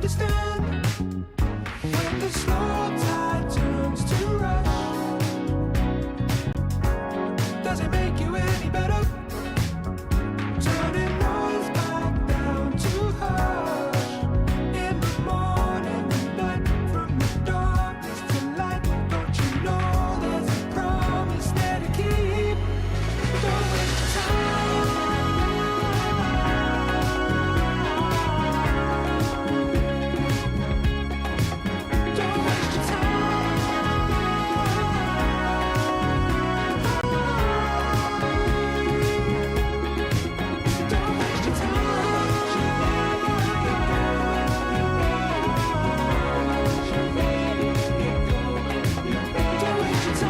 understand when the slow tide turns to rush. Does it make you any better? Turning noise back down to hush. In the morning and night, from the darkness to light. Don't you know there's a promise there to keep? Don't waste time. Don't waste your time. Don't waste your time. Don't waste your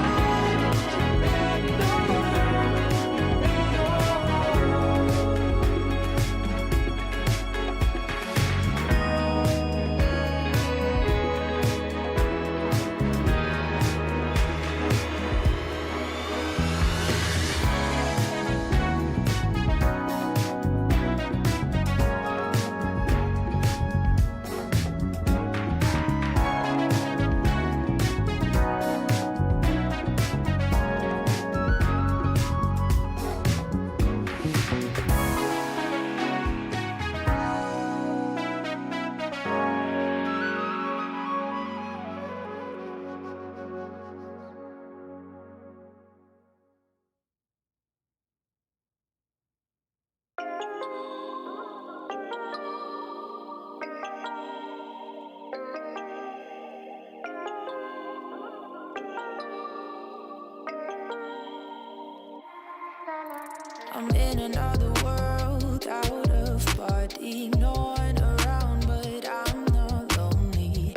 I'm in another world, out of body, no one around, but I'm not lonely.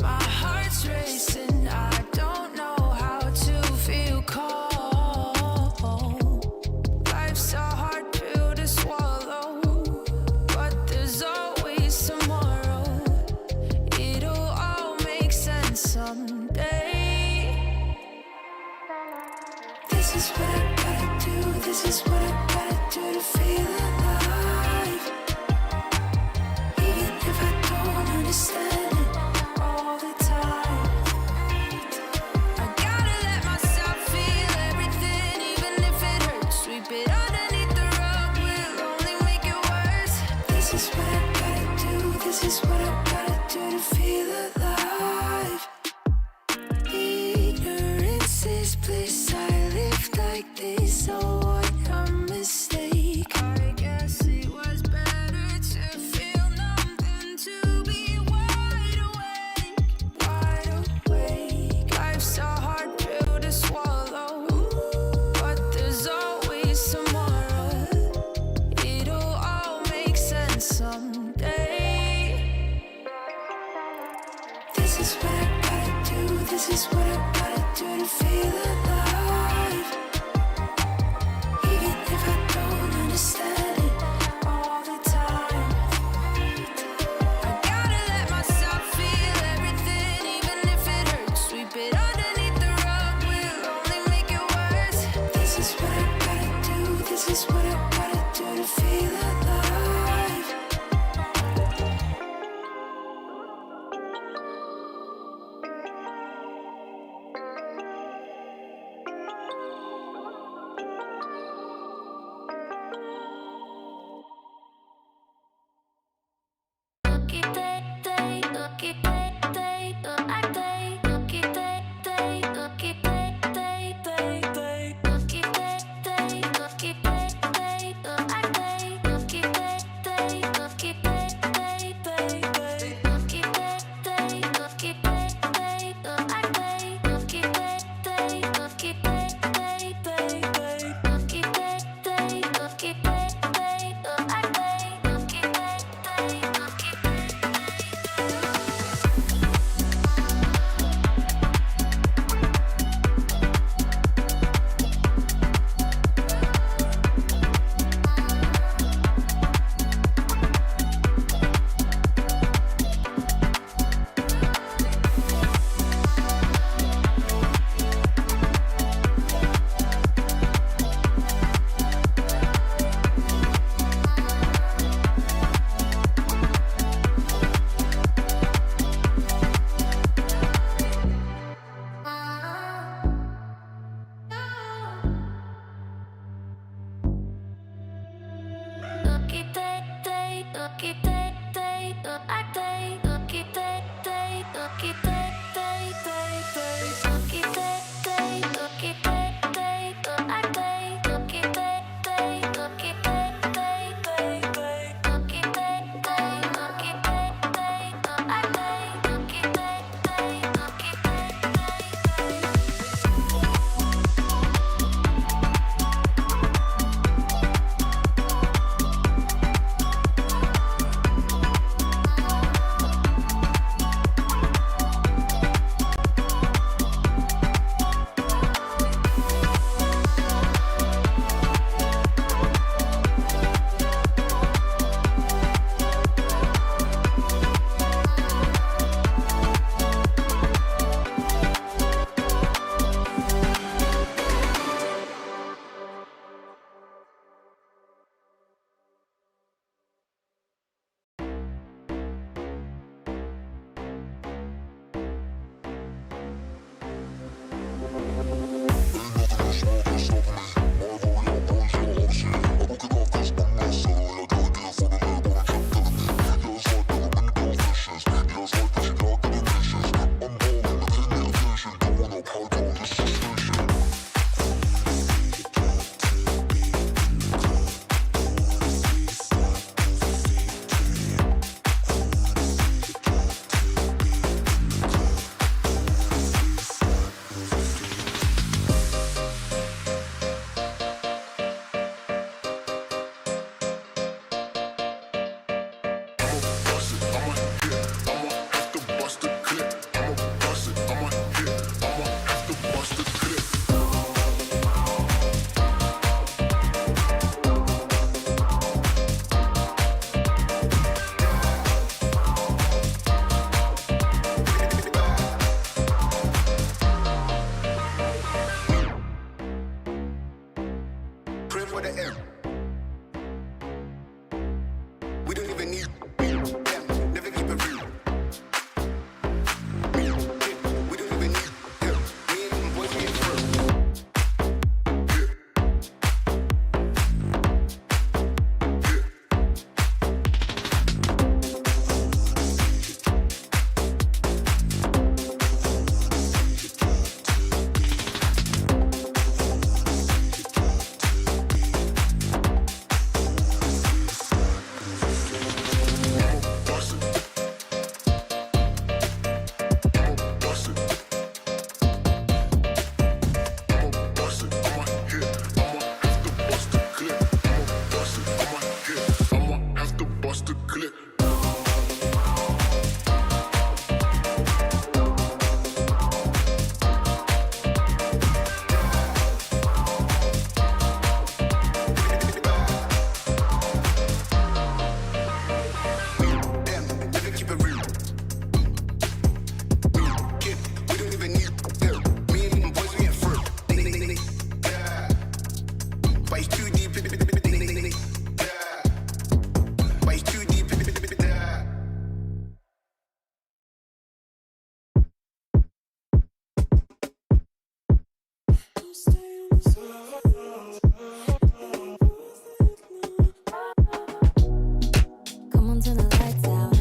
My heart's racing, I don't know how to feel calm. Life's a hard pill to swallow, but there's always tomorrow. It'll all make sense someday. This is what I gotta do, this is what I gotta do to feel alive. Even if I don't understand it all the time, I gotta let myself feel everything, even if it hurts. Sweep it underneath the rug, will only make it worse. This is what I gotta do, this is what I gotta do to feel alive. Ignorance is bliss, I live like this, so what a mistake. I guess it was better to feel numb than to be wide awake. Wide awake. Life's a hard pill to swallow, but there's always tomorrow. It'll all make sense someday. This is what I gotta do, this is what I gotta do to feel alive. Even if I don't understand it all the time, I gotta let myself feel everything, even if it hurts. Sweep it underneath the rug, will only make it worse. This is what I gotta do, this is what I gotta do to feel alive. Come on, turn the lights out.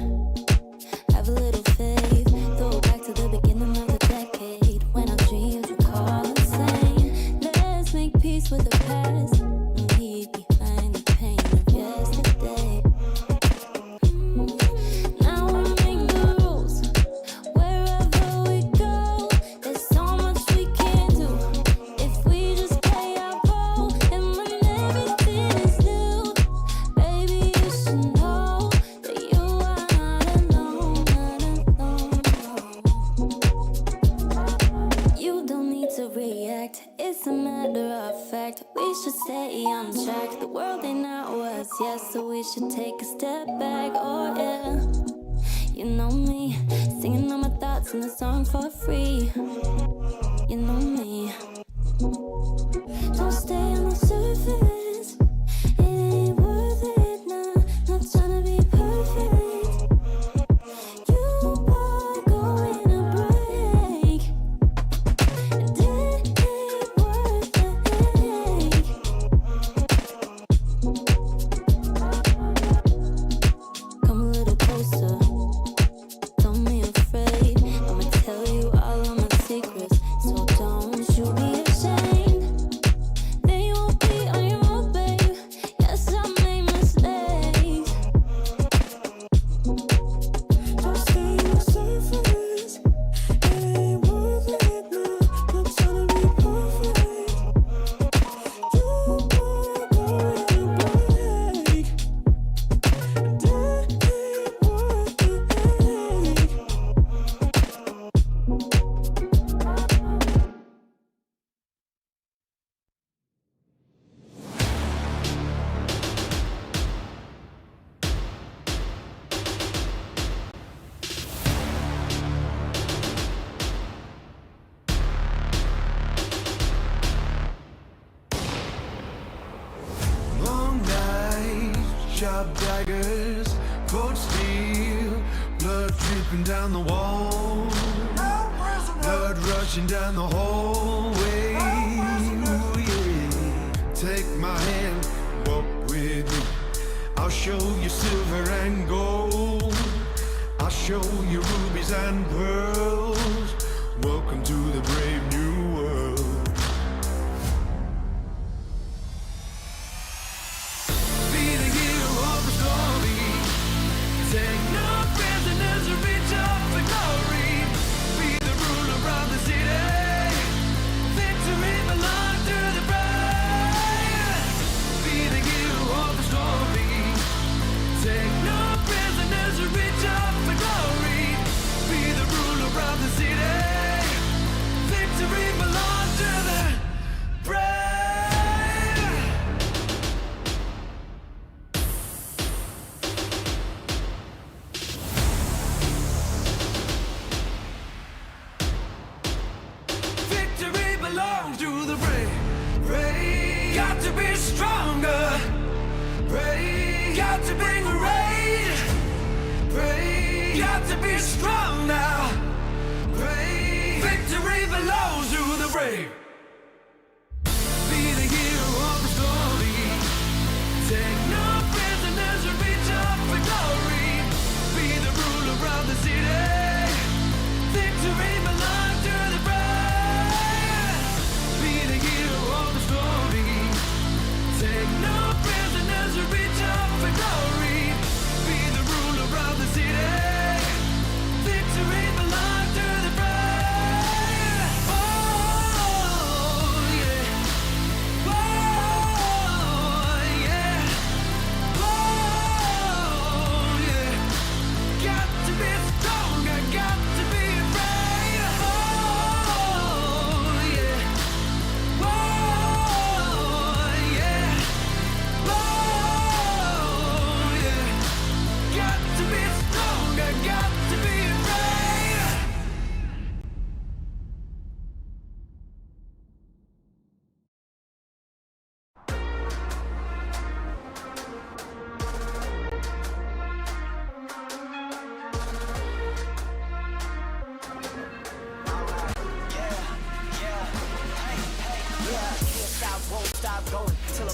Have a little faith. Throw it back to the beginning of the decade when our dreams were called insane. Let's make peace with the past and leave behind the pain of yesterday. Now we make the rules wherever we go. There's so much we can do if we just play our role. And when everything is new, baby, you should know that you are not alone, not alone. You don't need to react, it's a matter of fact. We should stay on track. The world ain't ours, yes, so we should take a step back. Oh yeah, you know me, singing all my thoughts in the song for free. You know me. Don't stay on the surface, it ain't worth it now. Not trying to be perfect. You are going to break, and it ain't worth the headache. Come a little closer, don't be afraid. I'ma tell you all of my secrets, so don't you be ashamed. They won't be on your own, babe. Yes, I made mistakes. Don't stay on the surface, it ain't worth it now. Not trying to be perfect. You are going to break, and it ain't worth the headache. Long nights, sharp daggers, cold steel, blood dripping down the wall, blood rushing down the hallway. Ooh, yeah. Take my hand, walk with me. I'll show you silver and gold. I'll show you rubies and pearls. Welcome to the brave new world. Be the hero of the story. Take no prisoners and reach up for glory. Be the ruler of the city. Victory belongs to the brave. Be the hero of the story. Take no prisoners and reach up for glory. Be the ruler of the city. Victory belongs to the brave. Victory belongs to the brave. Brave. Got to be stronger. Brave. Got to bring rage. Brave. Got to be strong now. Brave. Victory belongs to the brave. Be the hero of the story. Take no prisoners and reach up for glory. Be the ruler of the city. Victory belongs to the brave. Be the hero of the story. Take no prisoners and reach up for glory. Be the ruler of the city. Victory belongs to the brave. Oh,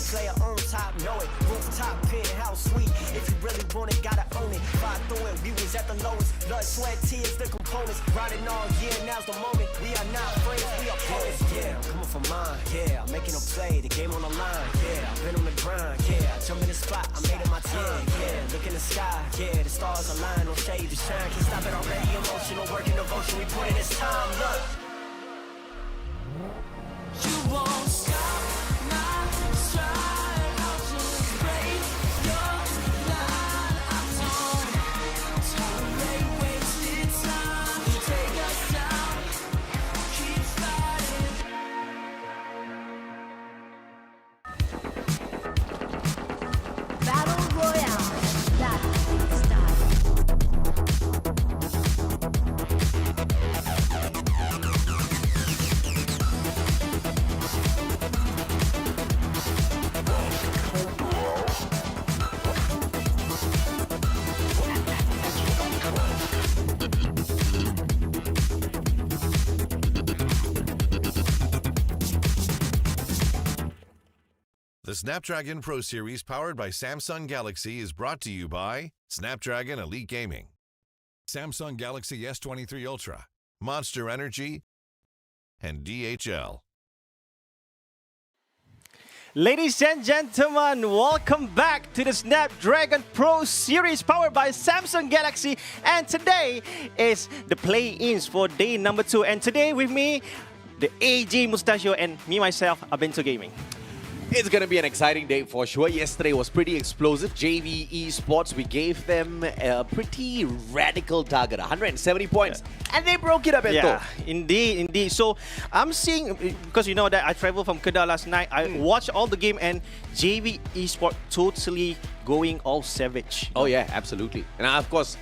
player on top, know it. Rooftop, penthouse suite. If you really want it, gotta own it. Fight through it, we was at the lowest. Blood, sweat, tears, the components. Riding all year, now's the moment. We are not friends, we are opponents. Yeah, I'm coming for mine. Yeah, I'm making a play, the game on the line. Yeah, I've been on the grind. Yeah, I jump in the spot, I made it my 10. Yeah, look in the sky. Yeah, the stars align, no shade to shine. Can't stop it already. Emotional work and devotion. We put in this time. Look. You won't stop my stride. I'll just break your line. I don't tolerate wasted time. Take us down, keep fighting. Battle Royale. That's style. The Snapdragon Pro Series powered by Samsung Galaxy is brought to you by Snapdragon Elite Gaming, Samsung Galaxy S23 Ultra, Monster Energy, and DHL. Ladies and gentlemen, welcome back to the Snapdragon Pro Series powered by Samsung Galaxy. And today is the play-ins for day number 2. And today with me, the AJ Mustachio and me, myself, Abento Gaming. It's going to be an exciting day for sure. Yesterday was pretty explosive. JV Esports, we gave them a pretty radical target, 170 points. And they broke it up, Bento. Yeah, indeed. So I'm seeing, because you know that I traveled from Kedah last night, I watched all the game and JV Esports totally going all savage. Oh yeah, absolutely. And of course,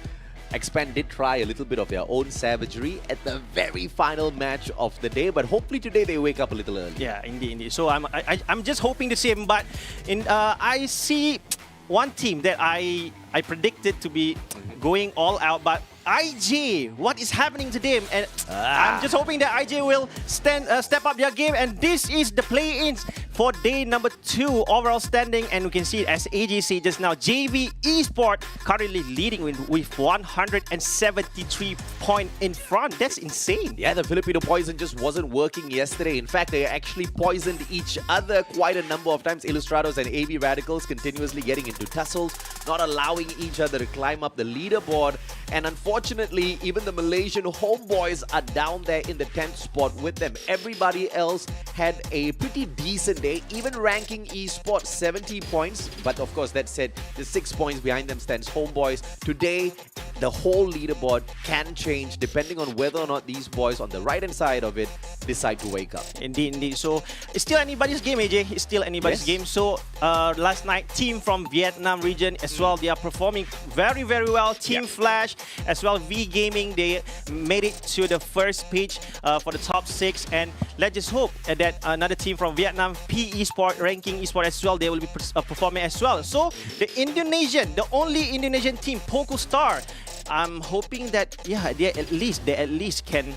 Expand did try a little bit of their own savagery at the very final match of the day, but hopefully today they wake up a little early. Yeah, indeed. So I'm just hoping the same, but I see one team that I predicted to be going all out, but IJ, what is happening to them? And I'm just hoping that IJ will step up their game. And this is the play-ins for day number 2 overall standing. And we can see, as AJ said just now, JV Esports currently leading with 173 points in front. That's insane. Yeah, the Filipino poison just wasn't working yesterday. In fact, they actually poisoned each other quite a number of times. Illustrados and AV Radicals continuously getting into tussles, not allowing each other to climb up the leaderboard. And unfortunately, even the Malaysian homeboys are down there in the 10th spot with them. Everybody else had a pretty decent day, even ranking Esports 70 points. But of course, that said, the 6 points behind them stands homeboys. Today, the whole leaderboard can change depending on whether or not these boys on the right-hand side of it decide to wake up. Indeed. So it's still anybody's game, AJ. It's still anybody's game. So last night, team from Vietnam region as well, they are performing very, very well. Team Flash as well, V Gaming, they made it to the first page for the top 6. And let's just hope that another team from Vietnam, P Esports, ranking Esports as well, they will be performing as well. So the only Indonesian team, Poco Star, I'm hoping that they at least can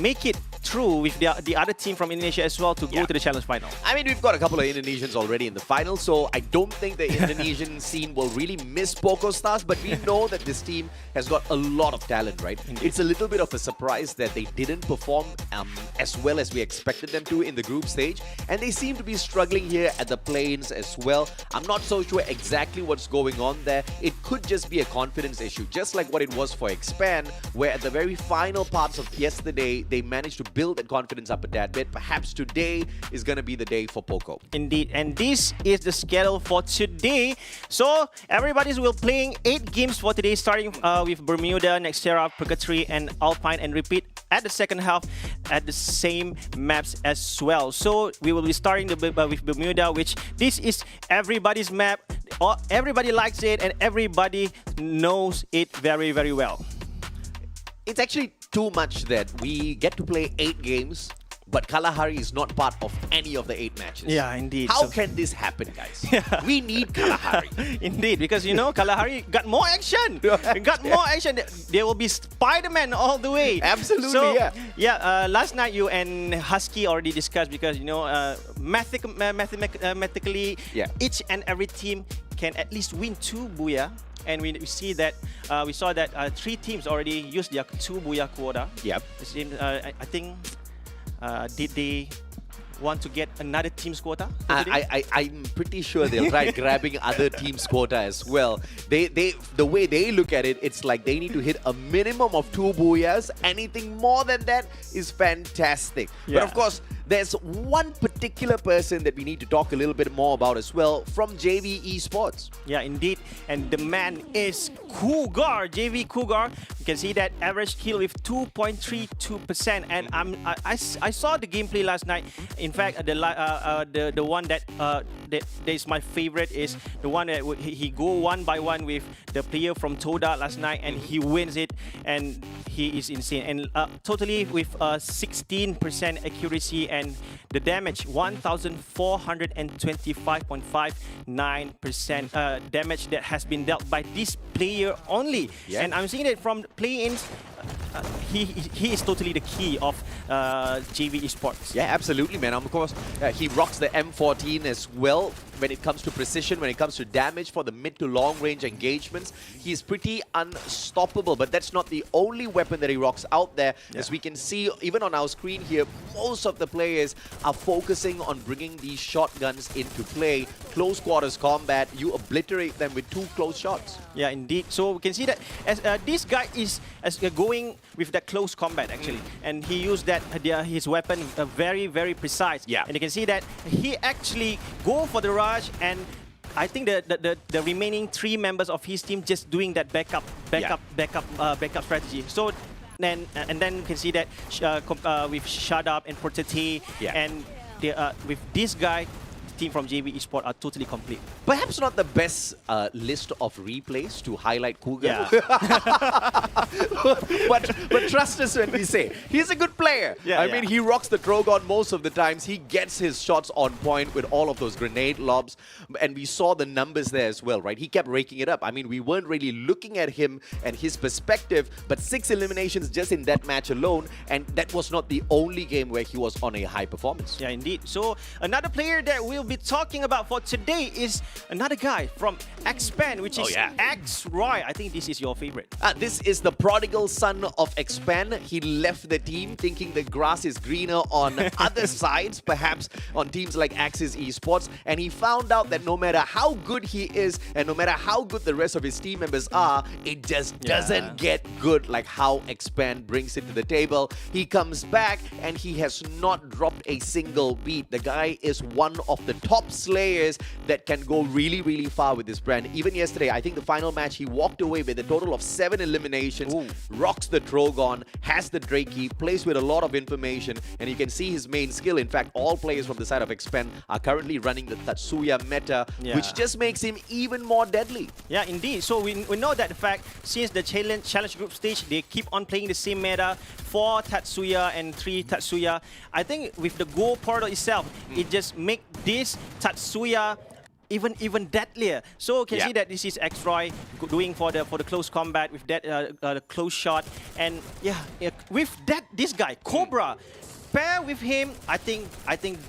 make it through with the other team from Indonesia as well to go to the challenge final. I mean, we've got a couple of Indonesians already in the final, so I don't think the Indonesian scene will really miss Poco Stars, but we know that this team has got a lot of talent, right? It's a little bit of a surprise that they didn't perform as well as we expected them to in the group stage, and they seem to be struggling here at the play-ins as well. I'm not so sure exactly what's going on there. It could just be a confidence issue, just like what it was for Expand, where at the very final parts of yesterday, they managed to build that confidence up a tad bit. Perhaps today is going to be the day for Poco. Indeed, and this is the schedule for today. So everybody's will playing 8 games for today, starting with Bermuda, next Terra, Purgatory, and Alpine, and repeat at the second half at the same maps as well. So we will be starting with Bermuda, which this is everybody's map. Everybody likes it, and everybody knows it very, very well. It's actually too much that we get to play 8 games but Kalahari is not part of any of the 8 matches. Yeah, indeed. How So- can this happen, guys? We need Kalahari. Indeed, because Kalahari got more action. Got more action. There will be Spider-Man all the way. Absolutely, so, yeah. last night you and Husky already discussed because mathematically, Yeah. each and every team can at least win 2 Booyah. And we see that we saw that 3 teams already used their 2 Booyah quota. Yep. It seems, I think did they want to get another team's quota? I'm pretty sure they'll try grabbing other teams' quota as well. The way they look at it, it's like they need to hit a minimum of 2 Booyahs. Anything more than that is fantastic. But Yeah. of course, there's one particular person that we need to talk a little bit more about as well from JV Esports. Yeah, indeed. And the man is Cougar, JV Cougar. You can see that average kill with 2.32%. And I saw the gameplay last night. In fact, the one that is my favorite is the one that he go 1 by 1 with the player from Toda last night, and he wins it. And he is insane. And totally with 16% accuracy, and the damage 1,425.59% damage that has been dealt by this player only. Yeah. And I'm seeing that from play-ins, he is totally the key of JV Esports. Yeah, absolutely, man. Of course, he rocks the M14 as well when it comes to precision, when it comes to damage for the mid to long range engagements. He's pretty unstoppable, but that's not the only weapon that he rocks out there. Yeah. As we can see, even on our screen here, most of the players are focusing on bringing these shotguns into play. Close quarters combat, you obliterate them with 2 close shots. Yeah, indeed. So we can see that as this guy is going with that close combat actually, and he used that his weapon very, very precise. Yeah. And you can see that he actually go for the rush, and I think the remaining 3 members of his team just doing that backup strategy. So then you can see that with Shut Up and Protete, Yeah. and with this guy, team from JV Esports are totally complete. Perhaps not the best list of replays to highlight Cougar. Yeah. but trust us when we say he's a good player. Yeah, I mean, he rocks the Trogon most of the times. He gets his shots on point with all of those grenade lobs. And we saw the numbers there as well, right? He kept raking it up. I mean, we weren't really looking at him and his perspective, but 6 eliminations just in that match alone. And that was not the only game where he was on a high performance. Yeah, indeed. So another player that we'll be talking about for today is another guy from Xpan, which is X-Roy. I think this is your favorite. This is the prodigal son of Xpan. He left the team thinking the grass is greener on other sides, perhaps on teams like Axis Esports. And he found out that no matter how good he is and no matter how good the rest of his team members are, it just doesn't get good like how Xpan brings it to the table. He comes back and he has not dropped a single beat. The guy is one of the top slayers that can go really, really far with this brand. Even yesterday, I think the final match, he walked away with a total of 7 eliminations, rocks the Trogon, has the Drakey, plays with a lot of information, and you can see his main skill. In fact, all players from the side of Xpan are currently running the Tatsuya meta, which just makes him even more deadly. Yeah, indeed. So we know that the fact, since the challenge group stage, they keep on playing the same meta, 4 Tatsuya and 3 Tatsuya. I think with the Go portal itself, it just make this Tatsuya even deadlier. So you can see that this is X-Roy doing for the close combat with that close shot, and with that this guy Cobra. Pair with him, I think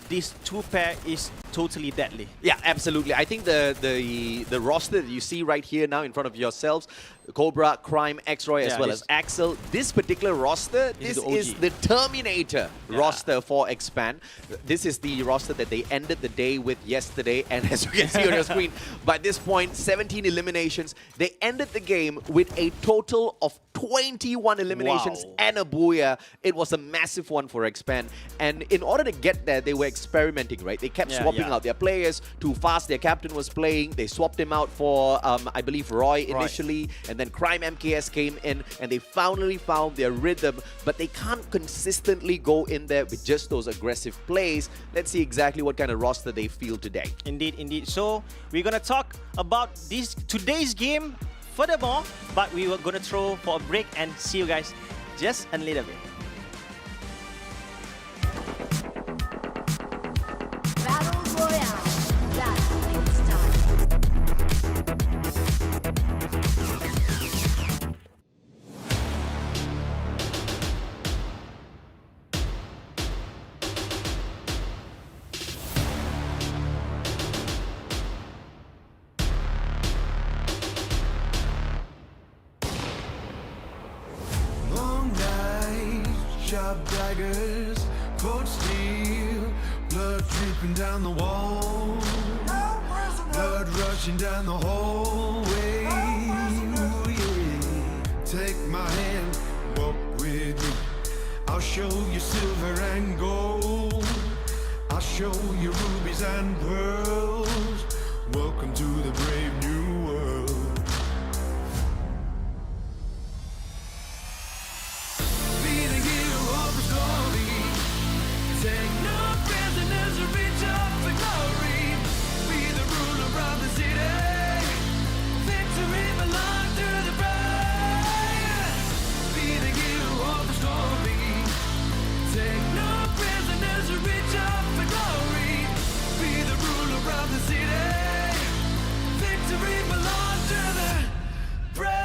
these 2 pair is totally deadly. Yeah, absolutely. I think the roster that you see right here now in front of yourselves, Cobra, Crime, X-Roy, as well as Axel. This particular roster, this is the Terminator roster for Xpan. This is the roster that they ended the day with yesterday. And as you can see on your screen, by this point, 17 eliminations. They ended the game with a total of 21 eliminations and a Booyah. It was a massive one for Xpan. And in order to get there, they were experimenting, right? They kept swapping out their players. Too fast, their captain was playing. They swapped him out for, I believe, Roy initially. And then Crime MKS came in, and they finally found their rhythm. But they can't consistently go in there with just those aggressive plays. Let's see exactly what kind of roster they feel today. Indeed, indeed. So we're gonna talk about today's game furthermore, but we were gonna throw for a break and see you guys just a little bit. sharp daggers, cold steel, blood dripping down the wall, blood rushing down the hallway. Ooh, yeah. Take my hand, walk with me. I'll show you silver and gold. I'll show you rubies and pearls. Welcome to the brave new world. Be the hero of the story. Take no prisoners or reach up for glory. Be the ruler of the city. Victory belongs to the brave. Be the hero of the story. Take no prisoners or reach up for glory. Be the ruler of the city. Victory belongs to the brave.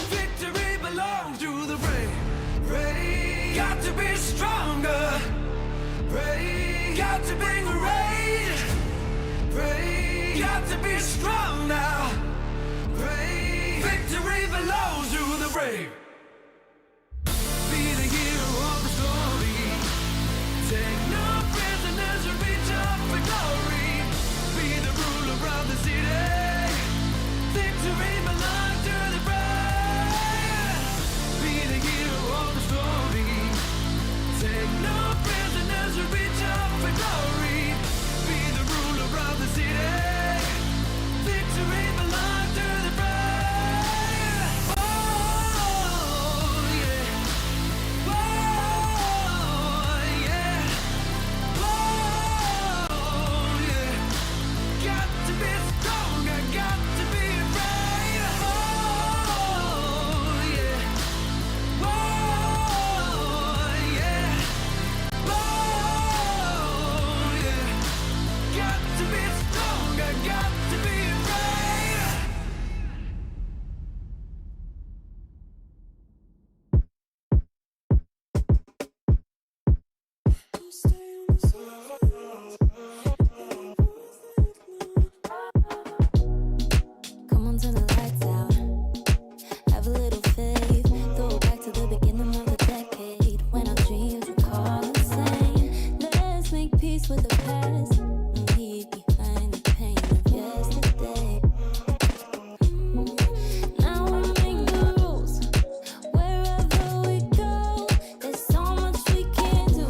Victory belongs to the brave. Brave. Got to be stronger. Brave. Got to bring rage. Brave. Got to be strong now. Brave. Victory belongs to the brave. Be the hero of the story. Take no prisoners or reach up for glory. Be the ruler of the city. Victory belongs to the brave. Be the hero of the story. Take no prisoners or reach up for glory. Be the ruler of the city. Victory belongs to the brave. Oh yeah. Oh yeah. Oh yeah. Got to be stronger, got to be brave. Oh yeah. Oh yeah. Oh yeah. Got to be stronger, got to be brave. Come on, turn the lights out. Have a little faith. Throw back to the beginning of the decade when our dreams were called insane. Let's make peace with the past and leave behind the pain of yesterday. Now we make the rules wherever we go. There's so much we can do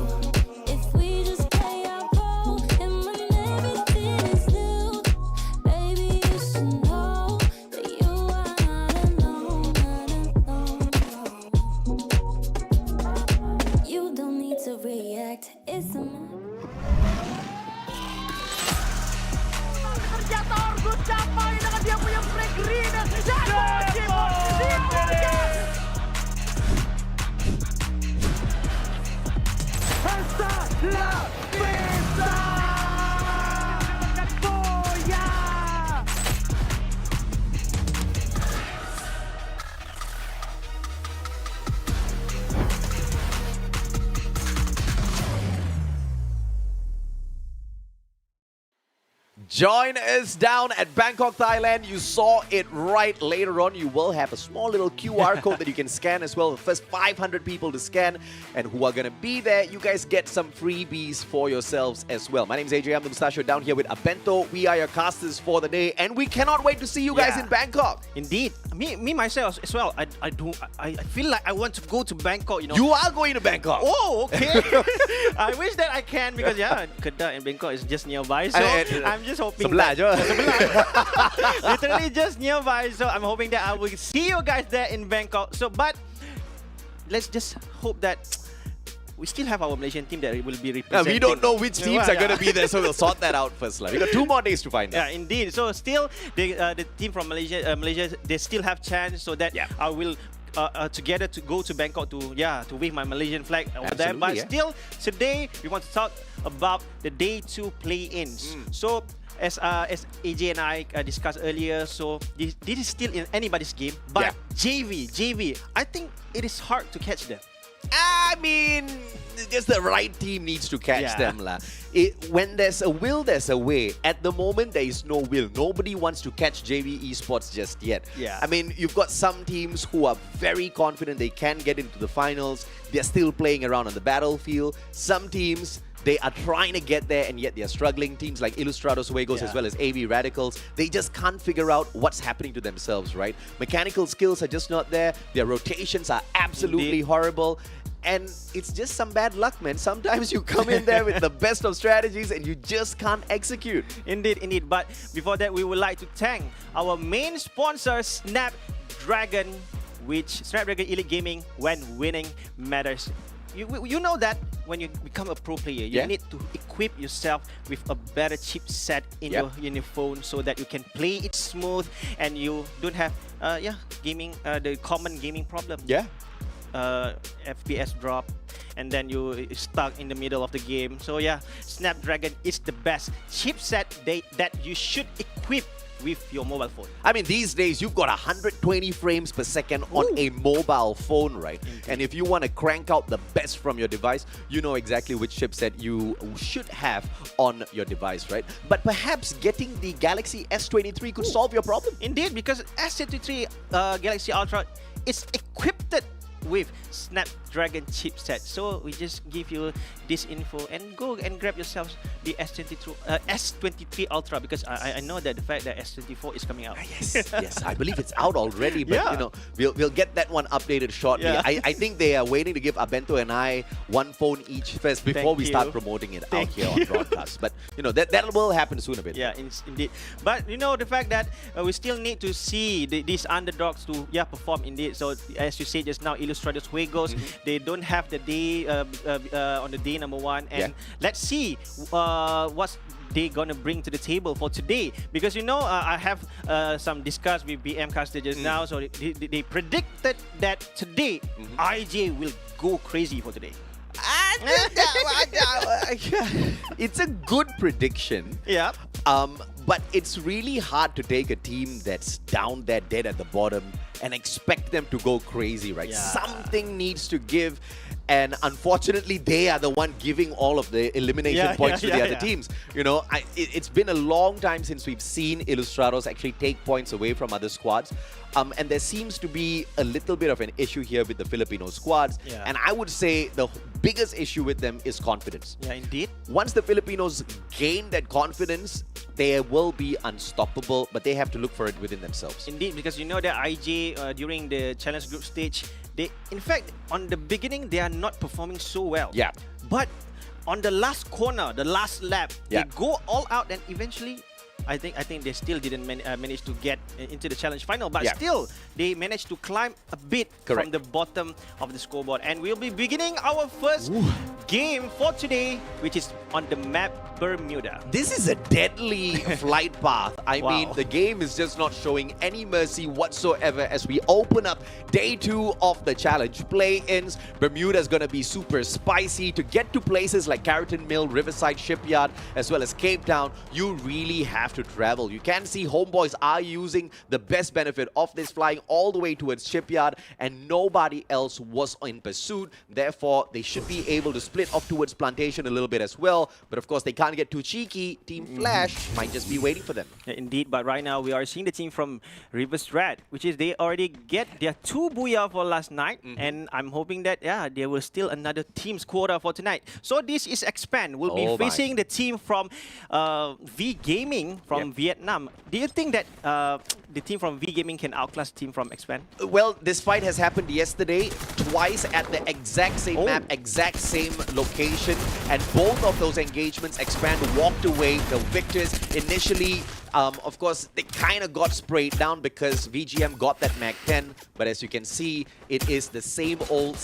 if we just play our role. And when everything is new, baby, you should know that you are not alone, not alone. You don't need to react. It's a Join us down at Bangkok, Thailand. You saw it right. Later on, you will have a small little QR code that you can scan as well. The first 500 people to scan and who are going to be there, you guys get some freebies for yourselves as well. My name is AJ. I'm the Mustachio down here with Abento. We are your casters for the day and we cannot wait to see you guys in Bangkok. Indeed. Me myself as well. I feel like I want to go to Bangkok, you know. You are going to Bangkok. Oh, okay. I wish that I can because Kedah and Bangkok is just nearby. So I'm just hoping Sebelah je. literally just nearby. So I'm hoping that I will see you guys there in Bangkok. So, but let's just hope that we still have our Malaysian team that will be representing. We don't know which teams are going to be there, so we'll sort that out first. We got 2 more days to find out. Yeah, indeed. So still, the team from Malaysia, they still have chance. So that I will together to go to Bangkok to wave my Malaysian flag over there. But still, today we want to talk about the day 2 play-ins. So as AJ and I discussed earlier, so this is still in anybody's game. But JV, I think it is hard to catch them. I mean, just the right team needs to catch Yeah. them. When there's a will, there's a way. At the moment, there is no will. Nobody wants to catch JV Esports just yet. Yeah. I mean, you've got some teams who are very confident they can get into the finals. They're still playing around on the battlefield. Some teams, they are trying to get there and yet they're struggling. Teams like Illustrados Juegos as well as AV Radicals, they just can't figure out what's happening to themselves, right? Mechanical skills are just not there. Their rotations are absolutely Indeed. horrible. And it's just some bad luck, man. Sometimes you come in there with the best of strategies and you just can't execute. Indeed, indeed. But before that, we would like to thank our main sponsor, Snapdragon, which Snapdragon Elite Gaming, when winning matters. You know that when you become a pro player, you Yeah. need to equip yourself with a better chipset in your phone so that you can play it smooth and you don't have gaming the common gaming problem. Yeah. FPS drop, and then you stuck in the middle of the game. So yeah, Snapdragon is the best chipset that you should equip with your mobile phone. I mean, these days, you've got 120 frames per second on a mobile phone, right? And if you want to crank out the best from your device, you know exactly which chipset you should have on your device, right? But perhaps getting the Galaxy S23 could solve your problem. Indeed, because S23 Galaxy Ultra is equipped with Snapdragon chipset. So we just give you this info and go and grab yourselves the S23 Ultra, because I know that the fact that S24 is coming out. Yes, I believe it's out already, but Yeah. you know, we'll get that one updated shortly. Yeah. I think they are waiting to give Abento and I one phone each first before Thank we start you. promoting it Thank out here you. on broadcast. But you know, that will happen soon a bit. Yeah, indeed. But you know the fact that we still need to see these underdogs to perform indeed. So as you said just now, Illustrados Juegos, they don't have the day on the day number one, and let's see what's they gonna bring to the table for today, because you know I have some discuss with BM Caster just now, so they predicted that today IJ will go crazy for today. It's a good prediction. Yeah. But it's really hard to take a team that's down there dead at the bottom and expect them to go crazy, right? Yeah. Something needs to give. And unfortunately, they are the one giving all of the elimination points to the other teams. You know, it's been a long time since we've seen Illustrados actually take points away from other squads. And there seems to be a little bit of an issue here with the Filipino squads. Yeah. And I would say the biggest issue with them is confidence. Yeah, indeed. Once the Filipinos gain that confidence, they will be unstoppable, but they have to look for it within themselves. Indeed, because you know that IJ during the challenge group stage, they, in fact, on the beginning, they are not performing so well. Yeah. But on the last corner, the last lap, Yeah. they go all out, and eventually, I think they still didn't manage to get into the challenge final, but Yeah. still they managed to climb a bit Correct. from the bottom of the scoreboard. And we'll be beginning our first game for today, which is on the map Bermuda. This is a deadly flight path. I Wow. mean, the game is just not showing any mercy whatsoever as we open up day 2 of the challenge play-ins. Bermuda is going to be super spicy. To get to places like Carrington Mill, Riverside Shipyard, as well as Cape Town, you really have to travel. You can see homeboys are using the best benefit of this, flying all the way towards Shipyard, and nobody else was in pursuit. Therefore, they should be able to split off towards Plantation a little bit as well. But of course, they can't get too cheeky. Team Flash might just be waiting for them. Yeah, indeed, but right now we are seeing the team from Riverside, which is they already get their 2 booyah for last night, and I'm hoping that there will still another team's quota for tonight. So this is Expand. We'll be Oh my. facing the team from V Gaming from Vietnam. Do you think that the team from V Gaming can outclass the team from Expand? Well, this fight has happened yesterday, twice at the exact same map, exact same location, and both of those engagements, Expand walked away the victors. Initially, of course, they kind of got sprayed down because VGM got that Mag 10, but as you can see, it is the same old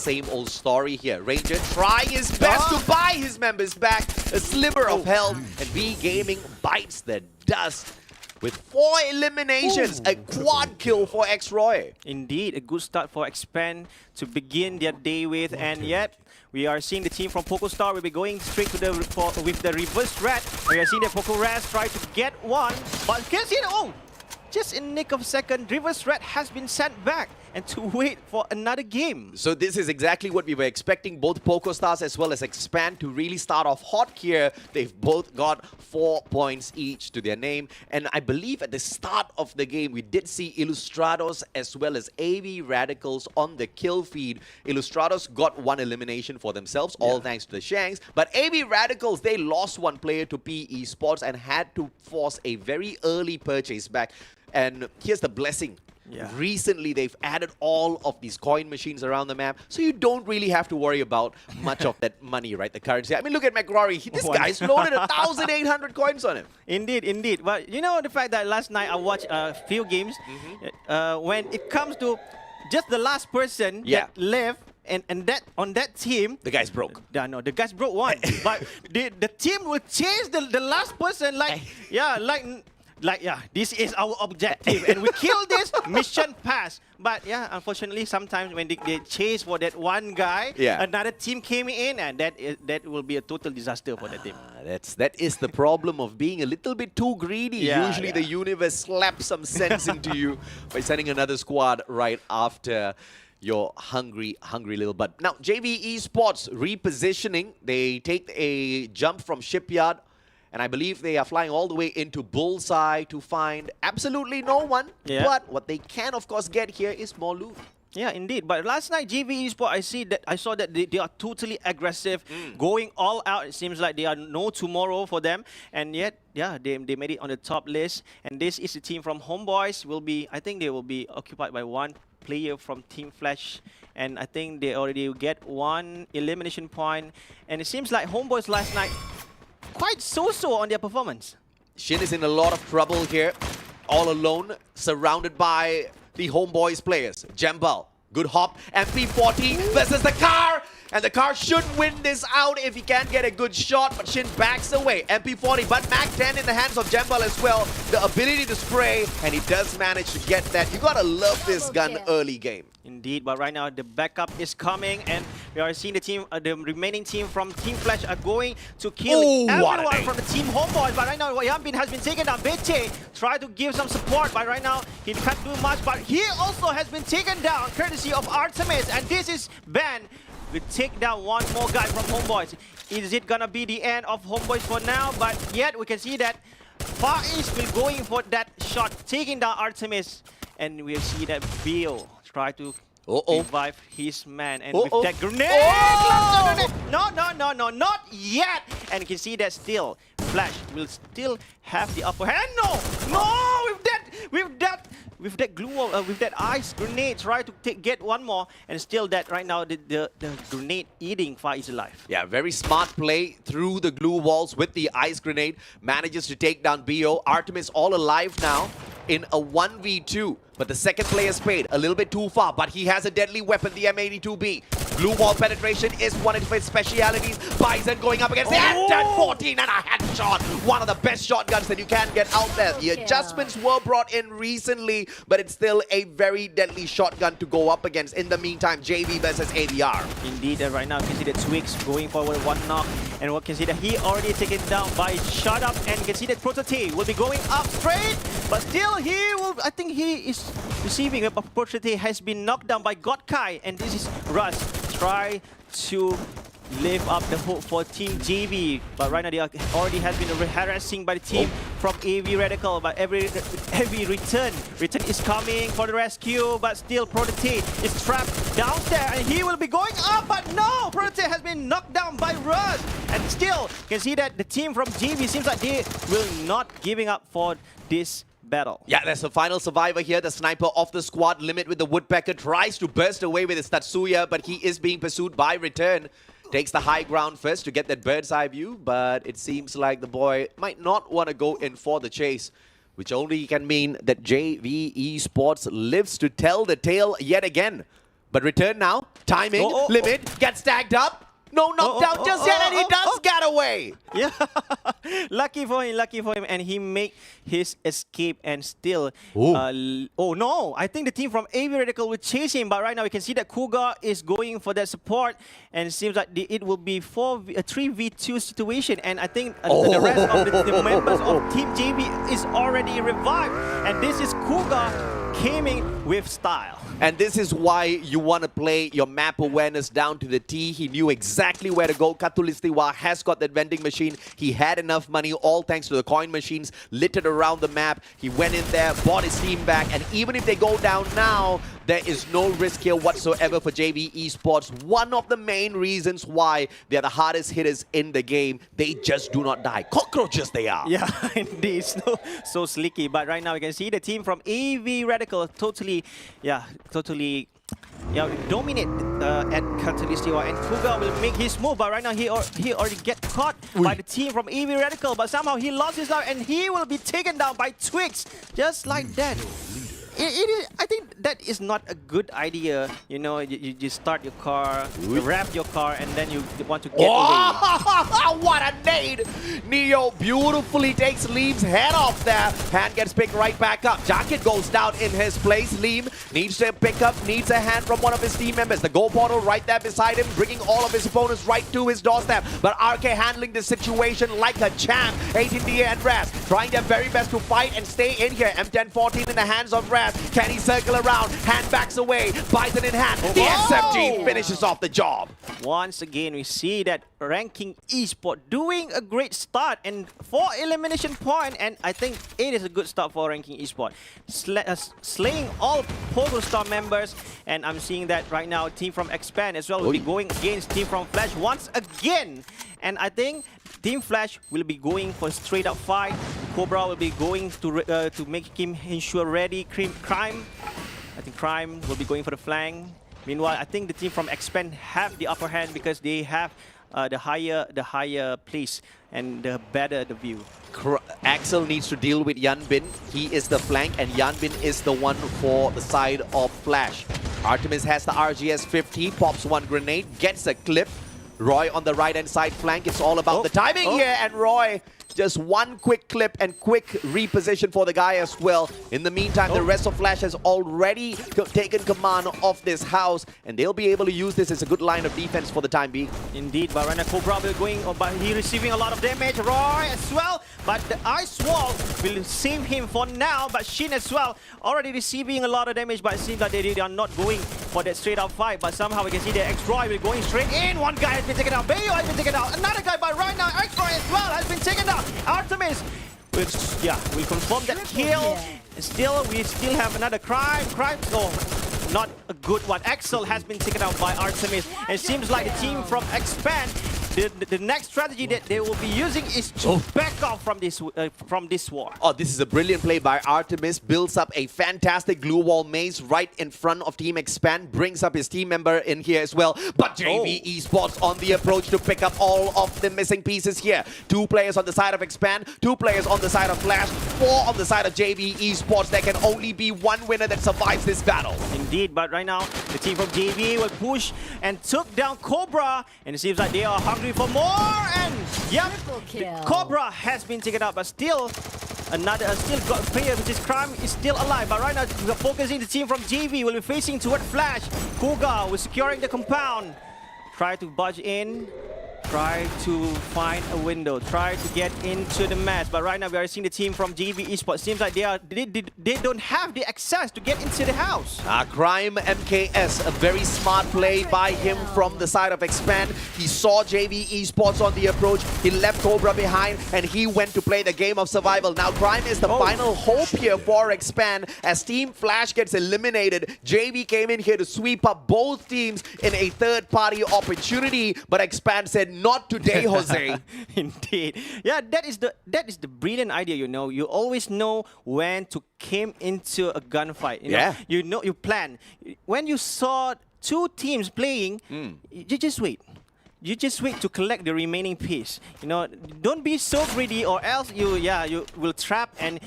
story here. Ranger trying his best to buy his members back a sliver of health, and V Gaming bites the dust with 4 eliminations, a quad kill for X-Roy. Indeed, a good start for Expand to begin their day with, and yet we are seeing the team from PocoStar will be going straight to the with the reverse red. We are seeing that Poco Raz try to get one, but can see it. Just in nick of second, reverse red has been sent back, and to wait for another game. So this is exactly what we were expecting. Both PocoStars as well as Expand to really start off hot here. They've both got 4 points each to their name. And I believe at the start of the game, we did see Illustrados as well as AV Radicals on the kill feed. Illustrados got 1 elimination for themselves, all thanks to the Shanks. But AV Radicals, they lost 1 player to P Esports and had to force a very early purchase back. And here's the blessing. Yeah. Recently, they've added all of these coin machines around the map, so you don't really have to worry about much of that money, right? The currency. I mean, look at McRory. This guy's loaded 1,800 coins on him. Indeed, indeed. But you know the fact that last night I watched a few games. When it comes to just the last person that left, and that on that team, The guy's broke. yeah, no, the guys broke one. But the team will chase the last person this is our objective, and we kill this, mission pass. But yeah, unfortunately, sometimes when they chase for that one guy, another team came in, and that will be a total disaster for that team. That is the problem of being a little bit too greedy. Usually the universe slaps some sense into you by sending another squad right after your hungry little butt. Now, JV Esports repositioning. They take a jump from Shipyard, and I believe they are flying all the way into Bullseye to find absolutely no one. But what they can, of course, get here is more loot. Yeah, indeed. But last night, JV Esports, I saw that they are totally aggressive, going all out. It seems like they are no tomorrow for them. And yet, yeah, they made it on the top list. And this is the team from Homeboys. I think they will be occupied by 1 player from Team Flash. And I think they already get 1 elimination point. And it seems like Homeboys last night quite so-so on their performance. Shin is in a lot of trouble here, all alone, surrounded by the Homeboys players. Jembal, good hop, MP40 versus the car, and the car should win this out if he can get a good shot, but Shin backs away. MP40, but Mac 10 in the hands of Jembal as well. The ability to spray, and he does manage to get that. You gotta love this gun early game. Indeed, but right now the backup is coming, and we are seeing the team, the remaining team from Team Flash are going to kill everyone from the Team Homeboys. But right now, Yambin has been taken down. Beche try to give some support, but right now he can't do much. But he also has been taken down, courtesy of Artemis, and this is Ben. We take down 1 more guy from Homeboys. Is it gonna be the end of Homeboys for now? But yet we can see that Far East will going for that shot, taking down Artemis, and we'll see that Bill try to revive his man, and with that grenade, no, not yet. And you can see that still Flash will still have the upper hand. No, with that glue wall, with that ice grenade, try to get 1 more, and still that right now the grenade eating Far is alive. Yeah, very smart play through the glue walls with the ice grenade. Manages to take down BO. Artemis all alive now in a 1v2. But the second player's paid a little bit too far, but he has a deadly weapon, the M82B. Glue wall penetration is one of his specialities. Bison going up against the M14 and a headshot. One of the best shotguns that you can get out there. The adjustments were brought in recently, but it's still a very deadly shotgun to go up against. In the meantime, JV versus ADR. Indeed, and right now you can see that Twix going forward 1 knock, and we can see that he already taken down by Shut Up, and you can see that Prototype will be going up straight, but still I think he is receiving, but Prototype has been knocked down by Godkai, and this is Russ try to live up the hope for Team JV, but right now they already has been harassing by the team from AV Radical. But every return is coming for the rescue, but still Prototype is trapped downstairs, and he will be going up, but no, Prototype has been knocked down by Russ, and still you can see that the team from JV seems like they will not giving up for this battle. Yeah, there's the final survivor here. The sniper of the squad, Limit with the Woodpecker, tries to burst away with his Tatsuya, but he is being pursued by Return. Takes the high ground first to get that bird's eye view, but it seems like the boy might not want to go in for the chase, which only can mean that JV Esports lives to tell the tale yet again. But Return now, timing, Limit, gets tagged up. No knockdown just yet, and he does get away. Yeah, lucky for him, and he make his escape, and still, oh no, I think the team from AV Radical will chase him, but right now we can see that Cougar is going for that support, and it seems like it will be a 3v2 situation, and I think the rest of the members of Team JV is already revived, and this is Cougar gaming with style. And this is why you want to play your map awareness down to the T. He knew exactly where to go. Katulistiwa has got that vending machine. He had enough money, all thanks to the coin machines littered around the map. He went in there, bought his team back, and even if they go down now, there is no risk here whatsoever for JV Esports. One of the main reasons why they're the hardest hitters in the game, they just do not die. Cockroaches they are. Yeah, indeed. So slicky. But right now, you can see the team from AV Radical totally dominate at Katulistiwa, and Kuga will make his move, but right now he already get caught by the team from AV Radical, but somehow he lost his life and he will be taken down by Twix, just like that. I think that is not a good idea. You know, you start your car, you wrap your car, and then you want to get away. What a nade! Neo beautifully takes Liam's head off there. Hand gets picked right back up. Jacket goes down in his place. Liam needs to pick up, needs a hand from one of his team members. The goal portal right there beside him, bringing all of his opponents right to his doorstep. But RK handling the situation like a champ. 18DA and Raz trying their very best to fight and stay in here. M1014 in the hands of Raz. Can he circle around? Hand backs away. Bison in hand. The SMG finishes off the job. Once again, we see that Ranking Esports doing a great start and 4 elimination point, and I think it is a good start for Ranking Esports. Slaying all Pogo Star members, and I'm seeing that right now team from Expand as well will be going against team from Flash once again. And I think Team Flash will be going for a straight up fight. Cobra will be going to make him ensure ready. Crime, I think Crime will be going for the flank. Meanwhile, I think the team from Expand have the upper hand because they have the higher place and the better the view. Axel needs to deal with Yanbin. He is the flank, and Yanbin is the one for the side of Flash. Artemis has the RGS 50, pops one grenade, gets a clip. Roy on the right-hand side flank. It's all about the timing here, and Roy just one quick clip and quick reposition for the guy as well. In the meantime, the rest of Flash has already taken command of this house, and they'll be able to use this as a good line of defense for the time being. Indeed, but right now Cobra will going, but he receiving a lot of damage. Roy as well, but the ice wall will save him for now. But Shin as well, already receiving a lot of damage, but it seems like they are not going for that straight up fight. But somehow we can see that X-Roy will going straight in. One guy has been taken out. Bayo has been taken out. Another guy, but right now X-Roy as well has been taken out. Artemis will confirm that kill. We still have another crime. Oh, not a good one. Axel has been taken out by Artemis. And it seems like the team from Expand, the next strategy that they will be using is to back off from this war. Oh, this is a brilliant play by Artemis. Builds up a fantastic glue wall maze right in front of Team Expand. Brings up his team member in here as well. But JV Esports on the approach to pick up all of the missing pieces here. 2 players on the side of Expand, 2 players on the side of Flash, 4 on the side of JV Esports. There can only be one winner that survives this battle. Indeed, but right now the team from JV will push and took down Cobra, and it seems like they are hungry for more. And Cobra has been taken out, but still got a player which is Crime is still alive. But right now we're focusing the team from JV will be facing toward Flash. Kuga was securing the compound. Try to budge in. Try to find a window, try to get into the match, but right now we are seeing the team from JV Esports. Seems like they don't have the access to get into the house. Crime MKS, a very smart play by him from the side of Expand. He saw JV Esports on the approach, he left Cobra behind, and he went to play the game of survival. Now Crime is the final hope here for Expand. As Team Flash gets eliminated, JV came in here to sweep up both teams in a third-party opportunity, but Expand said, not today, Jose. Indeed. Yeah, that is the brilliant idea, you know. You always know when to came into a gunfight. You know, you plan. When you saw 2 teams playing, you just wait. You just wait to collect the remaining piece. You know, don't be so greedy, or else you will trap and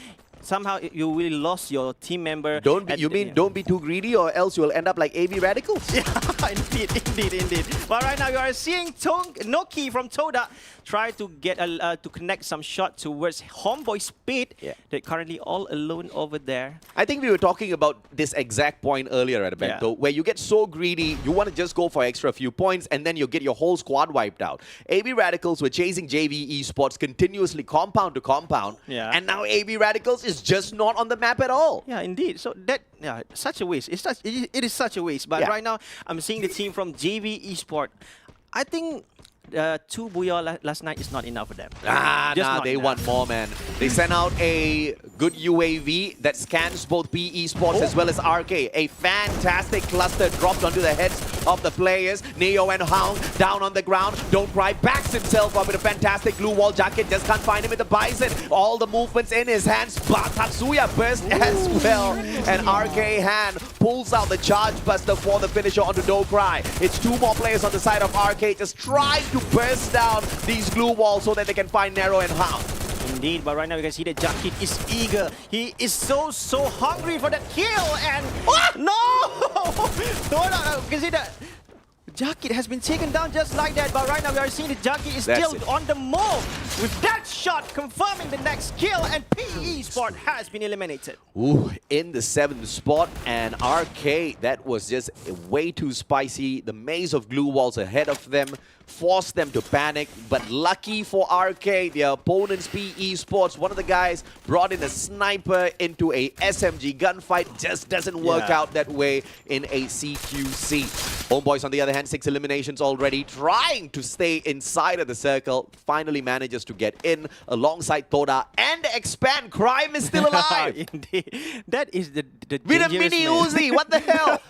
somehow you will lose your team member. Don't be too greedy, or else you will end up like AV Radicals. Yeah, indeed. But right now you are seeing Noki from Toda try to get to connect some shot towards Homeboy Speed. They're currently all alone over there. I think we were talking about this exact point earlier at Bento, where you get so greedy, you want to just go for extra few points, and then you get your whole squad wiped out. AV Radicals were chasing JV Esports continuously, compound to compound, and now AV Radicals is is just not on the map at all. Yeah, indeed. So that, yeah, such a waste. It is such a waste. But Yeah. right now, I'm seeing the team from JV Esports. I think 2 Booyah last night is not enough for them. Just not They enough. want more, man. They sent out a good UAV that scans both PE Sports as well as RK. A fantastic cluster dropped onto the heads of the players. Neo and Hound down on the ground. Don't Cry backs himself up with a fantastic blue wall jacket. Just can't find him with the Bison. All the movements in his hands. But Tatsuya burst as well. And RK Hand pulls out the charge buster for the finisher onto Don't Cry. It's 2 more players on the side of RK just trying to burst down these glue walls so that they can find Nero and Hound. Indeed, but right now you can see that Jakit is eager. He is so hungry for that kill, and no! You can see that Jakit has been taken down just like that, but right now we are seeing that Jakit is That's still it. on the move with that shot confirming the next kill, and PE Sport has been eliminated. Ooh, in the 7th spot, and RK, that was just way too spicy. The maze of glue walls ahead of them forced them to panic, but lucky for RK, the opponent's PE Sports, one of the guys brought in a sniper into a SMG gunfight. Just doesn't work out that way in a CQC. Homeboys, on the other hand, 6 eliminations already, trying to stay inside of the circle. Finally manages to get in alongside Toda and Expand. Crime is still alive. Indeed, that is the With a dangerous mini man. Uzi, what the hell?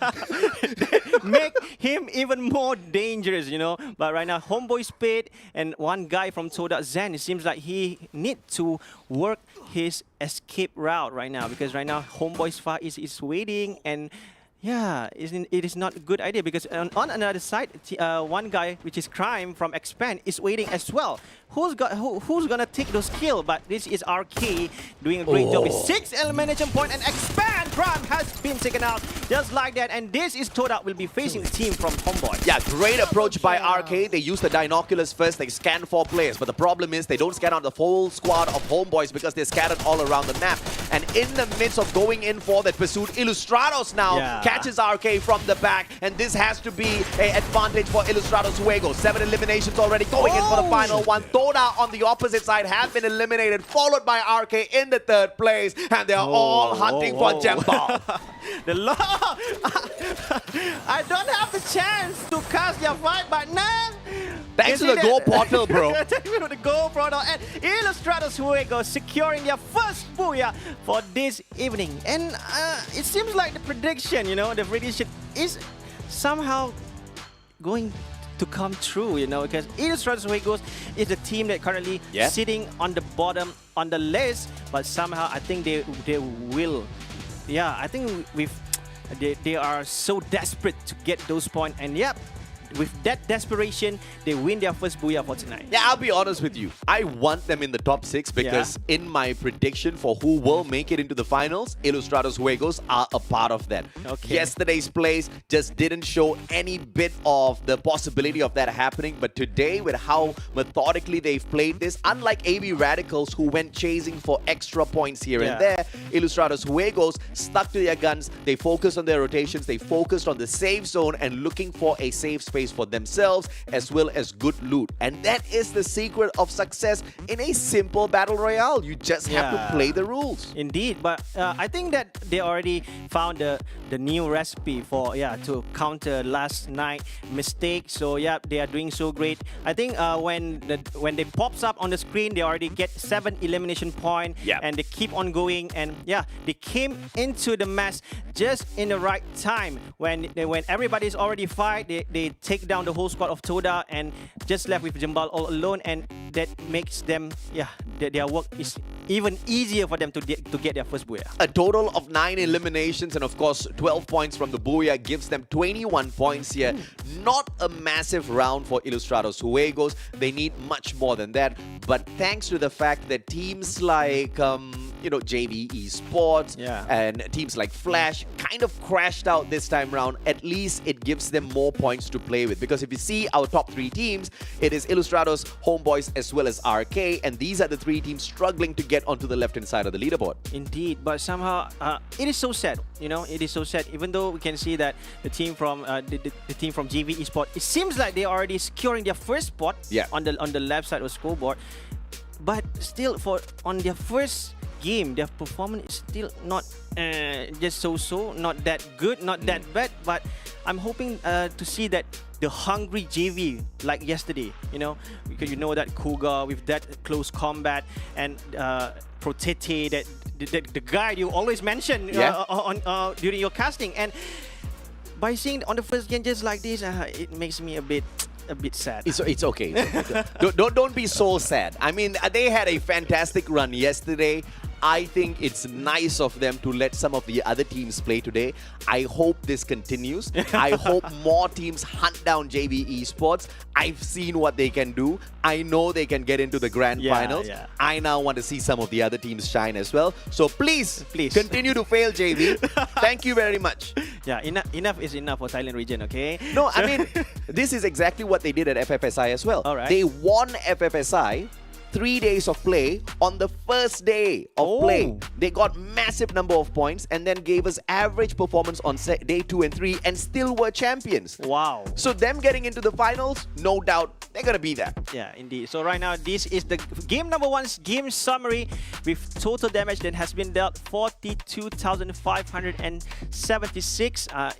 Make him even more dangerous, you know. But right now, Homeboy Spade and one guy from Toda, Zen, it seems like he need to work his escape route right now, because right now Homeboy's far is waiting, and yeah, it is not a good idea, because on another side, one guy, which is Crime from Expand, is waiting as well. Who's gonna take those kills? But this is RK doing a great job with 6 elimination points, and Expand Crime has been taken out just like that. And this is Toda will be facing the team from Homeboy. Yeah, great approach by RK. They use the binoculars first. They scan 4 players. But the problem is they don't scan out the whole squad of Homeboys because they're scattered all around the map. And in the midst of going in for that pursuit, Illustrados now catches RK from the back. And this has to be an advantage for Illustrados Fuego. 7 eliminations already going in for the final one. Toda on the opposite side have been eliminated, followed by RK in the 3rd place. And they're all hunting for Gem Ball. The law. I don't have the chance to cast their fight, but nah. Thanks to the Go Portal, bro. Thanks to the Go Portal, and Illustrados Fuego securing their first booyah for this evening. And it seems like the prediction, you know, the prediction is somehow going to come true, you know, because Illustrados Fuego is the team that currently sitting on the bottom on the list, but somehow I think they will. Yeah, I think they are so desperate to get those points, and yep, with that desperation, they win their first booyah for tonight. Yeah, I'll be honest with you. I want them in the top 6 because in my prediction for who will make it into the finals, Illustrados Fuegos are a part of that. Okay. Yesterday's plays just didn't show any bit of the possibility of that happening, but today, with how methodically they've played this, unlike AB Radicals who went chasing for extra points here and there, Illustrados Fuegos stuck to their guns. They focused on their rotations, they focused on the safe zone and looking for a safe space for themselves as well as good loot. And that is the secret of success in a simple battle royale. You just have to play the rules. Indeed, but I think that they already found the new recipe for to counter last night mistake. So yeah, they are doing so great. I think when they pops up on the screen, they already get 7 elimination points, and they keep on going. And yeah, they came into the match just in the right time when everybody's already fight. They take down the whole squad of Toda and just left with Jambal all alone, and that makes them their work is even easier for them to get their first booyah. A total of 9 eliminations and of course 12 points from the booyah gives them 21 points here. Not a massive round for Illustrados Fuegos. They need much more than that. But thanks to the fact that teams like JV Esports and teams like Flash kind of crashed out this time round, at least it gives them more points to play with. Because if you see our top 3 teams, it is Illustrados, Homeboys as well as RK, and these are the 3 teams struggling to get onto the left-hand side of the leaderboard. Indeed, but somehow it is so sad. You know, it is so sad. Even though we can see that the team from the team from JV Esports, it seems like they're already securing their first spot on the left side of the scoreboard. But still, on their first game, their performance is still not just so, not that good, not that bad. But I'm hoping to see that the hungry JV like yesterday, because you know that Cougar with that close combat and Protete, that the guy you always mention during your casting, and by seeing on the first game just like this, it makes me a bit sad. It's okay. Don't be so sad. I mean, they had a fantastic run yesterday. I think it's nice of them to let some of the other teams play today. I hope this continues. I hope more teams hunt down JV Esports. I've seen what they can do. I know they can get into the grand finals. Yeah. I now want to see some of the other teams shine as well. So please continue to fail, JV. Thank you very much. Yeah, enough is enough for Thailand region, okay? No, I mean, this is exactly what they did at FFSI as well. All right. They won FFSI 3 days of play on the first day of play. They got massive number of points and then gave us average performance on day 2 and 3 and still were champions. Wow. So them getting into the finals, no doubt, they're going to be there. Yeah, indeed. So right now, this is the game number 1's game summary with total damage that has been dealt 42,576. I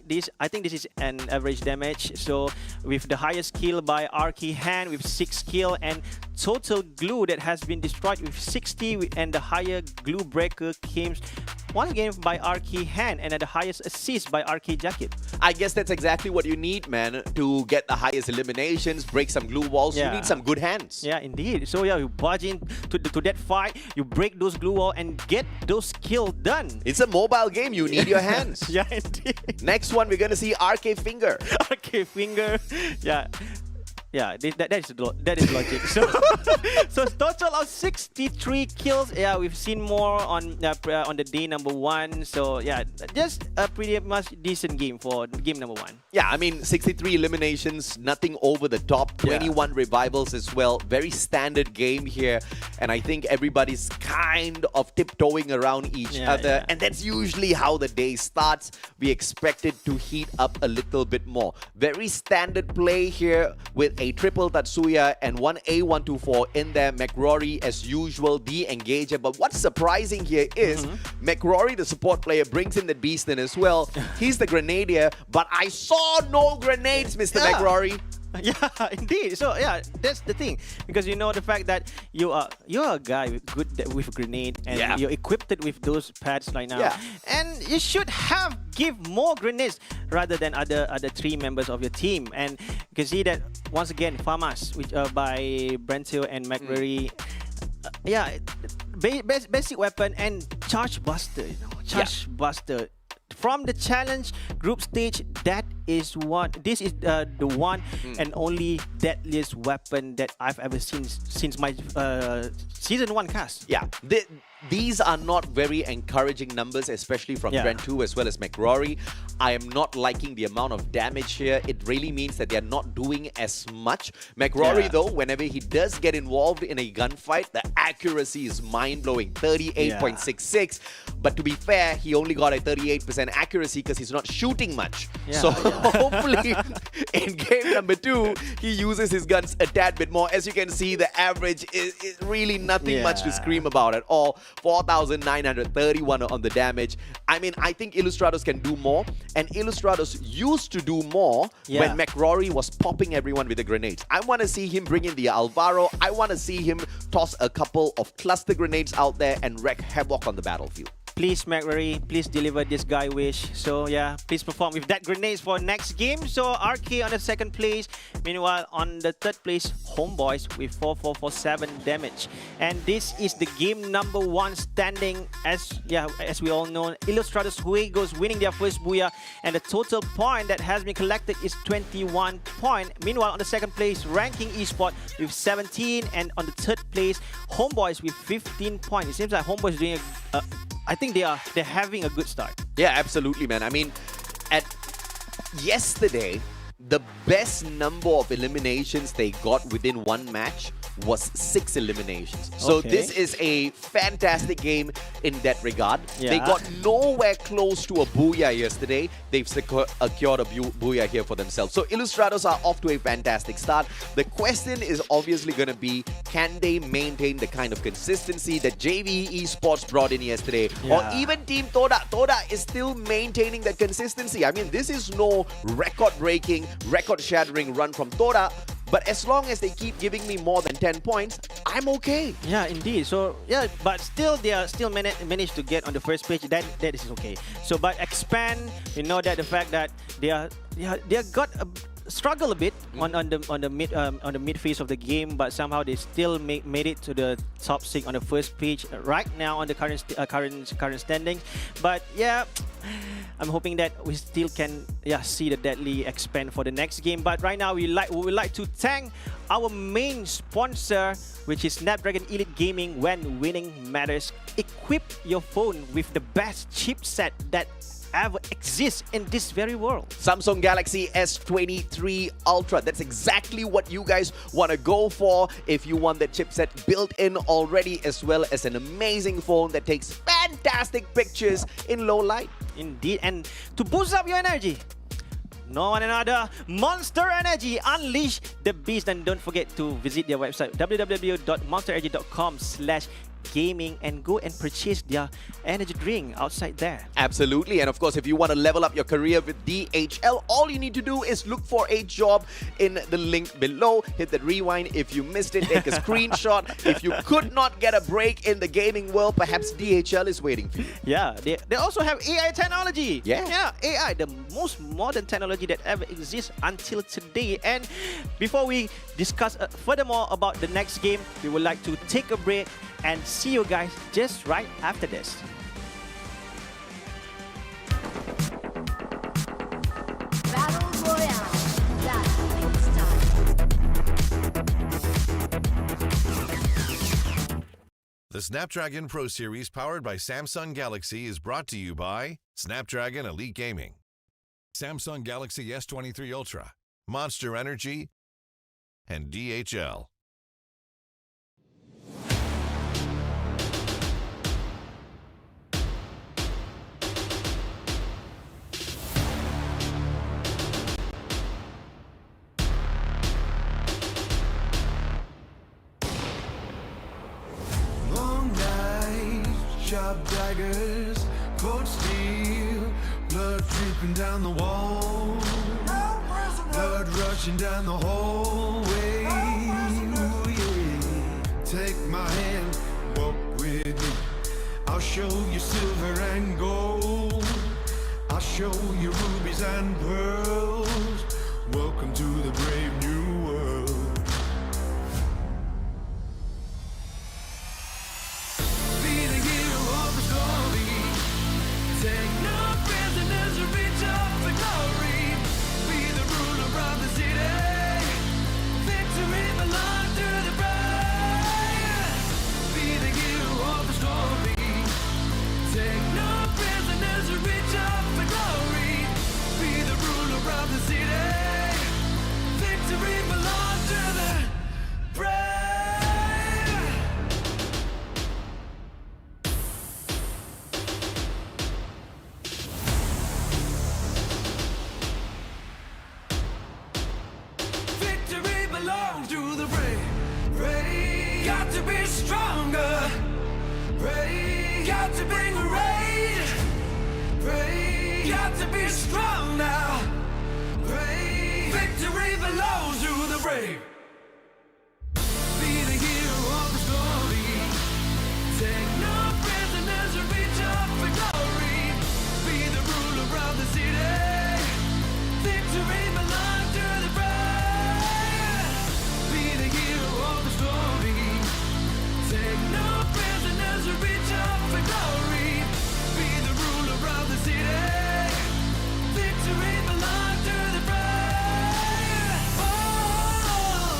think this is an average damage. So with the highest kill by Arky Han with 6 kill and total glue that has been destroyed with 60, and the higher glue breaker came once again by Arky Han, and at the highest assist by Arky Jakib. I guess that's exactly what you need, man, to get the highest eliminations, break some glue walls. You need some good hands. Yeah, indeed. So yeah, you barge into to that fight, you break those glue walls and get those kills done. It's a mobile game. You need your hands. Yeah, indeed. Next one, we're going to see RK Finger. RK Finger. Yeah. Yeah, that is logic. So total of 63 kills. Yeah, we've seen more on the day number 1. So yeah, just a pretty much decent game for game number 1. Yeah, I mean 63 eliminations, nothing over the top. 21 revivals as well. Very standard game here, and I think everybody's kind of tiptoeing around each other, and that's usually how the day starts. We expect it to heat up a little bit more. Very standard play here with a triple Tatsuya and one A124 in there. McRory, as usual, the engager. But what's surprising here is McRory, the support player, brings in the Beastin as well. He's the Grenadier, but I saw no grenades, Mr. McRory. Yeah, indeed. So yeah, that's the thing, because you know the fact that you're a guy with a grenade, and you're equipped with those pads right now, and you should have give more grenades rather than other 3 members of your team. And you can see that once again, Famas by Brentil and McRory. Basic weapon and charge buster. Charge buster. From the challenge group stage, this is the one and only deadliest weapon that I've ever seen since my season 1 cast. Yeah, these are not very encouraging numbers, especially from Trent 2 as well as McRory. I am not liking the amount of damage here. It really means that they're not doing as much. McRory, though, whenever he does get involved in a gunfight, the accuracy is mind-blowing, 38.66. But to be fair, he only got a 38% accuracy because he's not shooting much. So hopefully in game number 2, he uses his guns a tad bit more. As you can see, the average is really nothing much to scream about at all. 4,931 on the damage. I mean, I think Illustrados can do more. And Illustrados used to do more when McRory was popping everyone with the grenades. I want to see him bring in the Alvaro. I want to see him toss a couple of cluster grenades out there and wreak havoc on the battlefield. Please, McRory, please deliver this guy wish. So yeah, please perform with that grenades for next game. So RK on the 2nd place. Meanwhile, on the 3rd place, Homeboys with 4447 damage. And this is the game number 1 standing. As we all know, Illustrados Juegos winning their first booyah, and the total point that has been collected is 21 points. Meanwhile, on the 2nd place, Ranking Esports with 17, and on the 3rd place, Homeboys with 15 points. It seems like Homeboys is doing I think they're having a good start. Yeah, absolutely, man. I mean, at yesterday, the best number of eliminations they got within one match was 6 eliminations. So Okay. this is a fantastic game in that regard. They Yeah. got nowhere close to a booyah yesterday. They've secured a booyah here for themselves. So Illustrados are off to a fantastic start. The question is obviously going to be, can they maintain the kind of consistency that JV Esports brought in yesterday? Or Yeah. even Team Toda. Toda is still maintaining that consistency. I mean, this is no record-breaking, record-shattering run from Toda. But as long as they keep giving me more than 10 points, I'm okay. Yeah, indeed. So yeah, but still they are still managed to get on the first page. That is okay. So but expand, we know that the fact that they got a struggle a bit on the mid phase of the game, but somehow they still made it to the top 6 on the first page right now on the current standings. But yeah, I'm hoping that we still can see the Deadly expand for the next game. But right now we would like to thank our main sponsor, which is Snapdragon Elite Gaming. When winning matters, equip your phone with the best chipset that ever exists in this very world. Samsung Galaxy S23 Ultra. That's exactly what you guys want to go for if you want the chipset built in already, as well as an amazing phone that takes fantastic pictures in low light. Indeed, and to boost up your energy, no one another, Monster Energy. Unleash the beast, and don't forget to visit their website www.monsterenergy.com/gaming and go and purchase their energy drink outside there. Absolutely. And of course, if you want to level up your career with DHL, all you need to do is look for a job in the link below. Hit that rewind if you missed it. Take a screenshot. If you could not get a break in the gaming world, perhaps DHL is waiting for you. Yeah, they also have AI technology. Yeah. AI, the most modern technology that ever exists until today. And before we discuss furthermore about the next game, we would like to take a break and see you guys just right after this. Battle Royale. That's when it starts. The Snapdragon Pro Series powered by Samsung Galaxy is brought to you by Snapdragon Elite Gaming, Samsung Galaxy S23 Ultra, Monster Energy, and DHL. Long nights, sharp daggers, cold steel, blood dripping down the wall, blood rushing down the hallway. Ooh, yeah. Take my hand, walk with me. I'll show you silver and gold. I'll show you rubies and pearls. Welcome to the brave new world. Be the hero of the story. Take no prisoners or reach up for glory. Be the ruler of the city. Victory belongs to the brave. Be the hero of the story. Take no prisoners or reach up for glory. Be the ruler of the city. Victory belongs to the brave. Victory belongs to the brave. Brave. Got to be stronger. Brave. Got to bring a rage. Brave. Got to be strong now. Brave. Victory belongs to the brave. Be the hero of the story. Take no prisoners or reach up for glory. Be the ruler of the city. Victory belongs to the brave. Be the hero of the story. Take no prisoners or reach up for glory. Be the ruler of the city. Victory belongs to the brave. Oh.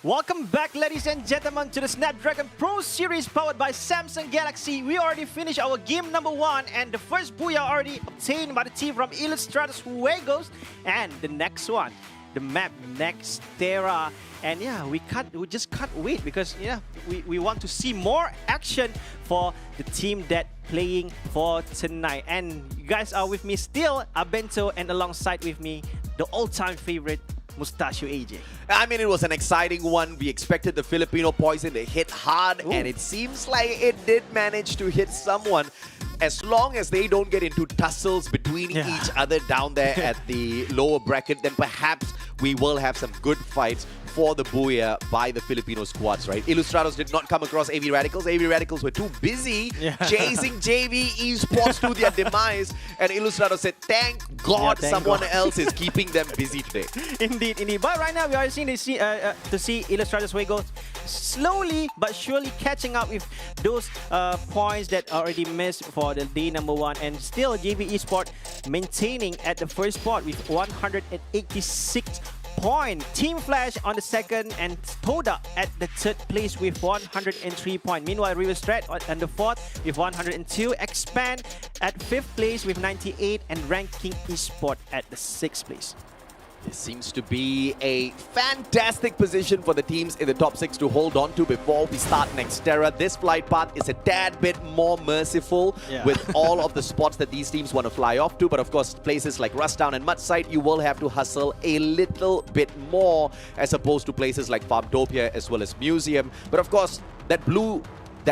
Welcome back, ladies and gentlemen, to the Snapdragon Pro Series powered by Samsung Galaxy. We already finished our game number 1, and the first booyah already obtained by the team from Illustratus Juegos. And the next one, the map next, Terra. And yeah, we just can't wait because we want to see more action for the team that playing for tonight. And you guys are with me still, Abento, and alongside with me, the all-time favorite, Mustachio AJ. I mean, it was an exciting one. We expected the Filipino poison to hit hard, and it seems like it did manage to hit someone. As long as they don't get into tussles between each other down there at the lower bracket, then perhaps we will have some good fights for the booyah by the Filipino squads, right? Illustrados did not come across AV Radicals. AV Radicals were too busy chasing JV Esports to their demise, and Illustrados said, thank God someone else is keeping them busy today. Indeed. But right now we are seeing to see Illustratus Juegos slowly but surely catching up with those points that already missed for the day number 1, and still JV Esports maintaining at the first spot with 186 point. Team Flash on the second, and Toda at the third place with 103 points. Meanwhile, River Strat on the fourth with 102. Expand at fifth place with 98, and Ranking Esport at the sixth place. This seems to be a fantastic position for the teams in the top 6 to hold on to before we start next Terra. This flight path is a tad bit more merciful with all of the spots that these teams want to fly off to. But of course, places like Rusttown and Mudside, you will have to hustle a little bit more as opposed to places like Farmtopia as well as Museum. But of course, that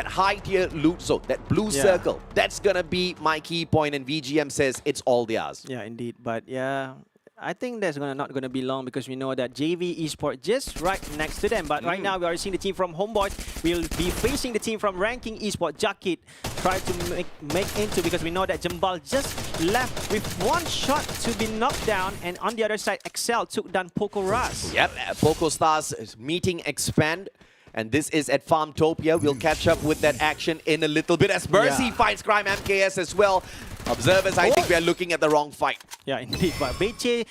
high tier loot zone, that blue circle, that's gonna be my key point, and VGM says it's all theirs. Yeah, indeed. But yeah, I think that's not gonna be long because we know that JV Esports just right next to them. But right now we are seeing the team from Homeboys will be facing the team from Ranking Esports. Jakit try to make into, because we know that Jambal just left with one shot to be knocked down, and on the other side, Excel took down Poco Ras. Yep, Poco Stars is meeting Expand. And this is at Farmtopia. We'll catch up with that action in a little bit as Mercy finds Crime MKS as well. Observers, I think we are looking at the wrong fight. Yeah, indeed. But Beche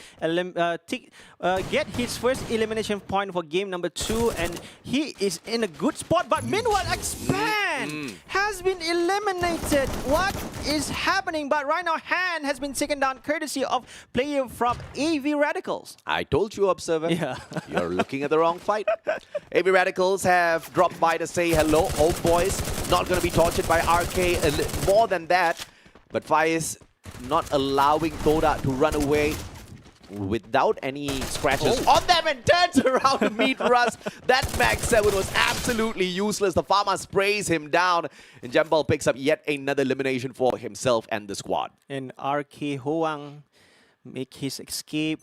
get his first elimination point for game number 2, and he is in a good spot. But meanwhile, Expand has been eliminated. What is happening? But right now, Han has been taken down courtesy of player from AV Radicals. I told you, Observer. You're looking at the wrong fight. AV Radicals have dropped by to say hello. Homeboys not going to be tortured by RK. More than that. But Faiz not allowing Toda to run away without any scratches on them, and turns around to meet Russ. That Max 7 was absolutely useless. The farmer sprays him down, and Jambal picks up yet another elimination for himself and the squad. And RK Hoang make his escape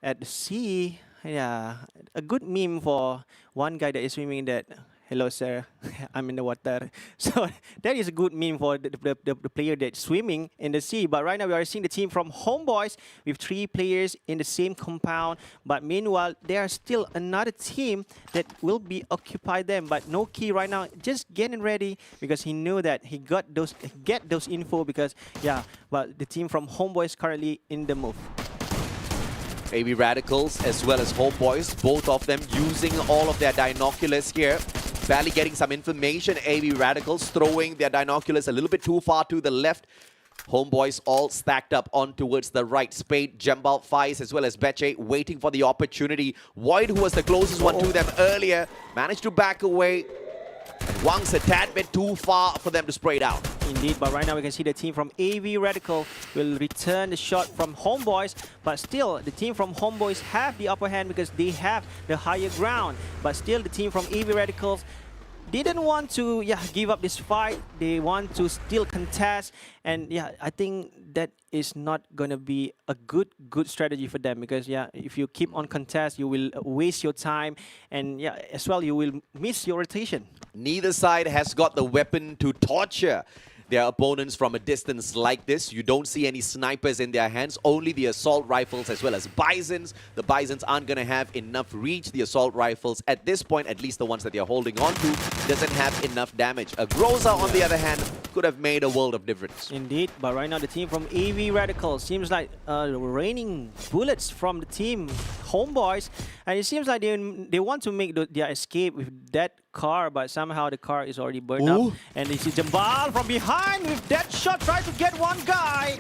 at the sea. Yeah, a good meme for one guy that is swimming that, hello sir, I'm in the water. So that is a good meme for the player that's swimming in the sea. But right now we are seeing the team from Homeboys with 3 players in the same compound. But meanwhile, there are still another team that will be occupy them. But no key right now, just getting ready because he knew that he get those info because but the team from Homeboys currently in the move. AV Radicals as well as Homeboys, both of them using all of their binoculars here. Barely getting some information. AV Radicals throwing their binoculars a little bit too far to the left. Homeboys all stacked up on towards the right. Spade, Jambal, Faiz as well as Beche waiting for the opportunity. Void, who was the closest one to them earlier, managed to back away. Wang's a tad bit too far for them to spray down. Indeed, but right now we can see the team from AV Radical will return the shot from Homeboys, but still the team from Homeboys have the upper hand because they have the higher ground. But still the team from AV Radicals didn't want to give up this fight. They want to still contest, and I think that is not going to be a good strategy for them because if you keep on contest, you will waste your time, and as well you will miss your rotation. Neither side has got the weapon to torture their opponents from a distance like this. You don't see any snipers in their hands, only the assault rifles as well as Bisons. The Bisons aren't going to have enough reach. The assault rifles, at this point, at least the ones that they're holding on to, doesn't have enough damage. A Groza, on the other hand, could have made a world of difference. Indeed, but right now the team from AV Radical seems like raining bullets from the team Homeboys, and it seems like they want to make their escape with that car, but somehow the car is already burned up. And this is Jambal from behind with that shot, trying to get one guy,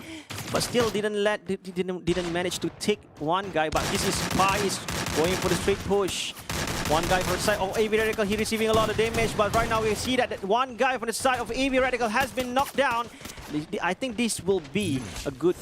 but still didn't manage to take one guy. But this is Spice going for the straight push. One guy from the side of AV Radical, he receiving a lot of damage, but right now we see that one guy from the side of AV Radical has been knocked down. I think this will be a good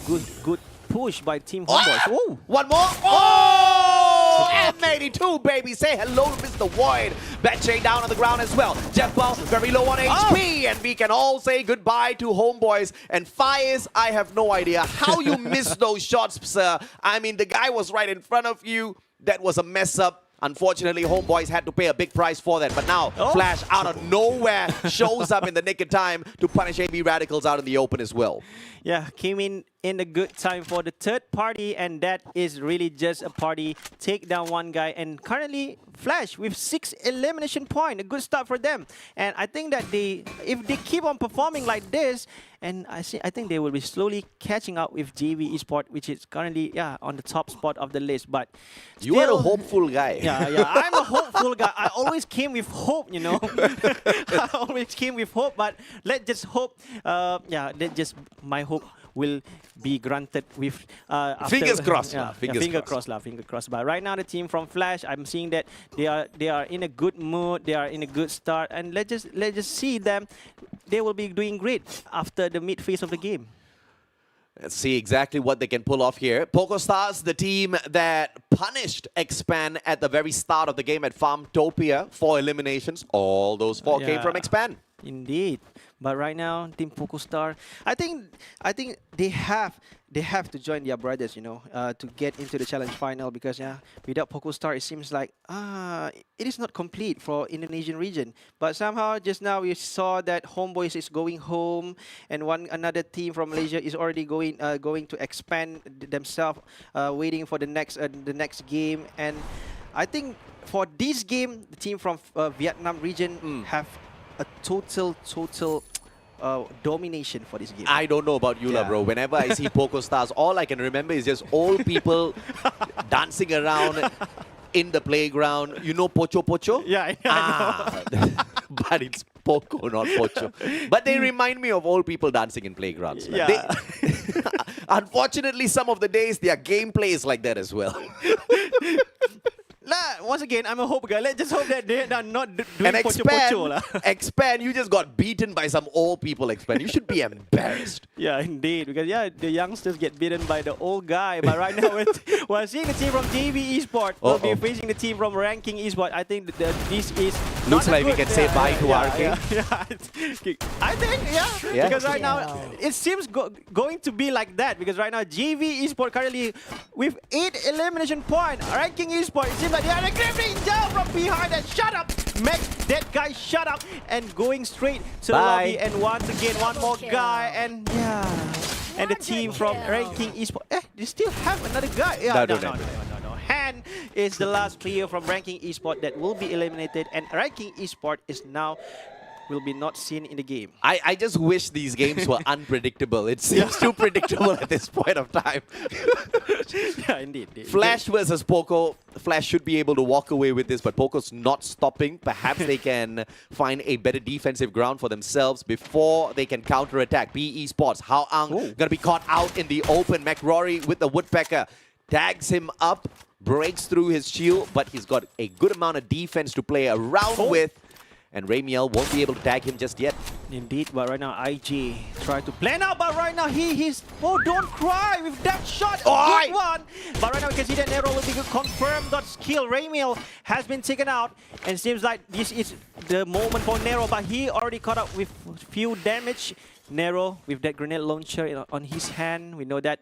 push by Team Homeboys. Oh! One more. Oh! M82, baby. Say hello to Mr. Void. Batchay down on the ground as well. Jeffball very low on HP. And we can all say goodbye to Homeboys. And Faiz, I have no idea how you missed those shots, sir. I mean, the guy was right in front of you. That was a mess up. Unfortunately, Homeboys had to pay a big price for that. But now, Flash out of nowhere shows up in the nick of time to punish AB Radicals out in the open as well. Yeah, came in a good time for the third party, and that is really just a party. Take down one guy, and currently Flash with 6 elimination points. A good start for them. And I think that if they keep on performing like this, and I think they will be slowly catching up with JV Esports, which is currently on the top spot of the list. But you are a hopeful guy. Yeah, I'm a hopeful guy. I always came with hope, you know. I always came with hope, but let's just hope. My hope will be granted with fingers crossed. Finger crossed. But right now the team from Flash, I'm seeing that they are in a good mood, they are in a good start, and let's just see them. They will be doing great after the mid phase of the game. Let's see exactly what they can pull off here. PocoStars, the team that punished Expand at the very start of the game at Farmtopia, 4 eliminations. All those 4 came from Expand. Indeed. But right now, Team PocoStar, I think they have to join their brothers, you know, to get into the challenge final, because without PocoStar, it seems like it is not complete for Indonesian region. But somehow, just now we saw that Homeboys is going home, and another team from Malaysia is already going to expand themselves, waiting for the next game. And I think for this game, the team from Vietnam region have a total domination for this game. I don't know about you, bro. Whenever I see PocoStars, all I can remember is just old people dancing around in the playground. You know Pocho Pocho? Yeah, I know. But it's Poco, not Pocho. But they remind me of old people dancing in playgrounds. Yeah. Unfortunately, some of the days, their gameplay is like that as well. Once again, I'm a hope guy. Let's just hope that they are not doing and pocho. Expand, you just got beaten by some old people, Expand. You should be embarrassed. Yeah, indeed. Because, the youngsters get beaten by the old guy. But right now, we're seeing the team from JV Esports will be facing the team from Ranking Esports. I think that this is looks like we can say bye to RK. I think, because right now, it seems going to be like that. Because right now, JV Esports currently with 8 elimination points. Ranking Esports, it seems like they are gripping down from behind and shut up. Make that guy shut up and going straight to the lobby. And once again, one more guy. And and the team from Ranking Esports. They still have another guy. No. Han is the last player from Ranking Esports that will be eliminated. And Ranking Esports is now will be not seen in the game. I just wish these games were unpredictable. It seems too predictable at this point of time. Yeah, indeed. Flash versus Poco. Flash should be able to walk away with this, but Poco's not stopping. Perhaps they can find a better defensive ground for themselves before they can counter-attack. PE Sports, Hao Ang gonna be caught out in the open. McRory with the Woodpecker tags him up, breaks through his shield, but he's got a good amount of defense to play around with. And Ramiel won't be able to tag him just yet. Indeed, but right now IG try to plan out, but right now he's don't cry with that shot. Good one. But right now we can see that Nero will be confirmed that skill. Ramiel has been taken out, and seems like this is the moment for Nero, but he already caught up with few damage. Nero with that grenade launcher on his hand. We know that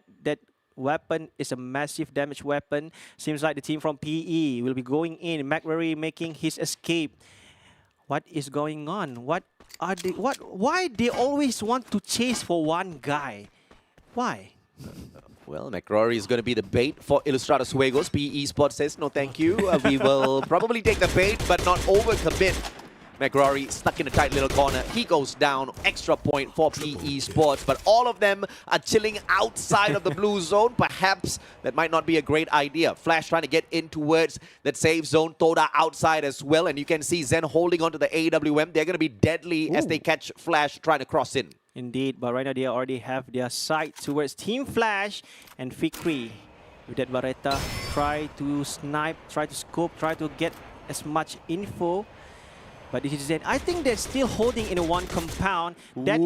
weapon is a massive damage weapon. Seems like the team from PE will be going in. McRory making his escape. What is going on? Why they always want to chase for one guy? Why? Well, McRory is going to be the bait for Ilustrados Juegos. PE Esports says, no thank you. We will probably take the bait, but not overcommit McRory stuck in a tight little corner. He goes down. Extra point for PE Sports. But all of them are chilling outside of the blue zone. Perhaps that might not be a great idea. Flash trying to get in towards that safe zone. Toda outside as well. And you can see Zen holding onto the AWM. They're going to be deadly as they catch Flash trying to cross in. Indeed, but right now they already have their sight towards Team Flash and Fikri. With that Barretta, try to snipe, try to scope, try to get as much info. But this is Zen. I think they're still holding in one compound. That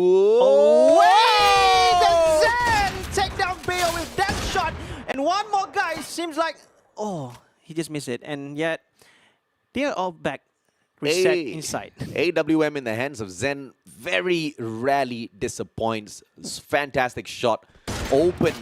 Zen take down Bayo with that shot. And one more guy seems like, oh, he just missed it. And yet, they're all back. Reset inside. AWM in the hands of Zen very rarely disappoints. Fantastic shot. Open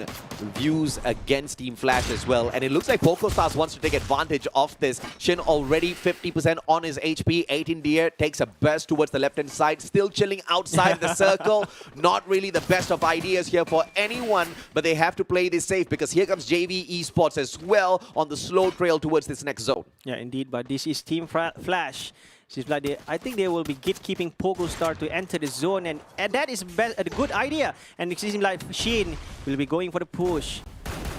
views against Team Flash as well. And it looks like PocoStars wants to take advantage of this. Shin already 50% on his HP. 18 Deer takes a burst towards the left-hand side. Still chilling outside the circle. Not really the best of ideas here for anyone. But they have to play this safe because here comes JV Esports as well on the slow trail towards this next zone. Yeah, indeed. But this is Team Flash. Seems like I think they will be gatekeeping PocoStar to enter the zone, and that is a good idea. And it seems like Shin will be going for the push.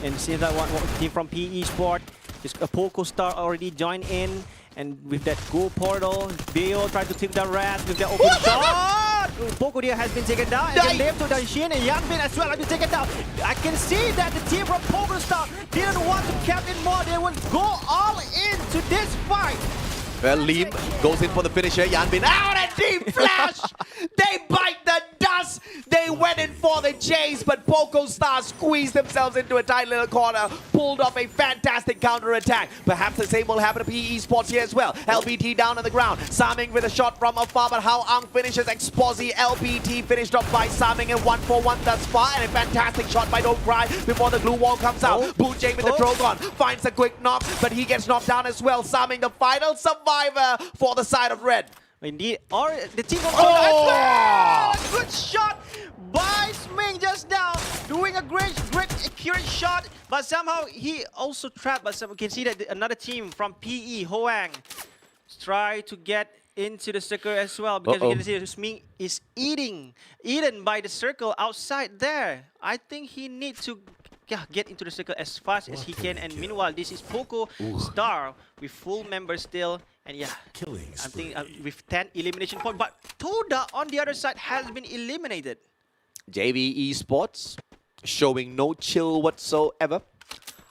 And it seems like one team from PE Sport, just a PocoStar already joined in, and with that go portal, Bayo tried to take the Raz with the open shot. Poco Dia has been taken down, and then left to the Shin and Yanbin as well have been taken down. I can see that the team from PocoStar didn't want to cap it more. They would go all into this fight. Well, Lim goes in for the finisher. Yanbin out and Team Flash! They bite the dust! They went in for the chase, but PocoStar squeezed themselves into a tight little corner, pulled off a fantastic counter-attack. Perhaps the same will happen to PE Sports here as well. LBT down on the ground. Saming with a shot from afar, but How Ang finishes Exposi. LBT finished off by Saming in 1-for-1 thus far, and a fantastic shot by Don't Cry before the glue wall comes out. Boojay with the Drogon finds a quick knock, but he gets knocked down as well. Saming the final survivor for the side of red. Indeed, or the team of a good shot by Sming just now, doing a great accurate shot, but somehow he also trapped. But we can see that another team from PE, Hoang, try to get into the circle as well, because we can see Sming is eaten by the circle outside there. I think he needs to get into the circle as fast as he can. And meanwhile, this is PocoStar with full members still. And yeah, I think with 10 elimination points. But Toda on the other side has been eliminated. JV Esports showing no chill whatsoever.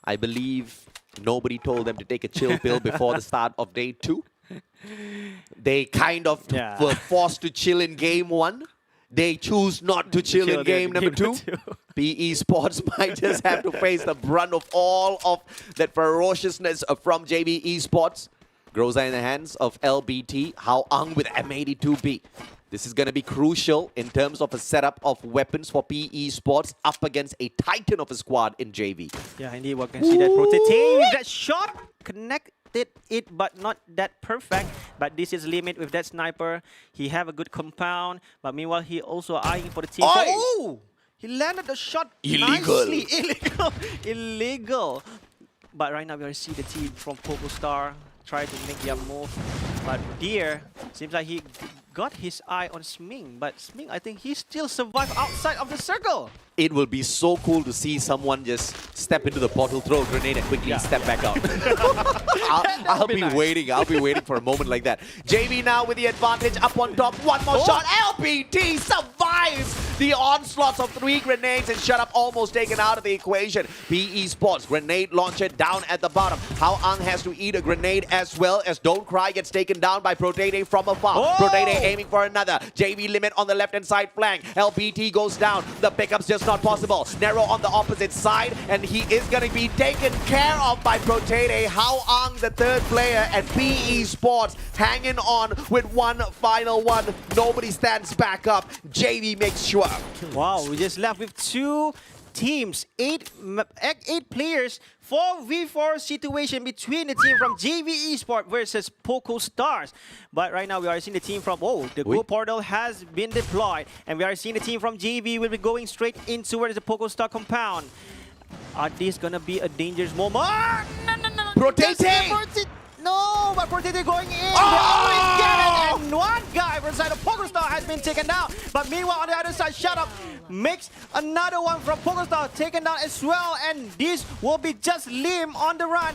I believe nobody told them to take a chill pill before the start of day 2. They kind of were forced to chill in game 1. They choose not to chill in game number 2. PE Sports might just have to face the brunt of all of that ferociousness from JV Esports. Groza in the hands of LBT. How Ang with M82B. This is going to be crucial in terms of a setup of weapons for PE Sports up against a titan of a squad in JV. Yeah, indeed. We can see that Protete with that shot connected it, but not that perfect. But this is limit with that sniper. He have a good compound, but meanwhile he also eyeing for the team. Oh! He landed the shot nicely. Illegal. But right now we already see the team from PocoStar try to make their move. But Deer seems like he got his eye on Sming. But Sming, I think he still survived outside of the circle. It will be so cool to see someone just step into the portal, throw a grenade, and quickly step back out. I'll be waiting. I'll be waiting for a moment like that. JV now with the advantage up on top. One more shot. LBT survives the onslaughts of 3 grenades and shut up almost taken out of the equation. PE Sports grenade launcher down at the bottom. How Ang has to eat a grenade as well as Don't Cry gets taken down by Protete from afar. Protete aiming for another. JV limit on the left-hand side flank. LBT goes down. The pickup's just not possible. Narrow on the opposite side, and he is going to be taken care of by Protete. How Ang, the third player, and PE Sports hanging on with one final one. Nobody stands back up. JV makes sure. Wow, we just left with 2 teams, 8 players, 4v4 situation between the team from JV Esports versus PocoStars. But right now we are seeing the team from, the Go Portal has been deployed. And we are seeing the team from JV will be going straight into where is the PocoStar compound. Are these gonna be a dangerous moment? No! Protete! No, but Protete going in. They always get it. And been taken down. But meanwhile, on the other side, Shut Up makes another one from PokerStar taken down as well. And this will be just Lim on the run.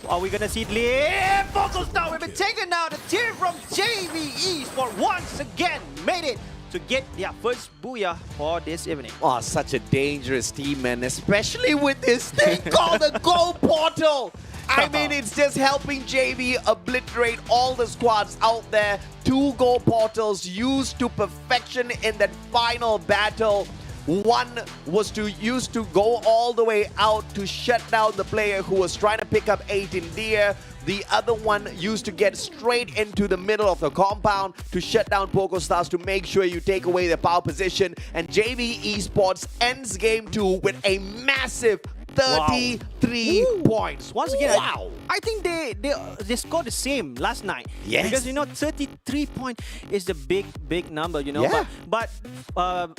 Are we gonna see Lim? PokerStar will be taken down. The team from JV Esports once again made it to get their first booyah for this evening. Oh, such a dangerous team, man, especially with this thing called the Goal Portal. I mean, it's just helping JV obliterate all the squads out there. 2 goal portals used to perfection in that final battle. One was used to go all the way out to shut down the player who was trying to pick up 8 in the air. The other one used to get straight into the middle of the compound to shut down PokerStars to make sure you take away their power position. And JV Esports ends game 2 with a massive 33 points. Once again, wow. I think they scored the same last night. Yes. Because, you know, 33 points is the big number, you know. Yeah. But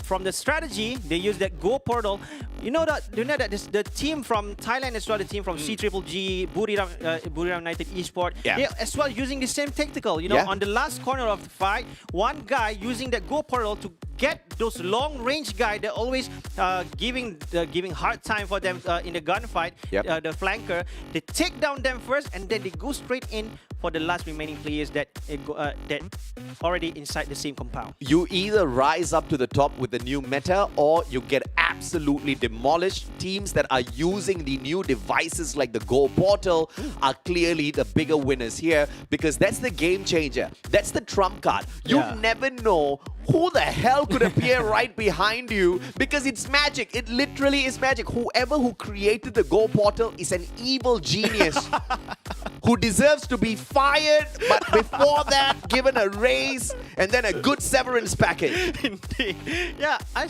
from the strategy, they use that Go Portal. You know that the team from Thailand as well, the team from C-Triple-G, Buriram United Esports, they as well using the same tactical. You know, on the last corner of the fight, one guy using that Go Portal to get those long-range guys. They're always giving hard time for them in the gunfight. The flanker, they take down them first, and then they go straight in for the last remaining players that already inside the same compound. You either rise up to the top with the new meta, or you get absolutely demolished. Teams that are using the new devices like the Go Portal are clearly the bigger winners here, because that's the game changer. That's the trump card. You never know who the hell could appear right behind you, because it's magic. It literally is magic. Whoever who created the Go Portal is an evil genius who deserves to be fired, but before that, given a raise and then a good severance package. Indeed. Yeah, I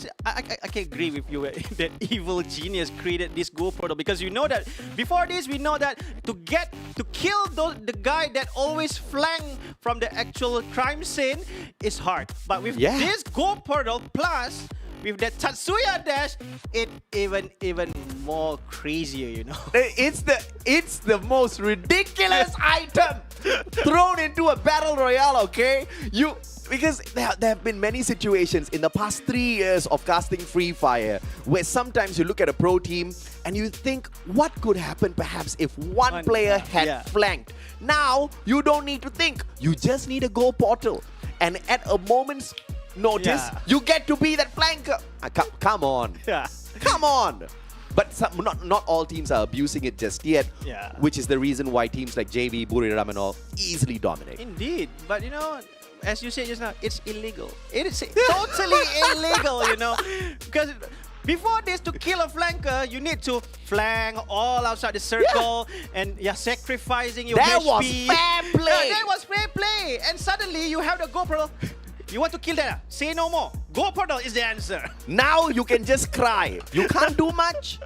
can agree with you that evil genius created this Go Portal, because you know that before this, we know that to kill the guy that always flank from the actual crime scene is hard. But with this Go Portal plus with that Tatsuya dash, it even more crazier, you know. It's the most ridiculous item thrown into a battle royale, okay? Because there have been many situations in the past 3 years of casting Free Fire where sometimes you look at a pro team and you think, what could happen perhaps if one player had flanked? Now, you don't need to think. You just need a Go Portal. And at a moment's notice, you get to be that flanker. Come on. Come on. But not all teams are abusing it just yet, which is the reason why teams like JV, Buriram and all easily dominate. Indeed. But you know, as you said just now, it's illegal. It is totally illegal, you know. Because before this, to kill a flanker, you need to flank all outside the circle and you're sacrificing your That HP. was fair play. That was fair play. And suddenly you have the GoPro. You want to kill that? Say no more. Go Portal is the answer. Now you can just cry. You can't do much.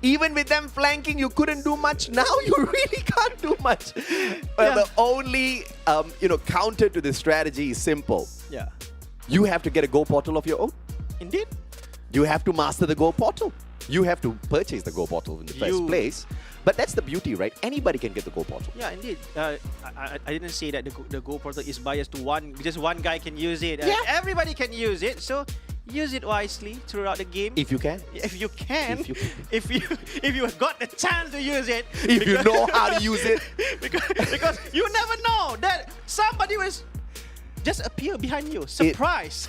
Even with them flanking, you couldn't do much. Now you really can't do much. The only counter to this strategy is simple. You have to get a Go Portal of your own. Indeed. You have to master the Go Portal. You have to purchase the Go Portal in the first place. But that's the beauty, right? Anybody can get the Go Portal. Yeah, indeed. I didn't say that the Go Portal is biased to just one guy can use it. Everybody can use it. So use it wisely throughout the game. If you can. If you can. If you have got the chance to use it. If you know how to use it. because you never know that somebody will just appear behind you. Surprise.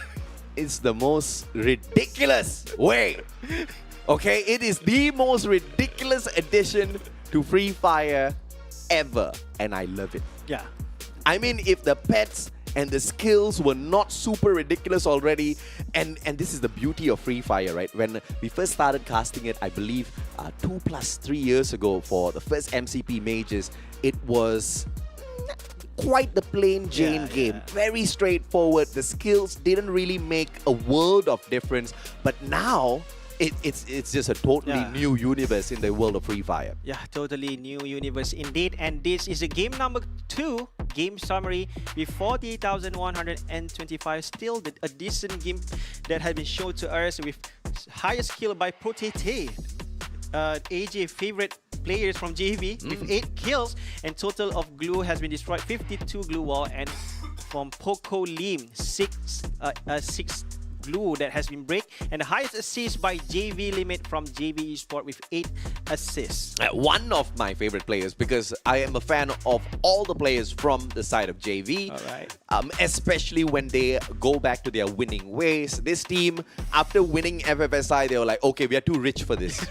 It's the most ridiculous way. Okay, it is the most ridiculous addition to Free Fire ever, and I love it. Yeah. I mean, if the pets and the skills were not super ridiculous already, and this is the beauty of Free Fire, right? When we first started casting it, I believe 2+3 years ago for the first MCP majors, it was quite the plain Jane game. Very straightforward. The skills didn't really make a world of difference, but now it's just a totally new universe in the world of Free Fire. Yeah, totally new universe indeed. And this is a game number 2, game summary with 48,125. Still a decent game that has been shown to us with highest kill by Protete. AJ favorite players from JV with 8 kills, and total of glue has been destroyed, 52 glue wall, and from Poco Lim, six glue that has been break, and the highest assist by JV Limit from JV Esports with 8 assists. One of my favorite players, because I am a fan of all the players from the side of JV. All right. Especially when they go back to their winning ways. This team, after winning FFSI, they were like, okay, we are too rich for this.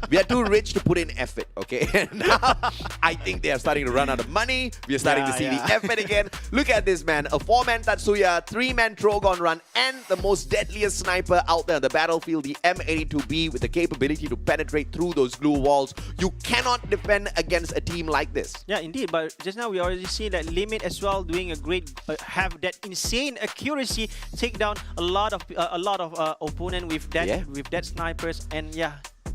We are too rich to put in effort, okay? And now I think they are starting to run out of money. We are starting to see the effort again. Look at this, man. A 4-man Tatsuya, 3-man Trogon run, and the most deadliest sniper out there on the battlefield, the M82B, with the capability to penetrate through those glue walls. You cannot defend against a team like this. Yeah, indeed. But just now we already see that Limit as well doing a great, have that insane accuracy, take down a lot of opponent with that snipers, and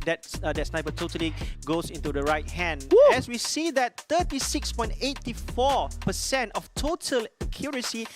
that sniper totally goes into the right hand. Woo! As we see that 36.84% of total accuracy.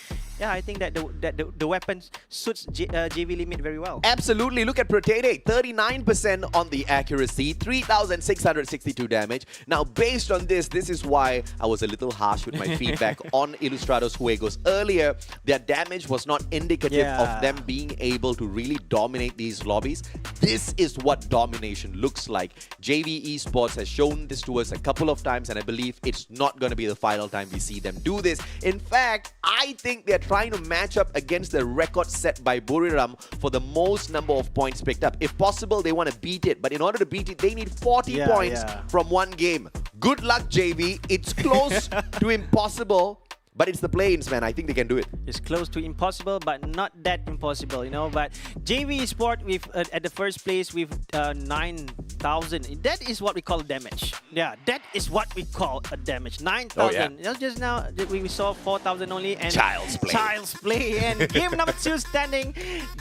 Yeah, I think that the weapon suits JV Limit very well. Absolutely. Look at Protete, 39% on the accuracy, 3,662 damage. Now, based on this is why I was a little harsh with my feedback on Ilustrados Juegos earlier. Their damage was not indicative of them being able to really dominate these lobbies. This is what domination looks like. JV Esports has shown this to us a couple of times, and I believe it's not going to be the final time we see them do this. In fact, I think they're trying to match up against the record set by Buriram for the most number of points picked up. If possible, they want to beat it, but in order to beat it, they need 40 points from one game. Good luck, JV. It's close to impossible, but it's the play-ins, man. I think they can do it. It's close to impossible, but not that impossible, you know. But JV Sport with at the first place with 9,000. That is what we call damage. Yeah, that is what we call a damage. 9,000. Just now we saw 4,000 only. And Child's play. Child's play. And game number 2 standing,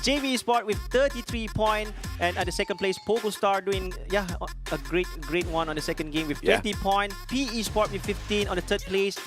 JV Sport with 33 points. And at the second place, Pogo Star doing a great one on the second game with 20 points. PE Sport with 15 on the third place.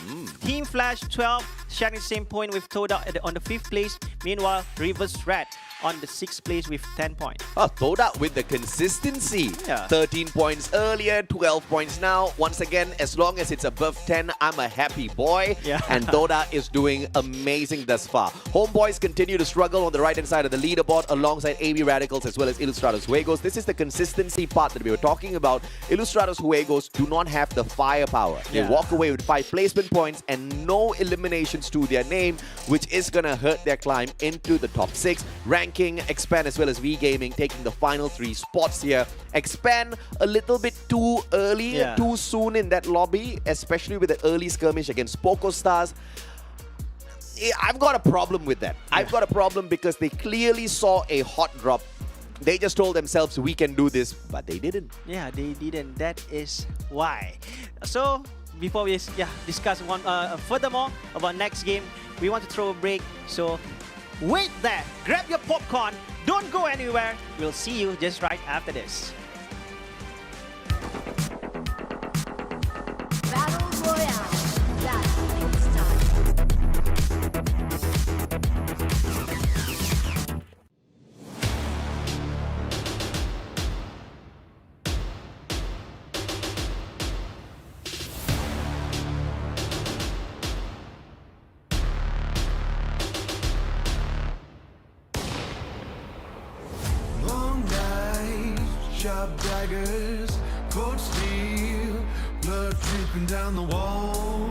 Team Flash 12, sharing the same point with Toda on the 5th place. Meanwhile, Reverse Red on the 6th place with 10 points. Oh, Toda with the consistency. Yeah. 13 points earlier, 12 points now. Once again, as long as it's above 10, I'm a happy boy. Yeah. And Toda is doing amazing thus far. Homeboys continue to struggle on the right-hand side of the leaderboard alongside AB Radicals as well as Ilustrados Juegos. This is the consistency part that we were talking about. Ilustrados Juegos do not have the firepower. They walk away with 5 placement points and no eliminations to their name, which is going to hurt their climb into the top 6. Ranking, Expand as well as V-Gaming taking the final 3 spots here. Expand a little bit too early, too soon in that lobby, especially with the early skirmish against Poco Stars. I've got a problem with that. I've got a problem because they clearly saw a hot drop. They just told themselves, we can do this, but they didn't. Yeah, they didn't. That is why. So, before we discuss one furthermore about next game, we want to throw a break. So, wait there. Grab your popcorn. Don't go anywhere. We'll see you just right after this. Battle Royale. That's when it starts. Long nights, sharp daggers, cold steel, blood dripping down the wall,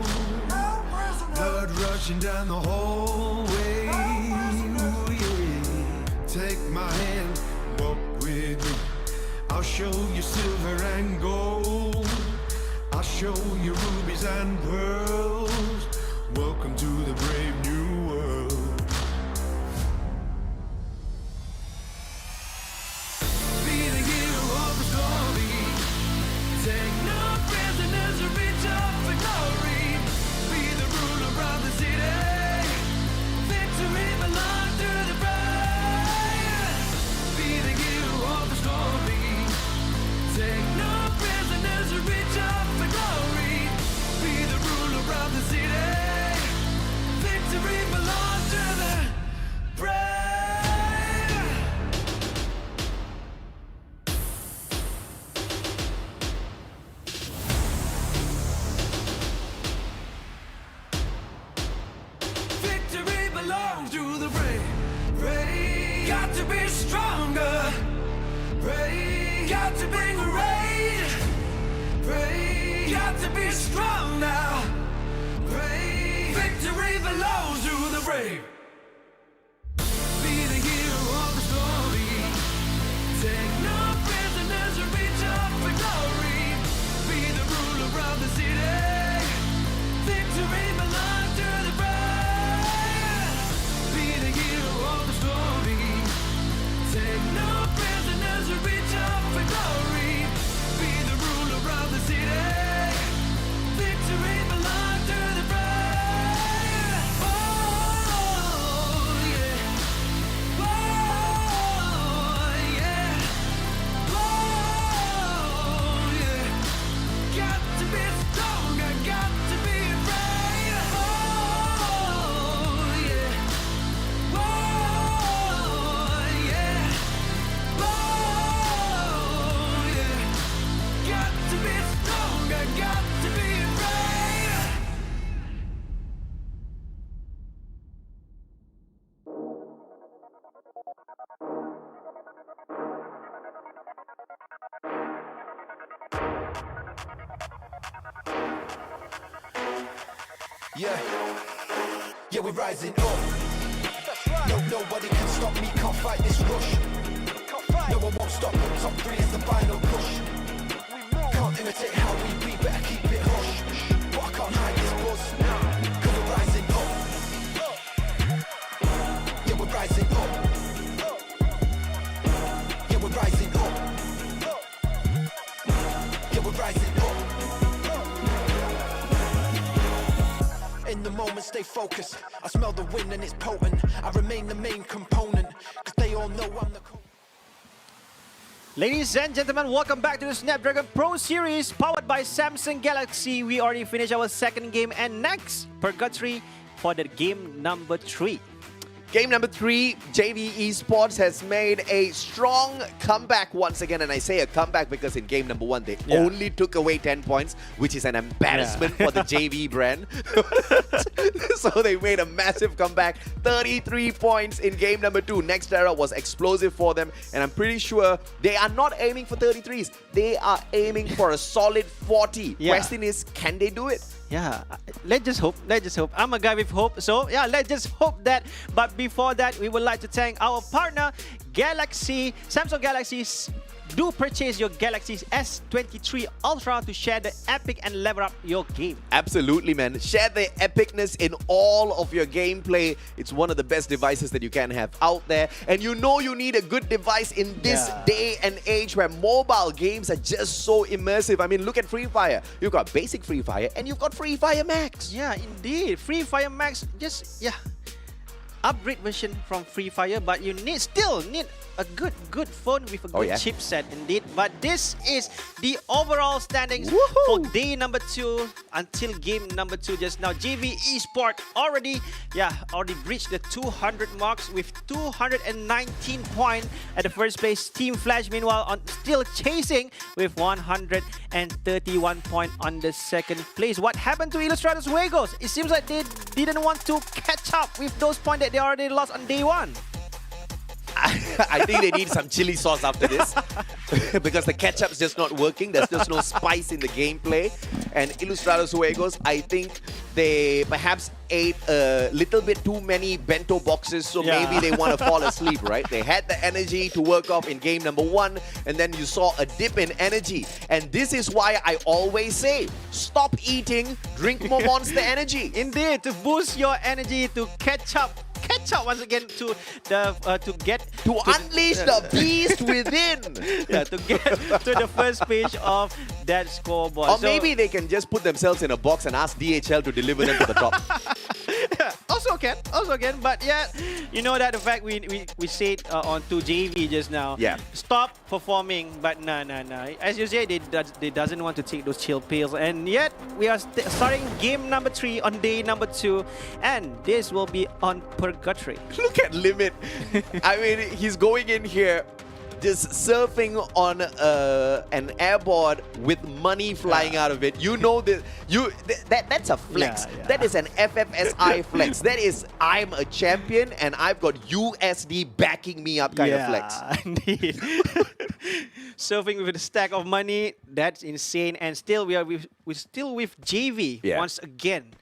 blood rushing down the hallway. Ooh, yeah. Take my hand, walk with me. I'll show you silver and gold. I'll show you rubies and pearls. Welcome to the brave new world. Be the hero of the story. Take no prisoners or reach up for glory. Be the ruler of the city. Victory belongs to the brave. Be the hero of the story. Take no prisoners or reach up for glory. Be the ruler of the city. belong to the brave. Brave. Got to be stronger. Brave. Got to bring the rain. Brave. Got to be strong now. Brave. Victory belongs to the brave. Be the hero of the story. Take no prisoners and reach up for glory. Be the ruler of the city. Victory belongs to the brave. Be the hero of the story. Take no prisoners and reach up for glory. Be the ruler of the city. Victory belongs to the brave. Oh yeah. Oh yeah. Oh yeah. Got to be strong. I got to be brave. Oh yeah. Oh yeah. Oh yeah. Got to be strong. I got to be brave. Yeah, yeah, we're rising up. No, nobody can stop me, can't fight this rush. No one won't stop, top 3 is the final push. Can't imitate how we be, better keep it hush. But I can't hide this buzz, cause we're rising up. Yeah, we're rising up. Yeah, we're rising up. Yeah, we're rising up. In the moment, stay focused. I smell the wind and it's potent. I remain the main component, cause they all know I'm the Ladies and gentlemen, welcome back to the Snapdragon Pro Series powered by Samsung Galaxy. We already finished our second game and next, Purgatory for the game number 3. Game number 3, JV Esports has made a strong comeback once again. And I say a comeback because in game number 1, they only took away 10 points, which is an embarrassment for the JV brand. So they made a massive comeback, 33 points in game number 2. Next Terra was explosive for them. And I'm pretty sure they are not aiming for 33s. They are aiming for a solid 40. Yeah. Question is, can they do it? Yeah, let's just hope. Let's just hope. I'm a guy with hope. So yeah, let's just hope that. But before that, we would like to thank our partner, Galaxy, Samsung Galaxy. Do purchase your Galaxy S23 Ultra to share the epic and level up your game. Absolutely, man. Share the epicness in all of your gameplay. It's one of the best devices that you can have out there. And you know you need a good device in this day and age where mobile games are just so immersive. I mean, look at Free Fire. You've got basic Free Fire and you've got Free Fire Max. Yeah, indeed. Free Fire Max, just, upgrade version from Free Fire, but you still need a good phone with a good chipset indeed. But this is the overall standings for day number 2 until game number 2 just now. JV Esports already breached the 200 marks with 219 points at the first place. Team Flash meanwhile still chasing with 131 points on the second place. What happened to Illustrator's Wagos? It seems like they didn't want to catch up with those points that they already lost on day 1. I think they need some chili sauce after this because the ketchup's just not working. There's just no spice in the gameplay. And Ilustrados Juegos, I think they perhaps ate a little bit too many bento boxes, so maybe they want to fall asleep, right? They had the energy to work off in game number 1, and then you saw a dip in energy. And this is why I always say, stop eating, drink more Monster Energy. Indeed, to boost your energy, to catch up once again to unleash the beast within. To get to the first page of that scoreboard. Or maybe they can just put themselves in a box and ask DHL to deliver them to the top. Also can, but you know that the fact we said on to JV just now. Yeah. Stop performing, but no. As you say, they doesn't want to take those chill pills, and yet we are starting game number 3 on day number 2, and this will be on Purgatory. Look at Limit. I mean, he's going in here just surfing on an airboard with money flying out of it. You know that's a flex. Yeah, yeah. That is an FFSI flex. That is I'm a champion and I've got USD backing me up kind of flex. Indeed. Surfing with a stack of money, that's insane. And still we're still with JV Yeah. once again.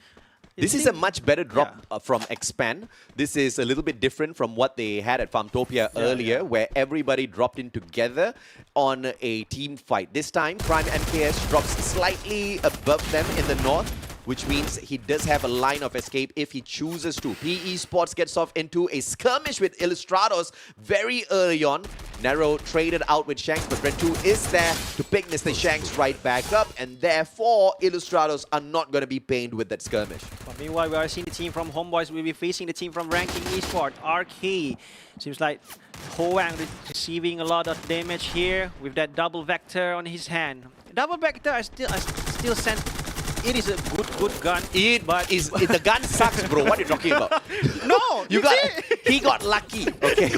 This is a much better drop from Expand. This is a little bit different from what they had at Farmtopia earlier, where everybody dropped in together on a team fight. This time, Prime MKS drops slightly above them in the north, which means he does have a line of escape if he chooses to. PE Sports gets off into a skirmish with Illustrados very early on. Nero traded out with Shanks, but Red 2 is there to pick Mr. Shanks right back up, and therefore Illustrados are not going to be pained with that skirmish. But meanwhile, we are seeing the team from Homeboys will be facing the team from Ranking Esports, RK. Seems like Hoang receiving a lot of damage here with that double vector on his hand. Double vector, I still send. It is a good gun. The gun sucks, bro. What are you talking about? No, He got lucky. Okay.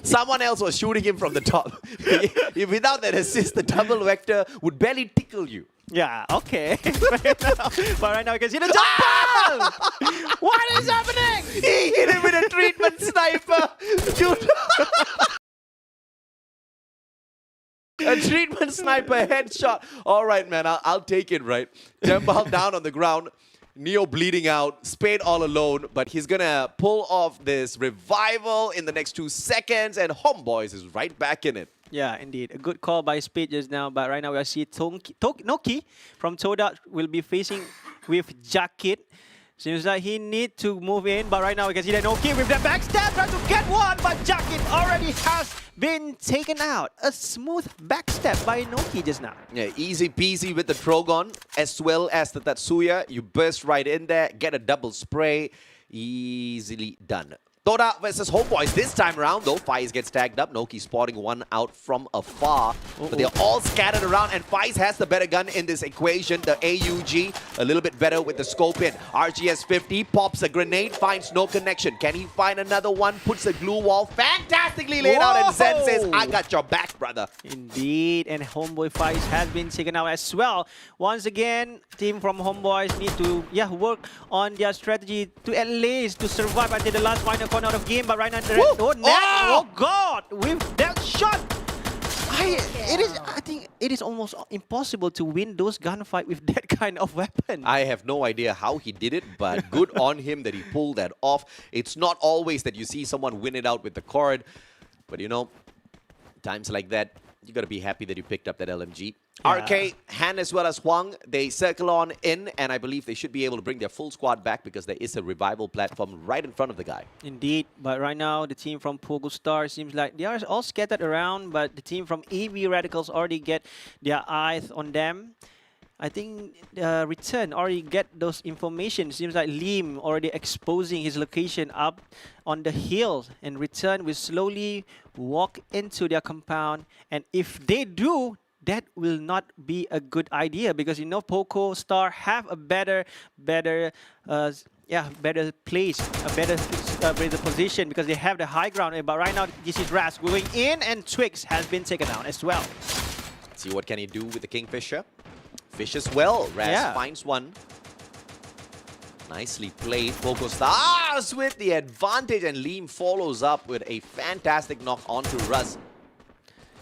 Someone else was shooting him from the top. Without that assist, the double vector would barely tickle you. Yeah, okay. But right now you can see the jump ball! What is happening? He hit him with a treatment sniper. Dude. A treatment sniper headshot. All right, man, I'll take it, right? Jambal down on the ground. Neo bleeding out. Spade all alone. But he's going to pull off this revival in the next 2 seconds. And Homeboys is right back in it. Yeah, indeed. A good call by Spade just now. But right now we see Noki from Toda will be facing with Jacket. Seems like he need to move in, but right now we can see that Noki with the backstab trying to get one, but Jacket already has been taken out. A smooth backstab by Noki just now. Yeah, easy peasy with the Trogon as well as the Tatsuya. You burst right in there, get a double spray. Easily done. Toda versus Homeboys this time around, though. Faiz gets tagged up. Noki spotting one out from afar. But they're all scattered around, and Faiz has the better gun in this equation. The AUG, a little bit better with the scope in. RGS 50 pops a grenade, finds no connection. Can he find another one? Puts a glue wall. Fantastically laid out, and Zen says, I got your back, brother. Indeed, and Homeboy Faiz has been taken out as well. Once again, team from Homeboys need to work on their strategy to at least to survive until the last final corner of game. But right now, oh God, with that shot, I think it is almost impossible to win those gunfight with that kind of weapon. I have no idea how he did it, but good on him that he pulled that off. It's not always that you see someone win it out with the cord, but you know, times like that, you got to be happy that you picked up that LMG. Yeah. RK, Han as well as Huang, they circle on in, and I believe they should be able to bring their full squad back because there is a revival platform right in front of the guy. Indeed, but right now the team from Pogo Star seems like they are all scattered around, but the team from AV Radicals already get their eyes on them. I think Return already get those information. Seems like Lim already exposing his location up on the hill, and Return will slowly walk into their compound. And if they do, that will not be a good idea because you know Poco Star have a better place, a better position because they have the high ground. But right now this is Raz going in, and Twix has been taken down as well. See what can he do with the Kingfisher. Fish as well. Raz finds one. Nicely played. Poco Stars with the advantage, and Lim follows up with a fantastic knock onto Ruz.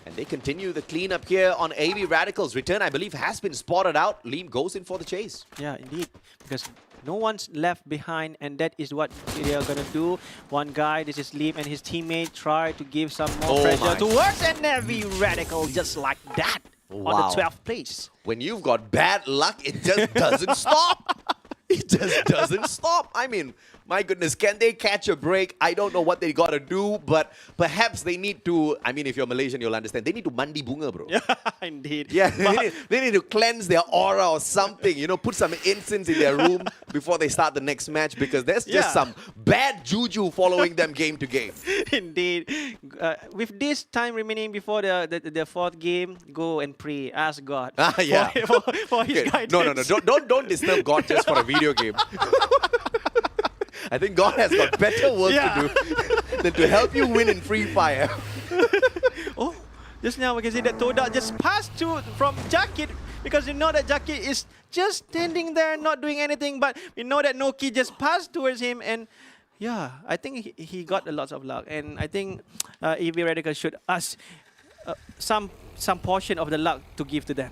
And they continue the cleanup here on AV Radicals. Return, I believe, has been spotted out. Lim goes in for the chase. Yeah, indeed. Because no one's left behind, and that is what they are going to do. One guy, this is Lim, and his teammate try to give some more pressure towards an AV Radical just like that on the 12th place. When you've got bad luck, it just doesn't stop. It just doesn't stop. I mean, my goodness, can they catch a break? I don't know what they got to do, but perhaps they need to, I mean, if you're Malaysian, you'll understand. They need to mandi bunga, bro. Yeah, indeed. Yeah, they need to cleanse their aura or something, you know, put some incense in their room before they start the next match because there's just some bad juju following them game to game. Indeed. With this time remaining before the fourth game, go and pray, ask God for his guidance. No, don't disturb God just for a video game. I think God has got better work to do than to help you win in Free Fire. Just now we can see that Toda just passed from Jakit because you know that Jakit is just standing there not doing anything, but we know that Noki just passed towards him, and yeah, I think he got a lot of luck, and I think EV Radical should ask some portion of the luck to give to them.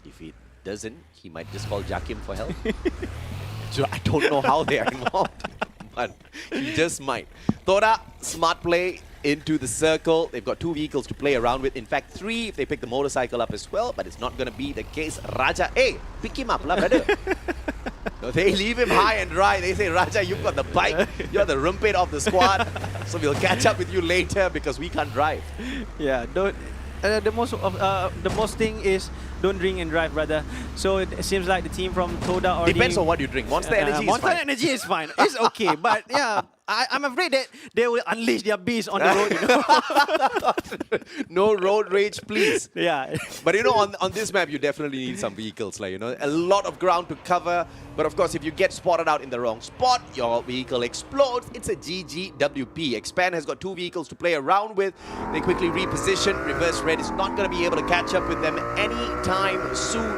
If he doesn't, he might just call Jakim for help. So I don't know how they are involved, but he just might. Toda, smart play into the circle. They've got 2 vehicles to play around with. In fact, 3 if they pick the motorcycle up as well, but it's not going to be the case. Raja, hey, pick him up, lah, brother. No, they leave him high and dry. They say, Raja, you've got the bike. You're the rumpet of the squad. So we'll catch up with you later because we can't drive. Yeah, don't. The most thing is don't drink and drive, brother. So it seems like the team from Toda already... Depends on what you drink. Monster Energy is fine. Monster Energy is fine. It's okay, but yeah, I'm afraid that they will unleash their beast on the road, you know. No road rage, please. Yeah. But you know, on this map, you definitely need some vehicles, like, you know, a lot of ground to cover. But of course, if you get spotted out in the wrong spot, your vehicle explodes. It's a GGWP. Expand has got 2 vehicles to play around with. They quickly reposition. Reverse Red is not going to be able to catch up with them anytime soon.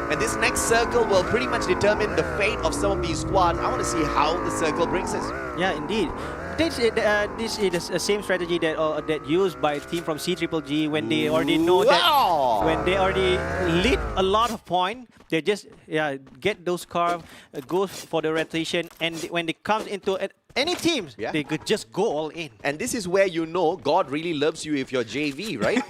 And this next circle will pretty much determine the fate of some of these squads. I want to see how the circle brings us. Yeah, indeed. This is the same strategy that used by team from CGGG when they already know that when they already lead a lot of point, they just get those cars, go for the rotation, and when they come into any teams, they could just go all in. And this is where you know God really loves you if you're JV, right?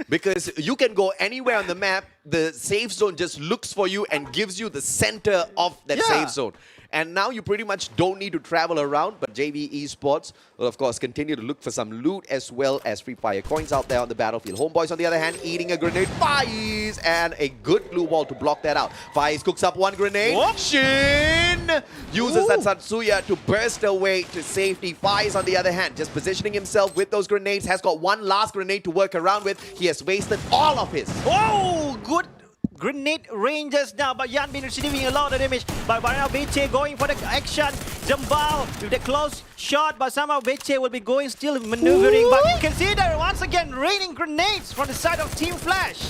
Because you can go anywhere on the map, the safe zone just looks for you and gives you the center of that safe zone. And now you pretty much don't need to travel around, but JV Esports will, of course, continue to look for some loot as well as free fire coins out there on the battlefield. Homeboys, on the other hand, eating a grenade. Faiz, and a good blue wall to block that out. Faiz cooks up 1 grenade. Whoop. Shin uses that Satsuya to burst away to safety. Faiz, on the other hand, just positioning himself with those grenades, has got 1 last grenade to work around with. He has wasted all of his. Oh, good grenade ranges now, but Yanbin receiving a lot of damage. But right now, Beche going for the action. Jambal with the close shot, but somehow Beche will be going, still maneuvering. Ooh. But you can see there once again raining grenades from the side of Team Flash.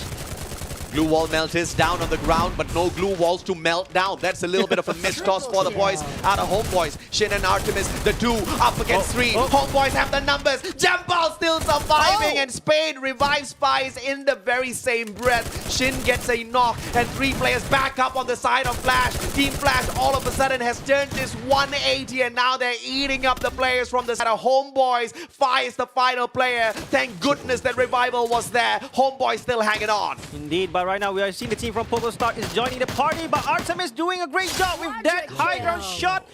Glue wall melters down on the ground, but no glue walls to melt down. That's a little bit of a missed toss for the boys out of Homeboys. Shin and Artemis, the 2 up against 3. Homeboys have the numbers. Jambal still surviving, and Spain revives Spies in the very same breath. Shin gets a knock, and 3 players back up on the side of Flash. Team Flash all of a sudden has turned this 180, and now they're eating up the players from the side of Homeboys. Fi is the final player. Thank goodness that Revival was there. Homeboys still hanging on. Indeed, but right now we are seeing the team from Pogo Star is joining the party, but Artemis doing a great job with that high ground shot.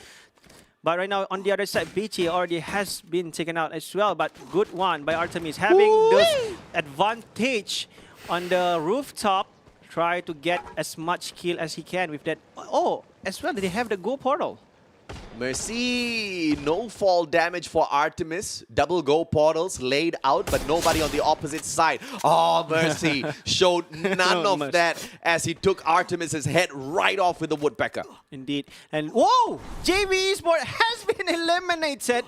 But right now on the other side, Beachy already has been taken out as well, but good one by Artemis, having this advantage on the rooftop. Try to get as much kill as he can with that. Oh, as well, they have the Go portal. Mercy, no fall damage for Artemis. Double Go portals laid out, but nobody on the opposite side. Oh, Mercy showed none of that as he took Artemis's head right off with the woodpecker. Indeed. And whoa! JV Esports has been eliminated.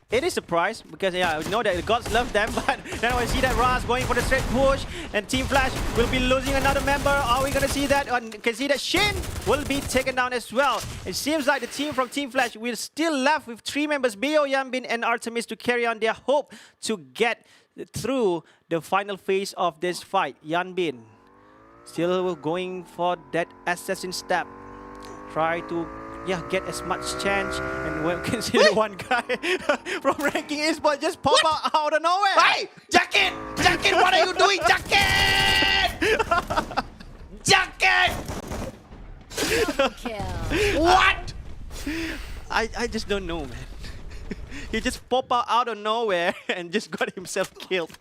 It is a surprise because I know that the gods love them, but now I see that Raz going for the straight push, and Team Flash will be losing another member. Are we gonna see that? You can see that Shin will be taken down as well. It seems like the team from Team Flash will still left with 3 members, Beo, Yanbin, and Artemis, to carry on their hope to get through the final phase of this fight. Yanbin still going for that assassin step. Try to get as much chance, and we can see the one guy from Ranking Esports just pop out of nowhere. Hey! Jacket! Jacket, what are you doing, Jacket? Jacket! Kill. What? I just don't know, man. He just popped out of nowhere and just got himself killed.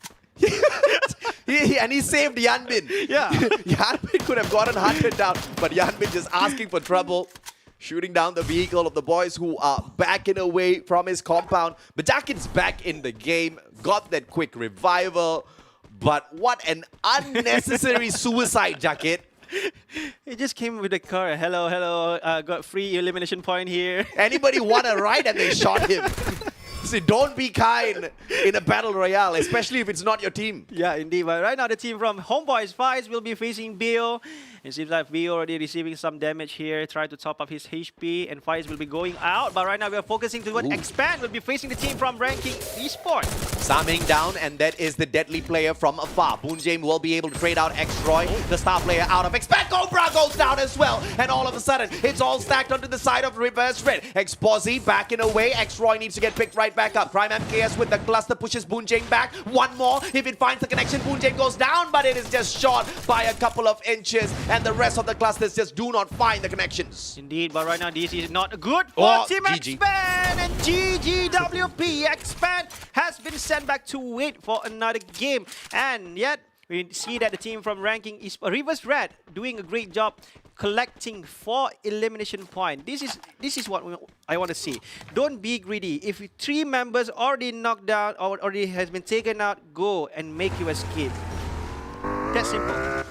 And he saved Yanbin. Yeah. Yanbin could have gotten hunted down, but Yanbin just asking for trouble, shooting down the vehicle of the boys who are backing away from his compound. But Jacket's back in the game, got that quick revival. But what an unnecessary suicide, Jacket. He just came with the car. Hello, got free elimination point here. Anybody want a ride, and they shot him. See, don't be kind in a battle royale, especially if it's not your team. Yeah, indeed. But right now, the team from Homeboys Fights will be facing Bio. It seems like Bio already receiving some damage here. Try to top up his HP, and Fights will be going out. But right now, we are focusing toward Expand. Will be facing the team from Ranking Esports. Saming down, and that is the deadly player from afar. Boonjame will be able to trade out X-Roy, the star player out of Expand. Cobra goes down as well, and all of a sudden, it's all stacked onto the side of Reverse Red. Exposi backing away. X-Roy needs to get picked right back up. Prime MKS with the cluster pushes Boonjame back. One more. If it finds the connection, Boonjame goes down, but it is just short by a couple of inches, and the rest of the clusters just do not find the connections. Indeed, but right now, this is not good for Team GG. Expand. And GGWP Expand has been sent back to wait for another game. And yet, we see that the team from Ranking Reverse Red doing a great job collecting 4 elimination points. This is what I want to see. Don't be greedy. If 3 members already knocked down or already has been taken out, go and make you escape. That's simple.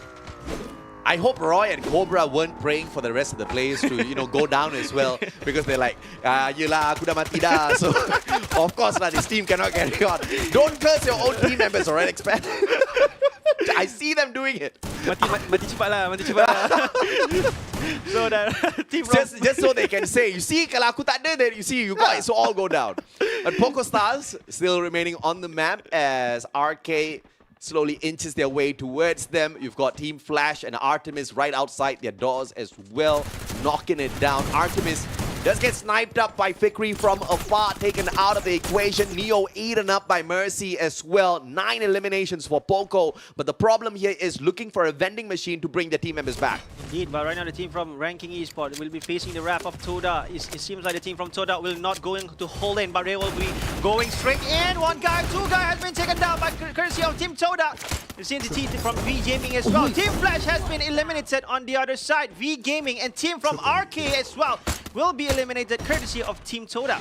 I hope Roy and Cobra weren't praying for the rest of the players to, go down as well, because they're like, yelah, aku dah mati dah. So, of course, this team cannot carry on. Don't curse your own team members, alright, Expand? I see them doing it. Mati cepat lah, mati cepat lah. So that team Just so they can say, you see, kalau aku tak ada, then you see, you guys all go down. But Poco Stars still remaining on the map as RK slowly inches their way towards them. You've got Team Flash and Artemis right outside their doors as well, knocking it down. Artemis does get sniped up by Fikri from afar, taken out of the equation. Neo eaten up by Mercy as well. 9 eliminations for Poco. But the problem here is looking for a vending machine to bring the team members back. Indeed, but right now the team from Ranking Esports will be facing the wrath of Toda. It seems like the team from Toda will not going to hold in, but they will be going straight in. 1 guy, 2 guy has been taken down by courtesy of Team Toda. You see the team from V Gaming as well. Team Flash has been eliminated on the other side. V Gaming and team from RK as well will be eliminated courtesy of Team Toda.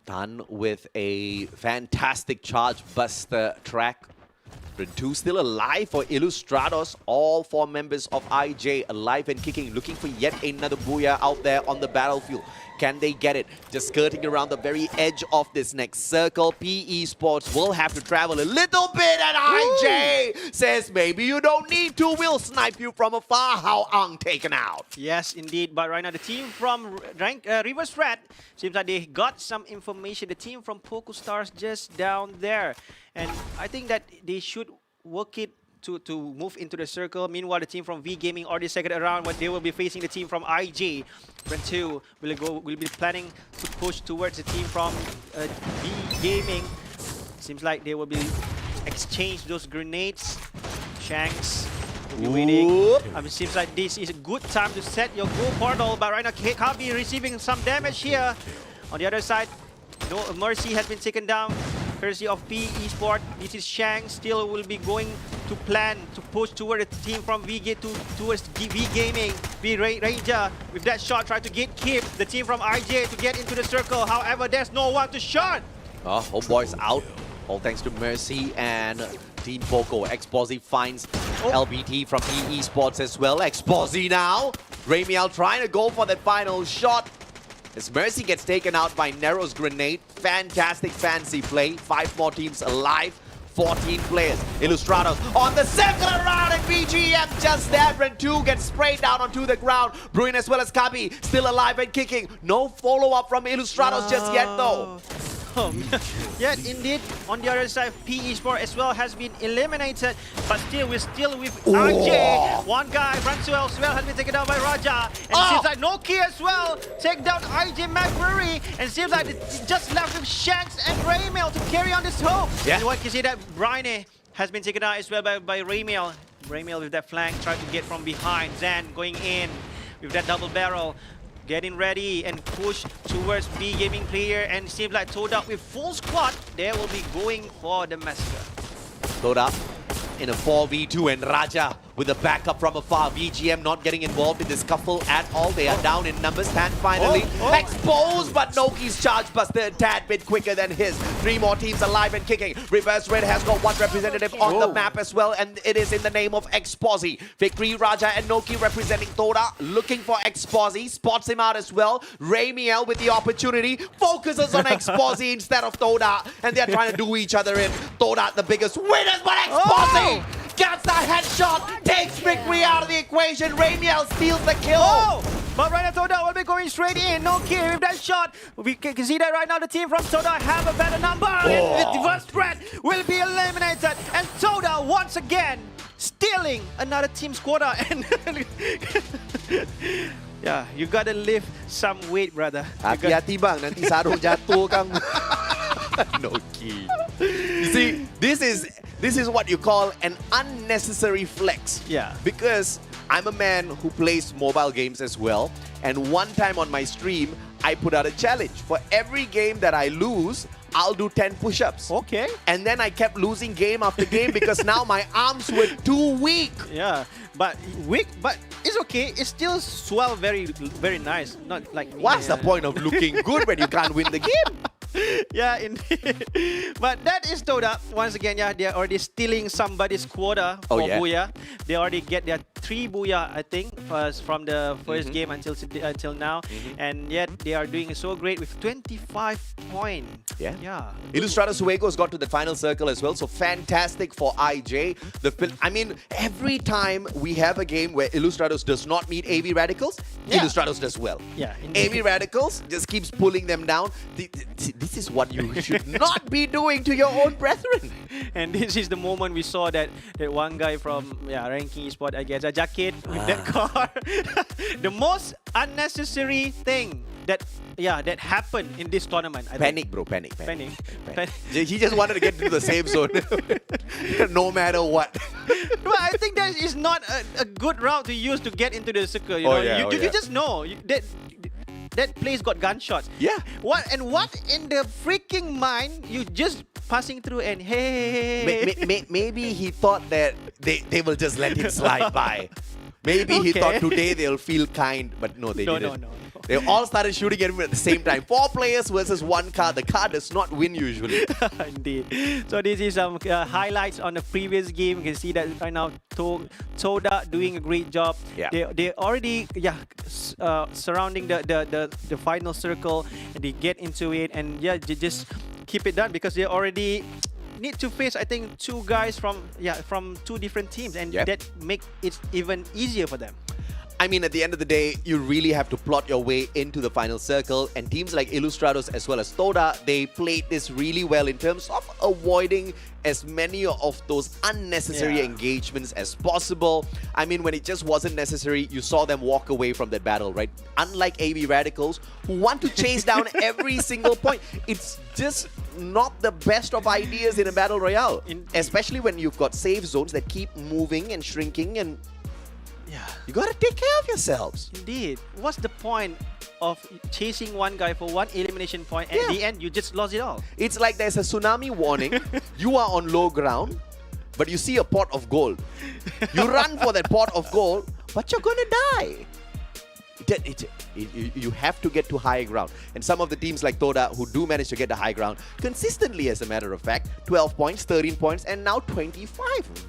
Done with a fantastic charge buster track. Brand 2 still alive for Illustrados. All 4 members of IJ alive and kicking, looking for yet another booyah out there on the battlefield. Can they get it? Just skirting around the very edge of this next circle. PE Sports will have to travel a little bit, and IJ says maybe you don't need to. We'll snipe you from afar. How Ang taken out. Yes, indeed. But right now, the team from Reverse Red seems like they got some information. The team from Poco Stars just down there. And I think that they should work it to move into the circle. Meanwhile, the team from V Gaming already second around, but they will be facing the team from IJ. Brand 2 will be planning to push towards the team from V Gaming. Seems like they will be exchange those grenades. Shanks will be waiting. It seems like this is a good time to set your go portal, but right now Kabi receiving some damage here. On the other side, no Mercy has been taken down courtesy of PE Sport. This is Shang, still will be going to plan to push toward the team from towards V Gaming. V Ranger with that shot try to keep the team from IJ to get into the circle. However, there's no one to shot. Homeboys out. All thanks to Mercy and Team Poco. Exposi finds LBT from PE Sports as well. Exposi now. Ramiel trying to go for that final shot. As Mercy gets taken out by Nero's grenade. Fantastic fancy play. 5 more teams alive. 14 players. Illustrados on the second round, and BGM just there. Brand 2 gets sprayed down onto the ground. Bruin as well as Kabi still alive and kicking. No follow-up from Illustrados just yet though. Yet indeed, on the other side, PE Sport as well has been eliminated, but still we're still with RJ. 1 guy, Francois as well, has been taken down by Raja, and seems like Noki as well take down IJ McBurry, and seems like it's just left with Shanks and Raymail to carry on this hope. Yeah. And one can see that Bryne has been taken out as well by Raymail. Raymail with that flank, trying to get from behind. Zan going in with that double barrel. Getting ready and push towards B Gaming player, and seems like Toda with full squad, they will be going for the massacre. Toda in a 4v2, and Raja with a backup from afar. VGM not getting involved in this scuffle at all. They are down in numbers. Tan finally exposed, but Noki's charge busted a tad bit quicker than his. 3 more teams alive and kicking. Reverse Red has got 1 representative on the map as well, and it is in the name of Exposi. Victory Raja and Noki representing Toda, looking for Exposi, spots him out as well. Ramiel with the opportunity, focuses on Exposi instead of Toda, and they're trying to do each other in. Toda the biggest winners, but Exposi gets the headshot, takes victory out of the equation. Ramiel steals the kill. But right now, Toda will be going straight in. No kill with that shot. We can see that right now the team from Toda have a better number. And the reverse threat will be eliminated. And Toda once again stealing another team's quota. And yeah, you gotta lift some weight, brother. Hati-hati bang, nanti sarung jatuh kang. Noki. You see, this is what you call an unnecessary flex. Yeah. Because I'm a man who plays mobile games as well. And one time on my stream, I put out a challenge. For every game that I lose, I'll do 10 push-ups. Okay. And then I kept losing game after game because now my arms were too weak. Yeah, but weak, but it's okay. It still swell very, very nice. Not like me. What's the point of looking good when you can't win the game? Yeah, indeed. But that is Toda. Once again, yeah, they're already stealing somebody's quota for Booyah. They already get their 3 Booyah, I think, from the first game until now. And yet, they are doing so great with 25 points. Yeah. Ilustrados Suego's got to the final circle as well, so fantastic for IJ. I mean, every time we have a game where Ilustrados does not meet AV Radicals, Ilustrados does well. Yeah, AV Radicals just keeps pulling them down. This is what you should not be doing to your own brethren. And this is the moment we saw that one guy from ranking Esports, I guess, a jacket with that car. The most unnecessary thing that happened in this tournament. Panic, bro. Panic. He just wanted to get into the safe zone, no matter what. But I think that is not a good route to use to get into the circle. You just know that place got gunshots. Yeah. What in the freaking mind you just passing through and hey. Maybe he thought that they will just let him slide by. Maybe he thought today they'll feel kind, but no, they didn't. No. They all started shooting at him at the same time. 4 players versus 1 car. The car does not win usually. Indeed. So this is some highlights on the previous game. You can see that right now Toda doing a great job. Yeah. They already surrounding the final circle, and they get into it, and they just keep it done because they already need to face, I think, 2 guys from 2 different teams, and that make it even easier for them. I mean, at the end of the day, you really have to plot your way into the final circle. And teams like Ilustrados as well as Toda, they played this really well in terms of avoiding as many of those unnecessary engagements as possible. I mean, when it just wasn't necessary, you saw them walk away from that battle, right? Unlike AV Radicals, who want to chase down every single point. It's just not the best of ideas in a battle royale. Especially when you've got safe zones that keep moving and shrinking, and you gotta take care of yourselves. Indeed. What's the point of chasing one guy for 1 elimination point, and at the end you just lost it all? It's like there's a tsunami warning. You are on low ground, but you see a pot of gold. You run for that pot of gold, but you're gonna die. You have to get to high ground. And some of the teams like Toda, who do manage to get the high ground consistently, as a matter of fact, 12 points, 13 points, and now 25.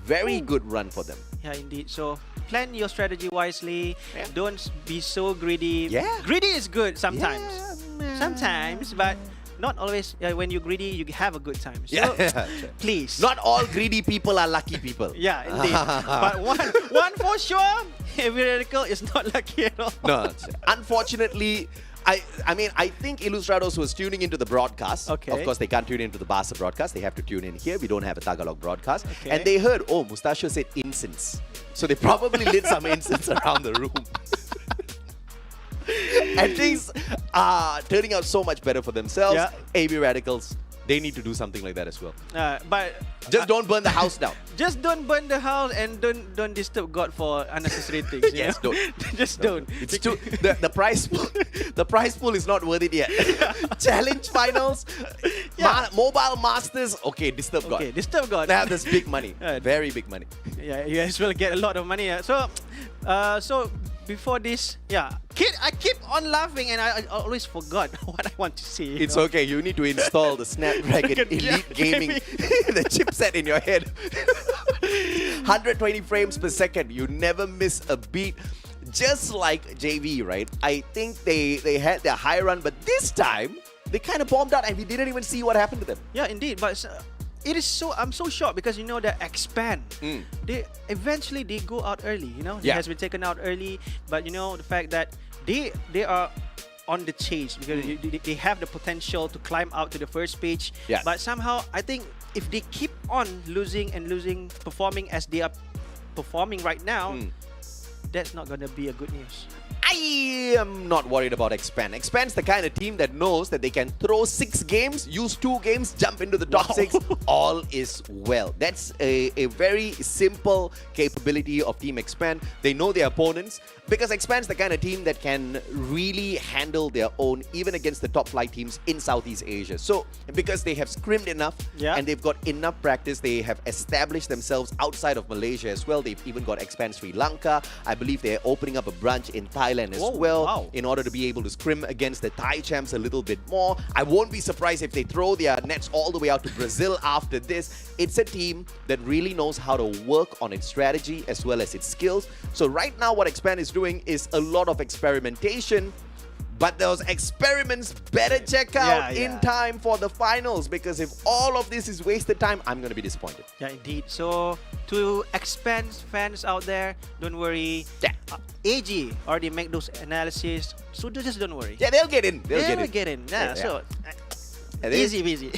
Very good run for them. Yeah, indeed. So plan your strategy wisely. Don't be so greedy. Greedy is good sometimes. Sometimes, but not always. When you're greedy, you have a good time. So please. Not all greedy people are lucky people. Yeah, indeed. But one for sure, every radical is not lucky at all. No, unfortunately, I mean, I think Ilustrados was tuning into the broadcast. Okay. Of course, they can't tune into the Bahasa broadcast. They have to tune in here. We don't have a Tagalog broadcast. Okay. And they heard, oh, Mustachio said incense. So they probably lit some incense around the room. And things are turning out so much better for themselves. AV Radicals, they need to do something like that as well. But just don't burn the house down. Just don't burn the house, and don't disturb God for unnecessary things. Yes, don't. Just don't. It's too the prize pool. The prize pool is not worth it yet. Challenge finals. Mobile Masters. Okay, Disturb God. Okay, Disturb God. They have this big money. Yeah. Very big money. Yeah, you guys will get a lot of money. So before this, I keep on laughing and I always forgot what I want to say. It's okay. You need to install the Snapdragon Elite Gaming, the chipset in your head. 120 frames per second. You never miss a beat. Just like JV, right? I think they had their high run, but this time they kind of bombed out and we didn't even see what happened to them. Yeah, indeed. But it is so I'm so shocked because you know the expand. They eventually go out early. You know, it has been taken out early. But you know the fact that they are on the chase because they have the potential to climb out to the first page. Yeah. But somehow I think if they keep on losing, performing as they are performing right now, that's not gonna be a good news. I am not worried about Expand. Expand's the kind of team that knows that they can throw 6 games, use 2 games, jump into the top 6. All is well. That's a very simple capability of Team Expand. They know their opponents because Expand's the kind of team that can really handle their own even against the top flight teams in Southeast Asia. So because they have scrimmed enough and they've got enough practice, they have established themselves outside of Malaysia as well. They've even got Expand Sri Lanka. I believe they're opening up a branch in Thailand as well in order to be able to scrim against the Thai champs a little bit more. I won't be surprised if they throw their nets all the way out to Brazil after this. It's a team that really knows how to work on its strategy as well as its skills. So right now what Expand is doing is a lot of experimentation, but those experiments better check out in time for the finals, because if all of this is wasted time, I'm going to be disappointed. Yeah, indeed. So to Expand fans out there, don't worry. AG already make those analyses, so just don't worry. Yeah, they'll get in. They'll get in. Yeah, so easy.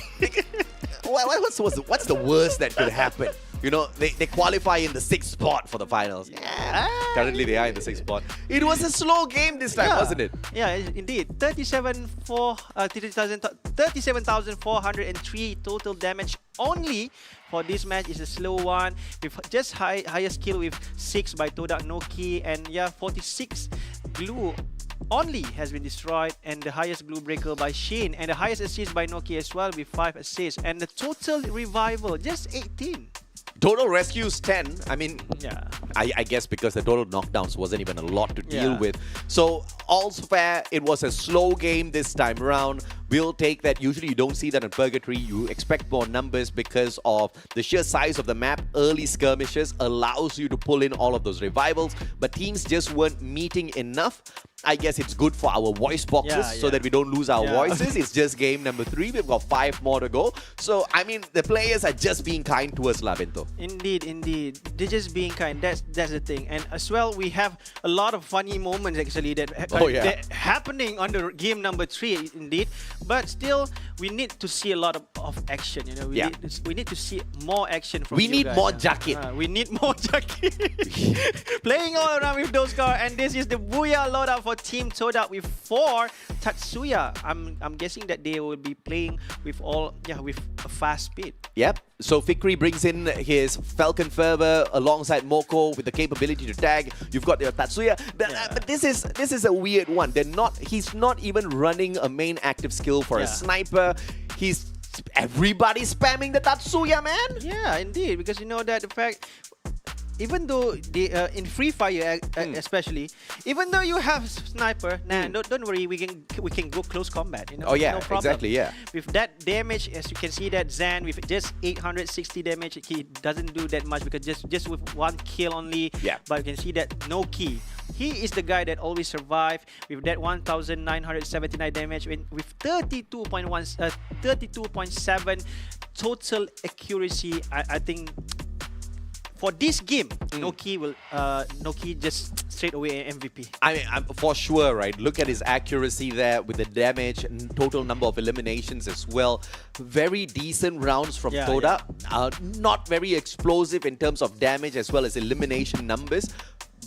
What's the worst that could happen? You know, they qualify in the 6th spot for the finals. Currently they are in the 6th spot. It was a slow game this time, wasn't it? Yeah, indeed. 37,403 total damage only for this match. Is a slow one with just highest kill with 6 by Todak Noki, and 46 glue only has been destroyed, and the highest glue breaker by Shane, and the highest assist by Noki as well with 5 assists, and the total revival just 18. Total rescues 10. I mean, I guess because the total knockdowns wasn't even a lot to deal with. So all's fair. It was a slow game this time around. We'll take that. Usually you don't see that in Purgatory. You expect more numbers because of the sheer size of the map. Early skirmishes allows you to pull in all of those revivals, but teams just weren't meeting enough. I guess it's good for our voice boxes so that we don't lose our voices. It's just game number 3. We've got 5 more to go. So, I mean, the players are just being kind to us, Labinto. Indeed. They're just being kind. That's the thing. And as well, we have a lot of funny moments actually that that happening on the game number 3, indeed. But still, we need to see a lot of action. You know, we need to see more action from you guys. We need more jacket. We need more jacket. Playing all around with those cars, and this is the Booyah loadout for Team Todak with 4 Tatsuya. I'm guessing that they will be playing with with a fast speed. Yep. So Fikri brings in his Falcon Fervor alongside Moko with the capability to tag. You've got your Tatsuya, but this is a weird one. He's not even running a main active skill for a sniper. Everybody spamming the Tatsuya, man. Yeah, indeed, because you know that the fact, even though they in Free Fire especially, even though you have sniper, don't worry, we can go close combat. You know, oh yeah, no problem. exactly, yeah. With that damage, as you can see, that Zan with just 860 damage, he doesn't do that much because just with 1 kill only. Yeah. But you can see that Noki, he is the guy that always survive with that 1,979 damage with 32.7 total accuracy. I think for this game, Noki just straight away MVP. I mean, for sure, right? Look at his accuracy there with the damage and total number of eliminations as well. Very decent rounds from Toda. Not very explosive in terms of damage as well as elimination numbers.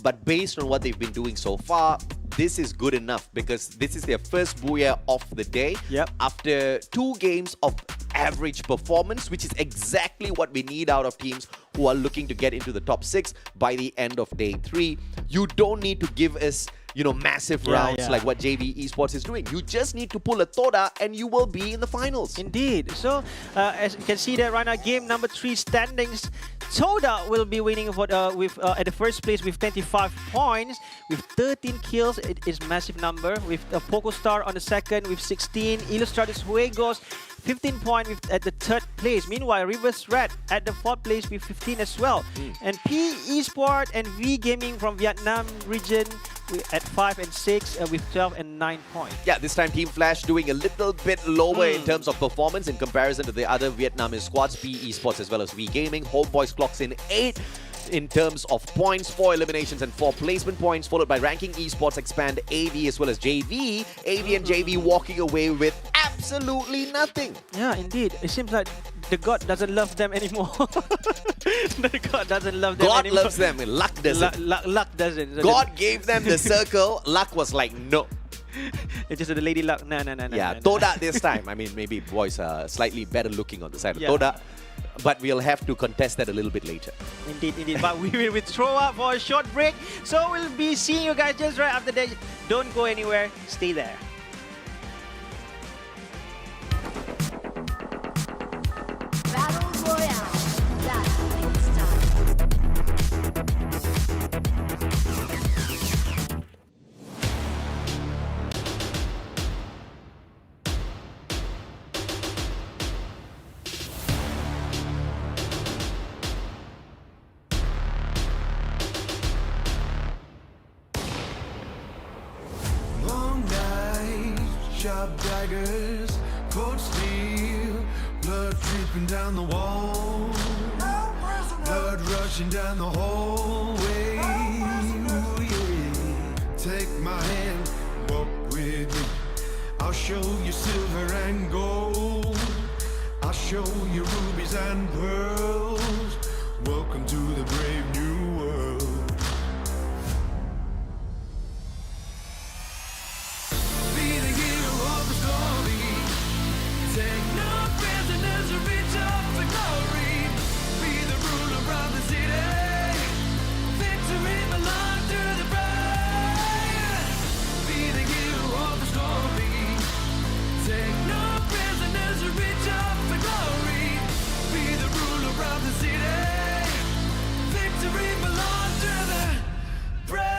But based on what they've been doing so far, this is good enough because this is their first Booyah of the day. After 2 games of average performance, which is exactly what we need out of teams who are looking to get into the top 6 by the end of day 3. You don't need to give us massive Yeah, rounds yeah. like what JV Esports is doing. You just need to pull a Toda and you will be in the finals. Indeed. So, as you can see that right now, game number 3 standings, Toda will be winning for at the first place with 25 points, with 13 kills. It is massive number. With Poco Star on the second with 16, Illustratus Juegos 15 points at the third place. Meanwhile, Reverse Red at the fourth place with 15 as well. And P Esports and V Gaming from Vietnam region at 5 and 6 with 12 and 9 points. Yeah, this time Team Flash doing a little bit lower in terms of performance in comparison to the other Vietnamese squads, P Esports as well as V Gaming. Homeboys clocks in 8 in terms of points, 4 eliminations and 4 placement points, followed by Ranking Esports, Expand, AV as well as JV. AV and JV walking away with absolutely nothing. Yeah, indeed. It seems like the God doesn't love them anymore. The God doesn't love them God anymore. loves them, luck doesn't. Luck doesn't. So God gave them the circle, luck was like, no. it's just the lady luck. No. Yeah, no. Toda this time. I mean, maybe boys are slightly better looking on the side of Yeah. Toda, but we'll have to contest that a little bit later. Indeed. But we will withdraw up for a short break. So we'll be seeing you guys just right after that. Don't go anywhere. Stay there. Battle Royale. That's when it's time. Long nights, sharp daggers, cold steel, blood dripping down the wall, blood rushing down the hallway. Ooh, yeah. Take my hand, walk with me. I'll show you silver and gold. I'll show you rubies and pearls. Welcome to the brave new world. Be the hero of the story. Take no prisoners or reach up for glory. Be the ruler of the city. Victory belongs to the brave. Be the hero of the story. Take no prisoners or reach up for glory. Be the ruler of the city. Victory belongs to the brave.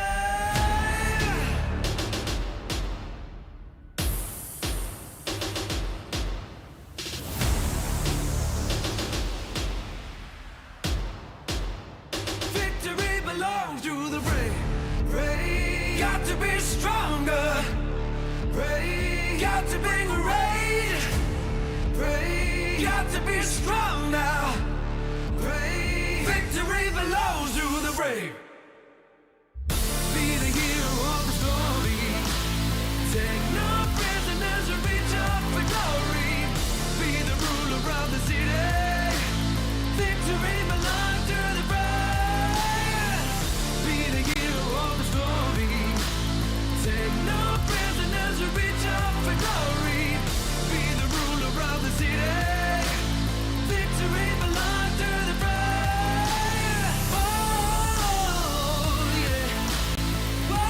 Victory belongs to the brave. Brave. Got to be stronger. Brave. Got to be great. Brave. Got to be strong now. Brave. Victory belongs to the brave. Be the hero of the story. Take no prisoners or reach up for glory. Be the ruler of the city. Victory belongs to the brave. Be the hero of the story. Take no prisoners or reach up for glory. Be the ruler of the city. Victory belongs to the brave. Oh, yeah. Oh,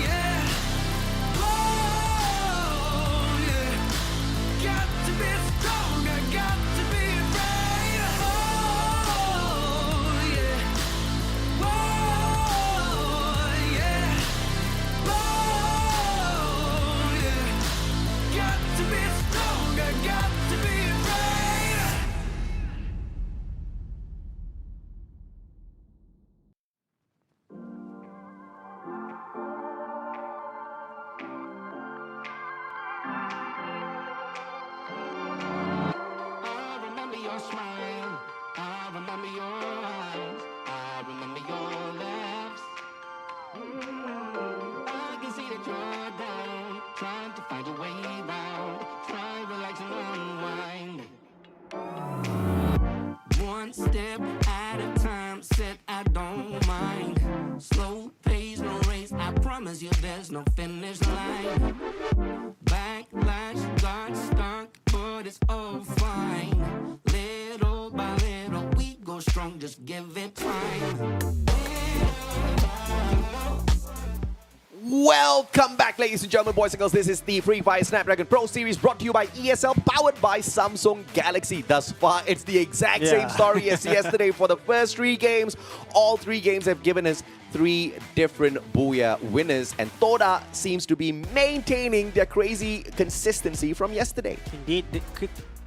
yeah. Oh, yeah. Got to be stronger, got to be brave. Oh, yeah. Oh, yeah. Oh, yeah. Got to be stronger, got to be brave. I remember your smile. I remember your eyes. I remember your laughs. I can see that you're down, trying to find your way round. Try, relax and unwind. One step at a time, said I don't mind. Slow pace, no race. I promise you there's no finish line. Backlash got stuck, but it's all fine. Little by little, we go strong, just give it time. Welcome back, ladies and gentlemen, boys and girls. This is the Free Fire Snapdragon Pro Series brought to you by ESL, powered by Samsung Galaxy. Thus far, it's the exact same story as yesterday for the first 3 games. All 3 games have given us 3 different Booyah winners, and Toda seems to be maintaining their crazy consistency from yesterday. Indeed,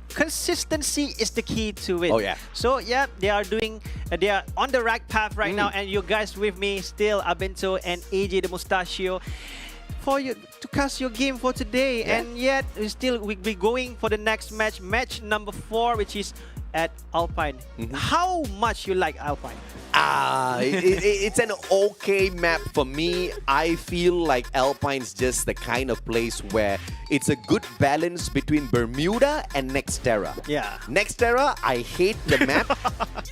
consistency is the key to it. Oh, yeah. So yeah, they are on the right path right now, and you guys with me still, Abento and AJ the Mustachio, for you to cast your game for today. And yet we'll be going for the next match number 4, which is at Alpine. How much you like Alpine? It's an okay map for me. I feel like Alpine's just the kind of place where it's a good balance between Bermuda and Terra. Yeah. Terra, I hate the map.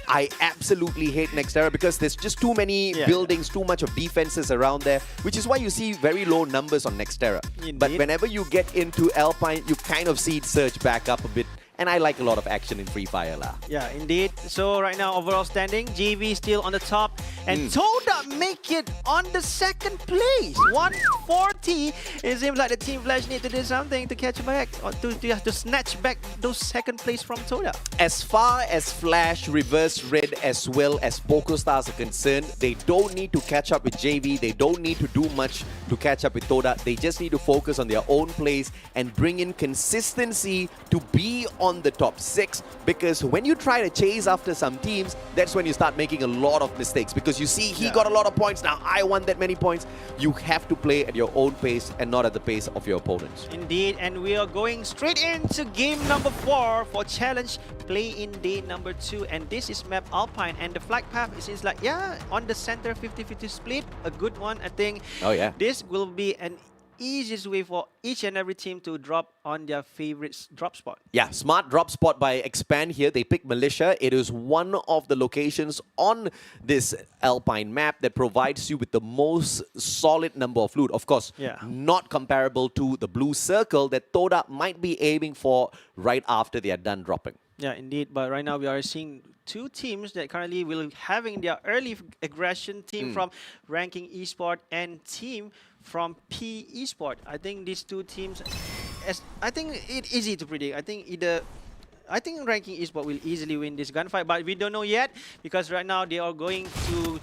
I absolutely hate Terra because there's just too many buildings, too much of defenses around there, which is why you see very low numbers on Terra. But whenever you get into Alpine, you kind of see it surge back up a bit. And I like a lot of action in Free Fire lah. Yeah, indeed. So right now, overall standing, JV still on the top, and Toda make it on the 2nd place. 140. It seems like the Team Flash need to do something to catch back, or to snatch back those 2nd place from Toda. As far as Flash, Reverse Red, as well as PokerStars are concerned, they don't need to catch up with JV. They don't need to do much to catch up with Toda. They just need to focus on their own plays and bring in consistency to be on the top 6, because when you try to chase after some teams, that's when you start making a lot of mistakes, because you see he got a lot of points, now I want that many points. You have to play at your own pace and not at the pace of your opponents. Indeed, and we are going straight into game number 4 for challenge play-in day number 2, and this is map Alpine, and the flag path is like, on the center 50-50 split, a good one, I think. Oh yeah. This will be an easiest way for each and every team to drop on their favorite drop spot. Yeah, smart drop spot by Expand here. They pick Militia. It is one of the locations on this Alpine map that provides you with the most solid number of loot. Of course, not comparable to the blue circle that Toda might be aiming for right after they are done dropping. Yeah, indeed. But right now we are seeing 2 teams that currently will having their early aggression, team from Ranking Esports and team from P Esports. I think these 2 teams, I think it's easy to predict. I think Ranking Esports will easily win this gunfight, but we don't know yet, because right now they are going to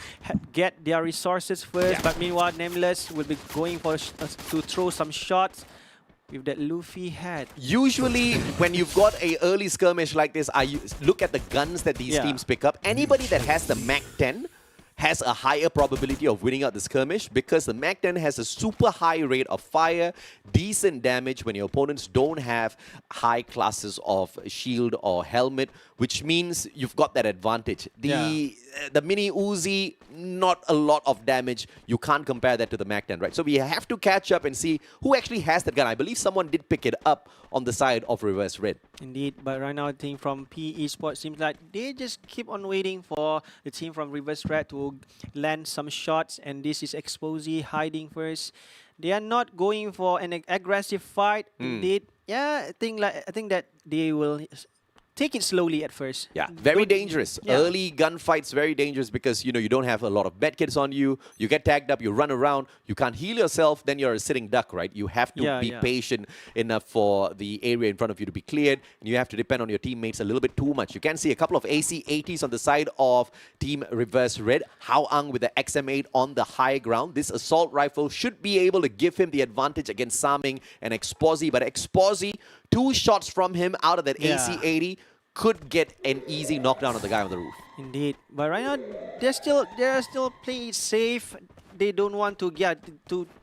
get their resources first. But meanwhile, Nameless will be going for to throw some shots with that Luffy hat. Usually, when you've got a early skirmish like this, I look at the guns that these teams pick up. Anybody that has the Mac 10 has a higher probability of winning out the skirmish, because the Mac 10 has a super high rate of fire, decent damage when your opponents don't have high classes of shield or helmet, which means you've got that advantage. The Mini Uzi, not a lot of damage. You can't compare that to the Mac 10, right? So we have to catch up and see who actually has that gun. I believe someone did pick it up on the side of Reverse Red. Indeed, but right now the team from P Esports seems like they just keep on waiting for the team from Reverse Red to land some shots, and this is Exposy hiding first. They are not going for an aggressive fight. Indeed, I think that they will take it slowly at first. Yeah, very dangerous. Early gunfights, very dangerous, because you don't have a lot of medkits on you. You get tagged up, you run around, you can't heal yourself, then you're a sitting duck, right? You have to be patient enough for the area in front of you to be cleared, and you have to depend on your teammates a little bit too much. You can see a couple of AC-80s on the side of Team Reverse Red. Hao Ang with the XM8 on the high ground. This assault rifle should be able to give him the advantage against Saming and Exposy, but Exposy, 2 shots from him out of that AC-80 could get an easy knockdown on the guy on the roof. Indeed, but right now they're still playing it safe. They don't want to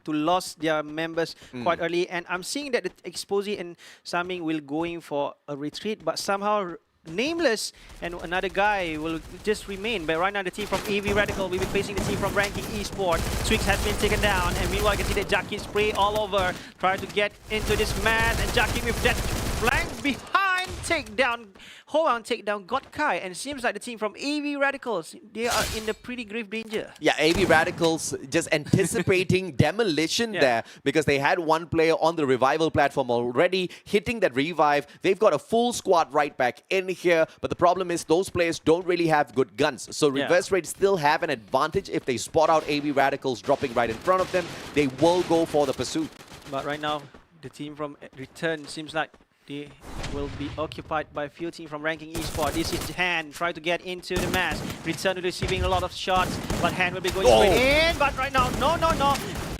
lose their members quite early, and I'm seeing that the Exposy and Saming will going for a retreat, but somehow Nameless and another guy will just remain. But right now the team from EV Radical will be facing the team from Ranking Esports. Swix has been taken down, and meanwhile you can see that Jackie spray all over, trying to get into this match, and Jackie with that flank behind take down Hoang, take down Godkai, and seems like the team from AV Radicals, they are in the pretty grave danger. Yeah, AV Radicals just anticipating demolition there because they had one player on the revival platform already hitting that revive. They've got a full squad right back in here, but the problem is those players don't really have good guns. So reverse raid still have an advantage. If they spot out AV Radicals dropping right in front of them, they will go for the pursuit. But right now, the team from Return seems like they will be occupied by a few teams from ranking Esports. This is Han, try to get into the match. Return to receiving a lot of shots, but Han will be going straight in. But right now, no.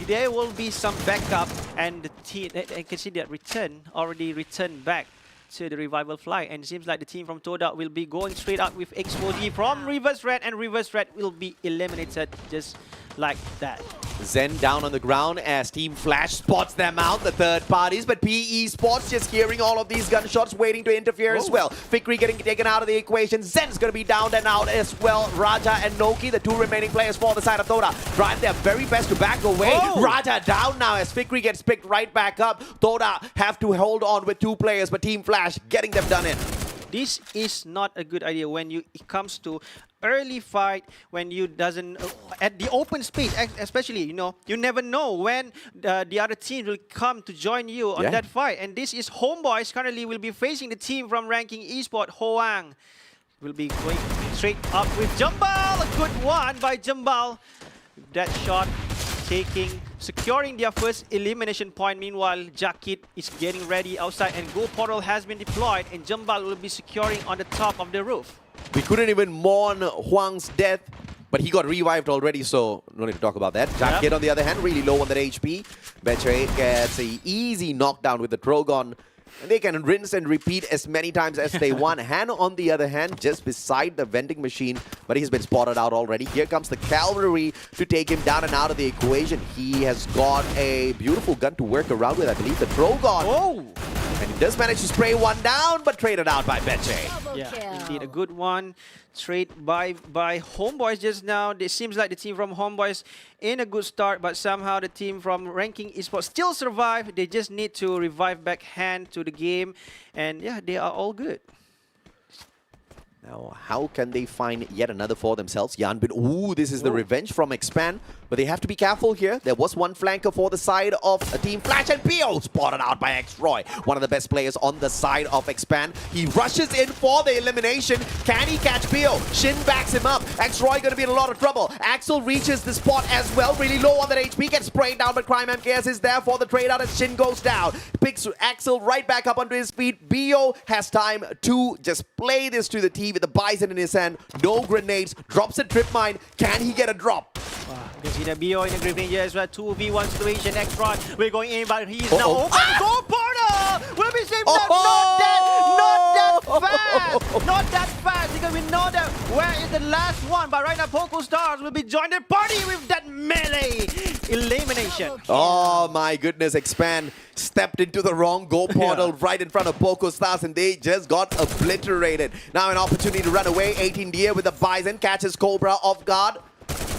There will be some backup, and the team, I can see that Return already returned back to the revival flight, and it seems like the team from Toda will be going straight up with X4D from Reverse Red, and Reverse Red will be eliminated just like that. Zen down on the ground as Team Flash spots them out, the third parties, but PE Sports just hearing all of these gunshots waiting to interfere as well. Fikri getting taken out of the equation. Zen's going to be down and out as well. Raja and Noki, the two remaining players for the side of Toda, trying their very best to back away. Raja down now as Fikri gets picked right back up. Toda have to hold on with two players, but Team Flash getting them done in. This is not a good idea when it comes to early fight, when you doesn't at the open space, especially, you never know when the other team will come to join you on that fight. And this is Homeboys currently will be facing the team from ranking Esports. Hoang will be going straight up with Jambal. A good one by Jambal. That shot securing their first elimination point. Meanwhile, Jakit is getting ready outside, and Go Portal has been deployed, and Jambal will be securing on the top of the roof. We couldn't even mourn Huang's death, but he got revived already, so no need to talk about that. Jakit, on the other hand, really low on that HP. Betray gets an easy knockdown with the Trogon. And they can rinse and repeat as many times as they want. Han, on the other hand, just beside the vending machine, but he's been spotted out already. Here comes the cavalry to take him down and out of the equation. He has got a beautiful gun to work around with, I believe, the Trogon. And he does manage to spray one down, but traded out by Betchay. Yeah, indeed, a good one. Trade by Homeboys just now. It seems like the team from Homeboys in a good start, but somehow the team from ranking Esports still survive. They just need to revive back hand to the game, and yeah, they are all good. Now, how can they find yet another for themselves? Yanbin, ooh, this is the revenge from Expand. But they have to be careful here. There was one flanker for the side of Team Flash, and Pio spotted out by X-Roy. One of the best players on the side of Expand. He rushes in for the elimination. Can he catch Pio? Shin backs him up. X-Roy going to be in a lot of trouble. Axel reaches the spot as well. Really low on that HP. Gets sprayed down, but Crime MKS is there for the trade out as Shin goes down. Picks Axel right back up onto his feet. Bio has time to just play this to the tee with the Bison in his hand. No grenades. Drops a trip mine. Can he get a drop? Wow, you can see the BO in the grip danger as well. 2v1 situation. X-Roy, we're going in, but he's now open. Go Portal! Will be saved. Not that fast! Not that fast, because we know that where is the last one. But right now, Poco Stars will be joining the party with that melee elimination. Oh my goodness, Expand stepped into the wrong Go Portal right in front of Poco Stars, and they just got obliterated. Now an opportunity to run away. 18 Deer with the Bison catches Cobra off guard.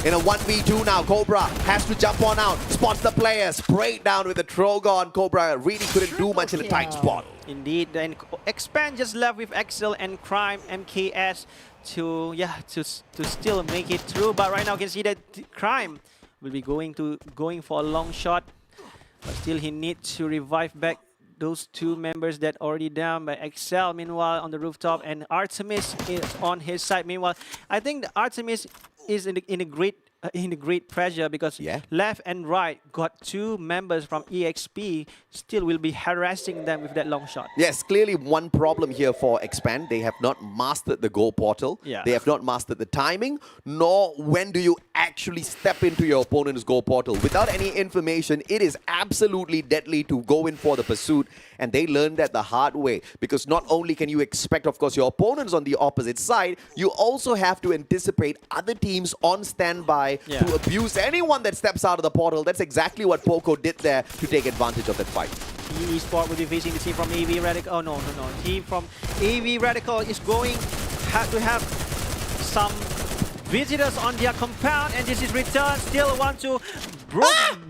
In a 1v2 now, Cobra has to jump on out, spots the player, sprayed down with the Trogon. Cobra really couldn't do much in a tight spot. Indeed, then Expand just left with Excel and Crime MKS to still make it through. But right now you can see that Crime will be going for a long shot, but still he needs to revive back those two members that already down by Excel. Meanwhile, on the rooftop, and Artemis is on his side. Meanwhile, I think the Artemis is in a great pressure, because left and right got two members from EXP still will be harassing them with that long shot. Yes, clearly one problem here for Expand. They have not mastered the Go Portal. They have not mastered the timing, nor when do you actually step into your opponent's Go Portal. Without any information, it is absolutely deadly to go in for the pursuit, and they learned that the hard way, because not only can you expect, of course, your opponents on the opposite side, you also have to anticipate other teams on standby to abuse anyone that steps out of the portal. That's exactly what Poco did there to take advantage of that fight. Esports will be facing the team from AV Radical. Oh, no. Team from AV Radical is going to have some visitors on their compound, and this is Return. Still want to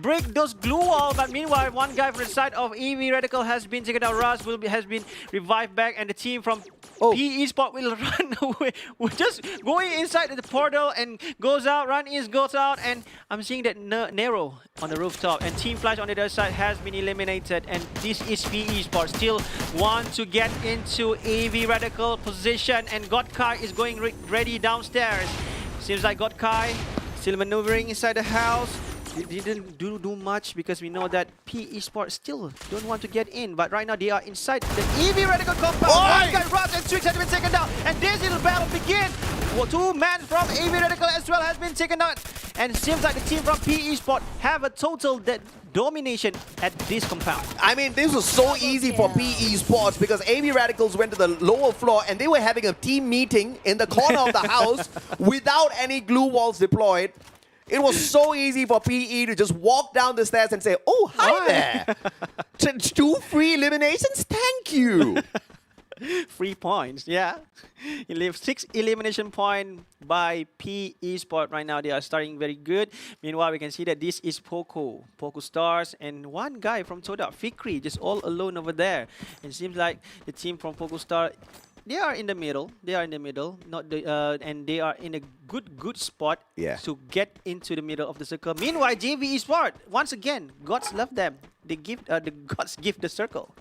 break those glue wall. But meanwhile, one guy from the side of EV Radical has been taken out. Raz has been revived back, and the team from P Esports will run away. We're just going inside the portal and goes out, goes out, and I'm seeing that Nero on the rooftop, and Team Flash on the other side has been eliminated, and this is P Esports still want to get into AV Radical position, and Godkai is going ready downstairs. Seems like Godkai still maneuvering inside the house. They didn't do much because we know that P Esports still don't want to get in, but right now they are inside the EV Radical compound. One guy, Ross and Twix has been taken down, and this little battle begins. Two men from EV Radical as well has been taken out, and it seems like the team from P Esports have a total domination at this compound. I mean, this was so easy for P Esports because AV Radicals went to the lower floor and they were having a team meeting in the corner of the house without any glue walls deployed. It was so easy for PE to just walk down the stairs and say, "Oh, hi there. 2 free eliminations? Thank you." 3 points, yeah. He leaves 6 elimination points by P Esports right now. They are starting very good. Meanwhile, we can see that this is Poco Stars, and one guy from Toda, Fikri, just all alone over there. It seems like the team from Poco Star, they are in the middle. Not the and they are in a good spot to get into the middle of the circle. Meanwhile, JV Esports, once again, gods love them. They give the gods give the circle.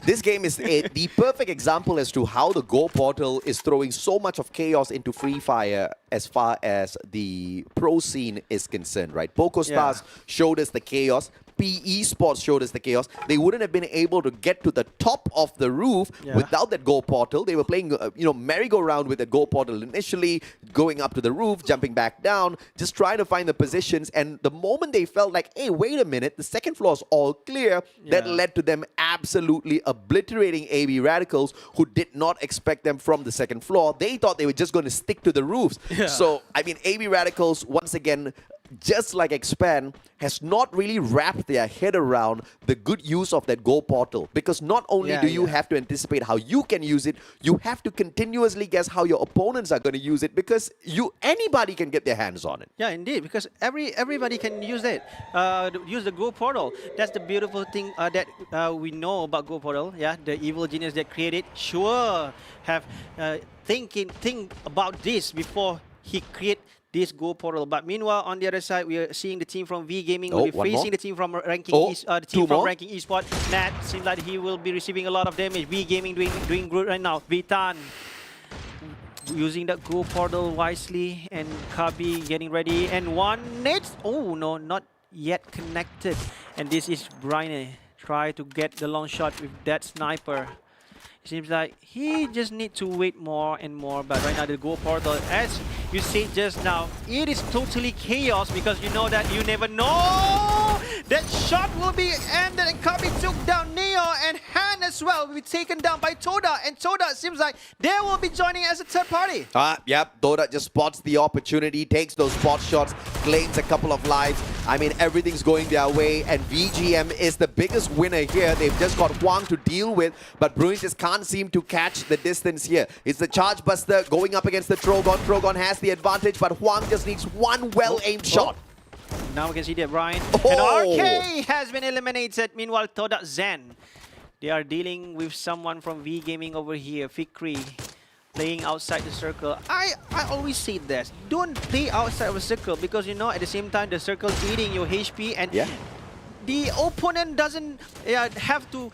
This game is the perfect example as to how the Go portal is throwing so much of chaos into Free Fire as far as the pro scene is concerned, right? Poco Stars showed us the chaos. P Esports showed us the chaos. They wouldn't have been able to get to the top of the roof without that Go portal. They were playing, merry-go-round with the Go portal initially, going up to the roof, jumping back down, just trying to find the positions. And the moment they felt like, hey, wait a minute, the second floor is all clear, that led to them absolutely obliterating AV Radicals, who did not expect them from the second floor. They thought they were just going to stick to the roofs. So, I mean, AV Radicals, once again, just like Expand, has not really wrapped their head around the good use of that Go portal. Because not only do you have to anticipate how you can use it, you have to continuously guess how your opponents are going to use it, because anybody can get their hands on it. Yeah, indeed, because everybody can use it. Use the Go portal. That's the beautiful thing that we know about Go portal. Yeah, the evil genius that created have think about this before he create this Go portal. But meanwhile, on the other side, we are seeing the team from V Gaming will be facing the team from Ranking Ranking Esports. Nat seems like he will be receiving a lot of damage. V Gaming doing good right now. Vitan using that Go portal wisely, and Kabi getting ready. And one needs, oh no, not yet connected. And this is Bryne. Try to get the long shot with that sniper. Seems like he just needs to wait more and more, but right now the Go portal, as you said just now, it is totally chaos, because you know that you never know that shot will be ended, and Kabi took down Neo, and Han as well will be taken down by Toda, and Toda seems like they will be joining as a third party. Yep, Toda just spots the opportunity, takes those spot shots, claims a couple of lives. I mean, everything's going their way, and VGM is the biggest winner here. They've just got Huang to deal with, but Bruins just can't seem to catch the distance here. It's the Charge Buster going up against the Trogon. Trogon has the advantage, but Huang just needs one well-aimed shot. Now we can see that Ryan and RK has been eliminated. Meanwhile, Toda Zen, they are dealing with someone from V Gaming over here. Fikri playing outside the circle. I always say this, don't play outside of a circle, because you know at the same time the circle is eating your HP, and the opponent doesn't have to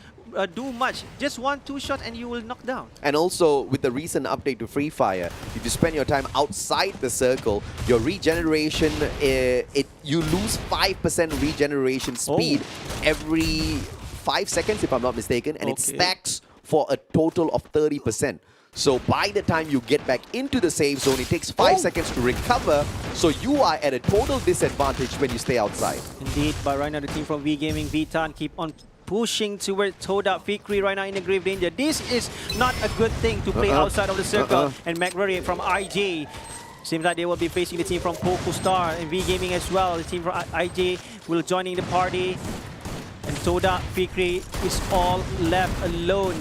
do much. Just 1-2 shots and you will knock down. And also, with the recent update to Free Fire, if you spend your time outside the circle, your regeneration, you lose 5% regeneration speed every 5 seconds, if I'm not mistaken, and it stacks for a total of 30%. So by the time you get back into the safe zone, it takes 5 seconds to recover. So you are at a total disadvantage when you stay outside. Indeed, but right now the team from V Gaming, Vitan, keep on pushing toward Toda. Fikri right now in the grave danger. This is not a good thing to play outside of the circle. And McRae from IJ. Seems like they will be facing the team from Poco Star and V Gaming as well. The team from IJ will joining the party. And Toda, Fikri is all left alone.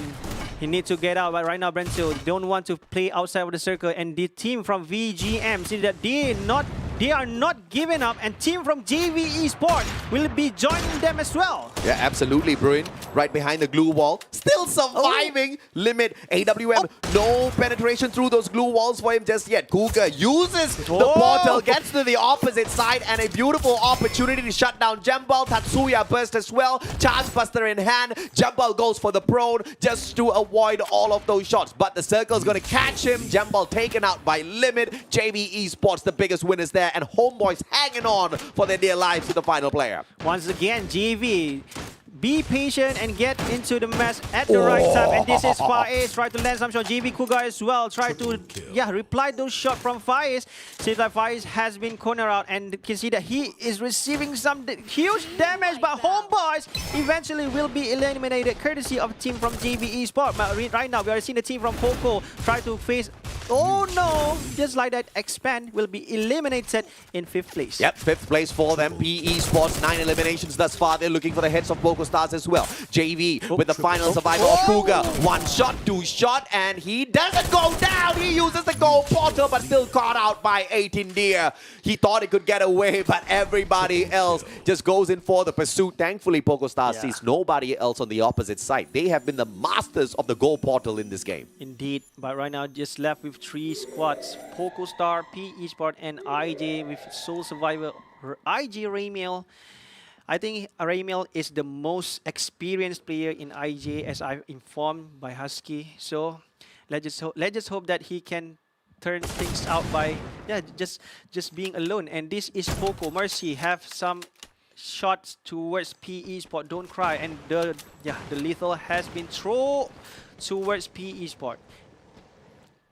He needs to get out, but right now Brento don't want to play outside of the circle. And the team from VGM seems that they not they are not giving up, and team from JV Esports will be joining them as well. Yeah, absolutely, Bruin. Right behind the glue wall. Still surviving. Limit. AWM. No penetration through those glue walls for him just yet. Cougar uses the portal, gets to the opposite side, and a beautiful opportunity to shut down Jembal. Tatsuya burst as well. Charge Buster in hand. Jembal goes for the prone just to avoid all of those shots. But the circle's going to catch him. Jembal taken out by Limit. JV Esports, the biggest winners there, and Homeboys hanging on for their dear lives to the final player. Once again, JV, be patient and get into the match at the right time. And this is Faiz, try to land some shot. JV Cougar as well, try to reply those shots from Faiz. Seems like Faiz has been cornered out, and you can see that he is receiving some huge damage. But Homeboys eventually will be eliminated courtesy of team from JV Esports. But right now, we are seeing the team from Poco try to face. Oh no! Just like that, Expand will be eliminated in 5th place. Yep, 5th place for them. PE Sports, 9 eliminations thus far. They're looking for the heads of Poco Stars as well. JV with the final survivor of Cougar. 1 shot, 2 shot, and he doesn't go down. He uses the goal portal, but still caught out by 18 Deer. He thought he could get away, but everybody else just goes in for the pursuit. Thankfully, Poco Stars sees nobody else on the opposite side. They have been the masters of the goal portal in this game. Indeed, but right now just left with 3 squads. Poco Star, PE Sport, and IJ with sole survivor IJ Raymiel. I think Raymiel is the most experienced player in IJ, as I've informed by Husky. So let's just hope that he can turn things out by just being alone. And this is Poco. Mercy have some shots towards PE Sport. Don't cry. And the lethal has been thrown towards PE Sport.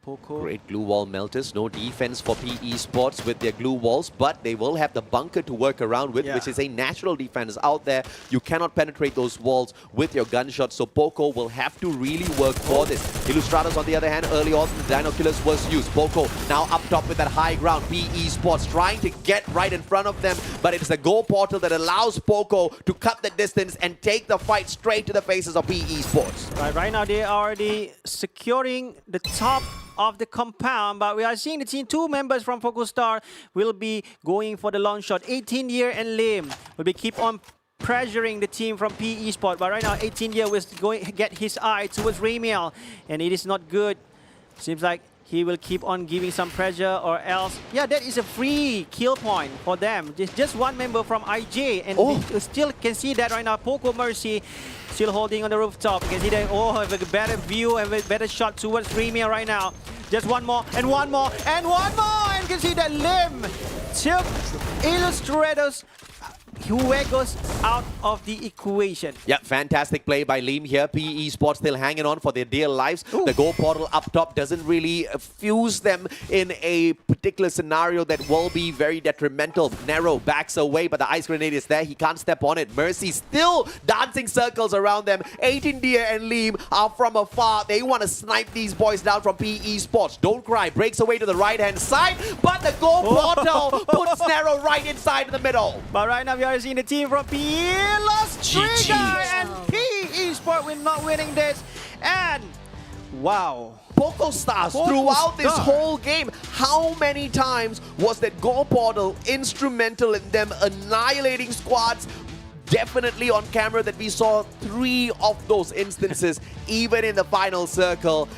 Poco. Great glue wall melters. No defense for PE Sports with their glue walls, but they will have the bunker to work around with, which is a natural defense out there. You cannot penetrate those walls with your gunshot, so Poco will have to really work for this. Illustratus, on the other hand, early on, the Dino Killers was used. Poco now up top with that high ground. PE Sports trying to get right in front of them, but it's the goal portal that allows Poco to cut the distance and take the fight straight to the faces of PE Sports. Right now, they are already securing the top of the compound, but we are seeing the team 2 members from Poco Star will be going for the long shot. 18 Year and Lim will be keep on pressuring the team from PE Sport, but right now 18 Year was going to get his eye towards Raymiel, and it is not good. Seems like he will keep on giving some pressure, or else that is a free kill point for them. Just 1 member from IJ, and we still can see that right now. Poco Mercy still holding on the rooftop. You can see that have a better view, have a better shot towards Raymiel right now. Just 1 more, and 1 more, and 1 more, and you can see that Lim took Illustrators Huegos out of the equation. Yeah, fantastic play by Lim here. PE Sports still hanging on for their dear lives. The goal portal up top doesn't really fuse them in a particular scenario that will be very detrimental. Nero backs away, but the ice grenade is there. He can't step on it. Mercy still dancing circles around them. 18 Deer and Lim are from afar. They want to snipe these boys down from PE Sports. Don't cry. Breaks away to the right-hand side, but the goal portal puts Nero right inside the middle. But right now, we are seeing the team from PE lost 3 guys, and PE Sport will not winning this. And wow, Poco Stars throughout this whole game, how many times was that goal portal instrumental in them annihilating squads? Definitely on camera that we saw 3 of those instances, even in the final circle.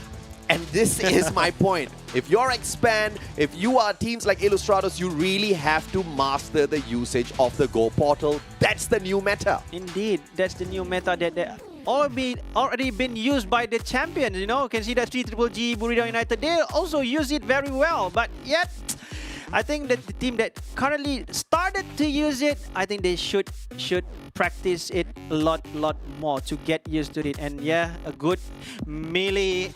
And this is my point. If you're Expand, if you are teams like Illustratus, you really have to master the usage of the Go portal. That's the new meta. Indeed, that's the new meta that already been used by the champions. You know, you can see that 3GGG Burrito United, they also use it very well. But yet, I think that the team that currently started to use it, I think they should practice it a lot more to get used to it. And yeah, a good melee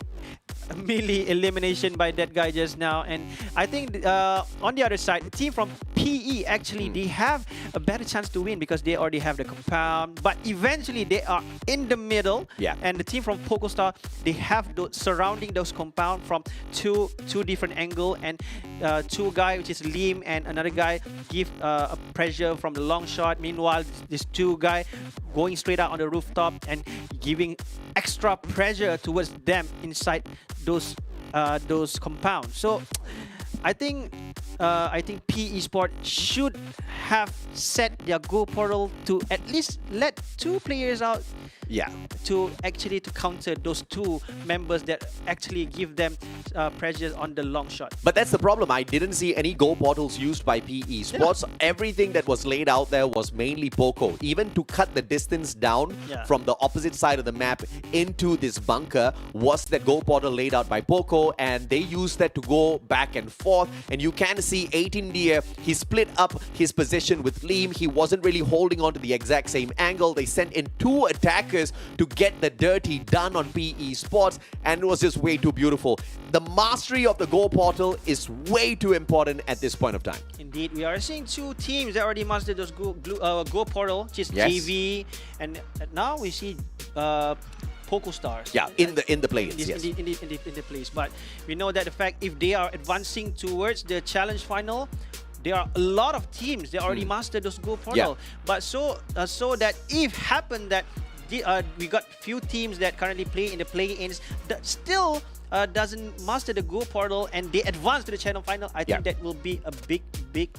elimination by that guy just now. And I think on the other side, the team from PE actually they have a better chance to win because they already have the compound, but eventually they are in the middle. And the team from Poco Star, they have those surrounding those compound from two different angle, and 2 guy, which is Lim, and another guy give a pressure from the long shot. Meanwhile, these 2 guy going straight out on the rooftop and giving extra pressure towards them inside those compounds. So I think I think P Esports should have set their Go portal to at least let 2 players out Yeah. to counter those 2 members that actually give them pressure on the long shot. But that's the problem. I didn't see any Go portals used by PE Sports. Everything that was laid out there was mainly Poco. Even to cut the distance down from the opposite side of the map into this bunker was that Go portal laid out by Poco, and they used that to go back and forth. And you can see 18 he split up his position with Liam. He wasn't really holding on to the exact same angle. They sent in 2 attackers to get the dirty done on PE Sports, and it was just way too beautiful. The mastery of the Go portal is way too important at this point of time. Indeed, we are seeing 2 teams that already mastered those Go portal, which is JV, and now we see Poco Stars. Yeah, in the play-ins, yes. In the place. But we know that the fact if they are advancing towards the challenge final, there are a lot of teams that already mastered those Go portal. But so that if happen that we got few teams that currently play in the play-ins that still doesn't master the Go portal and they advance to the channel final, I think that will be a big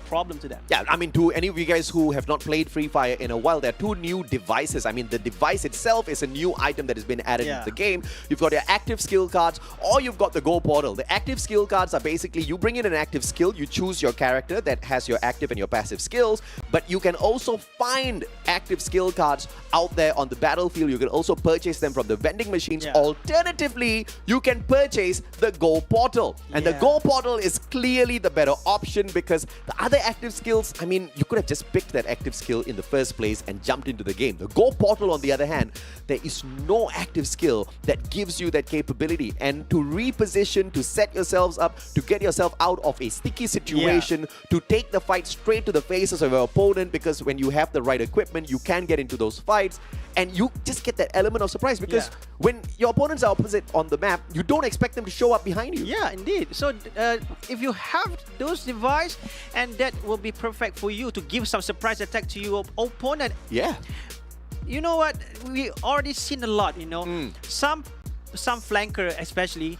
problem to them. Yeah, I mean, to any of you guys who have not played Free Fire in a while, there are 2 new devices. I mean, the device itself is a new item that has been added into the game. You've got your active skill cards, or you've got the Go portal. The active skill cards are basically, you bring in an active skill, you choose your character that has your active and your passive skills, but you can also find active skill cards out there on the battlefield. You can also purchase them from the vending machines. Alternatively, you can purchase the Go portal. And the Go portal is clearly the better option, because the other active skills, I mean, you could have just picked that active skill in the first place and jumped into the game. The Go portal, on the other hand, there is no active skill that gives you that capability. And to reposition, to set yourselves up, to get yourself out of a sticky situation, to take the fight straight to the faces of your opponent, because when you have the right equipment, you can get into those fights. And you just get that element of surprise, because when your opponents are opposite on the map, you don't expect them to show up behind you. Yeah, indeed. So if you have those devices, and that will be perfect for you to give some surprise attack to your opponent. Yeah. You know what? We already seen a lot, you know. Some flanker especially,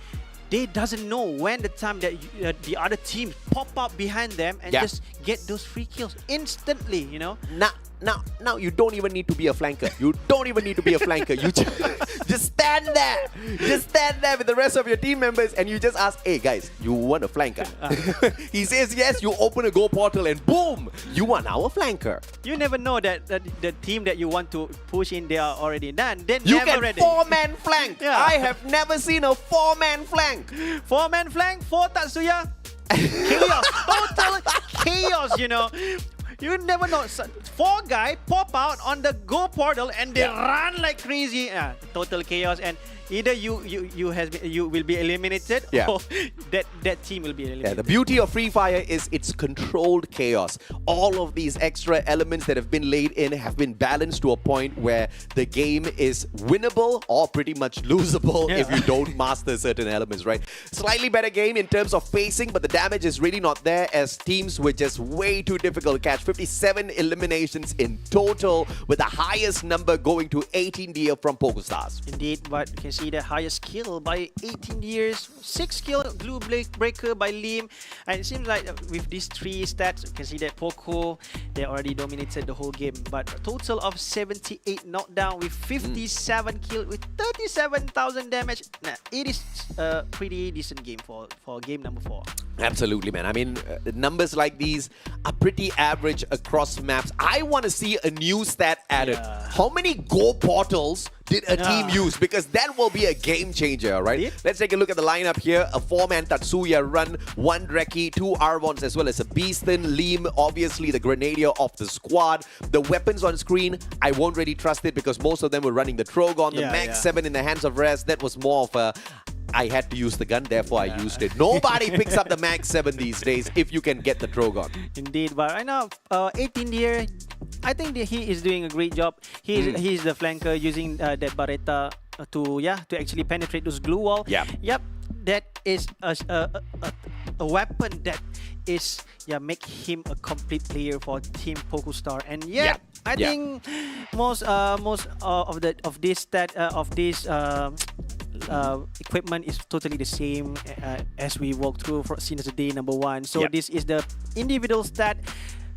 they doesn't know when the time that the other team pop up behind them and just get those free kills instantly, you know. Now you don't even need to be a flanker. You don't even need to be a flanker. You just stand there. Just stand there with the rest of your team members, and you just ask, hey guys, you want a flanker? He says yes, you open a Go portal, and boom, you are now a flanker. You never know that the team that you want to push in, they are already done. Then you never can ready. 4-man flank. I have never seen a 4-man flank. 4-man flank, 4 Tatsuya. Chaos. Total chaos, you know. You never know. 4 guys pop out on the Go portal and they run like crazy. Total chaos, and either you will be eliminated, or that team will be eliminated. Yeah, the beauty of Free Fire is its controlled chaos. All of these extra elements that have been laid in have been balanced to a point where the game is winnable or pretty much losable if you don't master certain elements, right? Slightly better game in terms of pacing, but the damage is really not there, as teams were just way too difficult to catch. 57 eliminations in total, with the highest number going to 18 from PokerStars. Indeed, but you can see the highest kill by 18 years, 6 kill glue breaker by Lim, and it seems like with these 3 stats, you can see that Poco, they already dominated the whole game. But a total of 78 knockdown with 57 kill with 37,000 damage. It is a pretty decent game for game number 4. Absolutely, man. I mean, numbers like these are pretty average across maps. I want to see a new stat added. How many Go portals did a team use? Because that will be a game changer, right? Let's take a look at the lineup here. A 4-man Tatsuya run, 1 Dreki, 2 Arvons, as well as a Beaston. Liam, obviously the grenadier of the squad. The weapons on screen, I won't really trust it, because most of them were running the Trogon. The Max 7 in the hands of Rez, that was more of a... I had to use the gun, therefore I used it. Nobody picks up the Max 7 these days if you can get the Trogon. Indeed, but right now, 18 year, I think that he is doing a great job. He's the flanker using that Barretta to actually penetrate those glue wall. Yep, that is a weapon that is make him a complete player for Team PokerStar. And I think most of this equipment is totally the same as we walk through since the day number 1. So Yep. this is the individual stat.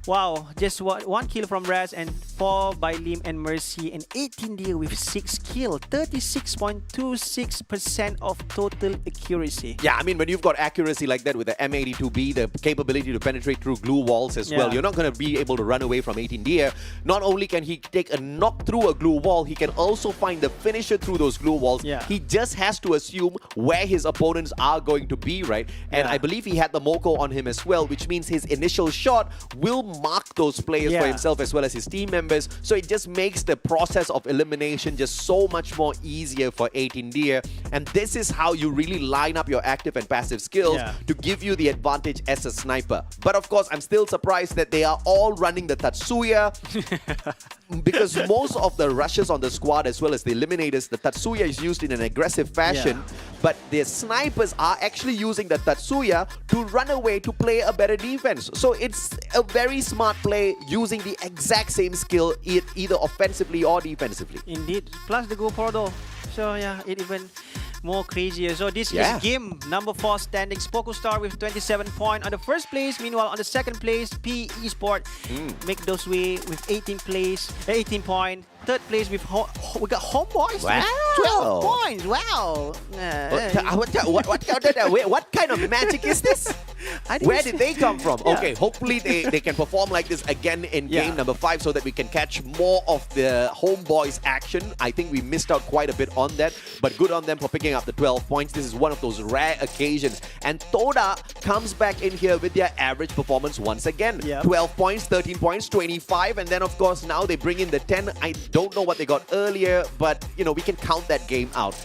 Wow, just 1 kill from Raz and 4 by Lim and Mercy, and 18 deal with 6 kill, 36.26% of total accuracy. Yeah, I mean, when you've got accuracy like that with the M82B, the capability to penetrate through glue walls as well, Yeah. you're not going to be able to run away from 18 Deer. Not only can he take a knock through a glue wall, he can also find the finisher through those glue walls. Yeah. He just has to assume where his opponents are going to be, right? And Yeah. I believe he had the Moko on him as well, which means his initial shot will mark those players for Yeah. himself as well as his team members. So it just makes the process of elimination just so much more easier for 18 Deer. And this is how you really line up your active and passive skills Yeah. to give you the advantage as a sniper. But of course, I'm still surprised that they are all running the Tatsuya because most of the rushes on the squad as well as the eliminators, the Tatsuya is used in an aggressive fashion, but their snipers are actually using the Tatsuya to run away to play a better defense. So it's a very smart play using the exact same skill either offensively or defensively. Indeed. Plus the GoPro. So yeah, it even more crazier. So this Yeah. is game number 4 standing. Spoko Star with 27 points on the first place. Meanwhile, on the second place, P Esports make those way with 18 points. Third place with we got Homeboys Wow. with 12 points. Wow. What kind of magic is this? Where did they come from? Yeah. Okay, hopefully they can perform like this again in Yeah. game number 5 so that we can catch more of the homeboys action. I think we missed out quite a bit on that, but good on them for picking up the 12 points. This is one of those rare occasions. And Toda comes back in here with their average performance once again. Yeah. 12 points, 13 points, 25, and then of course now they bring in the 10. I don't know what they got earlier, but you know, we can count that game out.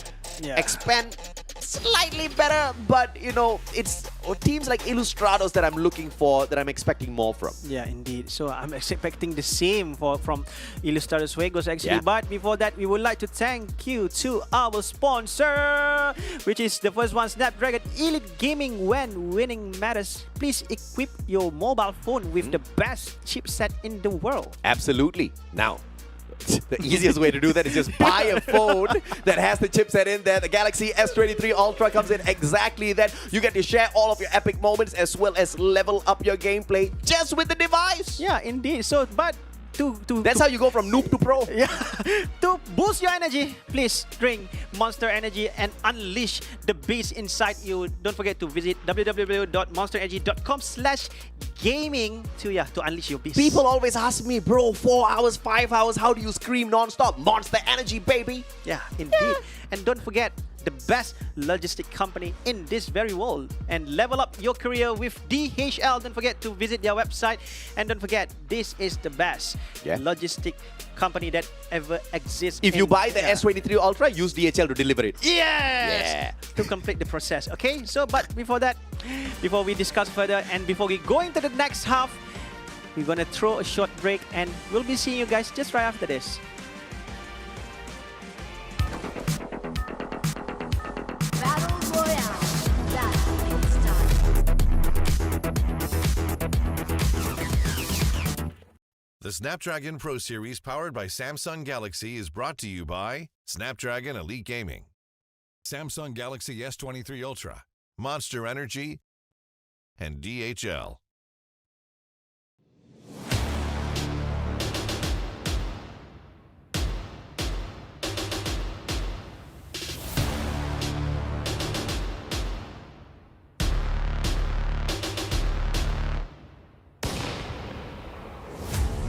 Yeah. Expand slightly better, but you know, it's teams like Illustrados that I'm looking for, that I'm expecting more from. Yeah, indeed. So I'm expecting the same from Illustrados Juegos actually. Yeah. But before that, we would like to thank you to our sponsor, which is the first one, Snapdragon Elite Gaming. When winning matters, please equip your mobile phone with the best chipset in the world. Absolutely. Now, the easiest way to do that is just buy a phone that has the chipset in there. The Galaxy S23 Ultra comes in exactly that. You get to share all of your epic moments as well as level up your gameplay just with the device. Yeah, indeed. So, but That's how you go from noob to pro. Yeah. To boost your energy, please drink Monster Energy and unleash the beast inside you. Don't forget to visit www.monsterenergy.com/gaming to unleash your beast. People always ask me, bro, 4 hours, 5 hours, how do you scream non-stop? Monster Energy, baby. Yeah, indeed. And don't forget, the best logistic company in this very world, and level up your career with DHL. Don't forget to visit their website, and don't forget, this is the best logistic company that ever exists. If you buy the S23 Ultra, use DHL to deliver it. Yes! To complete the process, okay? So, but before that, before we discuss further and before we go into the next half, we're gonna throw a short break and we'll be seeing you guys just right after this. Battle Royale. That's when it's done. The Snapdragon Pro Series powered by Samsung Galaxy is brought to you by Snapdragon Elite Gaming, Samsung Galaxy S23 Ultra, Monster Energy, and DHL.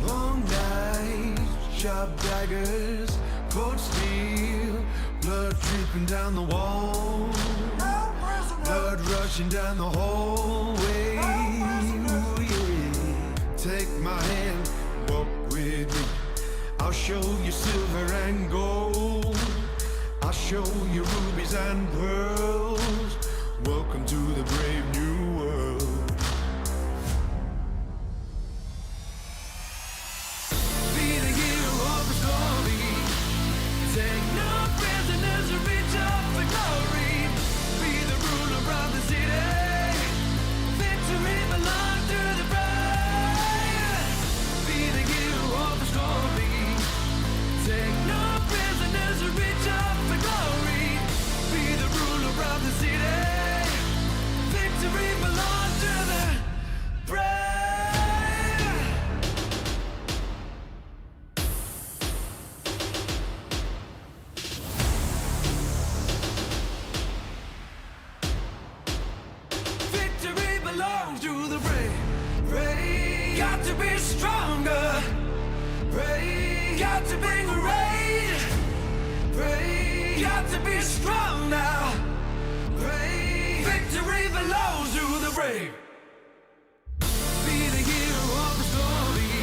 Long nights, sharp daggers, cold steel, blood dripping down the wall, blood rushing down the hallway. Ooh, yeah. Take my hand, walk with me. I'll show you silver and gold. I'll show you rubies and pearls. Welcome to the brave new world. Be the hero of the story. Take no prisoners and reach up for glory. Be the ruler of the city. Victory belongs to the brave. Be the hero of the story. Take no prisoners and reach up for glory. Be to be great. Great. Got to be strong now. Great. Victory belongs to the brave. Be the hero of the story.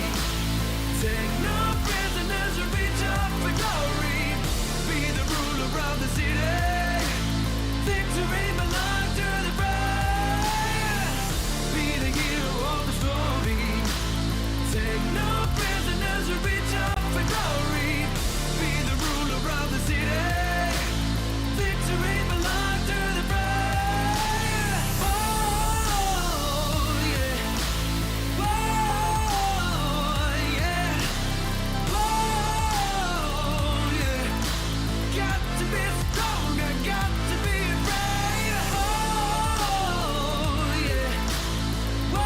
Take no prisoners and reach up for glory. Be the ruler of the city. Victory belongs to the brave. Be the hero of the story. Take no prisoners and reach up for glory. Be the ruler of the city. Victory belongs to the brave. Oh yeah. Oh yeah. Oh yeah. Got to be stronger, got to be brave. Oh yeah. Oh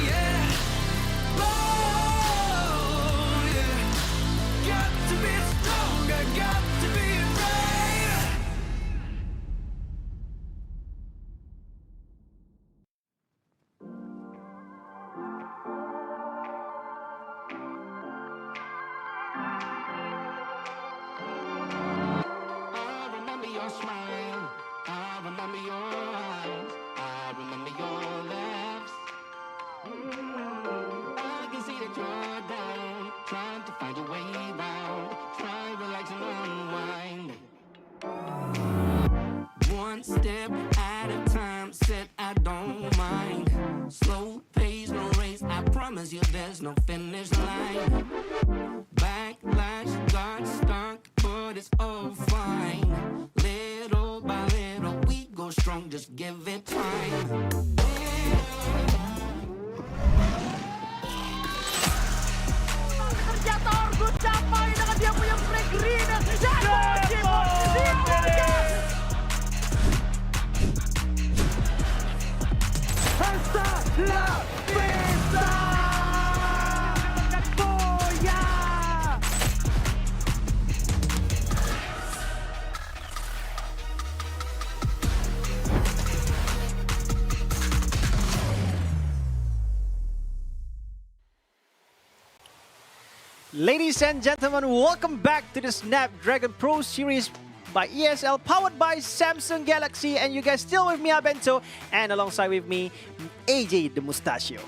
yeah. Oh yeah. Got to be stronger, got to be brave. I remember your smile. I remember your eyes. I remember your laughs. I can see that you're down, trying to find your way round. Try, relax, and unwind. One step at a time, said I don't mind. Slow pace, no race. I promise you there's no finish line. Backlash got stuck, but it's all fine. Little by little, we go strong, just give it time. Kerja Torgut capai dengan dia punya flag green dan Esports. Hasta la vista. Boya. Ladies and gentlemen, welcome back to the Snapdragon Pro Series by ESL, powered by Samsung Galaxy. And you guys still with me, Abento, and alongside with me, AJ the Mustachio.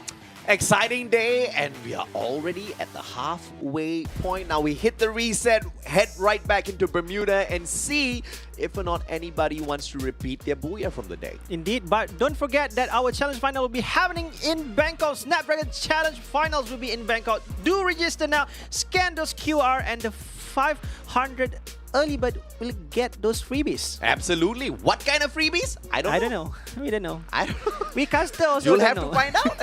Exciting day, and we are already at the halfway point. Now we hit the reset, head right back into Bermuda and see if or not anybody wants to repeat their booyah from the day. Indeed, but don't forget that our challenge final will be happening in Bangkok. Snapdragon Challenge Finals will be in Bangkok. Do register now, scan those QR, and the 500 early bird will get those freebies. Absolutely. What kind of freebies? I don't know. We don't know. I don't know. We caster also You'll don't have know. to find out.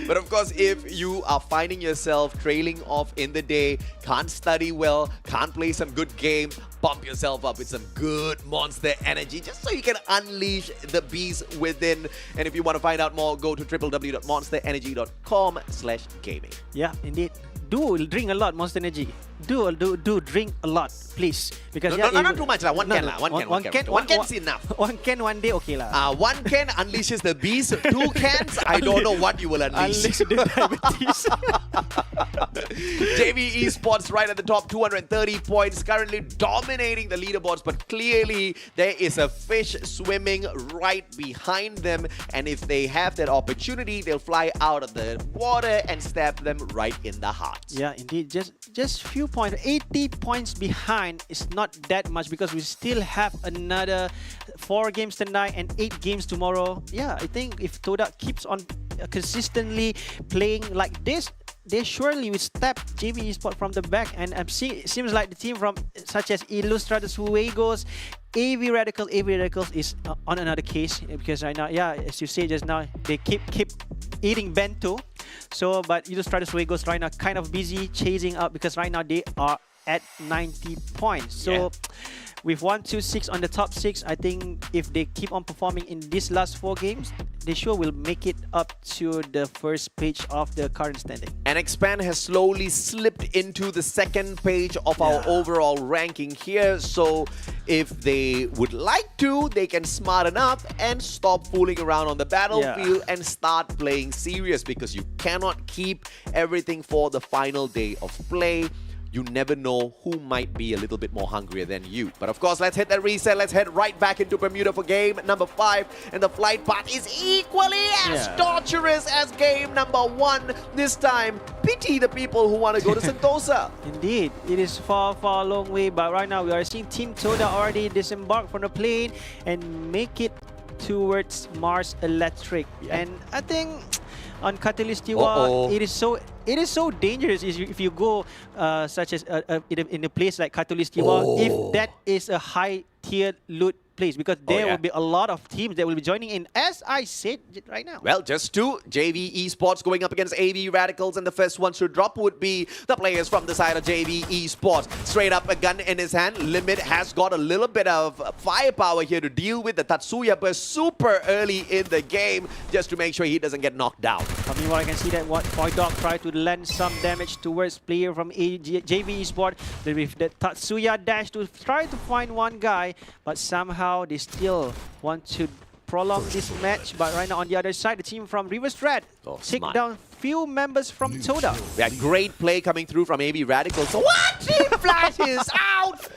But of course, if you are finding yourself trailing off in the day, can't study well, can't play some good games, pump yourself up with some good monster energy just so you can unleash the beast within. And if you want to find out more, go to www.monsterenergy.com/gaming. Yeah, indeed. Do drink a lot, Monster Energy. Do drink a lot, please. Because No, not too much lah. One can lah. One can is enough. One can one day, okay lah. One can unleashes the beast. 2 cans, I don't know what you will unleash. Unleash the diabetes. JV Esports right at the top, 230 points, currently dominating the leaderboards, but clearly there is a fish swimming right behind them, and if they have that opportunity, they'll fly out of the water and stab them right in the heart. Yeah, indeed. Just few points. 80 points behind is not that much because we still have another 4 games tonight and 8 games tomorrow. Yeah, I think if Todak keeps on consistently playing like this, they surely will step JV Esports from the back. And it seems like the team from such as Illustratus Fuegos, AV Radicals is on another case because right now, yeah, as you say just now, they keep eating bento. So, but Illustratus Fuegos right now kind of busy chasing up because right now they are at 90 points. So with 1-2-6 on the top 6, I think if they keep on performing in these last 4 games, they sure will make it up to the first page of the current standing. And Expand has slowly slipped into the second page of our overall ranking here. So if they would like to, they can smarten up and stop fooling around on the battlefield and start playing serious, because you cannot keep everything for the final day of play. You never know who might be a little bit more hungrier than you. But of course, let's hit that reset. Let's head right back into Bermuda for game number 5. And the flight path is equally as torturous as game number 1. This time, pity the people who want to go to Sentosa. Indeed, it is far, far long way. But right now, we are seeing Team Toda already disembark from the plane and make it towards Mars Electric. And I think on Katulistiwa, it is so dangerous if you go such as in a place like Katulistiwa, if that is a high tier loot place, because there will be a lot of teams that will be joining in, as I said right now. Well, just 2 JV Esports going up against AV Radicals, and the first ones to drop would be the players from the side of JV Esports. Straight up, a gun in his hand. Limit has got a little bit of firepower here to deal with the Tatsuya burst super early in the game, just to make sure he doesn't get knocked down. Meanwhile, I can see that Boy Dog tried to land some damage towards player from JV Esports with the Tatsuya dash to try to find one guy, but somehow they still want to prolong this match. But right now on the other side, the team from Reverse Red take down few members from Toda. We had great play coming through from AV Radicals. So what? Team flashes out!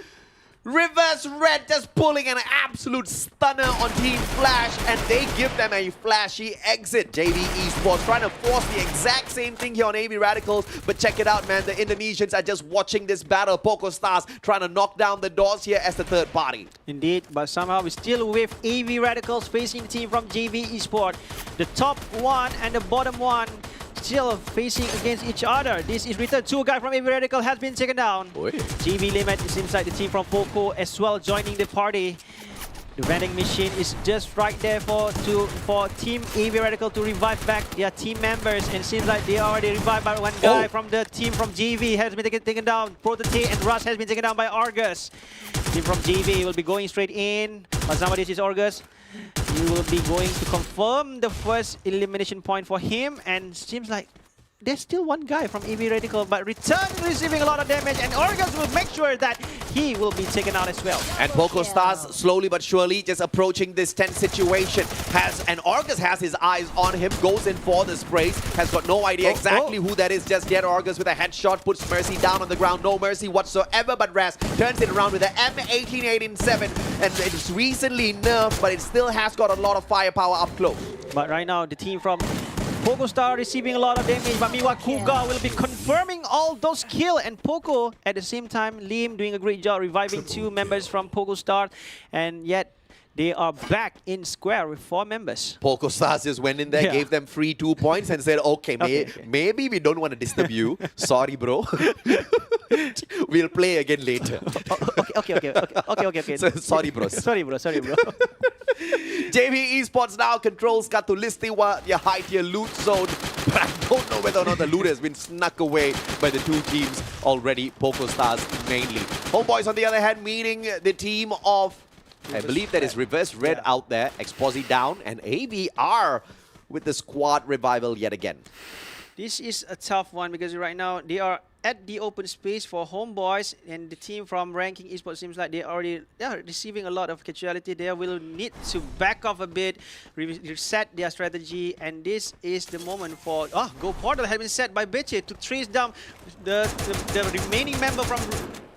Reverse Red just pulling an absolute stunner on Team Flash, and they give them a flashy exit. JV Esports trying to force the exact same thing here on AV Radicals, but check it out, man. The Indonesians are just watching this battle. Poco Stars trying to knock down the doors here as the third party. Indeed, but somehow we're still with AV Radicals facing the team from JV Esports. The top one and the bottom one still facing against each other. This is return 2 guy from AV Radical has been taken down. GV Limit is inside the team from Poco as well, joining the party. The vending machine is just right there for Team AV Radical to revive back their team members, and seems like they already revived by one guy from the team from GV has been taken down. Protote and Rush has been taken down by Argus. Team from GV will be going straight in, but somebody is Argus. He will be going to confirm the first elimination point for him, and seems like there's still one guy from AV Radical, but Return receiving a lot of damage, and Argus will make sure that he will be taken out as well. And Poco Stars slowly but surely just approaching this tense situation. And Argus has his eyes on him, goes in for the sprays, has got no idea exactly who that is just yet. Argus with a headshot puts Mercy down on the ground, no mercy whatsoever, but Raz turns it around with an M1887, and it's recently nerfed, but it still has got a lot of firepower up close. But right now, the team from Poco Star receiving a lot of damage, but meanwhile Kuga will be confirming all those kills, and Poco at the same time, Liam doing a great job reviving 2 members from Poco Star, and yet they are back in square with 4 members. Poco Stars just went in there, gave them free 2 points and said, okay, maybe we don't want to disturb you. Sorry, bro. We'll play again later. Okay. So, sorry, bro. Sorry, bro. JV Esports now controls Katulistiwa, your high-tier loot zone. But I don't know whether or not the loot has been snuck away by the 2 teams already, Poco Stars mainly. Homeboys, on the other hand, meeting the team of, I believe that is Reverse Red out there, Exposi down, and AVR with the squad revival yet again. This is a tough one because right now they are at the open space for Homeboys, and the team from Ranking Esports seems like they are receiving a lot of casualty. They will need to back off a bit, reset their strategy, and this is the moment for Go Portal has been set by Beche to trace down the remaining member from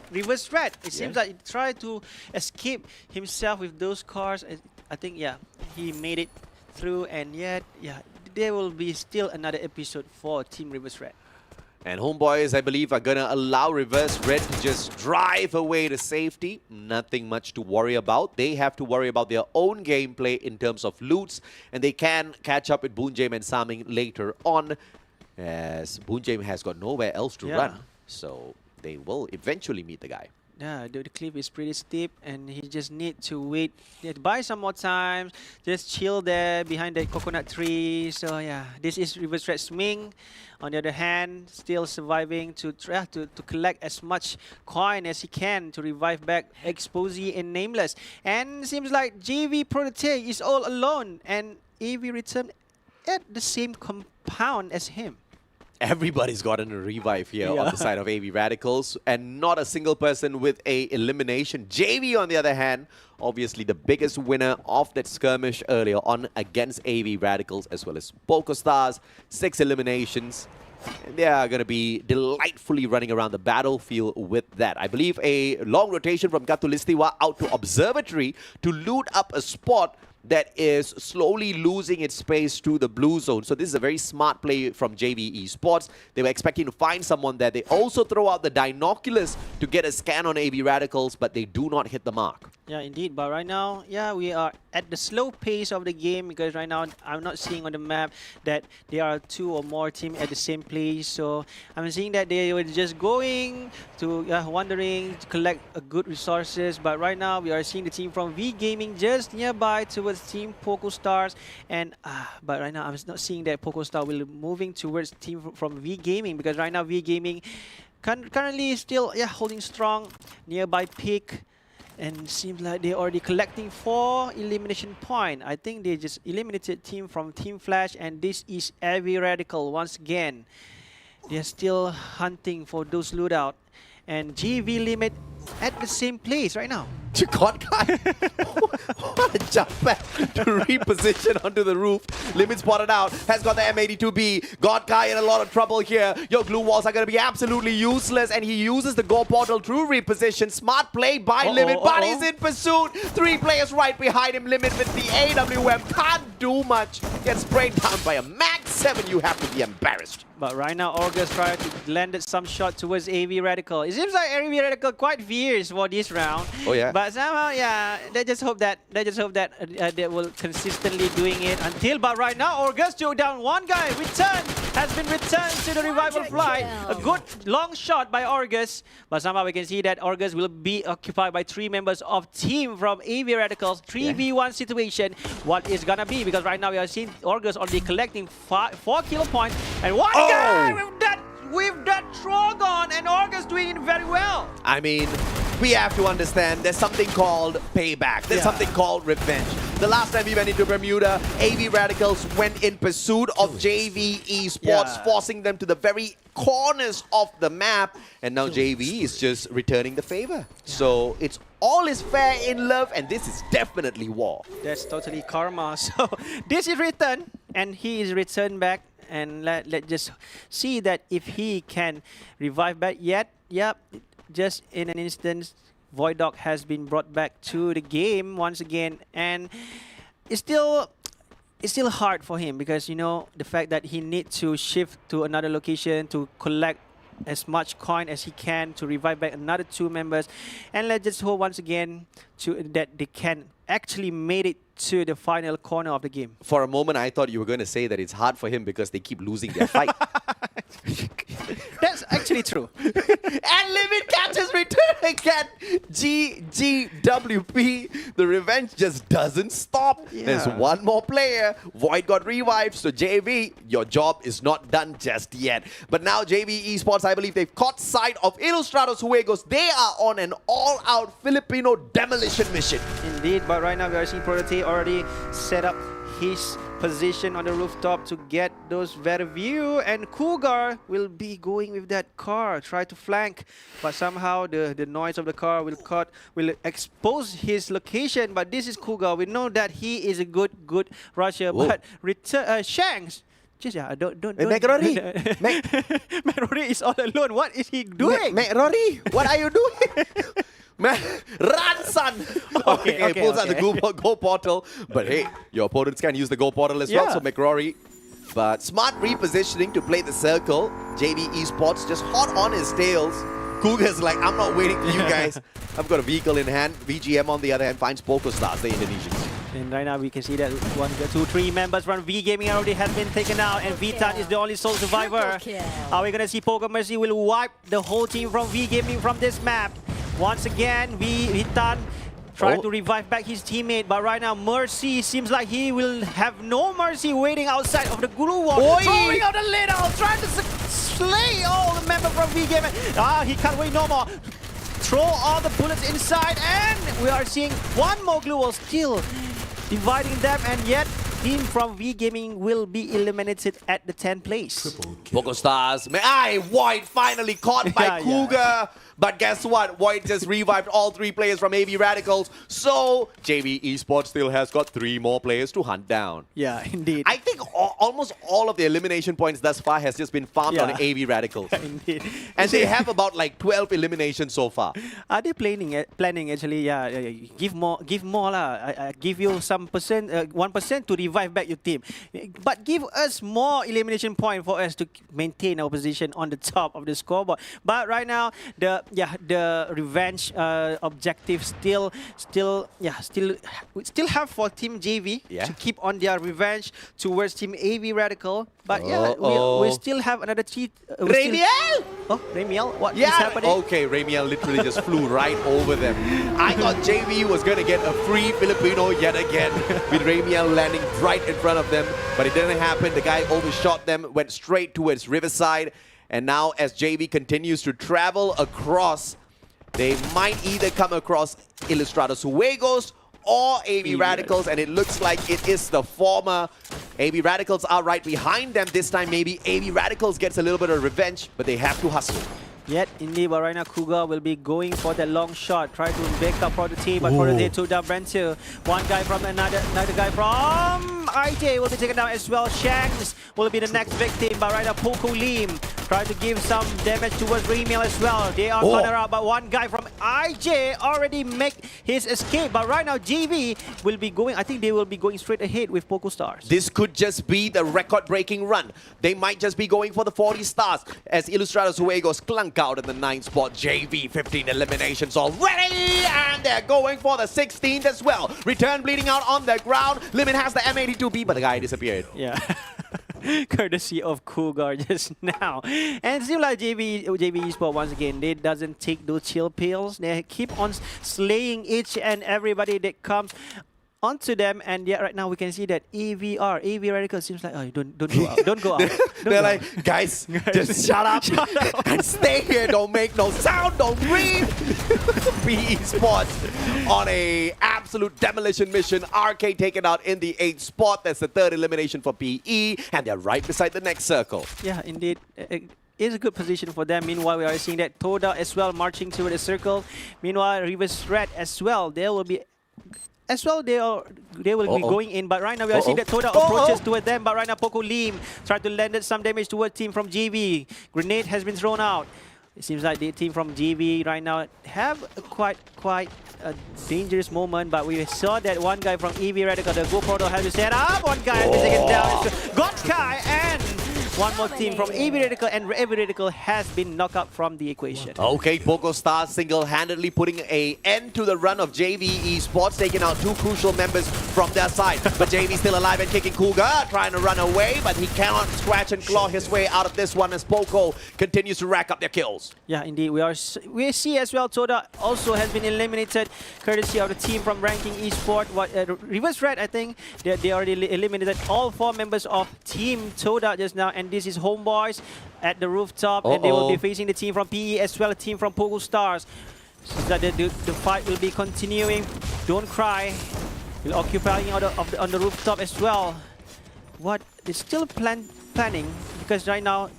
Reverse Red. It seems like he tried to escape himself with those cars. I think he made it through, and yet there will be still another episode for Team Reverse Red. And Homeboys, I believe, are going to allow Reverse Red to just drive away to safety. Nothing much to worry about. They have to worry about their own gameplay in terms of loots, and they can catch up with Boonjame and Saming later on, as Boonjame has got nowhere else to run. So they will eventually meet the guy. Yeah, the cliff is pretty steep, and he just need to wait, buy some more time, just chill there behind that coconut tree. So yeah, this is reverse threat swing. On the other hand, still surviving to try to collect as much coin as he can to revive back Exposy and Nameless. And seems like JV Purgatory is all alone, and AV returned at the same compound as him. Everybody's gotten a revive here on the side of AV Radicals, and not a single person with a elimination. JV, on the other hand, obviously the biggest winner of that skirmish earlier on against AV Radicals, as well as PokerStars, 6 eliminations. And they are going to be delightfully running around the battlefield with that. I believe a long rotation from Gatulistiwa out to Observatory to loot up a spot that is slowly losing its space to the blue zone. So this is a very smart play from JV Esports. They were expecting to find someone there. They also throw out the Dinoculus to get a scan on AV Radicals, but they do not hit the mark. Yeah, indeed. But right now, yeah, we are at the slow pace of the game, because right now I'm not seeing on the map that there are 2 or more teams at the same place. So I'm seeing that they were just going to wandering to collect good resources. But right now we are seeing the team from V Gaming just nearby towards Team PokerStars. And but right now I'm not seeing that PokerStar will moving towards team from V Gaming, because right now V Gaming currently still holding strong nearby peak. And seems like they're already collecting 4 elimination points. I think they just eliminated team from Team Flash, and this is AV Radical once again. They're still hunting for those lootout. And GV Limit at the same place right now. God, guy. What a jump back to reposition onto the roof. Limit spotted out. Has got the M82B. God Kai in a lot of trouble here. Your glue walls are going to be absolutely useless. And he uses the Go Portal to reposition. Smart play by Limit. But he's in pursuit. 3 players right behind him. Limit with the AWM. Can't do much. Gets sprayed down by a Max 7. You have to be embarrassed. But right now, August tried to land some shot towards AV Radical. It seems like AV Radical quite fierce for this round. Oh yeah. But somehow, yeah, they just hope that they will consistently doing it until. But right now, August took down one guy. Has been returned to the revival flight. A good long shot by August. But somehow we can see that August will be occupied by 3 members of team from AV Radicals. 3v1 situation. What is gonna be? Because right now we are seeing August already collecting 4 kill points, and one guy with that Trogon, and August doing it very well. I mean, we have to understand there's something called payback. There's something called revenge. The last time we went into Bermuda, AV Radicals went in pursuit of JV Esports, forcing them to the very corners of the map. And now JV is just returning the favor. So it's all is fair in love, and this is definitely war. That's totally karma. So this is return, and he is returned back. And let's just see that if he can revive back yet. Yep, just in an instant, Void Dog has been brought back to the game once again, and it's still hard for him, because you know the fact that he needs to shift to another location to collect as much coin as he can to revive back another 2 members. And let's just hope once again that they can actually made it to the final corner of the game. For a moment, I thought you were going to say that it's hard for him because they keep losing their fight. That's actually true. And Limit catches return again. GGWP. The revenge just doesn't stop. Yeah. There's one more player. Void got revived. So JV, your job is not done just yet. But now JV Esports, I believe they've caught sight of Ilustrados Juegos. They are on an all-out Filipino demolition mission. Indeed, but right now we are seeing Protote already set up his position on the rooftop to get those better view, and Cougar will be going with that car, try to flank, but somehow the noise of the car will expose his location. But this is Cougar. We know that he is a good rusher. Whoa. But Shanks, just don't. McRory, McRory is all alone. What is he doing? McRory, what are you doing? Man, run, son! Okay, pulls out the go portal. But hey, your opponents can use the go portal as well, so McRory. But smart repositioning to play the circle. JV Esports just hot on his tails. Cougar's like, I'm not waiting for you guys. I've got a vehicle in hand. VGM on the other hand finds PokerStars, the Indonesians. And right now we can see that 1, 2, 3 members from V Gaming already has been taken out, and Vitan is the only sole survivor. Are we gonna see Poker Mercy will wipe the whole team from V Gaming from this map? Once again, Hitan trying Oh. to revive back his teammate, but right now Mercy seems like he will have no mercy waiting outside of the Guru wall. Oi! Throwing out the little, trying to slay all the member from V-Gaming. He can't wait no more. Throw all the bullets inside, and we are seeing one more glue wall still dividing them, and yet team from V-Gaming will be eliminated at the 10th place. Poco Stars. Void finally caught by Yeah, yeah. Cougar. But guess what? Void just revived all 3 players from AB Radicals. So JV Esports still has got 3 more players to hunt down. Yeah, indeed. I think almost all of the elimination points thus far has just been farmed on Yeah. AB Radicals. Indeed. And they have about like 12 eliminations so far. Are they planning actually? Yeah, give more lah. Give you some percent, 1% to revive back your team. But give us more elimination point for us to maintain our position on the top of the scoreboard. But right now, the revenge objective still have for Team JV to keep on their revenge towards Team AV Radical. But we still have another cheat. Ramiel! Ramiel, what is happening? Okay, Ramiel literally just flew right over them. I thought JV was going to get a free Filipino yet again with Ramiel landing right in front of them. But it didn't happen. The guy overshot them, went straight towards Riverside. And now as JV continues to travel across, they might either come across Ilustrados Juegos or AB Radicals, and it looks like it is the former. AB Radicals are right behind them this time. Maybe AB Radicals gets a little bit of revenge, but they have to hustle. Yet, indeed, but right now Cougar will be going for that long shot, try to back up for the team, but for the day 2 down Brenter. One guy from another guy from IJ will be taken down as well. Shanks will be the next victim, but right now Poco Lim try to give some damage towards Ramiel as well. They are cornered out, but one guy from IJ already make his escape. But right now GV will be going, I think they will be going straight ahead with Poco Stars. This could just be the record-breaking run. They might just be going for the 40 stars as Ilustrados Juegos clunk out in the 9th spot. JV 15 eliminations already, and they're going for the 16th as well. Return bleeding out on the ground. Limit has the M82B, but the guy disappeared. Yeah. Courtesy of Cougar just now. And still like JV Esports once again, they doesn't take those chill pills. They keep on slaying each and everybody that comes onto them, and yet right now we can see that AV Radical seems like, oh, don't go out, don't go out. They're like, guys, just shut up and stay here. Don't make no sound, don't breathe. PE Sports on a absolute demolition mission. RK taken out in the 8th spot. That's the 3rd elimination for PE, and they're right beside the next circle. Yeah, indeed. Is a good position for them. Meanwhile, we are seeing that Toda as well marching toward the circle. Meanwhile, Reverse Red as well. They will be be going in, but right now we are seeing that Toda approaches toward them, but right now Poco Lim tried to land some damage toward team from GV. Grenade has been thrown out. It seems like the team from GV right now have a quite a dangerous moment, but we saw that one guy from EV Radical, the Go Portal, has been set up. One guy has been taken down. Gotkai, and one more team from EV Radical, and EV Radical has been knocked out from the equation. Okay, Poco Stars single-handedly putting an end to the run of JV Esports, taking out 2 crucial members from their side. But JV still alive and kicking. Cougar trying to run away, but he cannot scratch and claw his way out of this one as Poco continues to rack up their kills. Yeah, indeed. We see as well Toda also has been eliminated courtesy of the team from Ranking Esports. Reverse Red, I think, they already eliminated all 4 members of Team Toda just now, and this is Homeboys at the rooftop, and they will be facing the team from PE as well, a team from Pogo Stars. So that the fight will be continuing. Don't cry. Will occupying on the rooftop as well. What is still planning, because right now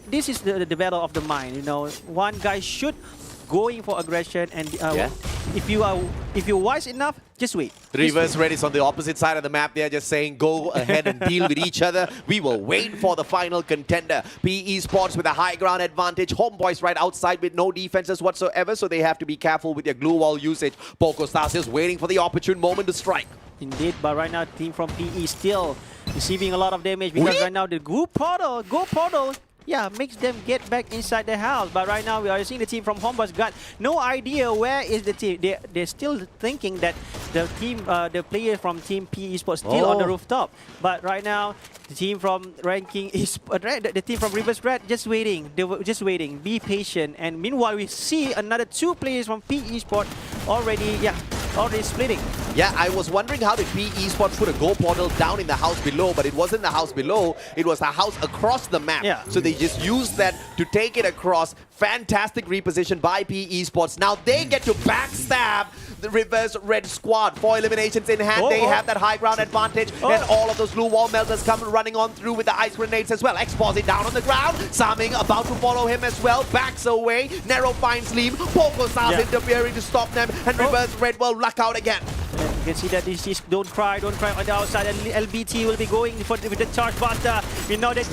this is the battle of the mind. You know, one guy should going for aggression, and if you're wise enough, just wait. Reverse Red is on the opposite side of the map. They're just saying, go ahead and deal with each other. We will wait for the final contender. PE Sports with a high ground advantage. Homeboys right outside with no defenses whatsoever, so they have to be careful with their glue wall usage. Poco Stars is waiting for the opportune moment to strike. Indeed, but right now team from PE still receiving a lot of damage, because right now the Go Portal, makes them get back inside the house. But right now we are seeing the team from Homeboys got no idea where is the team. They're still thinking that the player from Team P Esports still on the rooftop. But right now, the team from ranking the team from Reverse Red just waiting. They were just waiting. Be patient. And meanwhile, we see another 2 players from P Esports already splitting. Yeah, I was wondering how did P Esports put a Go portal down in the house below, but it wasn't the house below, it was the house across the map. Yeah. So they just used that to take it across. Fantastic reposition by P Esports. Now they get to backstab the Reverse Red squad. 4 eliminations in hand. They have that high ground advantage. And all of those blue wall melters come running on through with the ice grenades as well. Expose it down on the ground. Saming about to follow him as well. Backs away. Narrow finds leave. Poco Stars interfering to stop them. And Reverse Red will luck out again. You can see that this is don't cry on the outside. And LBT will be going with the charge buster. We know that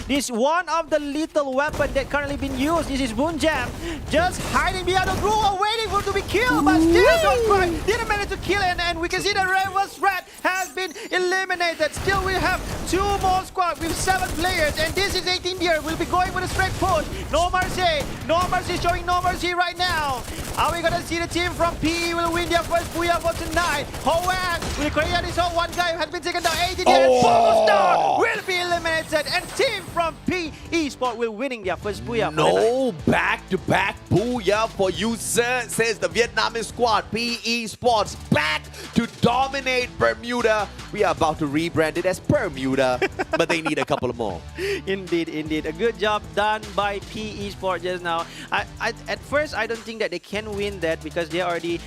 this one of the lethal weapon that currently been used. This is Boon Jam, just hiding behind the groove, waiting for to be killed, but still don't cry. Didn't manage to kill it, and we can see that Reverse Red has been eliminated. Still, we have 2 more squads with 7 players, and this is 18 here. We'll be going with a straight push. No mercy, showing no mercy right now. Are we gonna see the team from PE will win their first booyah for tonight? Hoang will clear this whole one guy has been taken down. 18 here, and Star will be eliminated, and team from P Esports will winning their first booyah. No back-to-back booyah for you, sir, says the Vietnamese squad. P Esports back to dominate Bermuda. We are about to rebrand it as Bermuda, but they need a couple of more. Indeed. A good job done by P Esports just now. At first, I don't think that they can win that because they already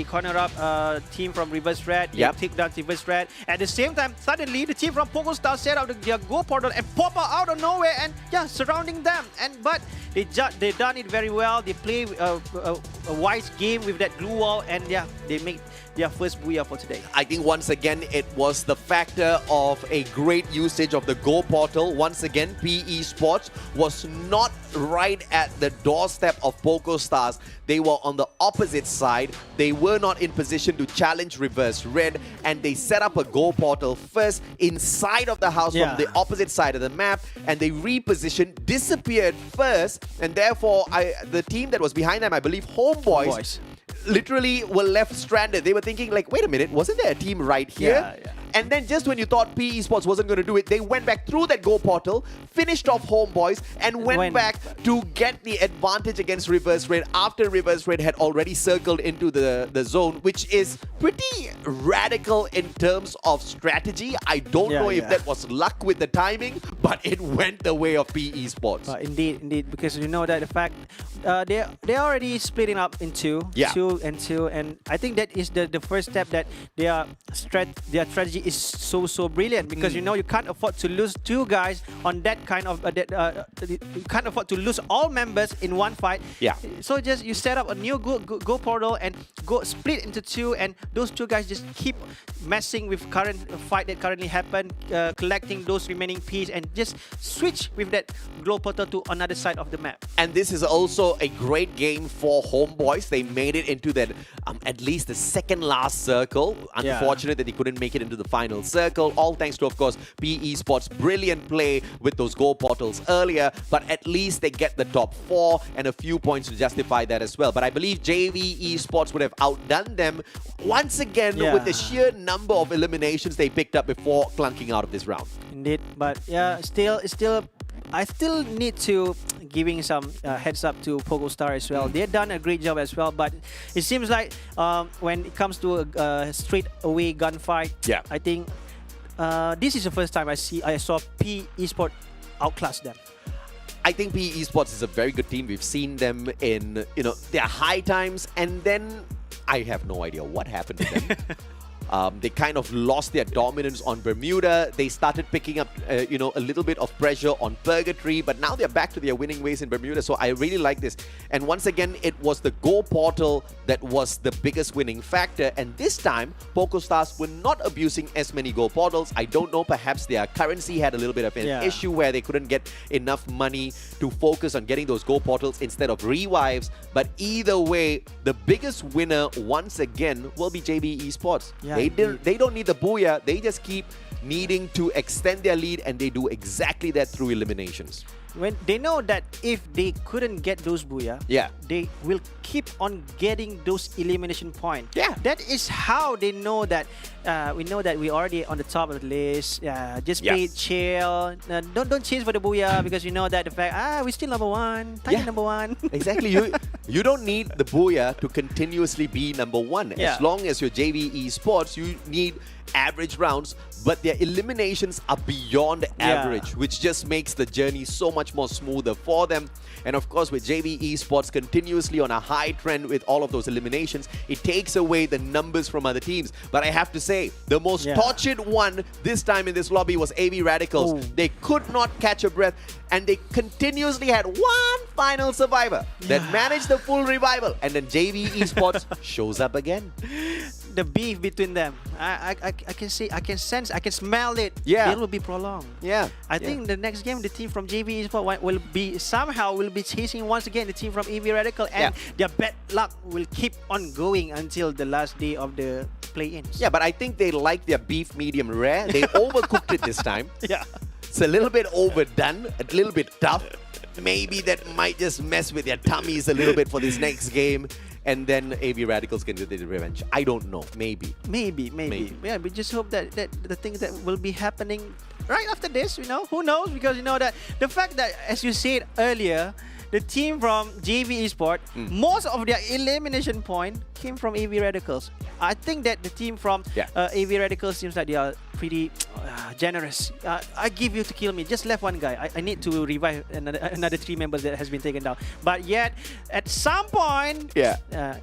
corner up team from Reverse Red. They take down Reverse Red. At the same time, suddenly the team from Poco Star set up their Go portal and pop out of nowhere and surrounding them. But they done it very well. They play a wise game with that glue wall, and they make their first booyah for today. I think once again it was the factor of a great usage of the Go portal. Once again, P Esports was not right at the doorstep of Poco Stars. They were on the opposite side. They were not in position to challenge Reverse Red, and they set up a Go portal first inside of the house from the opposite side of the map, and they repositioned, disappeared first, and therefore the team that was behind them, I believe Homeboys, literally were left stranded. They were thinking like, wait a minute, wasn't there a team right here? And then just when you thought P Esports wasn't going to do it, they went back through that Go portal, finished off Homeboys, and went back to get the advantage against Reverse Red after Reverse Red had already circled into the zone, which is pretty radical in terms of strategy. I don't know if that was luck with the timing, but it went the way of P Esports. Indeed, because you know that the fact they're already splitting up into 2 and 2, and I think that is the first step that their strategy is so brilliant, because you know you can't afford to lose 2 guys on that kind of you can't afford to lose all members in one fight. So just you set up a new go portal and go split into 2, and those 2 guys just keep messing with current fight that currently happened, collecting those remaining pieces, and just switch with that glow portal to another side of the map. And this is also a great game for Homeboys. They made it into that at least the second last circle. Unfortunate that they couldn't make it into the final circle, all thanks to, of course, P Esports' brilliant play with those Go portals earlier, but at least they get the top 4 and a few points to justify that as well. But I believe JV Esports would have outdone them once again with the sheer number of eliminations they picked up before clunking out of this round. Indeed, but I still need to giving some heads up to Poco Star as well. They've done a great job as well, but it seems like when it comes to a straight away gunfight, I think this is the first time I saw P Esports outclass them. I think P Esports is a very good team. We've seen them in their high times, and then I have no idea what happened to them. They kind of lost their dominance on Bermuda. They started picking up, a little bit of pressure on Purgatory, but now they're back to their winning ways in Bermuda. So I really like this. And once again, it was the Go portal that was the biggest winning factor. And this time, Poco Stars were not abusing as many Go portals. I don't know, perhaps their currency had a little bit of an issue where they couldn't get enough money to focus on getting those Go portals instead of revives. But either way, the biggest winner once again will be JB Esports. They don't need the booyah. They just keep needing to extend their lead, and they do exactly that through eliminations. when they know that if they couldn't get those booyah, Yeah. they will keep on getting those elimination points. Yeah. That is how they know that we know that we already on the top of the list. Just Yeah. play it chill. Don't chase for the booyah because you know that the fact we're still number one. Tiny Yeah. number one. Exactly. You don't need the booyah to continuously be number one. Yeah. As long as you're JV Esports, you need average rounds, but their eliminations are beyond average, which just makes the journey so much more smoother for them. And of course, with JV Esports continuously on a high trend with all of those eliminations, it takes away the numbers from other teams. But I have to say, the most tortured one this time in this lobby was AV Radicals. Oh. They could not catch a breath, and they continuously had one final survivor that managed the full revival. And then JV Esports shows up again. The beef between them, I can see, I can sense, I can smell it. Yeah. It will be prolonged. Yeah. I think the next game, the team from JV Esports will be chasing once again the team from AV Radical, and their bad luck will keep on going until the last day of the play-ins. Yeah, but I think they like their beef medium rare. They overcooked it this time. Yeah. It's a little bit overdone, a little bit tough. Maybe that might just mess with their tummies a little bit for this next game. And then AV Radicals can do the revenge. I don't know. Maybe. Maybe. Yeah, we just hope that the things that will be happening right after this, who knows? Because you know that the fact that, as you said earlier, the team from JV Esports, most of their elimination point came from AV Radicals. I think that the team from AV Radicals seems like they are pretty generous. I give you to kill me. Just left one guy. I need to revive another 3 members that has been taken down. But yet, at some point,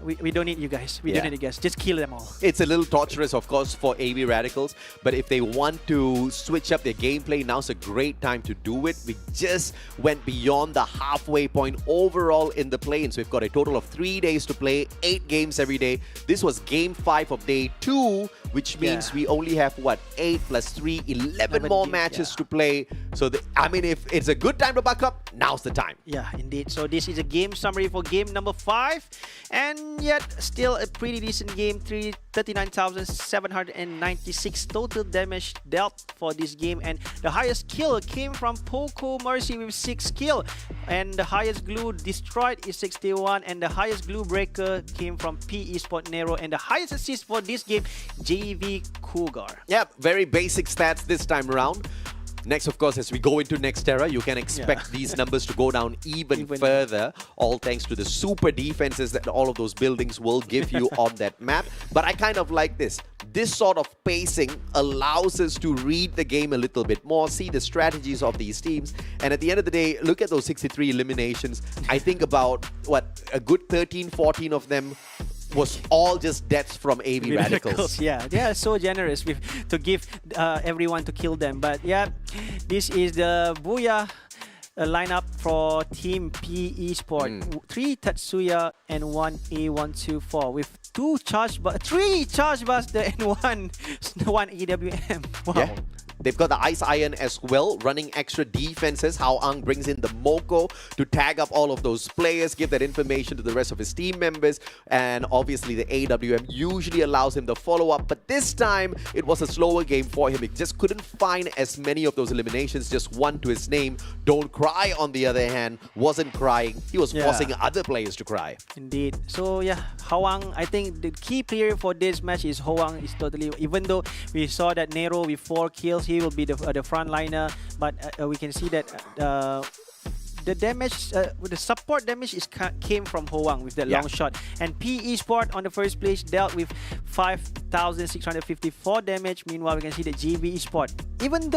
we don't need you guys. We don't need you guys. Just kill them all. It's a little torturous, of course, for AV Radicals. But if they want to switch up their gameplay, now's a great time to do it. We just went beyond the halfway point overall in the play-ins. We've got a total of 3 days to play, 8 games every day. This was game 5 of day 2, which means we only have, 8 plus 3, 11 more matches to play. So, if it's a good time to buck up, now's the time. Yeah, indeed. So this is a game summary for game number 5. And yet, still a pretty decent game. 39,796 total damage dealt for this game. And the highest kill came from Poco Mercy with 6 kills. And the highest glue destroyed is 61. And the highest glue breaker came from P Esport Nero. And the highest assist for this game, JV Cougar. Yep, very basic stats this time around. Next, of course, as we go into next Terra, you can expect these numbers to go down even further, all thanks to the super defenses that all of those buildings will give you on that map. But I kind of like this. This sort of pacing allows us to read the game a little bit more, see the strategies of these teams, and at the end of the day, look at those 63 eliminations. I think about, a good 13, 14 of them was all just deaths from AV Radicals. Yeah, they are so generous to give everyone to kill them. But yeah, this is the Booyah lineup for Team P Esport. 3 Tatsuya and 1 A124 with 3 charge buster and 1 AWM. Wow. Yeah. They've got the Ice Iron as well, running extra defenses. Hao Ang brings in the Moko to tag up all of those players, give that information to the rest of his team members. And obviously the AWM usually allows him the follow-up. But this time, it was a slower game for him. He just couldn't find as many of those eliminations. Just one to his name. Don't Cry, on the other hand, wasn't crying. He was forcing other players to cry. Indeed. So yeah, Hao Ang, I think the key player for this match is Hao Ang. Is totally, even though we saw that Nero with 4 kills, he will be the front liner, but we can see that the damage, the support damage came from Hoang with that long shot. And P Esport on the first place dealt with 5,654 damage. Meanwhile, we can see that JV Esport, even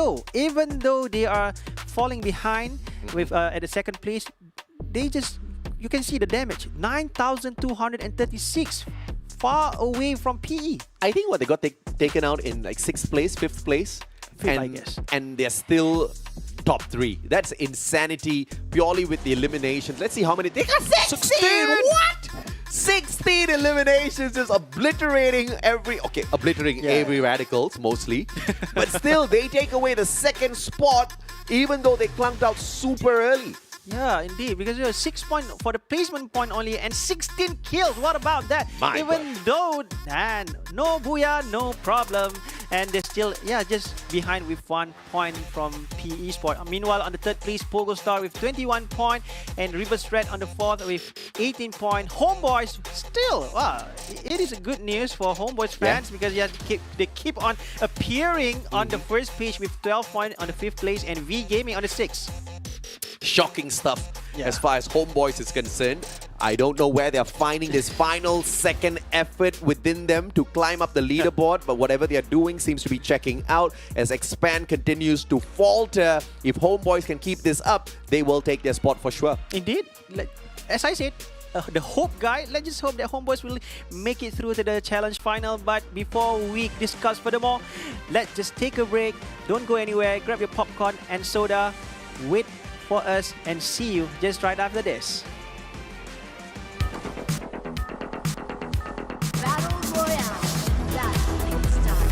though they are falling behind with at the second place, you can see the damage, 9,236. Far away from PE. I think they got taken out in like 6th place, 5th place. I guess. And they're still top 3. That's insanity purely with the eliminations. Let's see how many. They got 16! What? 16 eliminations, just obliterating AV Radicals mostly. But still, they take away the 2nd spot, even though they clunked out super early. Yeah, indeed, because 6 points for the placement point only and 16 kills. What about that? Even though, no booyah, no problem. and they're still just behind with 1 point from P Esports. Meanwhile, on the third place, Pogo Star with 21 points, and Rivers Red on the fourth with 18 points. Homeboys still, it is a good news for Homeboys fans because they keep on appearing on the first page with 12 points on the 5th place, and V Gaming on the 6th. Shocking stuff as far as Homeboys is concerned. I don't know where they're finding this final second effort within them to climb up the leaderboard, but whatever they're doing seems to be checking out as Expand continues to falter. If Homeboys can keep this up, they will take their spot for sure. Indeed. As I said, the hope guy, let's just hope that Homeboys will make it through to the challenge final. But before we discuss furthermore, let's just take a break. Don't go anywhere. Grab your popcorn and soda. Wait for us and see you just right after this. Battle Royale. That's when it starts.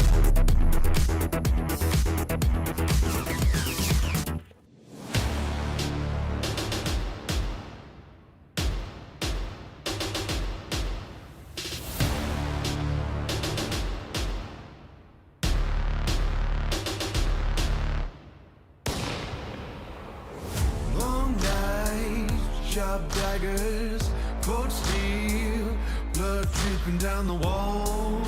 Long nights, sharp daggers, cold steel, blood dripping down the wall,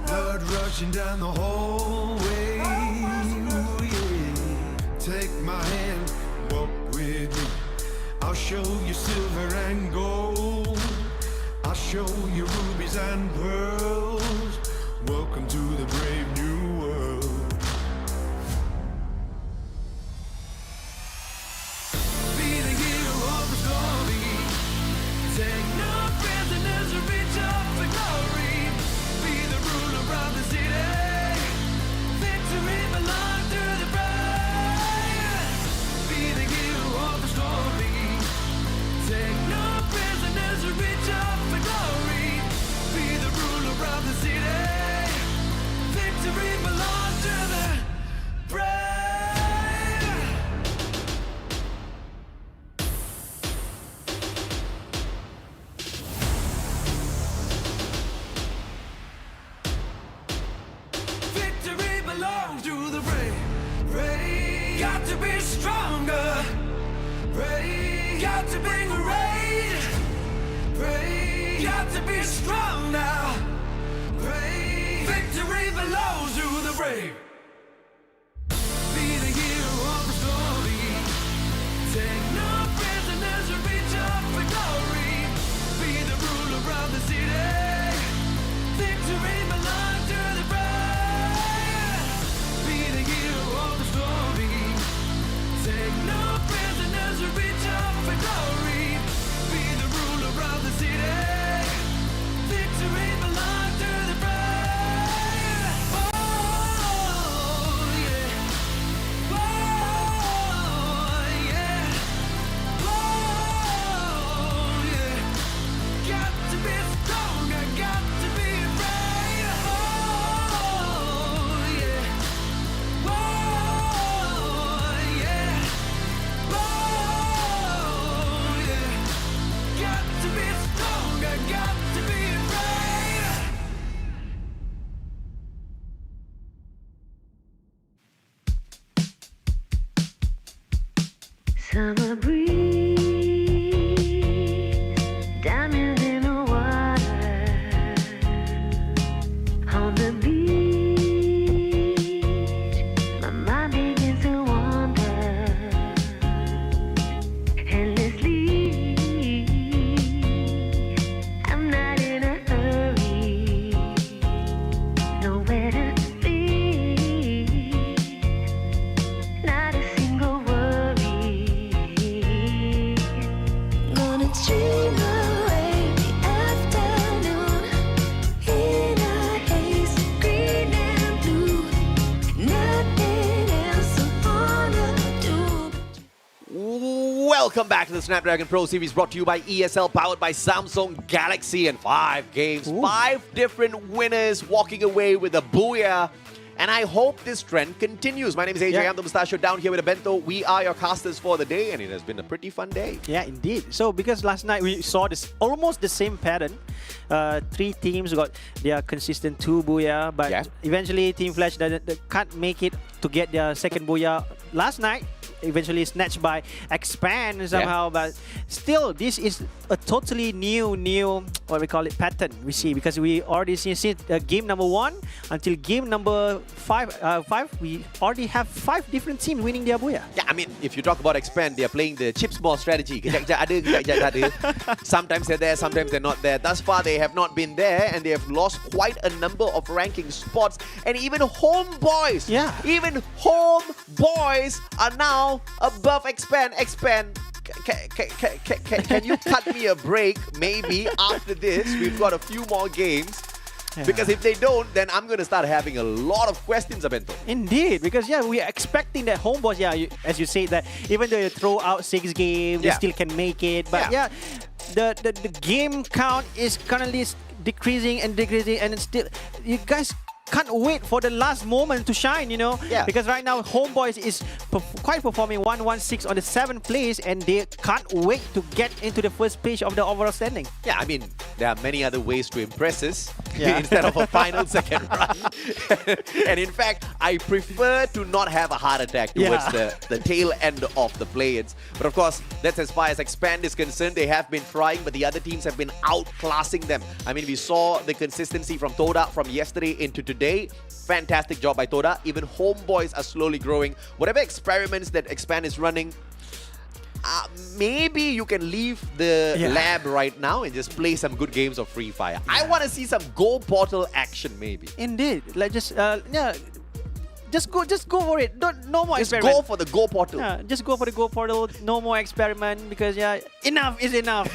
blood rushing down the hallway. Ooh, yeah. Take my hand, walk with me. I'll show you silver and gold. I'll show you rubies and pearls. Welcome to the brave new world. Be the hero of the story. Take no prisoners or reach up for glory. Be the ruler of the city. Victory belongs to the brave. Be the hero of the story. Take no prisoners or reach up for glory. Be the ruler of the city. Victory belongs to the brave. Victory belongs to the brave. Brave. Got to be stronger. Brave. Got to be great. Brave. Got to be strong now. Brave. Victory belongs to the brave. Be the hero of the story. Take no prisoners or reach up for glory. Be the ruler of the city. Victory belongs to the brave. Be the hero of the story. Take no prisoners or reach up for glory. Be the ruler of the city. Victory belongs to the brave. Oh, yeah. Oh, yeah. Oh, yeah. Got to be stronger, got to be brave. Oh, yeah. Oh, yeah. Oh, yeah. Got to be stronger, got to be brave. Summer breeze, diamonds in the water, on the beach, my mind begins to wander, endlessly. I'm not in a hurry, nowhere to be, not a single worry. Gonna dream away the afternoon in a haze, green and blue. Nothing else I wanna do. Welcome back to the Snapdragon Pro Series, brought to you by ESL, powered by Samsung Galaxy, and 5 games, 5 different winners walking away with a booyah. And I hope this trend continues. My name is AJ. Yeah. I'm the Mustachio down here with Bento. We are your casters for the day, and it has been a pretty fun day. Yeah, indeed. So because last night we saw this almost the same pattern. 3 teams got their consistent 2 booyah, but Yeah. eventually Team Flash can't make it to get their second booyah last night. Eventually snatched by Expand somehow, but still this is a totally new what we call it pattern we see, because we already see game number 1 until game number 5 we already have 5 different teams winning their booyah. Yeah, I mean, if you talk about Expand, they are playing the chip small strategy. Kejap-kejap ada, kejap-kejap tak ada. Sometimes they're there, sometimes they're not there. Thus far, they have not been there, and they have lost quite a number of ranking spots. And even homeboys, even homeboys are now above Expand. Expand, can you cut me a break? Maybe after this, we've got a few more games. Because if they don't, then I'm going to start having a lot of questions, Abento. Indeed, because we are expecting that homeboys, as you say, that even though you throw out 6 games, they still can make it. But the game count is currently decreasing, and it's still, you guys can't wait for the last moment to shine, because right now homeboys is quite performing 116 on the 7th place, and they can't wait to get into the first page of the overall standing. Yeah, I mean, there are many other ways to impress us instead of a final second run. And in fact, I prefer to not have a heart attack towards the tail end of the play-ins. But of course, that's as far as Expand is concerned. They have been trying, but the other teams have been outclassing them. I mean, we saw the consistency from Toda from yesterday into today. Fantastic job by Toda. Even homeboys are slowly growing. Whatever experiments that Expand is running, maybe you can leave the lab right now and just play some good games of Free Fire. I want to see some Go Portal action, maybe. Indeed, like just go for it. No more experiment. Just go for the Go Portal. Just go for the Go Portal. No more experiment, because enough is enough.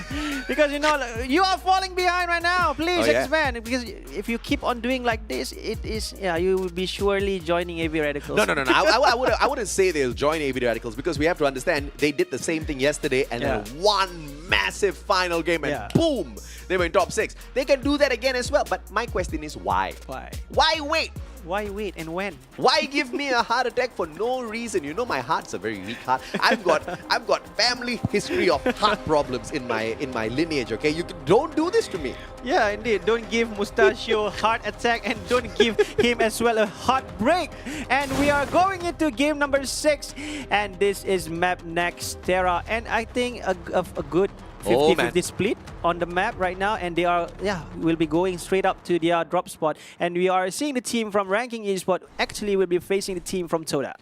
Because you are falling behind right now. Please expand, because if you keep on doing like this, you will be surely joining AV Radicals. No. I wouldn't say they'll join AV Radicals, because we have to understand they did the same thing yesterday, and then one massive final game, and boom, they were in top 6. They can do that again as well. But my question is why? Why wait? Why wait and when? Why give me a heart attack for no reason? You know my heart's a very weak heart. I've got family history of heart problems in my lineage, okay? You don't do this to me. Yeah, indeed. Don't give Mustachio a heart attack, and don't give him as well a heartbreak. And we are going into game number 6, and this is map next Terra, and I think a good 50-50 split on the map right now, and they are will be going straight up to their drop spot, and we are seeing the team from Ranking Esports actually will be facing the team from Toda.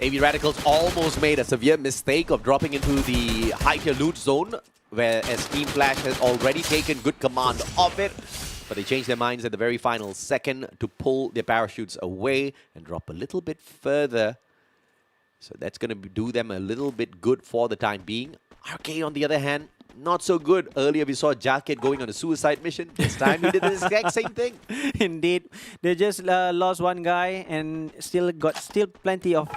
AV Radicals almost made a severe mistake of dropping into the high tier loot zone, whereas Team Flash has already taken good command of it. But they changed their minds at the very final second to pull their parachutes away and drop a little bit further. So that's going to do them a little bit good for the time being. Arcade, on the other hand, not so good. Earlier we saw Jacket going on a suicide mission. This time he did the exact same thing. Indeed. They just lost one guy and still plenty of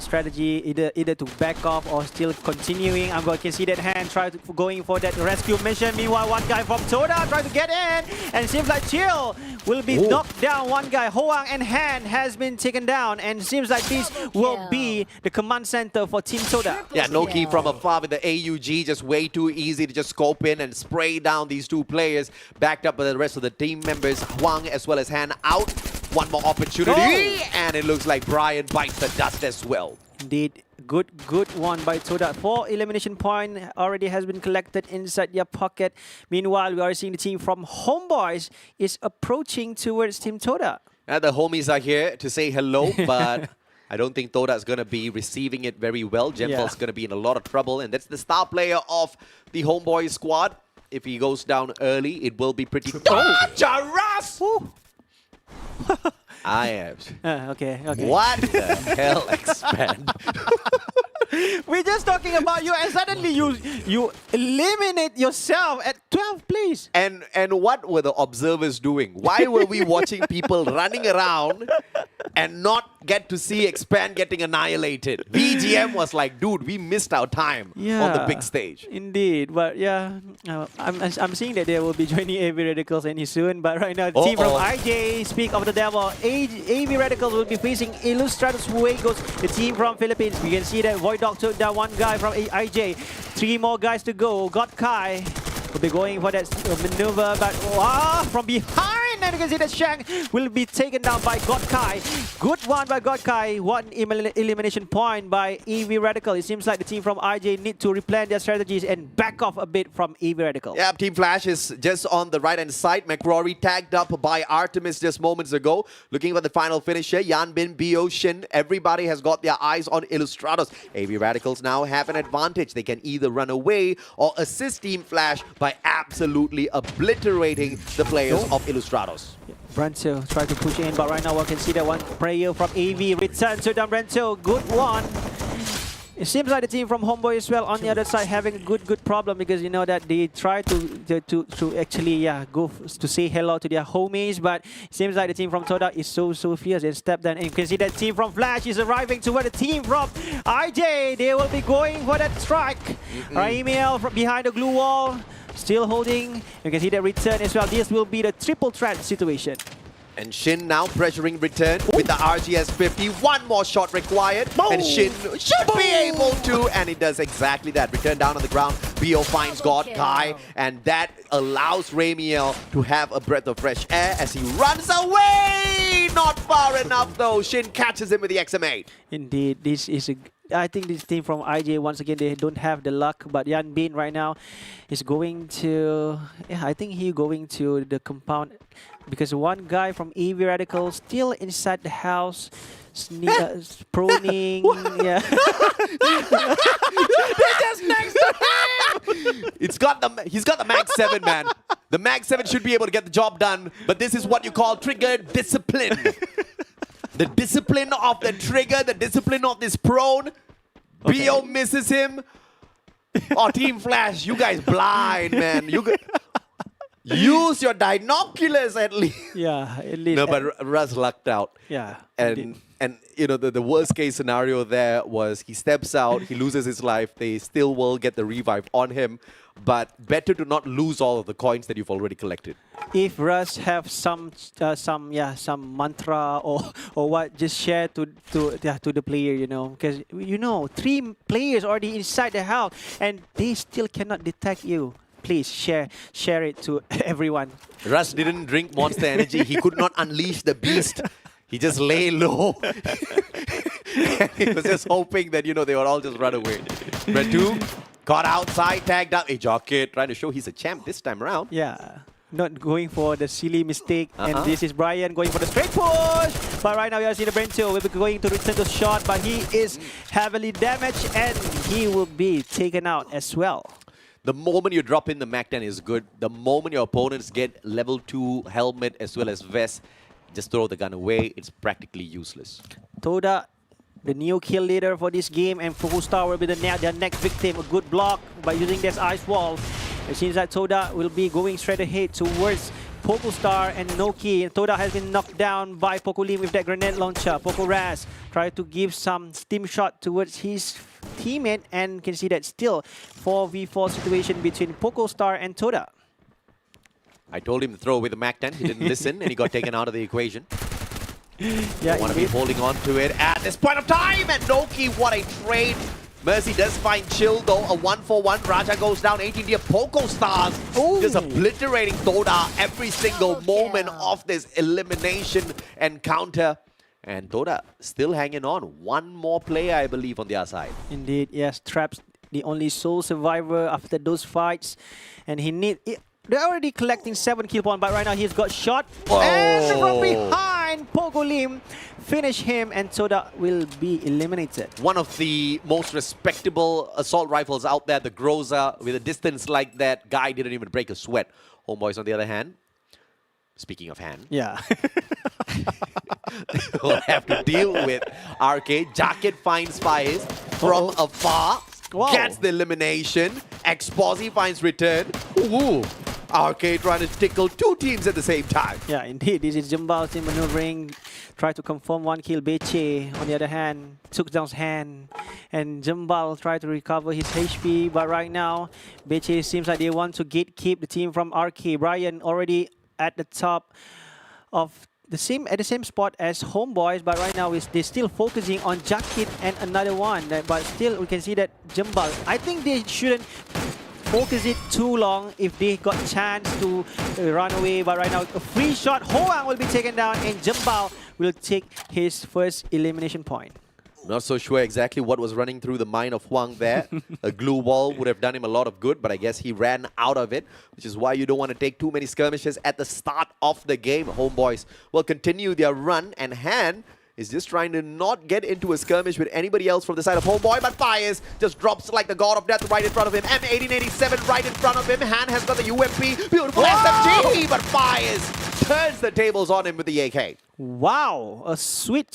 strategy, either to back off or still continuing. I can see that hand going for that rescue mission. Meanwhile, one guy from Toda trying to get in, and it seems like Chill will be knocked down. One guy, Hoang, and Han has been taken down, and it seems like this will be the command center for Team Toda. Yeah, no key from afar with the AUG, just way too easy to just scope in and spray down these 2 players, backed up by the rest of the team members. Huang as well as Han out. One more opportunity, and it looks like Brian bites the dust as well. Indeed, good one by Toda. 4 elimination point already has been collected inside their pocket. Meanwhile, we are seeing the team from Homeboys is approaching towards Team Toda. The homies are here to say hello, but I don't think Toda is going to be receiving it very well. Genfal's going to be in a lot of trouble, and that's the star player of the Homeboy squad. If he goes down early, it will be pretty... Jaras! I am... Okay. What the hell, Expand? We're just talking about you, and suddenly you eliminate yourself at 12th place. And what were the observers doing? Why were we watching people running around and not get to see Expand getting annihilated. VGM was like, dude, we missed our time on the big stage. Indeed, but yeah, I'm seeing that they will be joining AV Radicals any soon. But right now, the team from IJ, speak of the devil, AV Radicals will be facing Illustratus Fuegos, the team from Philippines. We can see that Void Dog took down one guy from IJ. 3 more guys to go. Got Kai will be going for that maneuver, but from behind. And you can see that Shang will be taken down by God Kai. Good one by God Kai. One elimination point by EV Radical. It seems like the team from IJ need to replan their strategies and back off a bit from EV Radical. Yeah, Team Flash is just on the right-hand side. McCrory tagged up by Artemis just moments ago. Looking for the final finisher. Yanbin, Bio, Shin. Everybody has got their eyes on Illustrados. AV Radicals now have an advantage. They can either run away or assist Team Flash by absolutely obliterating the players of Illustrados. Brento try to push in, but right now we can see that one player from AV return to down Brento. Good one. It seems like the team from Homeboy as well on the other side having a good problem, because you know that they try to actually go to say hello to their homies, but it seems like the team from Toda is so fierce. They step down, and you can see that team from Flash is arriving toward the team from IJ. They will be going for that strike. Raimiel from behind the glue wall. Still holding. You can see the return as well. This will be the triple threat situation. And Shin now pressuring return with the RGS 50. One more shot required. Boom. And Shin should be able to. And it does exactly that. Return down on the ground. Bio finds God Kai. And that allows Raimiel to have a breath of fresh air as he runs away. Not far enough though. Shin catches him with the XM8. Indeed, this is a... I think this team from IJ, once again, they don't have the luck. But Yan Bin right now is going to... Yeah, I think he's going to the compound. Because one guy from EV Radical still inside the house. Proning. Yeah. They're just next to him! He's got the Mag 7, man. The Mag 7 should be able to get the job done. But this is what you call trigger discipline. The discipline of the trigger, the discipline of this prone. Okay. Bio misses him. Oh, Team Flash, you guys blind, man. Use your binoculars at least. Yeah, at least. No, but Russ lucked out. Yeah. And you know, the worst case scenario there was he steps out, he loses his life, they still will get the revive on him. But better to not lose all of the coins that you've already collected. If Russ have some mantra or what, just share to the player, you know, because you know 3 players already inside the house and they still cannot detect you. Please share it to everyone. Russ didn't drink Monster Energy. He could not unleash the beast. He just lay low. He was just hoping that, you know, they would all just run away. Bretu got outside, tagged up. A Jockey trying to show he's a champ this time around. Yeah. Not going for the silly mistake. And this is Brian going for the straight push. But right now you see the Brento will be going to return the shot. But he is heavily damaged and he will be taken out as well. The moment you drop in the Mac 10 is good. The moment your opponents get level 2 helmet as well as vest, just throw the gun away. It's practically useless. Toda, the new kill leader for this game, and Focustar will be their next victim. A good block by using this ice wall. It seems that Toda will be going straight ahead towards Pokostar and Noki. And Toda has been knocked down by Pokolim with that grenade launcher. Pokoraz tried to give some steam shot towards his teammate, and can see that still 4v4 situation between Pokostar and Toda. I told him to throw away the Mac 10. He didn't listen and he got taken out of the equation. Yeah, want to be holding on to it at this point of time. And Noki, what a trade. Mercy does find Chill though, a 1-for-1. Raja goes down, 18 dear Poco Stars. Just obliterating Toda every single moment of this elimination encounter. And Toda still hanging on. One more player, I believe, on the other side. Indeed, yes. Traps, the only sole survivor after those fights. And they're already collecting 7 kill points, but right now he's got shot. Oh. And from behind, Pogolim finish him, and Toda will be eliminated. One of the most respectable assault rifles out there, the Groza, with a distance like that, guy didn't even break a sweat. Homeboys, on the other hand, speaking of hand, yeah, we'll have to deal with Arcade. Jacket finds Faiz from afar, gets the elimination. Exposy finds return. Ooh. Arcade trying to tickle 2 teams at the same time. Yeah, indeed. This is Jumbao team maneuvering tried to confirm one kill. Beche, on the other hand, took down his hand. And Jambal tried to recover his HP. But right now, Beche seems like they want to gatekeep the team from RK. Brian already at the top of the same spot as Homeboys, but right now they're still focusing on Jakit and another one. But still, we can see that Jambal, I think they shouldn't focus it too long if they got chance to run away. But right now, a free shot, Hoang will be taken down and Jambal will take his first elimination point. Not so sure exactly what was running through the mind of Huang there. A glue wall would have done him a lot of good, but I guess he ran out of it, which is why you don't want to take too many skirmishes at the start of the game. Homeboys will continue their run, and Han is just trying to not get into a skirmish with anybody else from the side of Homeboy, but Fires just drops like the god of death right in front of him. M1887 right in front of him. Han has got the UMP. Beautiful SMG, but Fires turns the tables on him with the AK. Wow, a sweet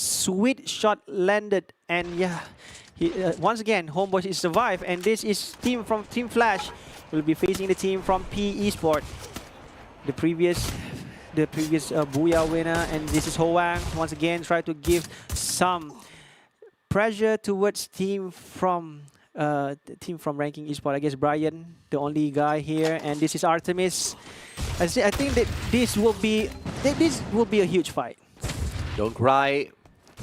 shot landed, and yeah, once again, Homeboys is survived, and this is team from Team Flash will be facing the team from P Esports, the previous Booyah winner, and this is Hoang once again try to give some pressure towards team from Ranking Esports. I guess Brian, the only guy here, and this is Artemis. I think that this will be a huge fight. Don't cry.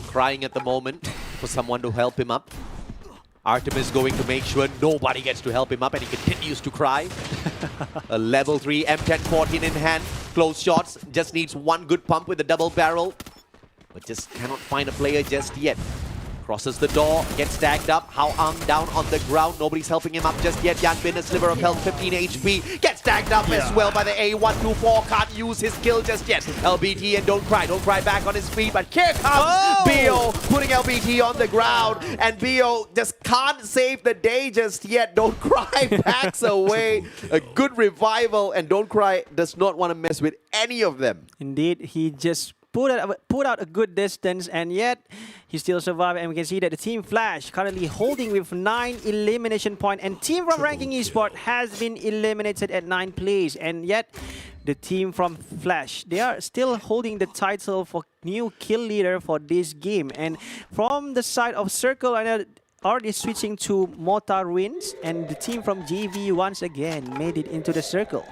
Crying at the moment for someone to help him up. Artemis going to make sure nobody gets to help him up, and he continues to cry. A level 3 M1014 in hand. Close shots. Just needs one good pump with the double barrel. But just cannot find a player just yet. Crosses the door, gets tagged up. Hao Ang down on the ground. Nobody's helping him up just yet. Yan Bin, a sliver of health, 15 HP. Gets tagged up as well by the A124. Can't use his skill just yet. LBT and Don't Cry back on his feet. But here comes Bio, putting LBT on the ground. And Bio just can't save the day just yet. Don't Cry backs away. A good revival, and Don't Cry does not want to mess with any of them. Indeed, he just put out a good distance, and yet he still survived. And we can see that the Team Flash currently holding with 9 elimination points, and team from Ranking Esports has been eliminated at 9 plays. And yet the team from Flash, they are still holding the title for new kill leader for this game. And from the side of Circle, I know already switching to Mortar Ruins, and the team from JV once again made it into the Circle.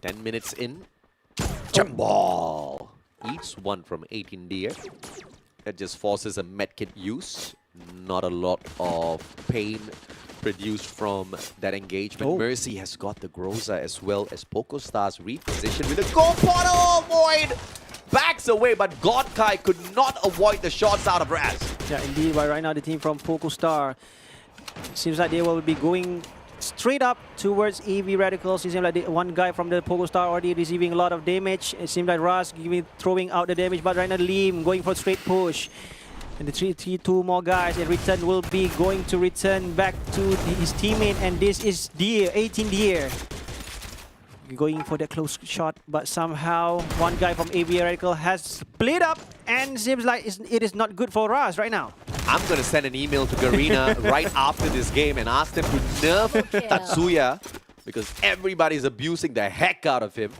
10 minutes in. Jambal eats one from 18 deer. That just forces a medkit use. Not a lot of pain produced from that engagement. Mercy has got the Groza as well as PocoStars repositioned with a go portal. Void backs away, but Godkai could not avoid the shots out of Raz. Yeah, indeed. But right now, the team from PocoStar seems like they will be going straight up towards EV Radicals. It seems like one guy from the PocoStar already receiving a lot of damage. It seems like Raz throwing out the damage, but right now Lim going for straight push. And the two more guys in return will be going to return back to his teammate, and this is Deer, 18 Deer. Going for the close shot, but somehow one guy from AV Radical has split up, and seems like it is not good for Raz right now. I'm going to send an email to Garena right after this game and ask them to nerf Tatsuya, because everybody's abusing the heck out of him.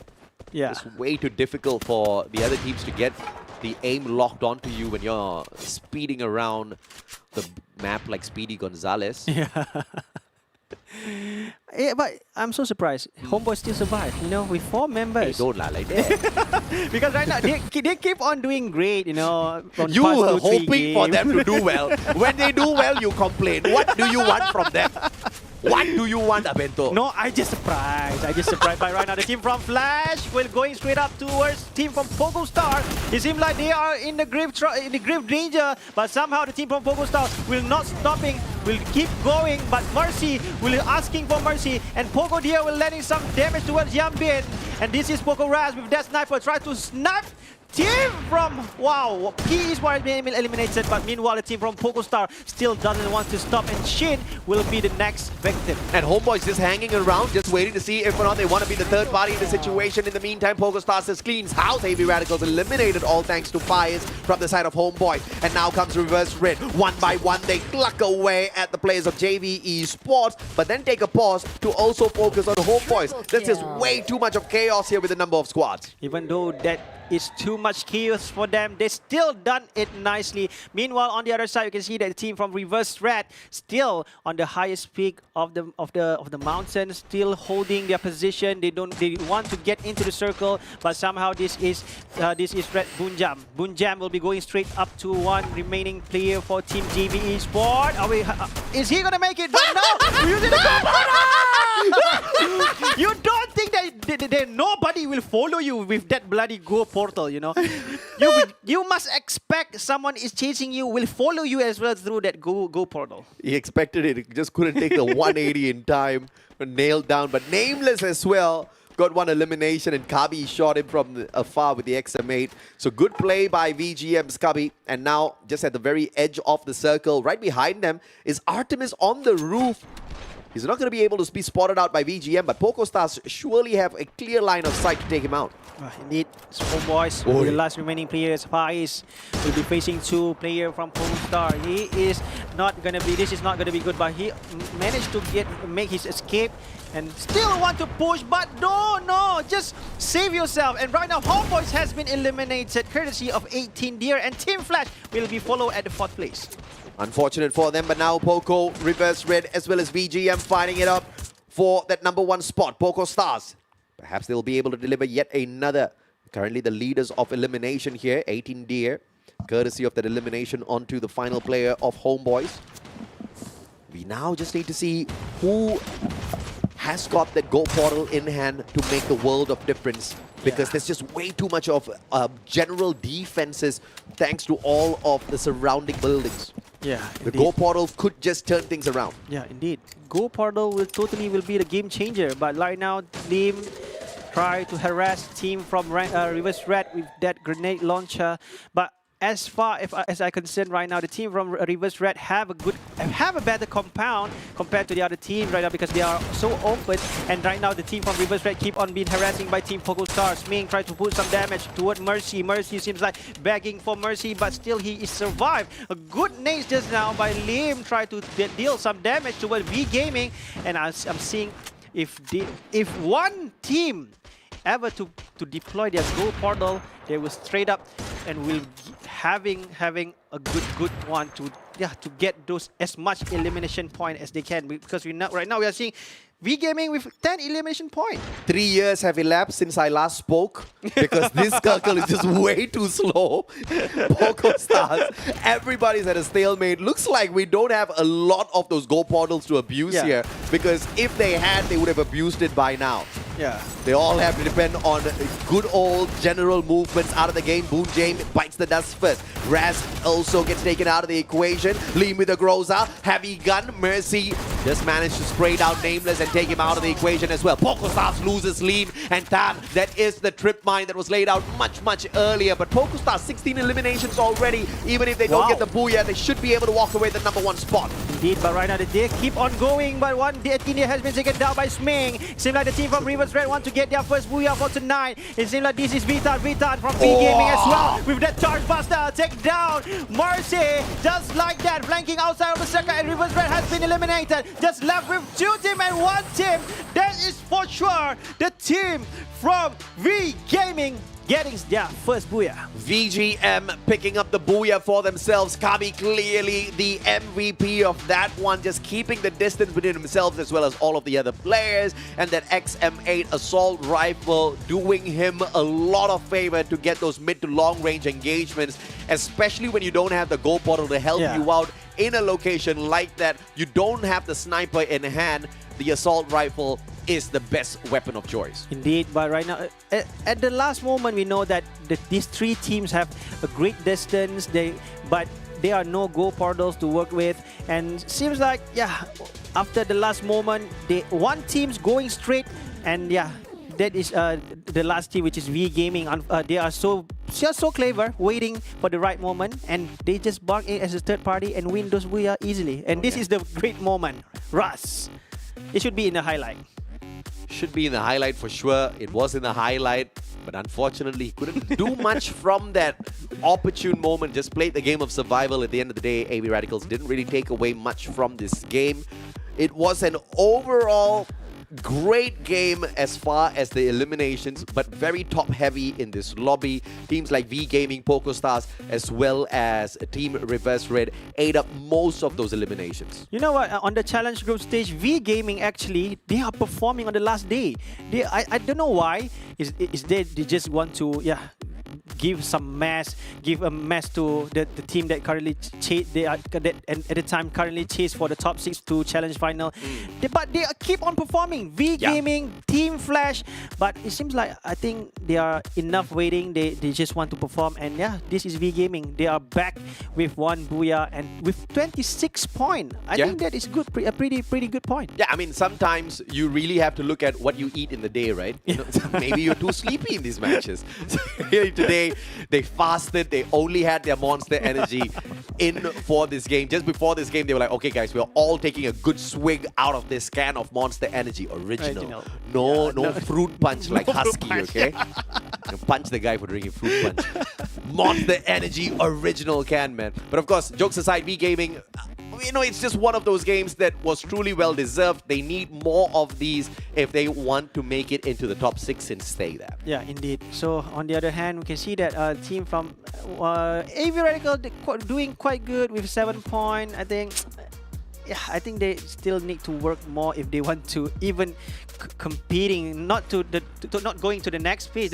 Yeah. It's way too difficult for the other teams to get the aim locked onto you when you're speeding around the map like Speedy Gonzalez. Yeah. Yeah, but I'm so surprised. Homeboy still survived, you know, with 4 members. Hey, don't lie like that. Because right now, they keep on doing great, you know. You were hoping for them to do well. When they do well, you complain. What do you want from them? What do you want, Abento? No, I just surprised. But right now, the team from Flash will going straight up towards team from PocoStar. It seems like they are in the grave danger, but somehow the team from PocoStar will not stopping, will keep going. But Mercy will asking for mercy, and Poco Dia will letting some damage towards Yambin. And this is Poco Raz with that sniper try to snap. Team from P is being eliminated, but meanwhile the team from PocoStar still doesn't want to stop, and Shin will be the next victim. And Homeboy's just hanging around, just waiting to see if or not they want to be the third party in the situation. In the meantime, PocoStar says cleans house. AV Radicals eliminated, all thanks to Fires from the side of Homeboy. And now comes Reverse Red. One by one, they cluck away at the players of JV Esports, but then take a pause to also focus on Homeboys. There's just way too much of chaos here with the number of squads. Even though that is too much chaos for them. They still done it nicely. Meanwhile, on the other side, you can see that the team from Reverse Red still on the highest peak of the mountain, still holding their position. They want to get into the circle, but somehow this is Red Bunjam. Bunjam will be going straight up to one remaining player for Team GB Esports. Is he gonna make it? But no, we're using the You don't think that nobody will follow you with that bloody Go portal, you know? you must expect someone is chasing you, will follow you as well through that Go portal. He expected it. He just couldn't take the 180 in time. Nailed down, but Nameless as well. Got one elimination, and Kabi shot him from afar with the XM8. So good play by VGM's Kabi. And now, just at the very edge of the circle, right behind them, is Artemis on the roof. He's not going to be able to be spotted out by VGM, but PocoStars surely have a clear line of sight to take him out. Indeed, Homeboys, the last remaining players, Faiz, will be facing two players from PocoStar. This is not going to be good, but he managed to make his escape and still want to push, but no, just save yourself. And right now, Homeboys has been eliminated, courtesy of 18 Deer, and Team Flash will be followed at the 4th place. Unfortunate for them, but now Poco, Reverse Red, as well as VGM fighting it up for that #1 spot. PocoStars, perhaps they'll be able to deliver yet another. Currently the leaders of elimination here, 18 Deer, courtesy of that elimination onto the final player of Homeboys. We now just need to see who has got that Go portal in hand to make the world of difference, because there's just way too much of general defenses thanks to all of the surrounding buildings. Yeah, the Go portal could just turn things around. Yeah, indeed. Go portal will be the game changer, but right now, Lim try to harass team from Reverse Red with that grenade launcher, but as far as I concern right now, the team from Reverse Red have a better compound compared to the other team right now, because they are so open. And right now, the team from Reverse Red keep on being harassing by Team PocoStars. Ming try to put some damage toward Mercy. Mercy seems like begging for mercy, but still he is survived. A good nade just now by Lim, try to deal some damage toward V Gaming. And I'm seeing if one team ever to deploy their Go portal, they will straight up and will having a good one to get those as much elimination point as they can, because right now we are seeing V Gaming with 10 elimination points. 3 years have elapsed since I last spoke, because this circle is just way too slow. PocoStars, everybody's at a stalemate. Looks like we don't have a lot of those Go portals to abuse here, because if they had, they would have abused it by now. Yeah. They all have to depend on good old general movements out of the game. Boon James bites the dust first. Raz also gets taken out of the equation. Lim with the Groza. Heavy gun. Mercy just managed to spray down Nameless and take him out of the equation as well. PocoStars loses Lim and Tam. That is the trip mine that was laid out much earlier. But PocoStars, 16 eliminations already. Even if they don't get the booyah, they should be able to walk away the #1 spot. Indeed, but right now they keep on going. But one India has been taken down by Sming. Seems like the team from Reverse Red want to get their first booyah for tonight. It seems like this is Vitan from V Gaming as well. With that Charge Buster, take down Mercy. Just like that, flanking outside of the circle, and Reverse Red has been eliminated. Just left with 2 teams and 1 team. That is for sure the team from V Gaming getting their first booyah. VGM picking up the booyah for themselves. Kabi clearly the MVP of that one, just keeping the distance between himself as well as all of the other players. And that XM8 assault rifle doing him a lot of favor to get those mid to long range engagements, especially when you don't have the Go portal to help you out in a location like that. You don't have the sniper in hand. The assault rifle is the best weapon of choice. Indeed, but right now, at the last moment, we know that these 3 teams have a great distance, but there are no Go portals to work with. And seems like, after the last moment, one team's going straight, and that is the last team, which is V Gaming. They are so clever, waiting for the right moment, and they just bunk in as a third party and win those booyah easily. And this is the great moment. Russ, it should be in the highlight. Should be in the highlight for sure. It was in the highlight, but unfortunately he couldn't do much from that opportune moment. Just played the game of survival. At the end of the day, AB Radicals didn't really take away much from this game. It was an overall Great game as far as the eliminations, but very top-heavy in this lobby. Teams like V Gaming, PokerStars, as well as Team Reverse Red ate up most of those eliminations. You know what? On the challenge group stage, V Gaming actually they are performing on the last day. I don't know why. Is they just want to give a mess to the team that currently at the time currently chase for the top 6 to challenge final. But they keep on performing. V Gaming, Team Flash, but it seems like I think they are enough waiting. They just want to perform, and this is V Gaming. They are back with 1 booyah and with 26 points. I think that is good, a pretty good point. Yeah, I mean, sometimes you really have to look at what you eat in the day, right? You know, maybe you're too sleepy in these matches. So really today, they fasted. They only had their Monster Energy in for this game. Just before this game, they were like, okay, guys, we're all taking a good swig out of this can of Monster Energy. Original. No fruit punch like Husky, okay? You punch the guy for drinking fruit punch. Monster Energy original can, man. But of course, jokes aside, V Gaming, you know, it's just one of those games that was truly well deserved. They need more of these if they want to make it into the top 6 and stay there. Yeah, indeed. So on the other hand, we can see that team from AV Radical doing quite good with 7 points. I think they still need to work more if they want to even competing, not going to the next page,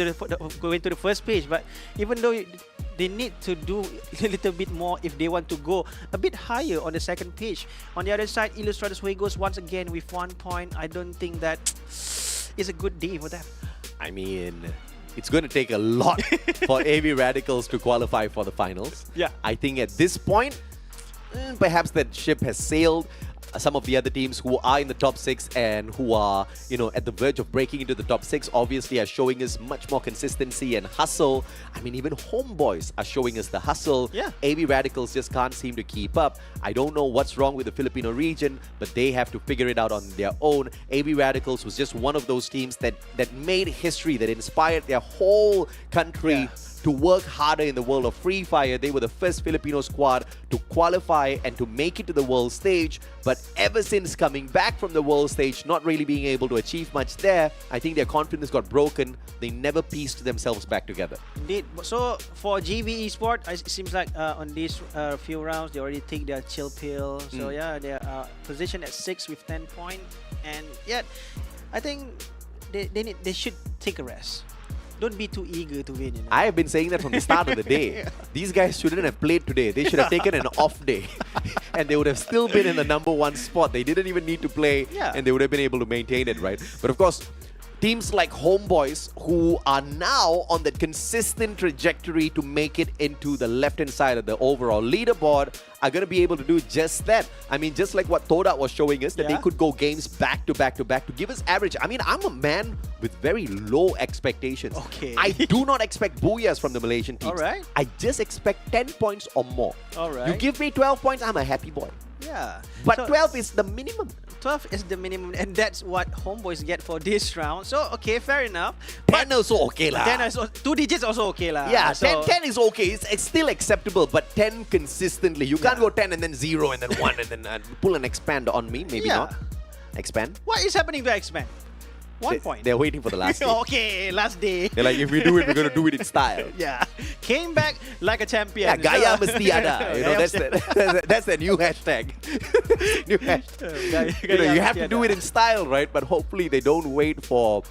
going to the first page, but even though they need to do a little bit more if they want to go a bit higher on the second page. On the other side, Illustrators Juegos once again with 1 point. I don't think that is a good day for them. I mean, it's going to take a lot for AV Radicals to qualify for the finals. Yeah. I think at this point, perhaps that ship has sailed. Some of the other teams who are in the top 6 and who are, you know, at the verge of breaking into the top 6 obviously are showing us much more consistency and hustle. I mean, even Homeboys are showing us the hustle. Yeah. AV Radicals just can't seem to keep up. I don't know what's wrong with the Filipino region, but they have to figure it out on their own. AV Radicals was just one of those teams that made history, that inspired their whole country to work harder in the world of Free Fire. They were the first Filipino squad to qualify and to make it to the world stage. But ever since coming back from the world stage, not really being able to achieve much there, I think their confidence got broken. They never pieced themselves back together. Indeed. So for GV Esports, it seems like on these few rounds, they already take their chill pill. So yeah, they are positioned at 6 with 10 points. And yet, I think they should take a rest. Don't be too eager to win. You know? I have been saying that from the start of the day. These guys shouldn't have played today. They should have taken an off day. And they would have still been in the #1 spot. They didn't even need to play. And they would have been able to maintain it, right? But of course, teams like Homeboys, who are now on that consistent trajectory to make it into the left-hand side of the overall leaderboard, are going to be able to do just that. I mean, just like what Toda was showing us, that they could go games back to back to back to give us average. I mean, I'm a man with very low expectations. Okay. I do not expect booyahs from the Malaysian teams. All right. I just expect 10 points or more. All right. You give me 12 points, I'm a happy boy. Yeah. But So 12 is the minimum. 12 is the minimum, and that's what Homeboys get for this round. So, okay, fair enough. 10 also okay lah. 10 is 2 digits also okay lah. Yeah, So, 10 is okay. It's still acceptable, but 10 consistently. You can't go 10 and then 0 and then 1 and then pull an expand on me. Maybe not. Expand. What is happening to X-Men? 1 point. They're waiting for the last day. Okay, last day. They're like, if we do it, we're going to do it in style. Yeah. Came back like a champion. Yeah, Gaya mesti ada. You know, that's the new hashtag. New hashtag. You have to do it in style, right? But hopefully they don't wait for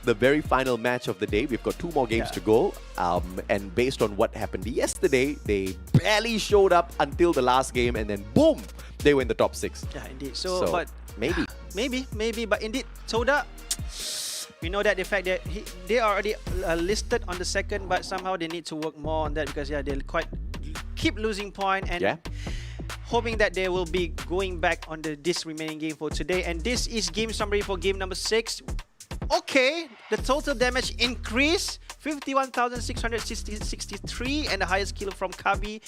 the very final match of the day. We've got 2 more games to go. And based on what happened yesterday, they barely showed up until the last game, and then boom, they were in the top 6. Yeah, indeed. So but maybe. Maybe. But indeed, Soda, we know that the fact that they are already listed on the second, but somehow they need to work more on that because they quite keep losing point and hoping that they will be going back on this remaining game for today. And this is game summary for game number 6. Okay, the total damage increased 51,663, and the highest kill from Kabi,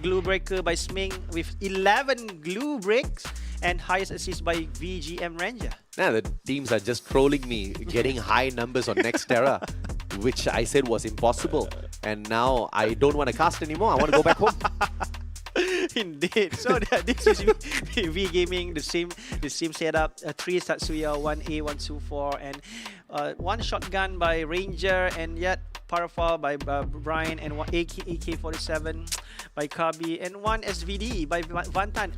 glue breaker by Sming with 11 glue breaks, and highest assist by VGM Ranger. Now the teams are just trolling me, getting high numbers on next Terra, which I said was impossible. And now I don't want to cast anymore. I want to go back home. Indeed. So this is V Gaming, the same setup. 3 Tatsuya, 1A, 124, and 1 shotgun by Ranger, and yet Powerful by Brian, and 1 AK-47 by Kabi, and 1 SVD by Vantan.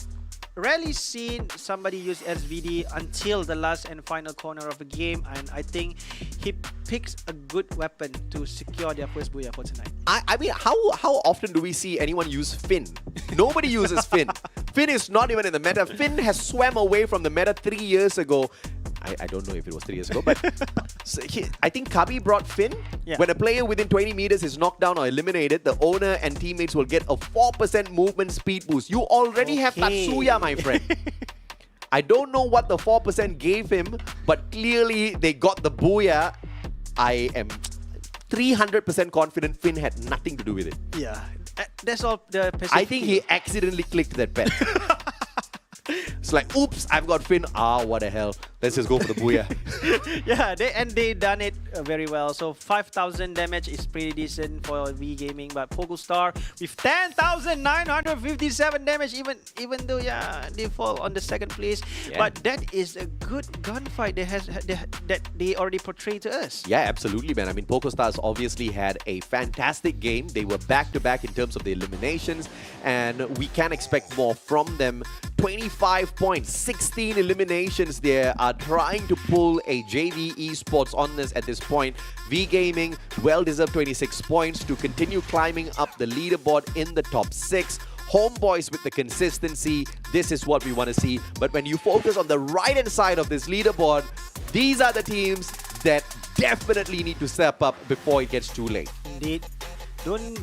Rarely seen somebody use SVD until the last and final corner of the game, and I think he picks a good weapon to secure their first booyah for tonight. I mean, how often do we see anyone use Finn? Nobody uses Finn. Finn is not even in the meta. Finn has swam away from the meta 3 years ago. I don't know if it was 3 years ago, but so I think Kabi brought Finn. Yeah. When a player within 20 meters is knocked down or eliminated, the owner and teammates will get a 4% movement speed boost. You already have Tatsuya, my friend. I don't know what the 4% gave him, but clearly they got the booyah. I am 300% confident Finn had nothing to do with it. Yeah, that's all the I think he accidentally clicked that bet. It's like, oops, I've got Finn. What the hell? Let's just go for the booyah. Yeah, they done it very well. So 5,000 damage is pretty decent for V Gaming, but Pogostar with 10,957 damage, even though they fall on the second place. Yeah. But that is a good gunfight that they already portrayed to us. Yeah, absolutely, man. I mean, Pogostars obviously had a fantastic game. They were back-to-back in terms of the eliminations, and we can expect more from them. 25 points, 16 eliminations there, are trying to pull a JV Esports on this at this point. V Gaming, well-deserved 26 points to continue climbing up the leaderboard in the top 6. Homeboys with the consistency, this is what we want to see. But when you focus on the right-hand side of this leaderboard, these are the teams that definitely need to step up before it gets too late. Indeed.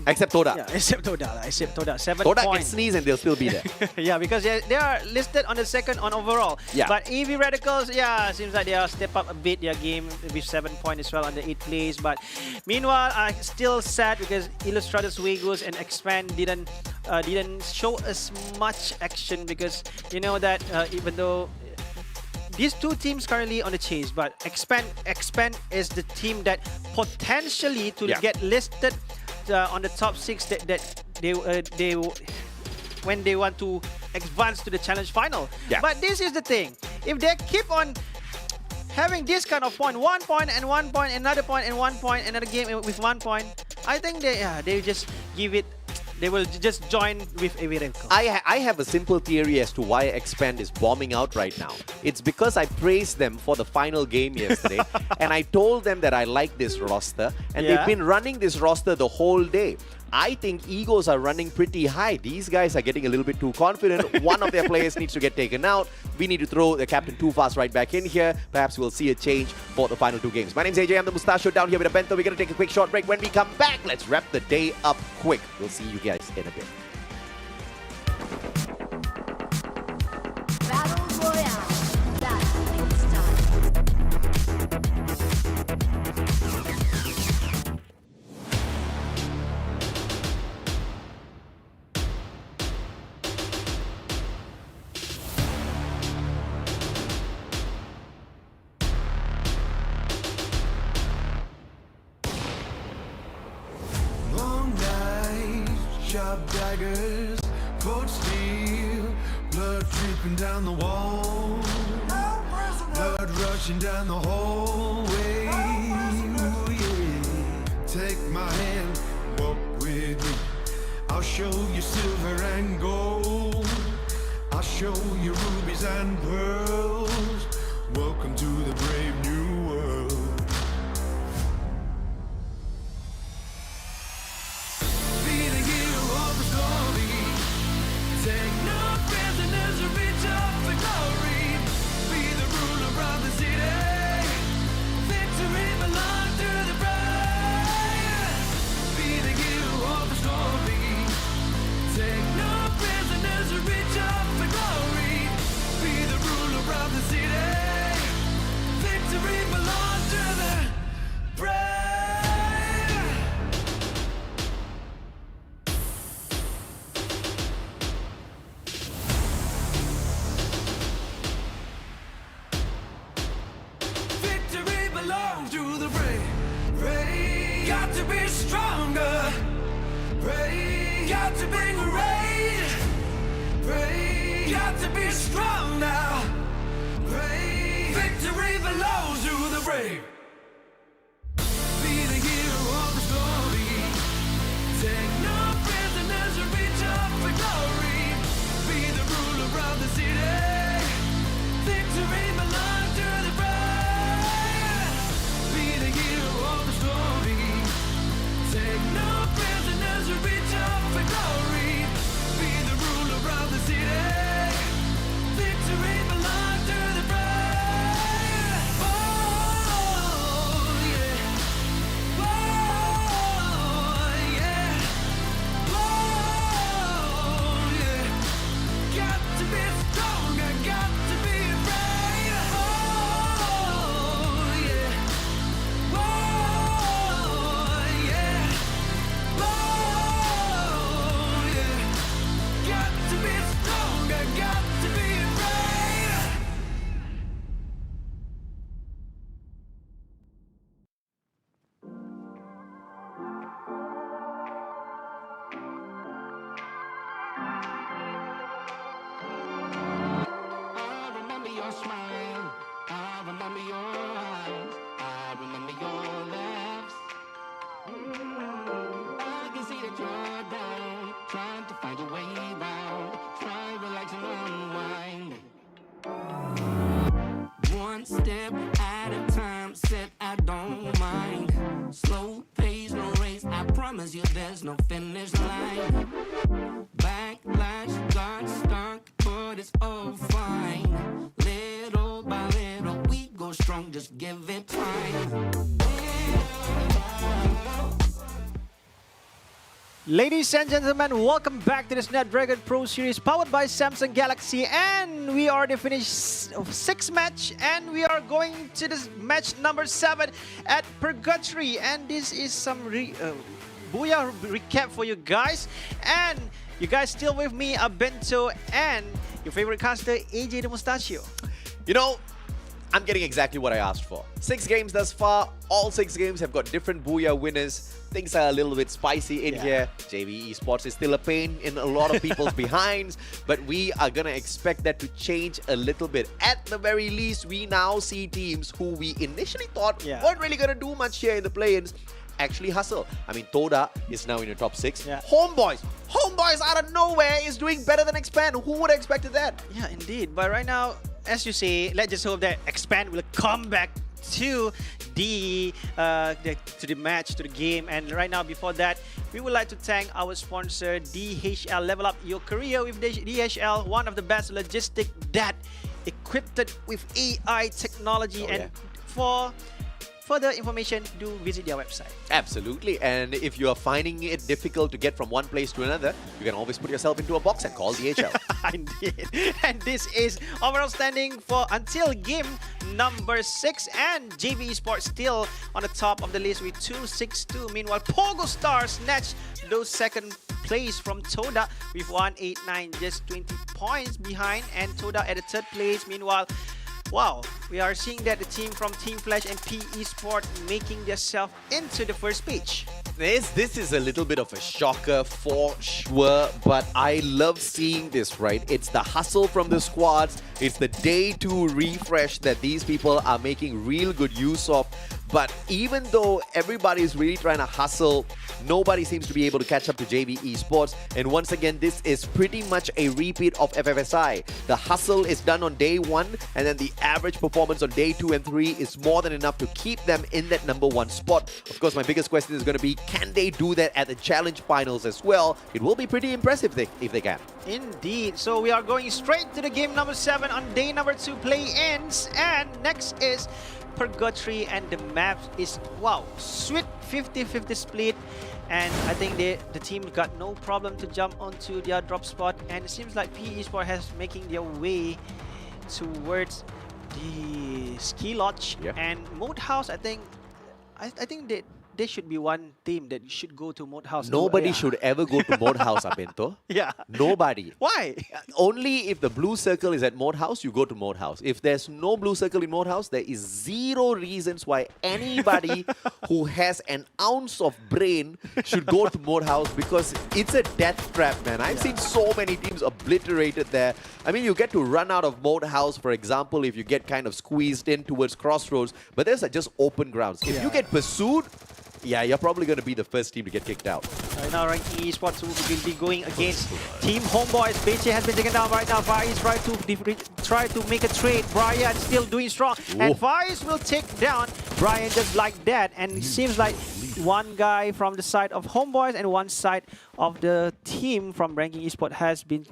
Except Toda. Yeah, except Toda. 7 Toda points. can sneeze and they'll still be there. Yeah, because they are listed on the second on overall. Yeah. But EV Radicals, seems like they are step up a bit their game with 7 points as well on the 8th place. But meanwhile, I'm still sad because Illustratus Vegas and Expand didn't show us much action, because you know that even though these two teams currently on the chase, but Expand is the team that potentially to get listed on the top 6 that they when they want to advance to the challenge final. Yeah. But this is the thing: if they keep on having this kind of point, 1 point and 1 point, another point and 1 point, another game with 1 point, I think they just give it. They will just join with Avirenko. I have a simple theory as to why Expand is bombing out right now. It's because I praised them for the final game yesterday, and I told them that I like this roster, and they've been running this roster the whole day. I think egos are running pretty high. These guys are getting a little bit too confident. One of their players needs to get taken out. We need to throw the captain too fast right back in here. Perhaps we'll see a change for the final 2 games. My name's AJ. I'm the Mustachio down here with a Bento. We're going to take a quick short break. When we come back, let's wrap the day up quick. We'll see you guys in a bit. Battle Royale. That makes time. Long nights, sharp daggers, cold steel, blood dripping down the wall, blood rushing down the hallway. Ooh, yeah. Take my hand, walk with me. I'll show you silver and gold. I'll show you rubies and pearls. Welcome to the brave new world. Be the hero of the story. Take no prisoners or reach up for glory. Be the ruler of the city. Victory belongs to the brave. Be the hero of the story. Take no prisoners or reach up for glory. Be the ruler of the city. Victory belongs to the brave. Victory belongs to the brave. Brave. Got to be stronger. Brave. Got to bring rage. Pray, got to be strong now. Pray, victory belongs to the brave. Be the hero of the story. Take no prisoners and reach up for glory. Be the ruler of the city. Victory belongs to the brave. Be the hero of the story. Take no prisoners and reach up for glory. Be the ruler of the city. Victory belongs to the brave. Oh yeah. Oh yeah. Oh yeah. Got to be strong, I got to be brave. Oh yeah. Oh yeah. Oh yeah. Got to be strong, I got to be brave. I remember your smile. I remember your eyes. I remember your laughs. I can see that you're down, trying to find your way round. Try, relax and unwind. One step at a time, said I don't mind. Slow pace, no race. I promise you there's no finish line. Backlash got stuck, but it's all fine. Little by little, we go strong, just give it time. Ladies and gentlemen, welcome back to the Snapdragon Pro Series powered by Samsung Galaxy, and we already finished 6th match and we are going to this match number 7 at Purgatory, and this is some Booyah recap for you guys, and you guys still with me, Bento, and your favorite caster, AJ the Mustachio. You know, I'm getting exactly what I asked for. 6 games thus far. All 6 games have got different Booyah winners. Things are a little bit spicy in here. JV Esports is still a pain in a lot of people's behinds, but we are going to expect that to change a little bit. At the very least, we now see teams who we initially thought weren't really going to do much here in the play-ins actually hustle. I mean, Toda is now in the top 6. Homeboys out of nowhere is doing better than Expand. Who would have expected that? Yeah, indeed. But right now, as you say, let's just hope that Expand will come back to the match, to the game. And right now, before that, we would like to thank our sponsor, DHL. Level up your career with DHL, one of the best logistics that equipped with AI technology. For further information, do visit their website. Absolutely. And if you are finding it difficult to get from one place to another, you can always put yourself into a box and call DHL. Indeed. And this is overall standing for until game number 6, and JV Esports still on the top of the list with 262. Meanwhile, Pogo Stars snatched those second place from Toda with 189, just 20 points behind, and Toda at the 3rd place. Meanwhile, wow, we are seeing that the team from Team Flash and P Esports making themselves into the first page. This is a little bit of a shocker for sure, but I love seeing this, right? It's the hustle from the squads. It's the day 2 refresh that these people are making real good use of. But even though everybody is really trying to hustle, nobody seems to be able to catch up to JV Esports. And once again, this is pretty much a repeat of FFSI. The hustle is done on day 1, and then the average performance on day 2 and 3 is more than enough to keep them in that number 1 spot. Of course, my biggest question is going to be, can they do that at the challenge finals as well? It will be pretty impressive if they can. Indeed. So we are going straight to the game number 7 on day number 2 play-ins, and next is Purgatory, and the map is, wow, sweet 50-50 split, and I think the team got no problem to jump onto their drop spot, and it seems like P Esports has making their way towards the ski lodge and Mode House. I think there should be one team that should go to Mode House. Nobody Yeah. should ever go to Mode House, Abento. Yeah. Nobody. Why? Only if the blue circle is at Mode House, you go to Mode House. If there's no blue circle in Mode House, there is zero reasons why anybody who has an ounce of brain should go to Mode House, because it's a death trap, man. I've seen so many teams obliterated there. I mean, you get to run out of Mode House, for example, if you get kind of squeezed in towards Crossroads, but there's just open grounds. If you get pursued, yeah, you're probably going to be the first team to get kicked out. Right now, ranking Esports will be going against Team Homeboys. Beche has been taken down right now. Faiz try to make a trade. Brian still doing strong. And Faiz will take down Brian just like that. And it seems like one guy from the side of Homeboys and one side of the team from ranking Esports has been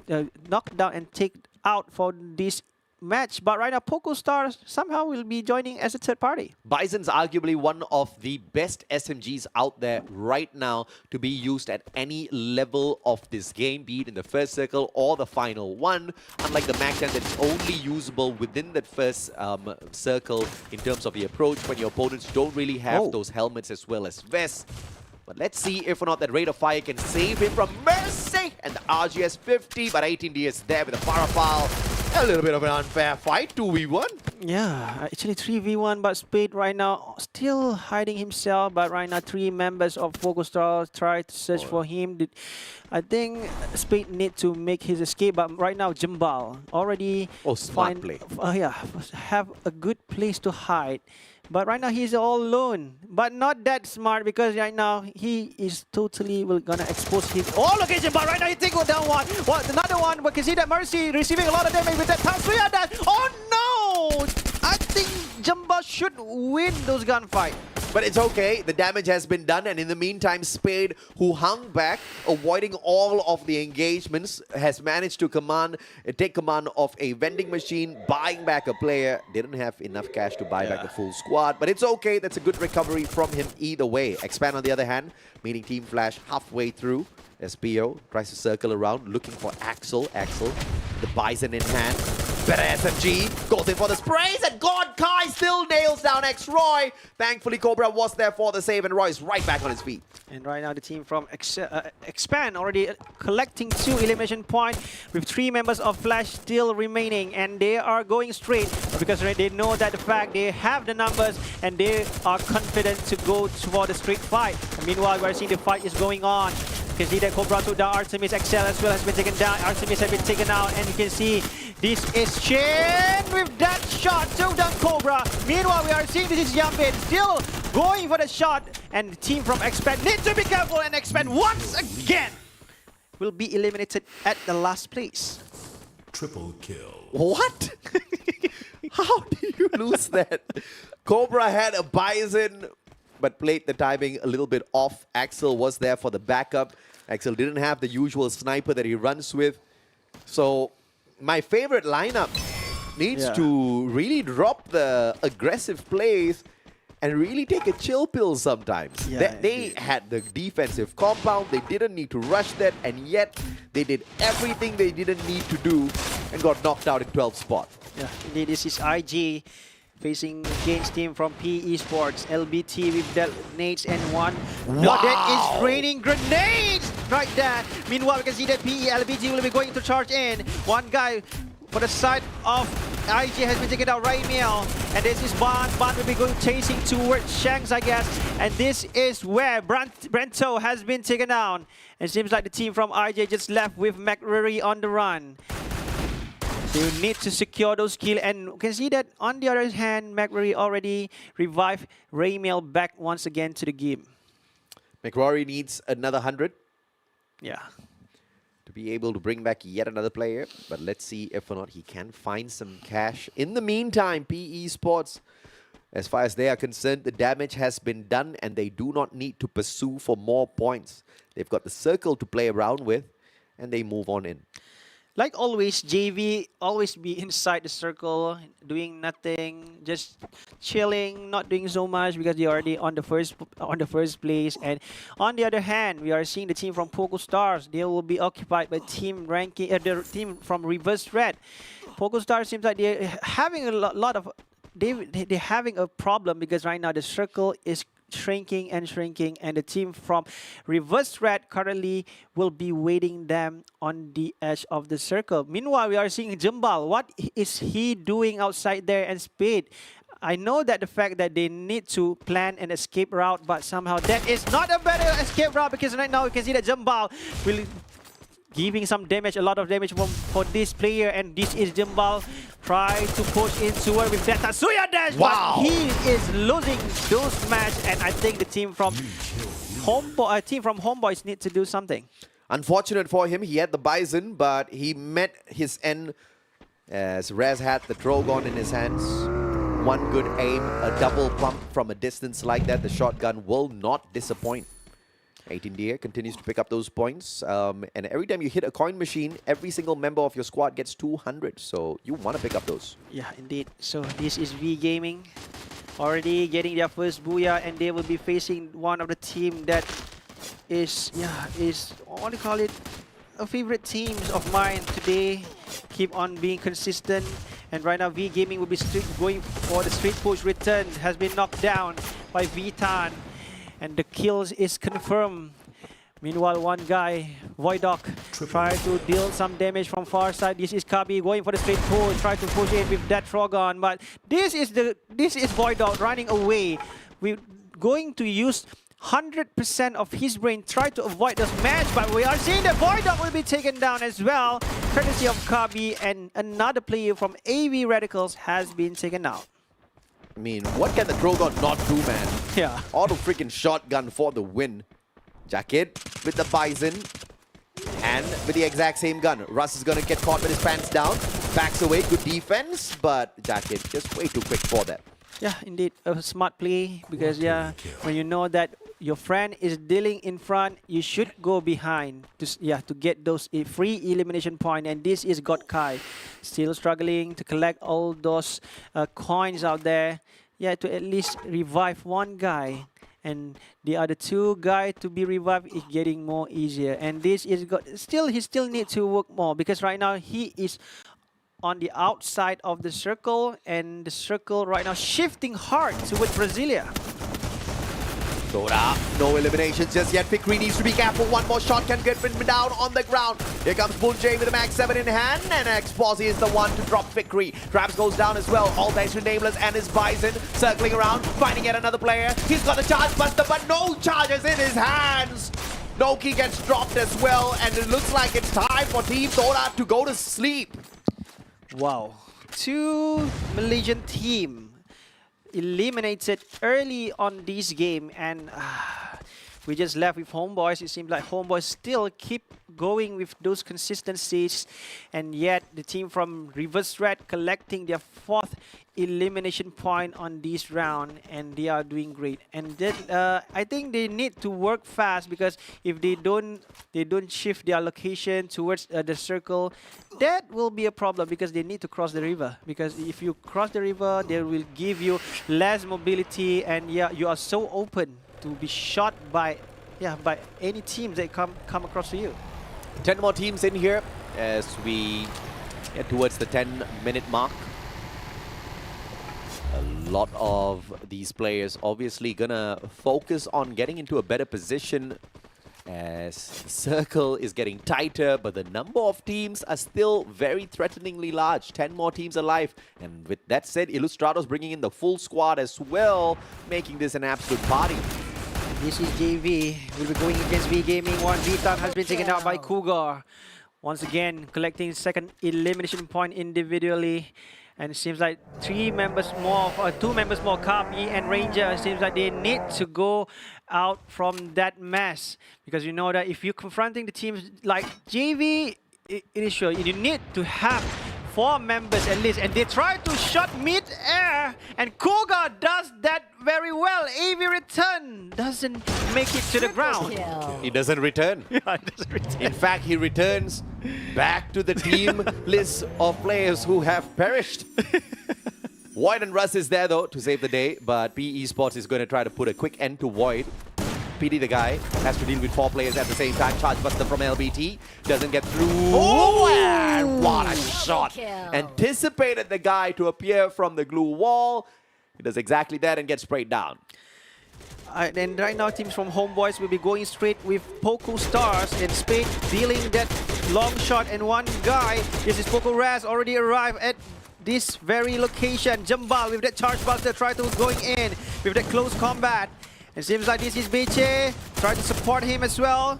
knocked down and taken out for this match. But right now, PocoStar somehow will be joining as a third party. Bison's arguably one of the best SMGs out there right now to be used at any level of this game, be it in the first circle or the final one. Unlike the Mac 10 that's only usable within that first circle in terms of the approach, when your opponents don't really have those helmets as well as vests. But let's see if or not that rate of fire can save him from Mercy. And the RGS 50, but 18D is there with a Parafile. A little bit of an unfair fight, 2v1. Yeah, actually 3v1, but Spade right now still hiding himself. But right now, 3 members of PocoStar try to search for him. I think Spade need to make his escape, but right now Jambal already smart play. Have a good place to hide. But right now he's all alone, but not that smart, because right now he is totally gonna expose his location. But right now he take down one. Another one, but can see that Mercy receiving a lot of damage with that Tatsuya dash. Oh no! I think Jamba should win those gunfight. But it's okay, the damage has been done, and in the meantime, Spade, who hung back, avoiding all of the engagements, has managed to take command of a vending machine, buying back a player. Didn't have enough cash to buy back the full squad, but it's okay, that's a good recovery from him either way. Expand, on the other hand, meeting Team Flash halfway through. SPO tries to circle around, looking for Axel. The Bison in hand. Better SMG, goes in for the sprays, and God Kai still nails down X-Roy. Thankfully, Cobra was there for the save, and Roy is right back on his feet. And right now, the team from Expand already collecting 2 elimination points, with 3 members of Flash still remaining, and they are going straight because they know that the fact they have the numbers and they are confident to go for the straight fight. And meanwhile, we're seeing the fight is going on. You can see that Cobra took down Artemis. XL as well has been taken down. Artemis has been taken out, and you can see this is Shin with that shot. Took down Cobra. Meanwhile, we are seeing this is Yambin still going for the shot, and the team from Expand need to be careful, and Expand once again will be eliminated at the last place. Triple kill. What? How do you lose that? Cobra had a Bison, but played the timing a little bit off. Axel was there for the backup. Axel didn't have the usual sniper that he runs with. So my favorite lineup needs to really drop the aggressive plays and really take a chill pill sometimes. They had the defensive compound, they didn't need to rush that, and yet they did everything they didn't need to do and got knocked out in 12th spot. Yeah, indeed, this is IG facing against team from P Esports. LBT with that nades and one. Wow. That is raining grenades right there. Meanwhile, we can see that PE LBT will be going to charge in. One guy for the side of IG has been taken out right now. And this is Ban. Ban will be going chasing towards Shanks, I guess. And this is where Brento has been taken down. It seems like the team from IJ just left with McRae on the run. They will need to secure those kills, and you can see that on the other hand, McRae already revived Raymel back once again to the game. McRory needs another 100. Yeah. To be able to bring back yet another player, but let's see if or not he can find some cash. In the meantime, PE Sports, as far as they are concerned, the damage has been done and they do not need to pursue for more points. They've got the circle to play around with, and they move on in. Like always, JV always be inside the circle, doing nothing, just chilling, not doing so much because they're already on the first place. And on the other hand, we are seeing the team from PocoStars. They will be occupied by team ranking, the team from Reverse Red. PocoStars seems like they're having a lot of they're having a problem because right now the circle is shrinking and shrinking, and the team from Reverse Red currently will be waiting them on the edge of the circle. Meanwhile, we are seeing Jumbal. What is he doing outside there? And Speed, I know that the fact that they need to plan an escape route, but somehow that is not a better escape route, because right now you can see that Jumbal will giving some damage, a lot of damage for this player, and this is Jumbal try to push into her with that Tatsuya dash, Wow. but he is losing those match, and I think the team from Homeboys need to do something. Unfortunate for him, he had the Bison, but he met his end as Raz had the Drogon in his hands. One good aim, a double pump from a distance like that, the shotgun will not disappoint. 18DA continues to pick up those points, and every time you hit a coin machine, every single member of your squad gets 200, so you want to pick up those. Yeah, indeed. So this is V Gaming already getting their first booyah, and they will be facing one of the team that is what do you call it, a favorite teams of mine today. Keep on being consistent, and right now V Gaming will be going for the street push return. Has been knocked down by Vitan, and the kills is confirmed. Meanwhile, one guy, Voidok, try to deal some damage from far side. This is Kabi going for the straight push, try to push in with that Trogon, but this is Voidok running away. We're going to use 100% of his brain, try to avoid this match, but we are seeing that Voidok will be taken down as well, courtesy of Kabi, and another player from AV Radicals has been taken out. I mean, what can the Drogon not do, man? Yeah. Auto freaking shotgun for the win. Jacket with the Bison and with the exact same gun. Russ is gonna get caught with his pants down. Backs away, good defense, but Jacket just way too quick for that. Yeah, indeed, a smart play, because when you know that your friend is dealing in front, you should go behind to get those free elimination point. And this is God Kai, still struggling to collect all those coins out there. Yeah, to at least revive one guy, and the other two guys to be revived is getting more easier. And this is he still needs to work more, because right now he is on the outside of the circle, and the circle right now shifting hard towards Brasilia. Dora, no eliminations just yet. Fikri needs to be careful. One more shot can get him down on the ground. Here comes Bull J with the Max 7 in hand, and Xposy is the one to drop Fikri. Traps goes down as well. All thanks to Nameless and his Bison. Circling around, finding yet another player. He's got the charge buster, but no charges in his hands. Noki gets dropped as well, and it looks like it's time for Team Dora to go to sleep. Wow. Two Malaysian team eliminated early on this game, and we just left with Homeboys. It seems like Homeboys still keep going with those consistencies, and yet the team from Reverse Red collecting their 4th elimination point on this round, and they are doing great. And then I think they need to work fast, because if they don't shift their location towards the circle, that will be a problem, because they need to cross the river. Because if you cross the river, they will give you less mobility, and you are so open to be shot by any teams that come across to you. 10 more teams in here as we get towards the 10-minute mark. A lot of these players obviously gonna focus on getting into a better position as the circle is getting tighter, but the number of teams are still very threateningly large. 10 more teams alive. And with that said, Illustrados bringing in the full squad as well, making this an absolute party. This is JV. We'll be going against V Gaming. One Vitan has been taken out by Cougar. Once again, collecting 2nd elimination point individually. And it seems like 2 members more, Kapi and Ranger. It seems like they need to go out from that mess. Because you know that if you're confronting the teams like JV, it is sure you need to have 4 members at least, and they try to shot mid-air, and Cougar does that very well. AV return doesn't make it to the ground. He doesn't return. Yeah, it doesn't return. In fact, he returns back to the team list of players who have perished. Void and Russ is there though to save the day, but P Esports is going to try to put a quick end to Void. PD, the guy, has to deal with 4 players at the same time. Charge buster from LBT. Doesn't get through. Oh, and what a shot. Anticipated the guy to appear from the glue wall. He does exactly that and gets sprayed down. And right now, teams from Homeboys will be going straight with Poco Stars and Spade dealing that long shot. And one guy, this is Poco Raz, already arrived at this very location. Jambal with that charge buster, try to going in with that close combat. It seems like this is Beche, try to support him as well.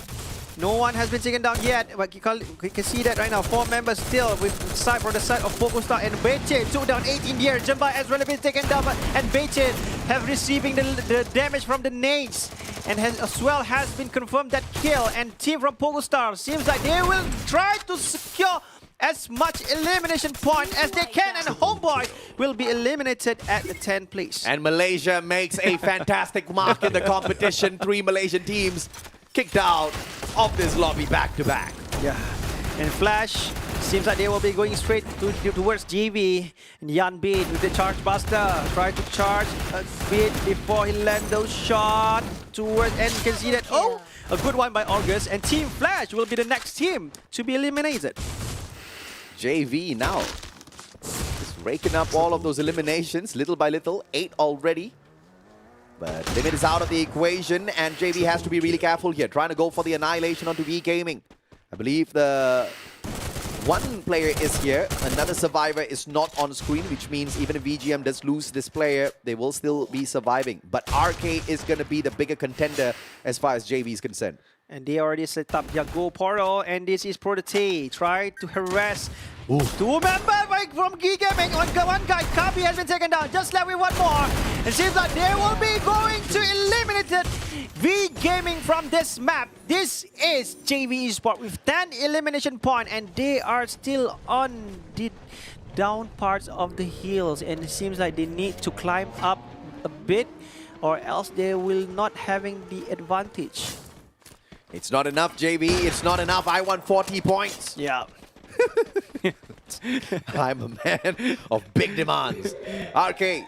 No one has been taken down yet, but you can see that right now. 4 members still with side for the side of PocoStar, and Beche took down 18 here. Jamba as well has been taken down, and Beche have receiving the damage from the nades, and as well has been confirmed that kill. And team from PocoStar seems like they will try to secure as much elimination point as they can, and Homeboy will be eliminated at the 10th place. And Malaysia makes a fantastic mark in the competition. 3 Malaysian teams kicked out of this lobby back-to-back. Yeah, and Flash seems like they will be going straight towards JV. And Yan Beat with the charge buster, try to charge a bit before he lands those shots towards, and you can see that, oh, a good one by August, and Team Flash will be the next team to be eliminated. JV now just raking up all of those eliminations little by little, 8 already. But Limit is out of the equation, and JV has to be really careful here, trying to go for the annihilation onto V Gaming. I believe the one player is here, another survivor is not on screen, which means even if VGM does lose this player, they will still be surviving. But RK is going to be the bigger contender as far as JV is concerned. And they already set up their go portal, and this is Purgatory. Try to harass 2 members from V Gaming. On one guy, Kabi has been taken down. Just left with 1 more. It seems like they will be going to eliminate V Gaming from this map. This is JV Esports with 10 elimination points, and they are still on the down parts of the hills. And it seems like they need to climb up a bit, or else they will not having the advantage. It's not enough, JV. It's not enough. I want 40 points. Yeah. I'm a man of big demands. RK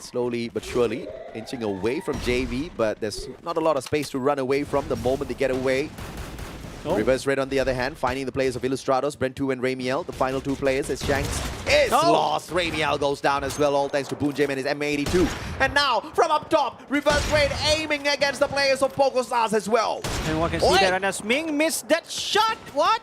slowly but surely inching away from JV, but there's not a lot of space to run away from the moment they get away. Oh. Reverse Red, on the other hand, finding the players of Illustrados, Brent2 and Ramiel, the final 2 players as Shanks is lost. Ramiel goes down as well, all thanks to Boonjam and his M82. And now, from up top, Reverse Red aiming against the players of PocoStars as well. And one can see that Rainas Ming missed that shot. What?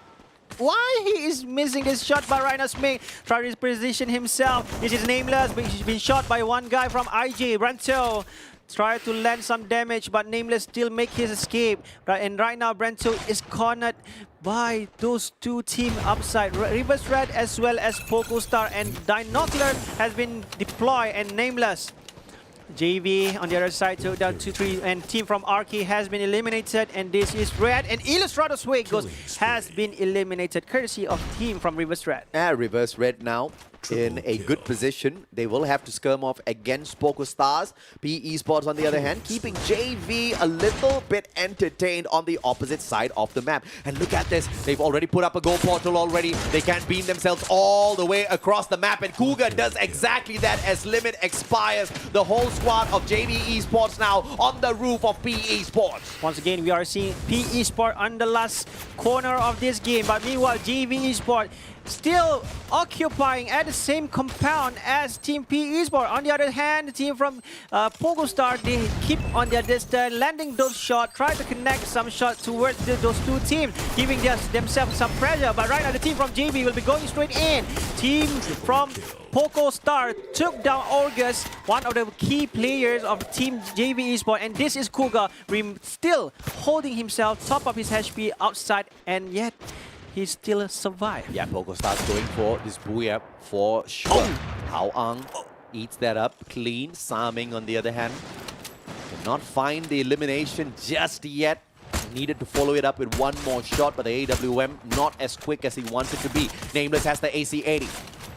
Why he is missing this shot by Rainas Ming? Trying to position himself. This is Nameless, but he's been shot by one guy from IG, Brento. Try to land some damage, but Nameless still make his escape. And right now, Brento is cornered by those 2 team upside. Reverse Red as well as PocoStar, and Dinocular has been deployed, and Nameless. JV on the other side took down 2-3, and team from RK has been eliminated, and this is Red, and Illustrados Wagos has been eliminated courtesy of team from Reverse Red. Reverse Red now in a good position. They will have to skirm off against PocoStars. PE Esports, on the other hand, keeping JV a little bit entertained on the opposite side of the map. And look at this. They've already put up a go portal already. They can beam themselves all the way across the map. And Cougar does exactly that as Limit expires. The whole squad of JV Esports now on the roof of PE Esports. Once again, we are seeing PE Esports on the last corner of this game. But meanwhile, JV Esports still occupying at the same compound as Team PE Esports. On the other hand, the team from PocoStar, they keep on their distance, landing those shots, try to connect some shots towards those 2 teams, giving themselves some pressure. But right now, the team from JV will be going straight in. Team from PocoStar took down August, one of the key players of Team JV Esports, and this is Cougar, still holding himself top of his HP outside, and yet he still survived. Yeah, PocoStar's going for this booyah for sure. Hao Ang eats that up clean. Saming, on the other hand, cannot find the elimination just yet. Needed to follow it up with 1 more shot, but the AWM not as quick as he wants it to be. Nameless has the AC-80.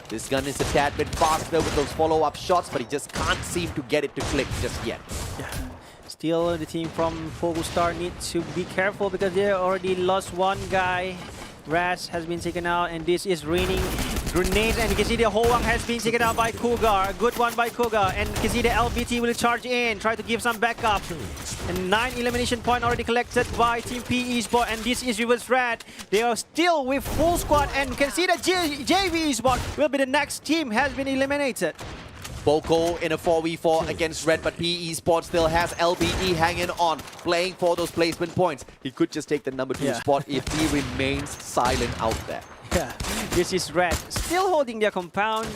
This gun is a tad bit faster with those follow-up shots, but he just can't seem to get it to click just yet. Yeah. Still, the team from PocoStar need to be careful because they already lost 1 guy. Raz has been taken out, and this is raining grenades, and you can see the Hoang has been taken out by Cougar. A good one by Cougar, and you can see the LBT will charge in, try to give some backup. And 9 elimination points already collected by Team PE Esports, and this is Reverse Red. They are still with full squad, and you can see that JV Esports will be the next team has been eliminated. Poco in a 4v4 against Red, but PE Esports still has LBE hanging on, playing for those placement points. He could just take the number 2 spot if he remains silent out there. Yeah, this is Red. Still holding their compound.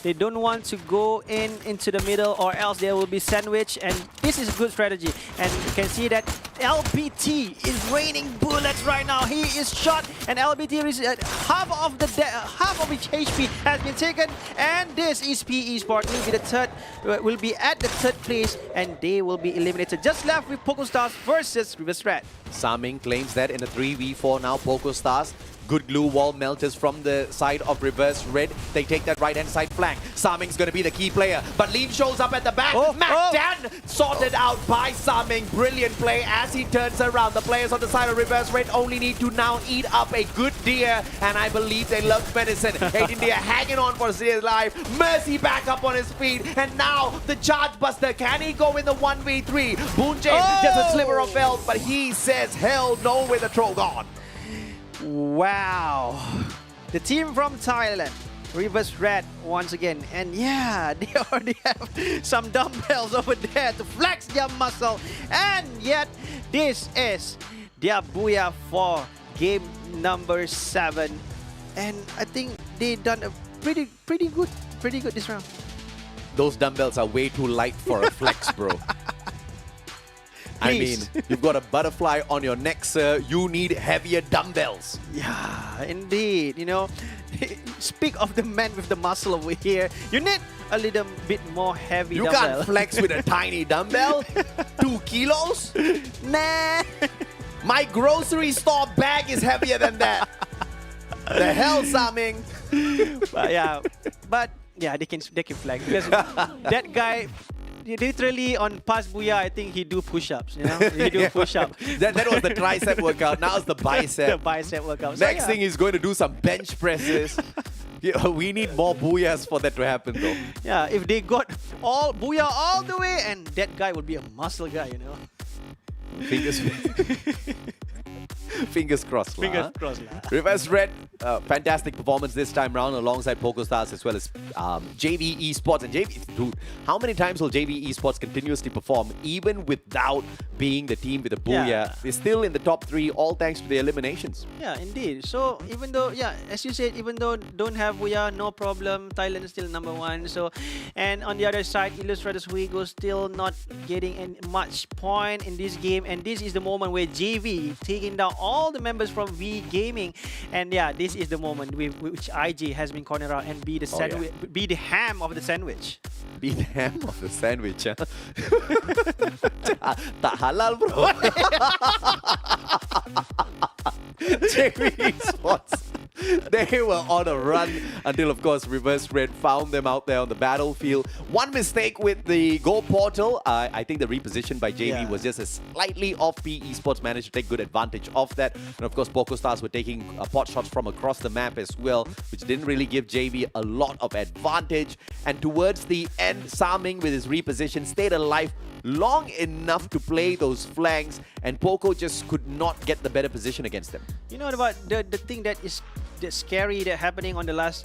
They don't want to go into the middle or else they will be sandwiched, and this is a good strategy. And you can see that LBT is raining bullets right now. He is shot, and LBT is half of his HP has been taken. And this is PE Sport will be at the third place, and they will be eliminated. Just left with PocoStars versus Reverse Red. Saming claims that in a 3v4 now, PocoStars. Good glue wall melters from the side of Reverse Red. They take that right-hand side flank. Saming's going to be the key player. But Lean shows up at the back. Dan sorted out by Saming. Brilliant play as he turns around. The players on the side of Reverse Red only need to now eat up a good deer. And I believe they love medicine. 18 deer hanging on for his life. Mercy back up on his feet. And now the Charge Buster. Can he go in the 1v3? Boonjay just a sliver of health. But he says, hell no with the Trogon. Wow, the team from Thailand, Reverse Red once again, and yeah, they already have some dumbbells over there to flex their muscle, and yet this is their booyah for game number 7, and I think they done a pretty good this round. Those dumbbells are way too light for a flex, bro. I mean, you've got a butterfly on your neck, sir. You need heavier dumbbells. Yeah, indeed. You know, speak of the man with the muscle over here. You need a little bit more heavy You dumbbell. can't flex with a tiny dumbbell. 2 kilos? Nah. My grocery store bag is heavier than that. The hell, Saming? but yeah, they can flex because that guy. Literally on past booyah, I think he do push-ups. You know, he do push-ups. That was the tricep workout. Now it's the bicep. The bicep workout. Next thing he's going to do some bench presses. Yeah, we need more booyahs for that to happen, though. Yeah, if they got all booyah all the way, and that guy would be a muscle guy, you know. Fingers crossed. Fingers crossed. Reverse Red, fantastic performance this time round alongside PocoStars as well as JV Esports. And JV, dude, how many times will JV Esports continuously perform even without being the team with a booyah? Yeah. They're still in the top 3, all thanks to the eliminations. Yeah, indeed. So even though, yeah, as you said, even though don't have booyah, no problem. Thailand is still number 1. So, and on the other side, Illustrators Wigo still not getting much point in this game. And this is the moment where JV taking down all the members from V Gaming, and yeah, this is the moment which IG has been cornered out and be the sandwich, be the ham of the sandwich. Be the ham of the sandwich, huh? Tak halal, bro. JV Esports. They were on a run until, of course, Reverse Red found them out there on the battlefield. One mistake with the goal portal. I think the reposition by JV was just a slightly off. PE Esports managed to take good advantage of that. And, of course, PocoStars were taking pot shots from across the map as well, which didn't really give JV a lot of advantage. And towards the end, Saming with his reposition stayed alive long enough to play those flanks, and Poco just could not get the better position against them. You know about the thing that is scary that happening on the last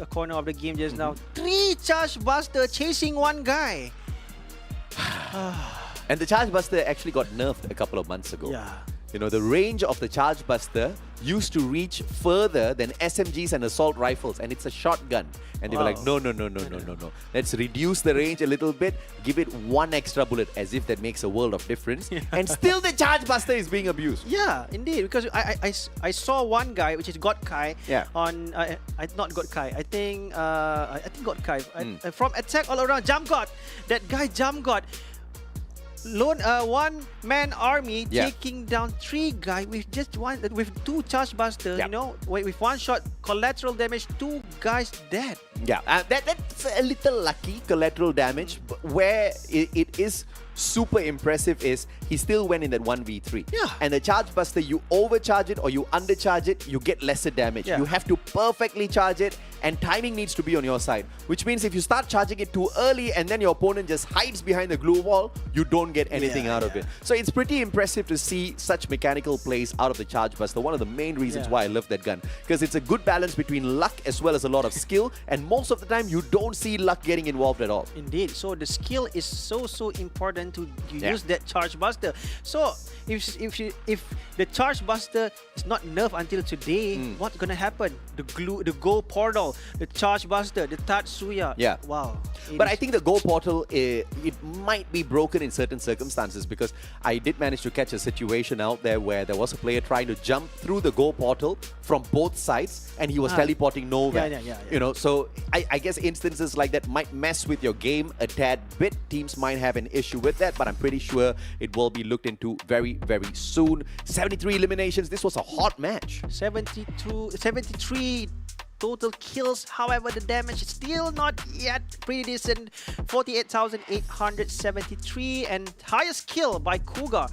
corner of the game just now. 3 Charge Buster chasing 1 guy. And the Charge Buster actually got nerfed a couple of months ago. Yeah. You know, the range of the Charge Buster used to reach further than SMGs and assault rifles, and it's a shotgun. And they were like, no. Let's reduce the range a little bit, give it 1 extra bullet, as if that makes a world of difference. And still the Charge Buster is being abused. Yeah, indeed. Because I saw 1 guy, which is God Kai, on not God Kai. I think God Kai from Attack All Around Jump God. That guy Jump God. Lone 1-man army taking down 3 guys with just with 2 Charge Busters, you know, with 1 shot, collateral damage, 2 guys dead. Yeah, that's a little lucky collateral damage, where it is super impressive is he still went in that 1v3. Yeah. And the charge buster, you overcharge it or you undercharge it, you get lesser damage. Yeah. You have to perfectly charge it, and timing needs to be on your side. Which means if you start charging it too early and then your opponent just hides behind the glue wall, you don't get anything out of it. So it's pretty impressive to see such mechanical plays out of the charge buster. One of the main reasons why I love that gun. Because it's a good balance between luck as well as a lot of skill, and most of the time you don't see luck getting involved at all. Indeed. So the skill is so important to use that charge buster. So if the charge buster is not nerfed until today, what's gonna happen? The Go portal, the charge buster, the Tatsuya. Yeah. Wow. But I think the Go portal, it might be broken in certain circumstances, because I did manage to catch a situation out there where there was a player trying to jump through the Go portal from both sides, and he was teleporting nowhere. Yeah. You know, so I guess instances like that might mess with your game a tad bit. Teams might have an issue with that, but I'm pretty sure it will be looked into very soon. 73 eliminations. This was a hot match. 73 total kills. However, the damage is still not yet pretty decent. 48,873, and highest kill by Cougar,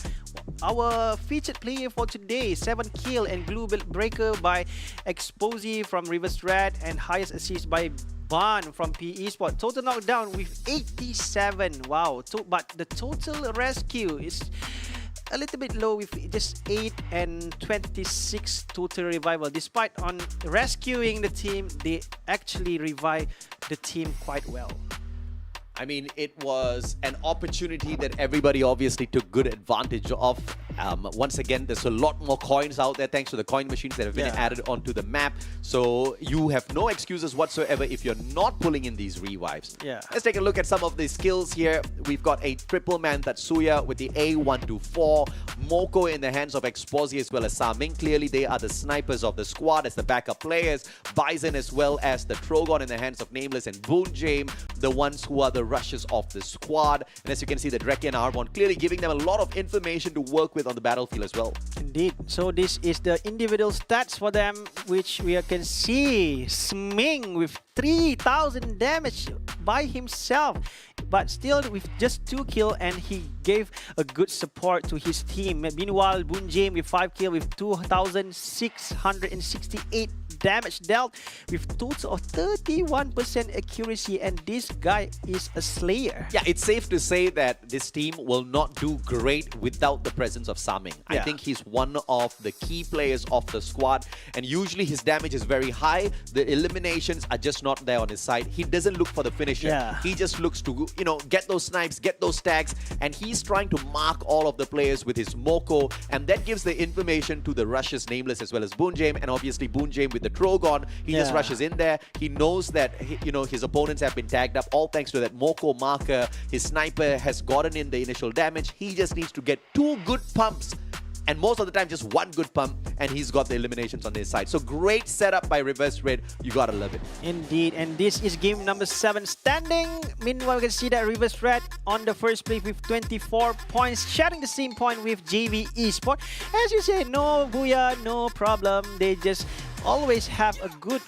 our featured player for today. 7 kill, and glue breaker by Exposy from Reverse Red, and highest assist by Ban from Esports. Total knockdown with 87. Wow. But the total rescue is a little bit low with just 8 and 26 total revival. Despite on rescuing the team, they actually revive the team quite well. I mean, it was an opportunity that everybody obviously took good advantage of. Once again, there's a lot more coins out there thanks to the coin machines that have been added onto the map. So you have no excuses whatsoever if you're not pulling in these revives. Yeah. Let's take a look at some of the skills here. We've got a triple man Tatsuya with the A124, Moko in the hands of Exposy as well as Saming. Clearly, they are the snipers of the squad as the backup players. Bison as well as the Trogon in the hands of Nameless and Boonjame, the ones who are the rushes of the squad. And as you can see, the Dreki and Arbon clearly giving them a lot of information to work with on the battlefield as well. Indeed. So this is the individual stats for them, which we can see. Sming with 3,000 damage by himself, but still with just 2 kills, and he gave a good support to his team. Meanwhile, Boonjame with 5 kills with 2,668 damage dealt with total of 31% accuracy, and this guy is a slayer. Yeah, it's safe to say that this team will not do great without the presence of Saming. I think he's one of the key players of the squad, and usually his damage is very high. The eliminations are just not there on his side. He doesn't look for the finisher. He just looks to, you know, get those snipes, get those tags, and he's trying to mark all of the players with his Moko, and that gives the information to the rushes, Nameless as well as Boonjame, and obviously Boonjame with the Trogon, he just rushes in there. He knows that his opponents have been tagged up, all thanks to that Moko marker. His sniper has gotten in the initial damage. He just needs to get 2 good pumps, and most of the time just 1 good pump, and he's got the eliminations on his side. So great setup by Reverse Red. You gotta love it. Indeed, and this is game number 7 standing. Meanwhile, we can see that Reverse Red on the first place with 24 points, sharing the same point with JV Esports. As you say, no booyah, no problem. They just always have a good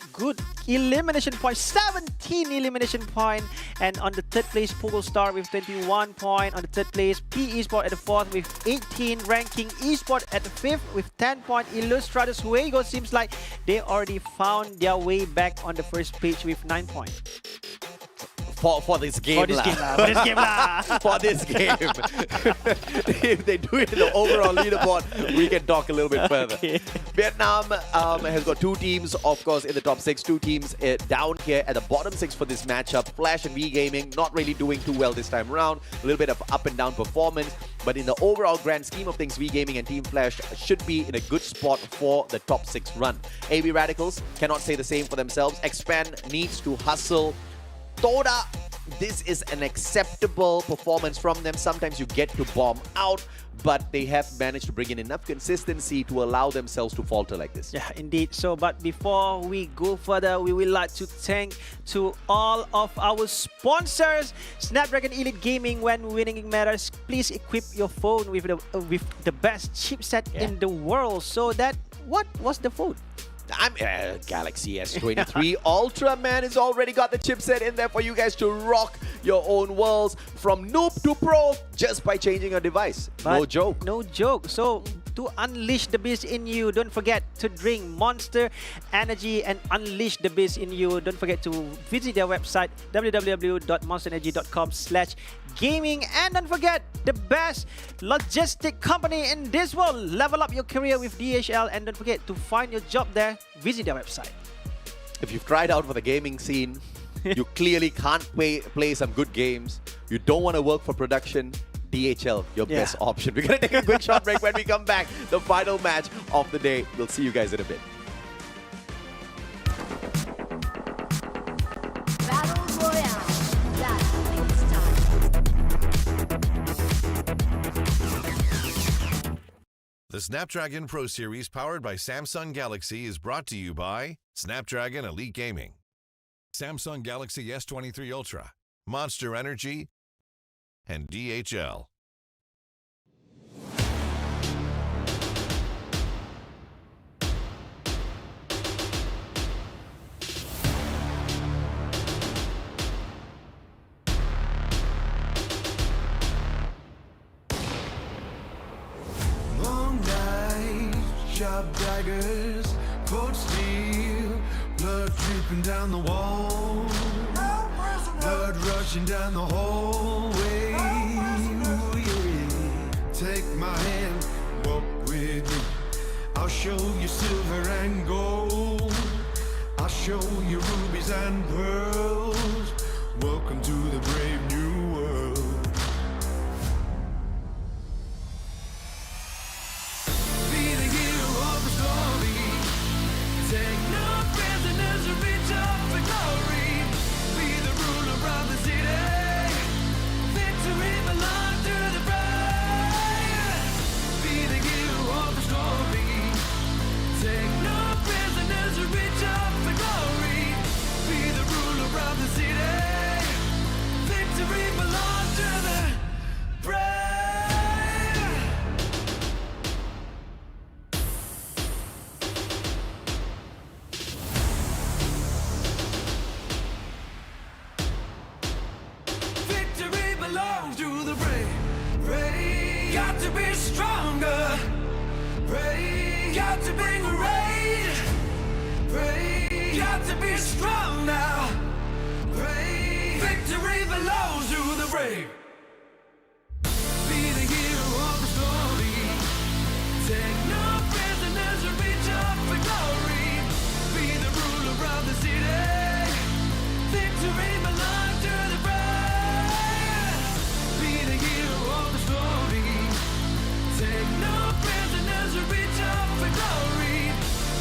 elimination point, 17 elimination point. And on the third place, Polestar with 21 point. On the third place, P Esports at the fourth with 18, ranking Esports at the fifth with 10 point. Illustratus Fuego seems like they already found their way back on the first page with 9 points. For this game. For this game lah. For this game. If they do it in the overall leaderboard, we can talk a little bit further. Vietnam has got 2 teams, of course, in the top 6. 2 teams down here at the bottom 6 for this matchup. Flash and V Gaming not really doing too well this time around. A little bit of up and down performance. But in the overall grand scheme of things, V Gaming and Team Flash should be in a good spot for the top 6 run. AB Radicals cannot say the same for themselves. Expand needs to hustle. Toda, this is an acceptable performance from them. Sometimes you get to bomb out, but they have managed to bring in enough consistency to allow themselves to falter like this. Yeah, indeed. So, but before we go further, we would like to thank to all of our sponsors. Snapdragon Elite Gaming, when winning matters, please equip your phone with the best chipset in the world. So that, what was the phone? Galaxy S23 Ultra, man, has already got the chipset in there for you guys to rock your own worlds from noob to pro just by changing your device. No But joke. No joke. So to unleash the beast in you, don't forget to drink Monster Energy and unleash the beast in you. Don't forget to visit their website www.monsterenergy.com/gaming, and don't forget the best logistic company in this world. Level up your career with DHL, and don't forget to find your job there. Visit their website. If you've tried out for the gaming scene, you clearly can't play some good games, you don't want to work for production, DHL, your Yeah. best option. We're going to take a quick short break. When we come back, the final match of the day. We'll see you guys in a bit. Battle Royale. That's it's time. The Snapdragon Pro Series powered by Samsung Galaxy is brought to you by Snapdragon Elite Gaming, Samsung Galaxy S23 Ultra, Monster Energy, and DHL. Long nights, sharp daggers, cold steel, blood dripping down the wall, blood rushing down the hallway. Ooh, yeah. Take my hand, walk with me. I'll show you silver and gold. I'll show you rubies and pearls. Welcome to the brave new world. Be the hero of the story. Take no prisoners and reach up for glory. Be the ruler of the city. Victory belongs to the brave. Be the hero of the story. Take no prisoners and reach up for glory. Be the ruler of the city. Victory belongs to the brave. Victory belongs to the brave. Brave. Got to be stronger. Brave. Got to bring a raid. Brave. Got to be strong now. Brave. Victory belongs to the brave. Be the hero of the story. Take no prisoners and reach up for glory. Be the ruler of the city. Victory belongs to the brave. Be the hero of the story. Take no prisoners and reach up for glory.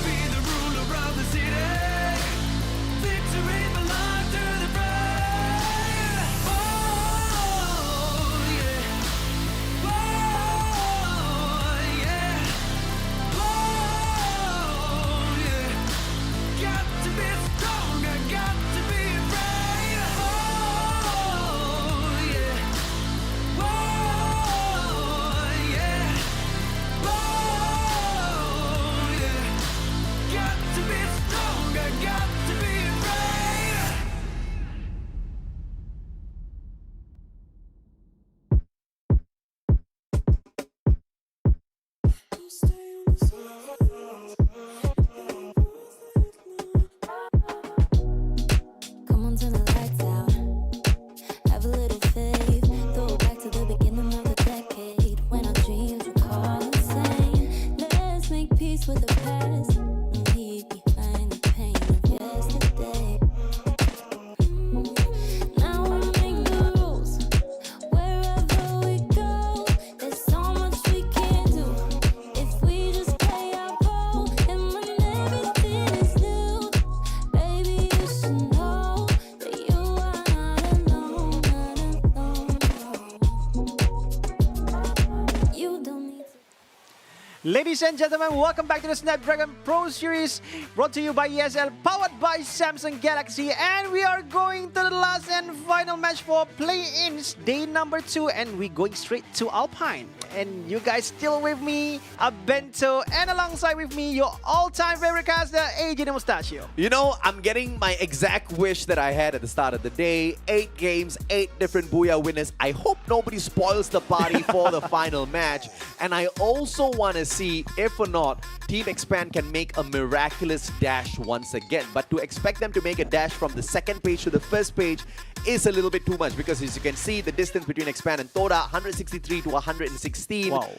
Be the ruler of the city. Victory belongs to the brave. Oh, Ladies and gentlemen, welcome back to the Snapdragon Pro Series, brought to you by ESL, powered by Samsung Galaxy, and we are going to the last and final match for play-ins, day number 2, and we're going straight to Alpine. And you guys still with me, Bento, and alongside with me, your all-time favorite caster, AJ the Mustachio. You know, I'm getting my exact wish that I had at the start of the day. 8 games, 8 different Booyah winners. I hope nobody spoils the party for the final match. And I also want to see if or not Team Expand can make a miraculous dash once again. But to expect them to make a dash from the second page to the first page is a little bit too much, because as you can see, the distance between Expand and Toda, 163 to 116. Wow.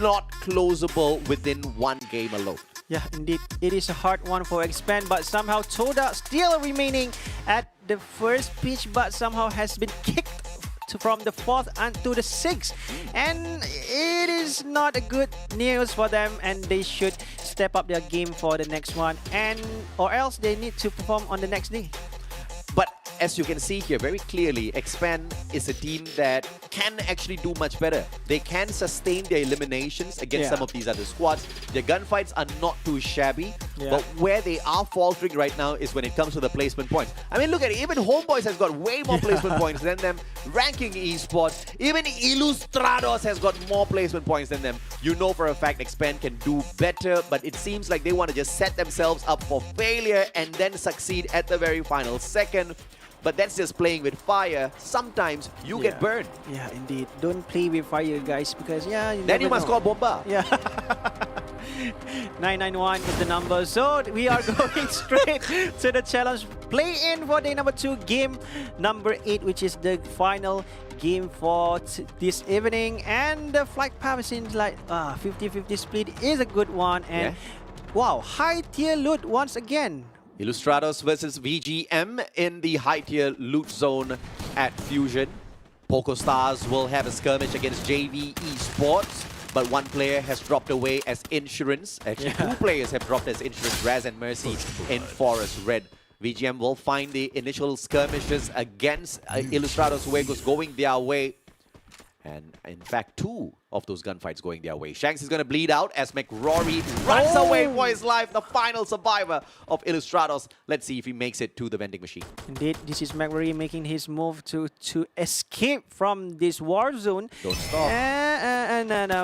Not closable within one game alone. Yeah, indeed. It is a hard one for Expand, but somehow Toda still remaining at the first pitch, but somehow has been kicked from the 4th and to the 6th. And it is not a good news for them, and they should step up their game for the next one, and or else they need to perform on the next day. But as you can see here very clearly, Expand is a team that can actually do much better. They can sustain their eliminations against some of these other squads. Their gunfights are not too shabby, but where they are faltering right now is when it comes to the placement points. I mean, look at it. Even Homeboys has got way more placement points than them. Ranking Esports, even Illustrados has got more placement points than them. You know for a fact Expand can do better, but it seems like they want to just set themselves up for failure and then succeed at the very final second. But that's just playing with fire. Sometimes you get burned. Yeah, indeed. Don't play with fire, guys, because then you must call Bomba. Yeah. 991 is the number. So we are going straight to the challenge play-in for day number 2, game number 8, which is the final game for this evening. And the flight path seems like 50-50 split is a good one. And wow, high tier loot once again. Illustrados versus VGM in the high-tier loot zone at Fusion. Poco Stars will have a skirmish against JV Esports, but one player has dropped away as insurance. Actually, 2 players have dropped as insurance, Raz and Mercy in Forest Red. VGM will find the initial skirmishes against Illustrados Fuegos going their way. And in fact, 2 of those gunfights going their way. Shanks is going to bleed out as McRory runs away for his life, the final survivor of Illustrados. Let's see if he makes it to the vending machine. Indeed, this is McRory making his move to escape from this war zone. Don't stop.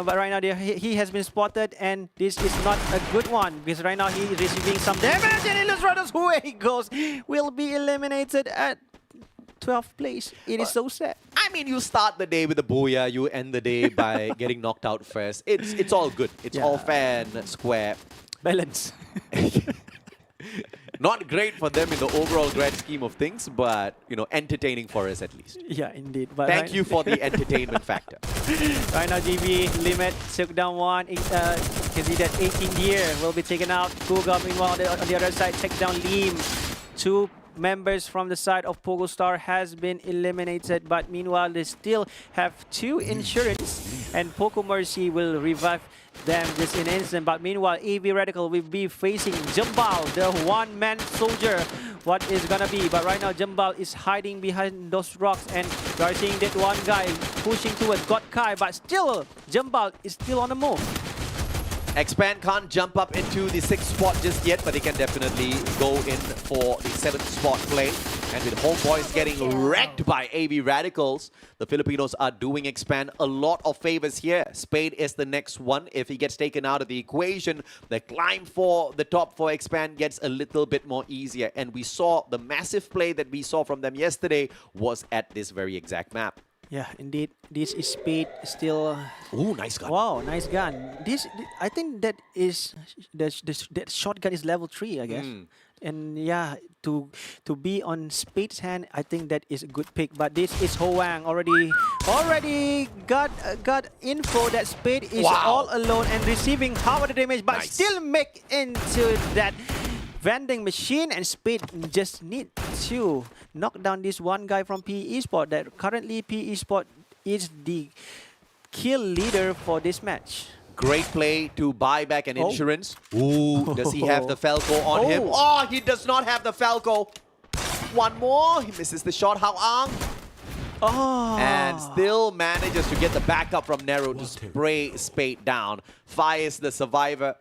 But right now he has been spotted, and this is not a good one, because right now he is receiving some damage, and Illustrados, who he goes, will be eliminated at 12th place. It is so sad. I mean, you start the day with a booyah, you end the day by getting knocked out first. It's all good. It's all fair and square. Balance. Not great for them in the overall grand scheme of things, but, you know, entertaining for us at least. Yeah, indeed. But Thank you for the entertainment factor. Right now, GB Limit took down one. You can see that 18th year will be taken out. Kuga, meanwhile, on the other side, takes down Lim. 2 members from the side of Pogo Star has been eliminated, but meanwhile they still have 2 insurance, and Poco Mercy will revive them just in an instant. But meanwhile, AV Radical will be facing Jambal, the one-man soldier. What is gonna be? But right now Jambal is hiding behind those rocks, and we are seeing that one guy pushing towards God Kai, but still Jambal is still on the move. Expand can't jump up into the 6th spot just yet, but he can definitely go in for the 7th spot play. And with Homeboys getting wrecked by AV Radicals, the Filipinos are doing Expand a lot of favors here. Spade is the next one. If he gets taken out of the equation, the climb for the top for Expand gets a little bit more easier. And we saw the massive play that we saw from them yesterday was at this very exact map. Yeah, indeed. This is Spade still. Ooh, nice gun. Wow, nice gun. I think that is that shotgun is level 3, I guess. And yeah, to be on Spade's hand, I think that is a good pick. But this is Hoang already got info that Spade is all alone and receiving half of the damage, but still make into that vending machine, and Spade just need to knock down this one guy from PE Esport. That currently PE Esport is the kill leader for this match. Great play to buy back an insurance. Ooh, does he have the Falco on him? Oh, he does not have the Falco. One more. He misses the shot. How Ang? Oh. And still manages to get the backup from Nero to spray Spade down. Fires the survivor.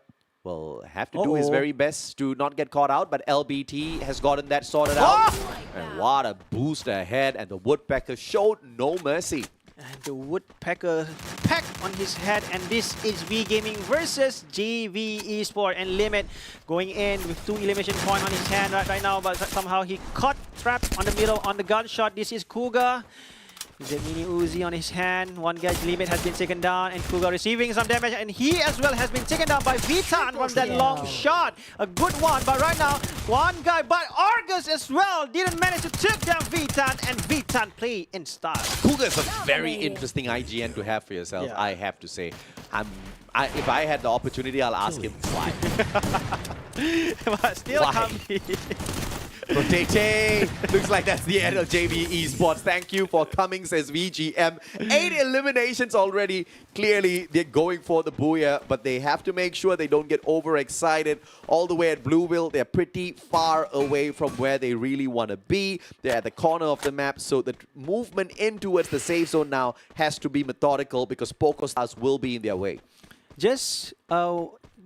Will have to do his very best to not get caught out, but LBT has gotten that sorted out. And what a boost ahead, and the Woodpecker showed no mercy. And the Woodpecker pecked on his head, and this is V Gaming versus JV Esports, and Limit going in with 2 elimination points on his hand right now, but somehow he caught trapped on the middle on the gunshot. This is Kuga. With the mini Uzi on his hand, one guy's Limit has been taken down, and Kuga receiving some damage, and he as well has been taken down by Vitan from that long shot. A good one, but right now, one guy, but Argus as well didn't manage to take down Vitan, and Vitan play in style. Kuga is a very interesting IGN to have for yourself, Yeah. I have to say. If I had the opportunity, I'll ask him why. But still Why? can't be. Rotate. Looks like that's the end of JV Esports. Thank you for coming, says VGM. 8 eliminations already. Clearly, they're going for the booyah, but they have to make sure they don't get overexcited. All the way at Blueville, they're pretty far away from where they really want to be. They're at the corner of the map, so the movement in towards the safe zone now has to be methodical because PocoStars will be in their way. Just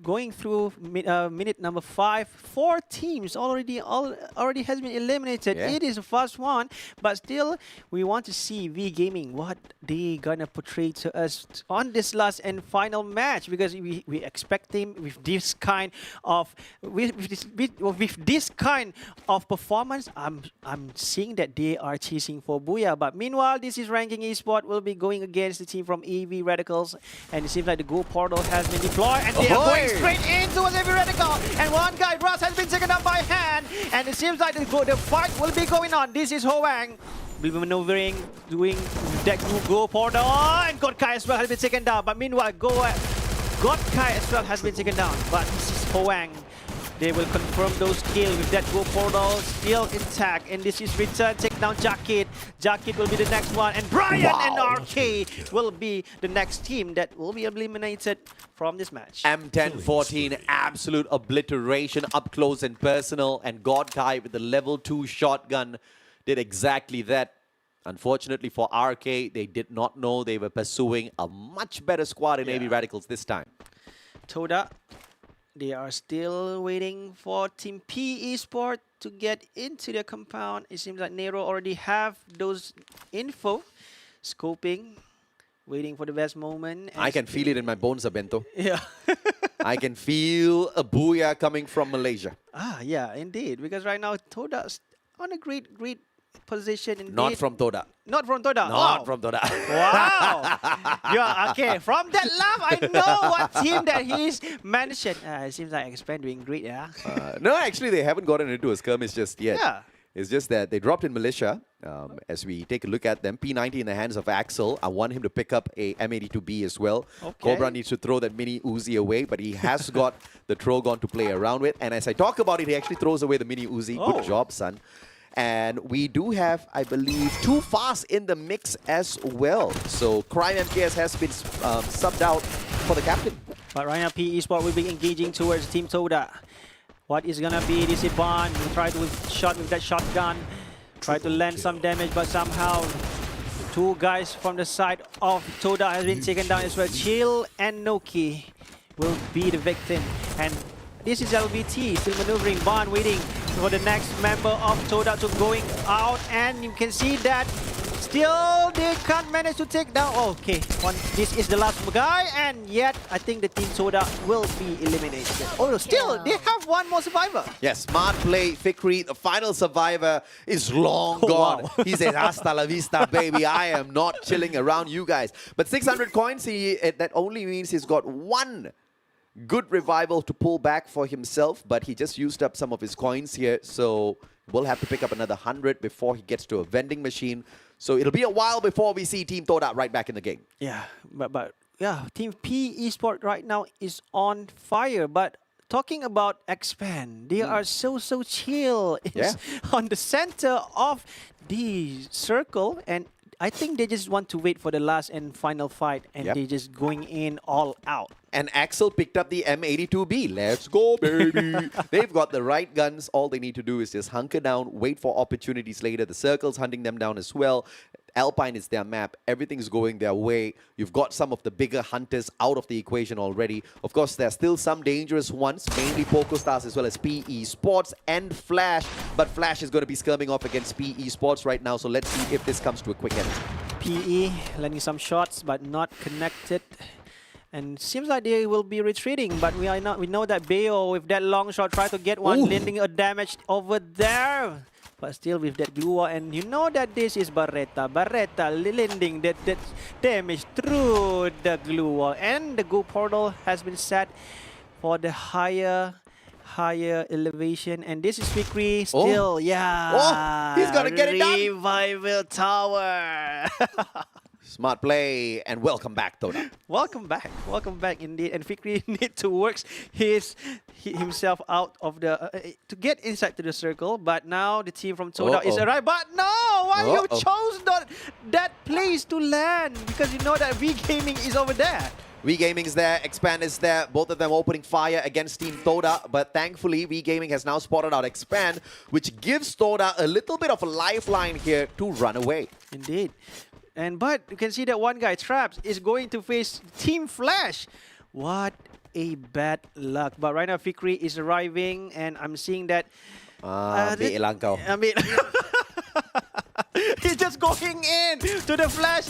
going through minute number 5, 4 teams already has been eliminated. Yeah. It is the first one, but still we want to see V Gaming what they gonna portray to us on this last and final match, because we expect them with this kind of with this kind of performance. I'm seeing that they are chasing for Booyah, but meanwhile this is Ranking Esports will be going against the team from AV Radicals, and it seems like the Go portal has been deployed, and they are going straight into AV Radical, and one guy, Russ, has been taken up by hand, and it seems like the fight will be going on. This is Hoang maneuvering, doing that Go portal, and Godkai as well has been taken down, but meanwhile Godkai as well has been taken down, but this is Hoang. They will confirm those kills with that Go portal still intact, and this is return, take down Jacket. Jacket will be the next one, and Brian and RK will be the next team that will be eliminated from this match. M1014, absolute obliteration up close and personal, and Godkai with the level 2 shotgun did exactly that. Unfortunately for RK, they did not know they were pursuing a much better squad in AV Radicals this time. Toda, they are still waiting for Team P Esports to get into their compound. It seems like Nero already have those info, scoping, waiting for the best moment. I can feel it in my bones, Bento. Yeah. I can feel a booyah coming from Malaysia. Yeah, indeed. Because right now Toda's on a great position indeed. Not from Toda. Not from Toda. Not from Toda. Wow. Yeah, okay. From that laugh, I know what team that he's mentioned. It seems like Expand doing great, yeah? No, actually, they haven't gotten into a skirmish just yet. Yeah. It's just that they dropped in militia. As we take a look at them, P90 in the hands of Axel. I want him to pick up a M82B as well. Okay. Cobra needs to throw that mini Uzi away, but he has got the Trogon to play around with. And as I talk about it, he actually throws away the mini Uzi. Good job, son. And we do have, I believe, 2 fast in the mix as well. So Crime MKS has been subbed out for the captain. But right now, P Esports will be engaging towards Team Toda. What is gonna be this Iban? Will try to shot with that shotgun. Try to land some damage, but somehow 2 guys from the side of Toda has been taken down as well. Chill and Noki will be the victim. And this is LBT still maneuvering. Bond waiting for the next member of Toda to going out, and you can see that still they can't manage to take down. Okay, this is the last guy, and yet I think the team Toda will be eliminated. Oh, still they have 1 more survivor. Yes, smart play, Fikri, the final survivor is long gone. Wow. He says, hasta la vista, baby. I am not chilling around you guys. But 600 coins, that only means he's got 1 good revival to pull back for himself, but he just used up some of his coins here, so we'll have to pick up another 100 before he gets to a vending machine. So it'll be a while before we see Team Toda right back in the game. Yeah, but yeah, Team P Esports right now is on fire. But talking about Expand, they are so chill. It's on the center of the circle, and I think they just want to wait for the last and final fight, and they just going in all out. And Axel picked up the M82B. Let's go, baby. They've got the right guns. All they need to do is just hunker down, wait for opportunities later. The Circle's hunting them down as well. Alpine is their map. Everything's going their way. You've got some of the bigger hunters out of the equation already. Of course, there's still some dangerous ones, mainly PocoStars as well as Esports and Flash. But Flash is going to be skirming off against Esports right now. So let's see if this comes to a quick end. PE landing some shots, but not connected. And seems like they will be retreating, but we know that Bayo with that long shot tried to get one, landing a damage over there. But still with that glue wall, and you know that this is Barretta. Barretta landing that damage through the glue wall. And the go portal has been set for the higher elevation. And this is Fikri still, yeah. Oh, he's gonna get it done. Revival Tower. Smart play, and welcome back, Toda. Welcome back indeed. And Fikri need to work himself out of the to get inside to the circle. But now the team from Toda is arrived. But no, why you chose that place to land? Because you know that V Gaming is over there. V Gaming is there, Expand is there, both of them opening fire against Team Toda, but thankfully V Gaming has now spotted out Expand, which gives Toda a little bit of a lifeline here to run away. Indeed. But you can see that one guy, Traps, is going to face Team Flash. What a bad luck. But right now, Fikri is arriving, and I'm seeing that... he's just going in to the Flash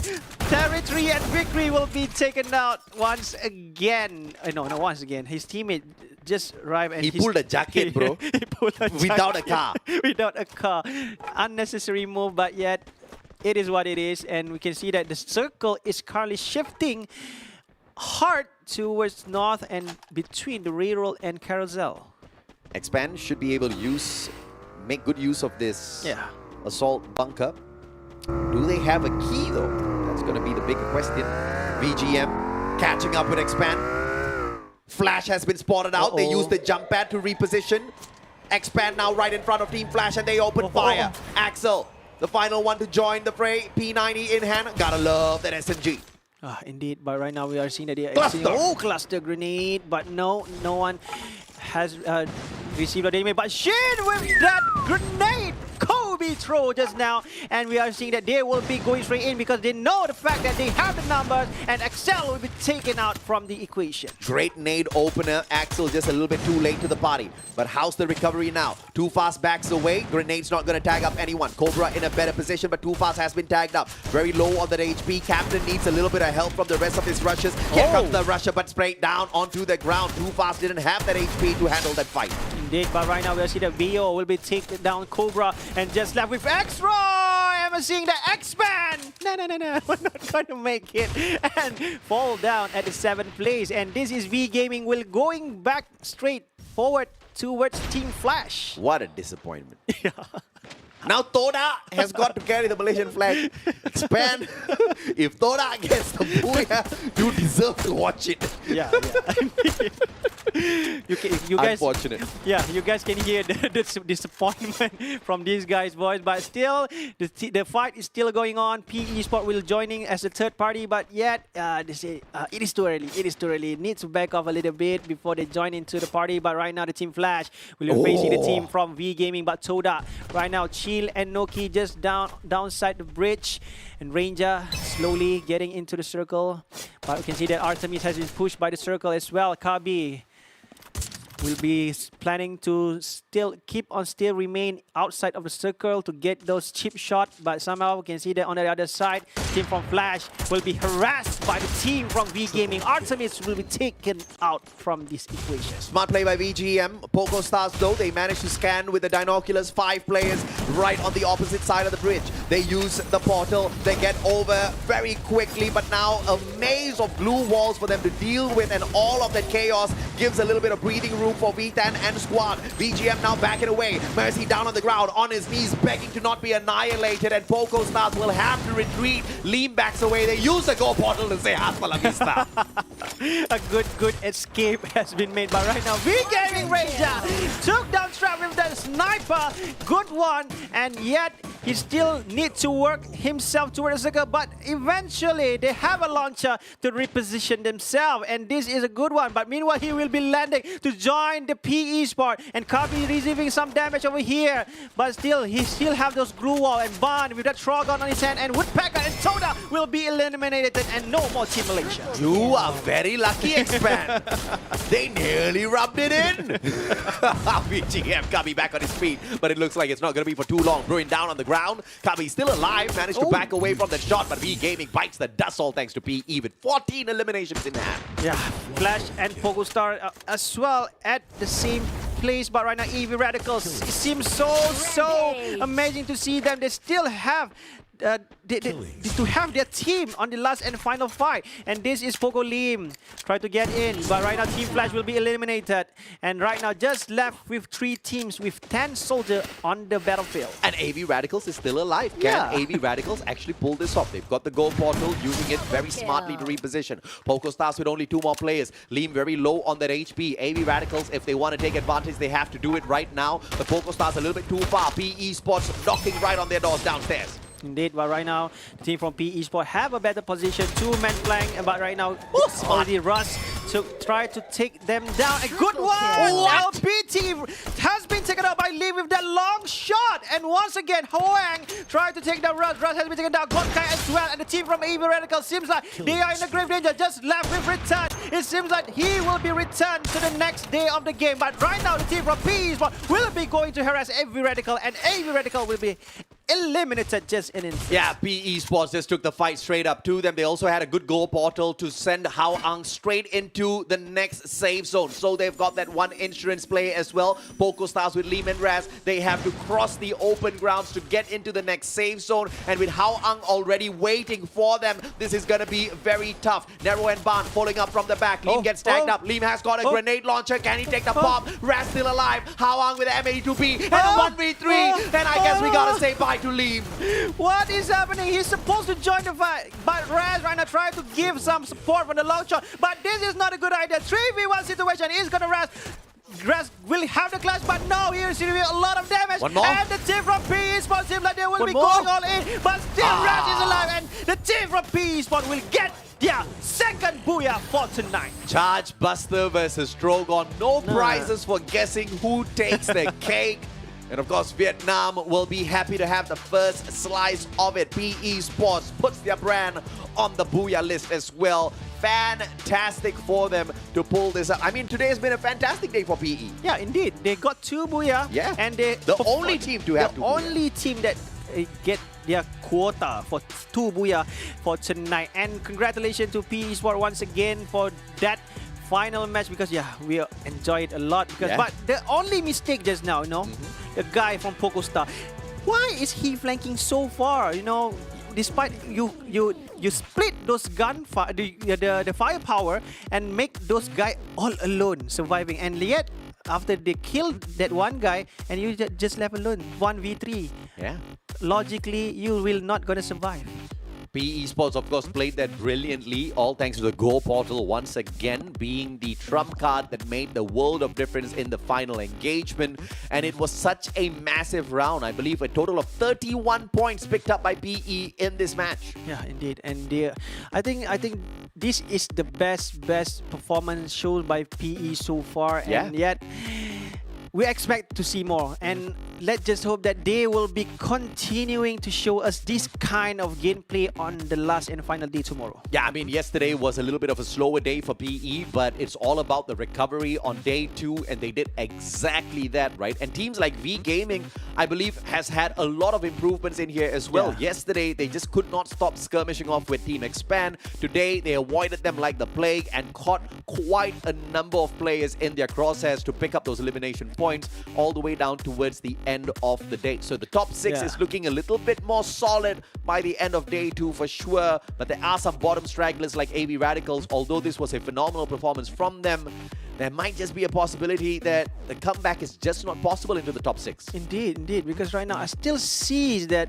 territory, and Fikri will be taken out once again. Not once again. His teammate just arrived, and he pulled a jacket, bro. He pulled a jacket. Without a car. Without a car. Unnecessary move, but yet... it is what it is, and we can see that the circle is currently shifting hard towards north and between the reroll and carousel. Expand should be able to make good use of this assault bunker. Do they have a key though? That's going to be the bigger question. VGM catching up with Expand. Flash has been spotted out. They use the jump pad to reposition. Expand now right in front of Team Flash, and they open fire. Axel, the final one to join the fray. P90 in hand. Gotta love that SMG. Indeed, but right now we are seeing that they are cluster grenade, but no one has received a damage. But Shin with that grenade, Kobe throw just now, and we are seeing that they will be going straight in because they know the fact that they have the numbers, and Axel will be taken out from the equation. Great nade opener. Axel just a little bit too late to the party. But how's the recovery now? Too Fast backs away. Grenade's not going to tag up anyone. Cobra in a better position, but Too Fast has been tagged up. Very low on that HP. Captain needs a little bit of help from the rest of his rushes. Here comes the rusher, but straight down onto the ground. Too Fast didn't have that HP to handle that fight. Indeed, but right now we'll see that BO will be taking down Cobra and just left with X-Roy! I'm seeing the X-Man! No, we're not going to make it. And fall down at the 7th place. And this is V Gaming will going back straight forward towards Team Flash. What a disappointment. Now Toda has got to carry the Malaysian flag. Expand. If Toda gets the booyah, you deserve to watch it. Yeah. you guys, unfortunate. Yeah, you guys can hear the disappointment from these guys' voice, but still, the fight is still going on. Esports will joining as a third party, but yet they say it is too early. It is too early. It needs to back off a little bit before they join into the party. But right now, the Team Flash will be facing the team from V Gaming, but Toda right now. Chill and Noki just downside the bridge, and Ranger slowly getting into the circle. But we can see that Artemis has been pushed by the circle as well. Kabi will be planning to still remain outside of the circle to get those chip shots, but somehow we can see that on the other side, team from Flash will be harassed by the team from V Gaming. Artemis will be taken out from this equation. Smart play by VGM. PocoStars though, they managed to scan with the Dinoculars, 5 players right on the opposite side of the bridge. They use the portal, they get over very quickly, but now a maze of glue walls for them to deal with, and all of that chaos gives a little bit of breathing room for V-Tan and squad. VGM now backing away. Mercy down on the ground, on his knees, begging to not be annihilated, and PocoStars will have to retreat. Lean backs away. They use the go portal to say hasta la vista. A good escape has been made, but right now V-Gaming Ranger took down Trap with that sniper. Good one, and yet He still needs to work himself towards the circle, but eventually they have a launcher to reposition themselves, and this is a good one. But meanwhile, he will be landing to join the PE spot, and Kabi receiving some damage over here. But still, he still have those glue wall, and Ban with that Trogon on his hand, and Woodpecker and Toda will be eliminated, and no more Team Malaysia. You are very lucky, Expand. They nearly rubbed it in. VGM Kabi back on his feet, but it looks like it's not going to be for too long. Bruin down on the ground. Kabi still alive, managed to back away from the shot, but V Gaming bites the dust all thanks to PE with 14 eliminations in hand. Yeah, Flash and PogoStar as well at the same place, but right now EV Radicals, it seems so amazing to see them. They still have to have their team on the last and final fight, and this is Pogo Lim try to get in, but right now Team Flash will be eliminated, and right now just left with 3 teams with 10 soldiers on the battlefield. And AV Radicals is still alive. Can AV Radicals actually pull this off? They've got the goal portal, using it very smartly to reposition. Poco Stars with only 2 more players. Lim very low on that HP. AV Radicals, if they want to take advantage, they have to do it right now. The Poco Stars a little bit too far. PE Esports knocking right on their doors downstairs. Indeed, but right now, the team from PE Sport have a better position, 2-man flank, but right now, it's already Russ to try to take them down. A good one! LPT has been taken out by Lee with that long shot, and once again, Hoang tried to take down Russ. Russ has been taken down, Godkai as well, and the team from AV Radical seems like they are in the grave danger, just left with return. It seems like he will be returned to the next day of the game, but right now, the team from PE Sport will be going to harass AV Radical, and AV Radical will be eliminated just in instant. Yeah, PE Sports just took the fight straight up to them. They also had a good goal portal to send Hao Ang straight into the next safe zone. So they've got that one insurance play as well. Poco Stars with Lim and Raz, they have to cross the open grounds to get into the next safe zone. And with Hao Ang already waiting for them, this is going to be very tough. Nero and Ban following up from the back. Lim gets tagged up. Lim has got a grenade launcher. Can he take the bomb? Raz still alive. Hao Ang with the M82B and a 1v3. And I guess we got to say bye to Lim. What is happening? He's supposed to join the fight, but Raz right now trying to give some support from the long shot, but this is not a good idea. 3v1 situation is gonna Raz. Raz will have the clutch, but no, he receiving a lot of damage. One more. And the team from PE Sport seems like they will be going all in, but still Raz is alive, and the team from PE Sport will get their second booyah for tonight. Charge Buster versus Drogon. No prizes for guessing who takes the cake. And of course, Vietnam will be happy to have the first slice of it. PE Sports puts their brand on the Booyah list as well. Fantastic for them to pull this up. I mean, today has been a fantastic day for PE. Yeah, indeed. They got 2 booyah. Yeah. And they the only team to have 2 The only team that get their quota for 2 booyah for tonight. And congratulations to PE Sport once again for that final match, because we enjoyed it a lot. Because but the only mistake just now, the guy from Poco Star, why is he flanking so far? Despite you split those the firepower and make those guys all alone surviving, and yet after they killed that one guy and you just left alone 1v3. Yeah. Logically, you will not gonna survive. PE Sports, of course, played that brilliantly, all thanks to the goal portal once again being the trump card that made the world of difference in the final engagement. And it was such a massive round. I believe a total of 31 points picked up by PE in this match. Yeah, indeed. And I think this is the best performance shown by PE so far, and yet we expect to see more, and let's just hope that they will be continuing to show us this kind of gameplay on the last and final day tomorrow. Yeah, I mean, yesterday was a little bit of a slower day for PE, but it's all about the recovery on day 2, and they did exactly that, right? And teams like V Gaming, I believe, has had a lot of improvements in here as well. Yesterday, they just could not stop skirmishing off with Team Expand. Today, they avoided them like the plague and caught quite a number of players in their crosshairs to pick up those elimination points all the way down towards the end of the day. So the top 6 is looking a little bit more solid by the end of day 2 for sure. But there are some bottom stragglers like AV Radicals. Although this was a phenomenal performance from them, there might just be a possibility that the comeback is just not possible into the top 6. Indeed, because right now I still see that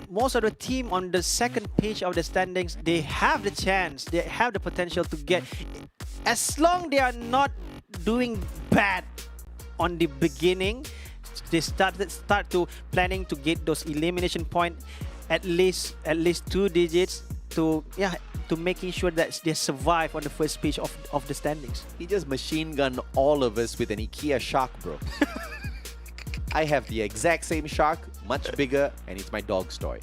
most of the team on the second page of the standings, they have the chance, they have the potential to get, as long they are not doing bad on the beginning, they start to planning to get those elimination point at least 2 digits to making sure that they survive on the first pitch of the standings. He just machine gunned all of us with an IKEA shark, bro. I have the exact same shark, much bigger, and it's my dog's toy.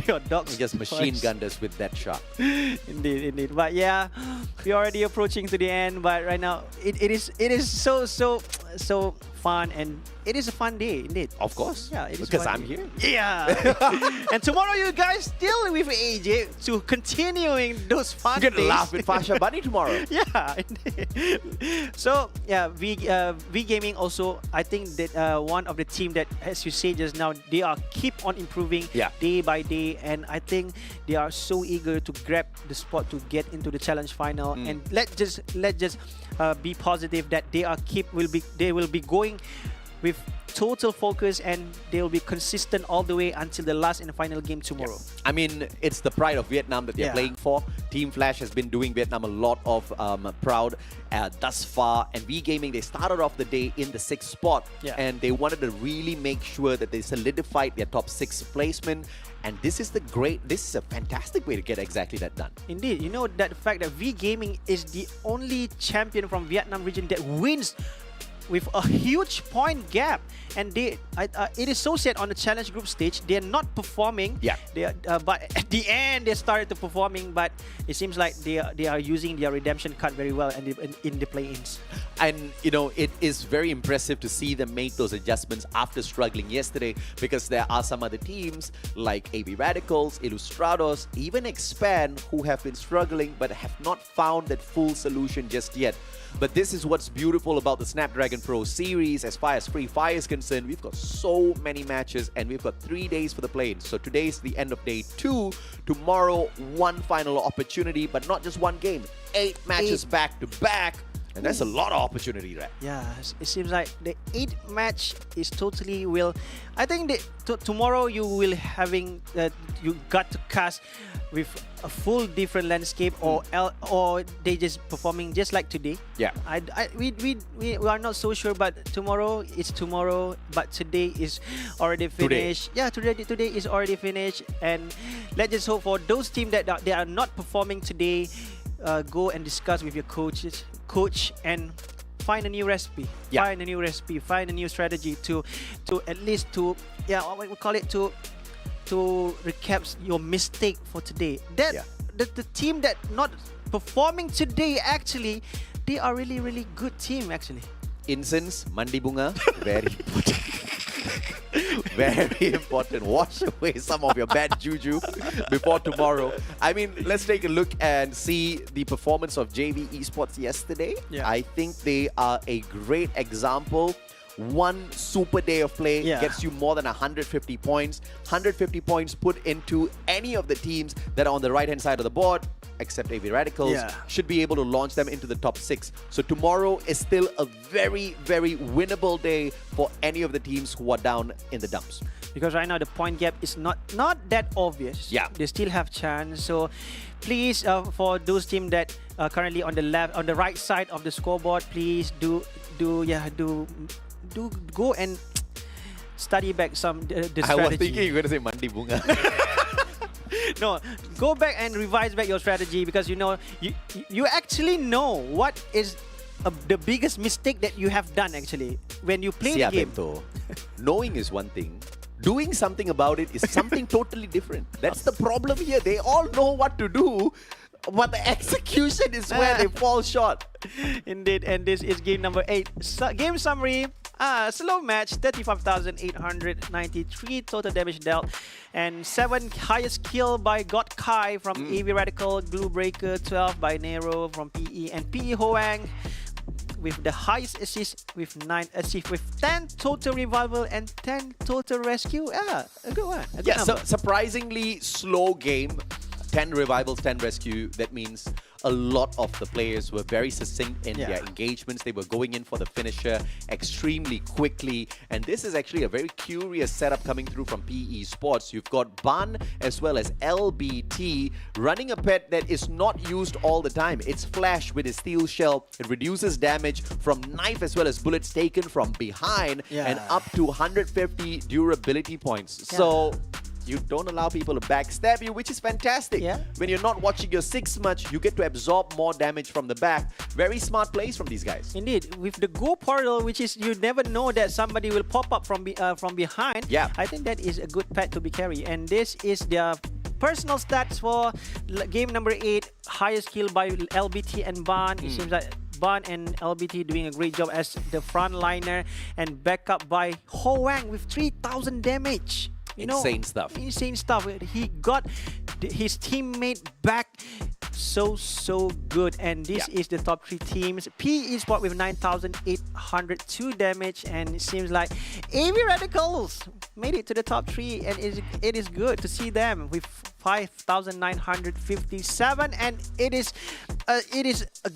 Your dogs He just machine gunned us with that shark. Indeed. But yeah, we're already approaching to the end. But right now, it is so fun, and it is a fun day indeed. Of course. Yeah, it is because fun I'm day. here. Yeah. And tomorrow, you guys still with AJ to continuing those fun You're gonna days. laugh with Fasha Bunny tomorrow. Yeah, indeed. So yeah, V Gaming also. I think that one of the team that, as you say just now, they are keep on improving day by day, and I think they are so eager to grab the spot to get into the challenge final. And let's just be positive that they will be going with total focus, and they will be consistent all the way until the last and final game tomorrow. I mean, it's the pride of Vietnam that they're playing for. Team Flash has been doing Vietnam a lot of proud thus far. And V Gaming, they started off the day in the 6th spot. And they wanted to really make sure that they solidified their top 6 placement. And this is a fantastic way to get exactly that done. Indeed, you know that fact that V Gaming is the only champion from Vietnam region that wins with a huge point gap, and it is so sad on the challenge group stage they're not performing. But at the end they started to performing, but it seems like they are using their redemption card very well and in the play-ins. And you know, it is very impressive to see them make those adjustments after struggling yesterday, because there are some other teams like AB Radicals, Illustrados, even Expand, who have been struggling but have not found that full solution just yet. But this is what's beautiful about the Snapdragon Pro Series. As far as Free Fire is concerned, we've got so many matches, and we've got 3 days for the play-ins. So today's the end of day 2. Tomorrow, one final opportunity, but not just one game. 8 matches back to back. And that's a lot of opportunity, right? Yeah, it seems like the 8th match is totally will. I think that tomorrow you will having you got to cast with a full different landscape, or they just performing just like today. Yeah. We are not so sure, but tomorrow is tomorrow. But today is already finished. Yeah, today is already finished, and let's just hope for those teams that they are not performing today. Go and discuss with your coach and find a new recipe. Find a new recipe. Find a new strategy to at least what we call it to recap your mistake for today. The team that not performing today, actually, they are really good team actually. Incense, mandi bunga, very important. Very important. Wash away some of your bad juju before tomorrow. I mean, let's take a look and see the performance of JV Esports yesterday. I think they are a great example. One super day of play gets you more than 150 points. 150 points put into any of the teams that are on the right-hand side of the board, except AV Radicals, should be able to launch them into the top 6. So tomorrow is still a very winnable day for any of the teams who are down in the dumps. Because right now the point gap is not that obvious. They still have chance. So please, for those teams that are currently on the right side of the scoreboard, please do go and study back the strategy. I was thinking you were going to say mandi bunga. No, go back and revise back your strategy, because you actually know what is the biggest mistake that you have done actually when you play the game. Knowing is one thing. Doing something about it is something totally different. That's the problem here. They all know what to do, but the execution is where they fall short. Indeed, and this is game number 8. Game summary. Slow match, 35,893 total damage dealt, and 7 highest kill by God Kai from AV Radical, Glue Breaker 12 by Nero from PE, and PE Hoang with the highest assist with 9 assists with 10 total revival and 10 total rescue. A good one. So surprisingly slow game. 10 revivals, 10 rescue. That means a lot of the players were very succinct in Yeah. their engagements. They were going in for the finisher extremely quickly. And this is actually a very curious setup coming through from PE Sports. You've got Bun as well as LBT running a pet that is not used all the time. It's Flash with his steel shell. It reduces damage from knife as well as bullets taken from behind and up to 150 durability points. So you don't allow people to backstab you, which is fantastic. Yeah. When you're not watching your 6 much, you get to absorb more damage from the back. Very smart plays from these guys. Indeed, with the Go portal, which is you never know that somebody will pop up from behind. Yeah. I think that is a good pet to be carried, and this is their personal stats for game number 8. Highest kill by LBT and Ban. It seems like Ban and LBT doing a great job as the frontliner, and backup by Ho Wang with 3,000 damage. Insane stuff. Insane stuff. He got his teammate back so good, and this is the top 3 teams. PE Sport with 9,802 damage, and it seems like AV Radicals made it to the top 3, and it is good to see them with 5,957, and it is a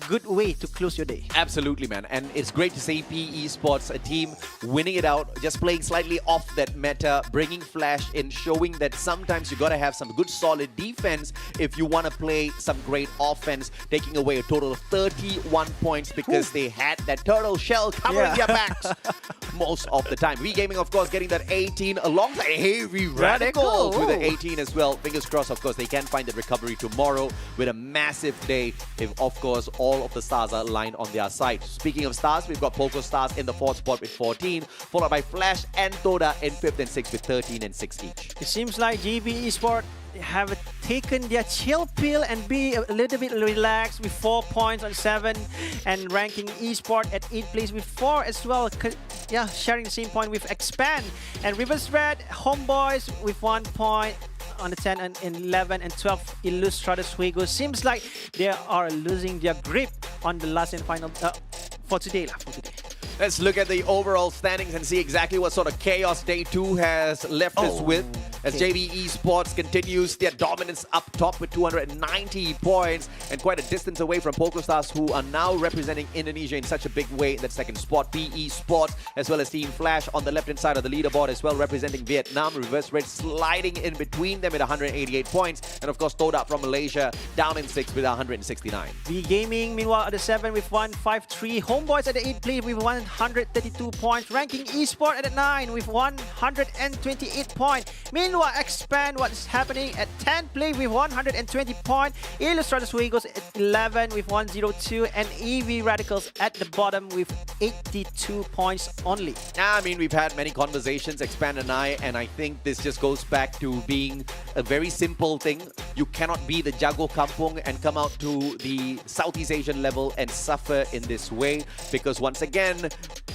good way to close your day. Absolutely, man. And it's great to see PE Sports, a team winning it out, just playing slightly off that meta, bringing Flash in, showing that sometimes you got to have some good solid defense if you want to play some great offense, taking away a total of 31 points because they had that turtle shell covering their backs most of the time. V-Gaming, of course, getting that 18 alongside Heavy Radicals with an 18 as well. Fingers crossed, of course, they can find the recovery tomorrow with a massive day if, of course, all of the stars are aligned on their side. Speaking of stars, we've got Poco Stars in the 4th spot with 14, followed by Flash and Toda in 5th and 6th with 13 and 6 each. It seems like GB Esports have taken their chill pill and be a little bit relaxed with 4 points on 7, and ranking Esports at 8th place with 4 as well. Sharing the same point with Expand, and Reverse Red Homeboys with 1 point on the 10 and 11 and 12 Illustrados Fuego. Seems like they are losing their grip on the last and final for today. Let's look at the overall standings and see exactly what sort of chaos Day 2 has left us with. As JB Esports continues their dominance up top with 290 points and quite a distance away from PocoStars, who are now representing Indonesia in such a big way in that 2nd spot. PE Sports as well as Team Flash on the left-hand side of the leaderboard as well, representing Vietnam. Reverse Red sliding in between them with 188 points. And of course, Toda from Malaysia down in 6th with 169. V-Gaming, meanwhile, at the 7 with 153. Homeboys at the 8th place with 132 points. Ranking Esports at the 9 with 128 points. Meanwhile, Expand, what's happening at 10th place with 120 points. Illustrados Fuegos at 11 with 102, and EV Radicals at the bottom with 82 points only. I mean, we've had many conversations, Expand and I think this just goes back to being a very simple thing. You cannot be the Jago Kampung and come out to the Southeast Asian level and suffer in this way, because once again,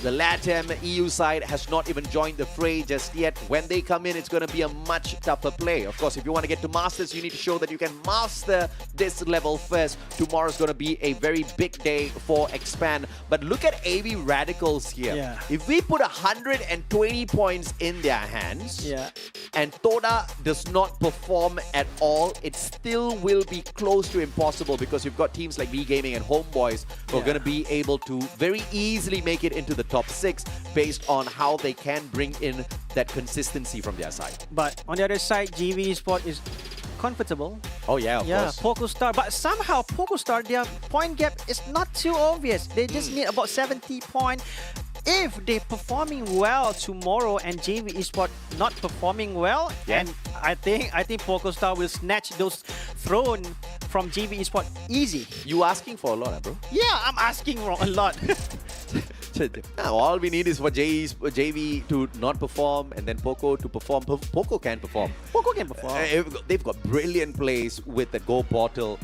the LATAM EU side has not even joined the fray just yet. When they come in, it's going to be a much tougher play. Of course, if you want to get to Masters, you need to show that you can master this level first. Tomorrow's going to be a very big day for Expand. But look at AV Radicals here. If we put 120 points in their hands, and Toda does not perform at all, it still will be close to impossible, because you've got teams like V-Gaming and Homeboys who are going to be able to very easily make it into the top 6 based on how they can bring in that consistency from their side. But on the other side, GV Sport is comfortable. Oh yeah, of course. PocoStar, but somehow PocoStar, their point gap is not too obvious. They just need about 70 points. If they're performing well tomorrow and JV Esports not performing well, and I think PocoStar will snatch those throne from JV Esports easy. You asking for a lot, bro? Yeah, I'm asking for a lot. All we need is for JV to not perform and then Poco to perform. Poco can perform. Poco can perform. They've got brilliant plays with the Go portal.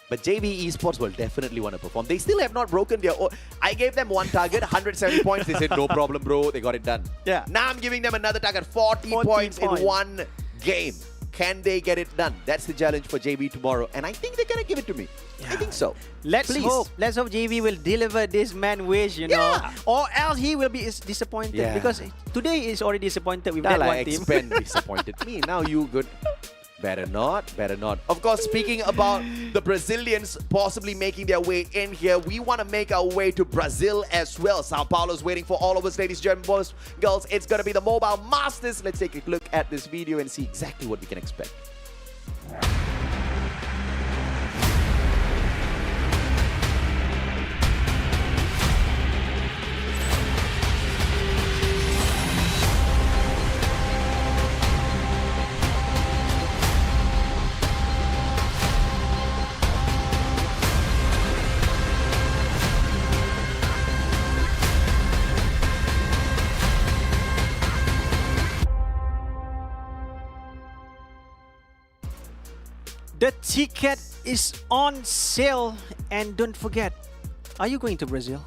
But JV Esports will definitely want to perform. They still have not broken their own. I gave them one target, 170 points. They said, no problem, bro. They got it done. Yeah. Now I'm giving them another target, 40 points in one game. Can they get it done? That's the challenge for JV tomorrow. And I think they're going to give it to me. I think so. Let's hope. Let's hope JV will deliver this man wish, you know. Or else he will be disappointed. Because today is already disappointed with that one team. Expand disappointed me. Now you good. Better not, better not. Of course, speaking about the Brazilians possibly making their way in here, we want to make our way to Brazil as well. Sao Paulo's waiting for all of us, ladies, gentlemen, boys, girls. It's going to be the Mobile Masters. Let's take a look at this video and see exactly what we can expect. The ticket is on sale, and don't forget, are you going to Brazil?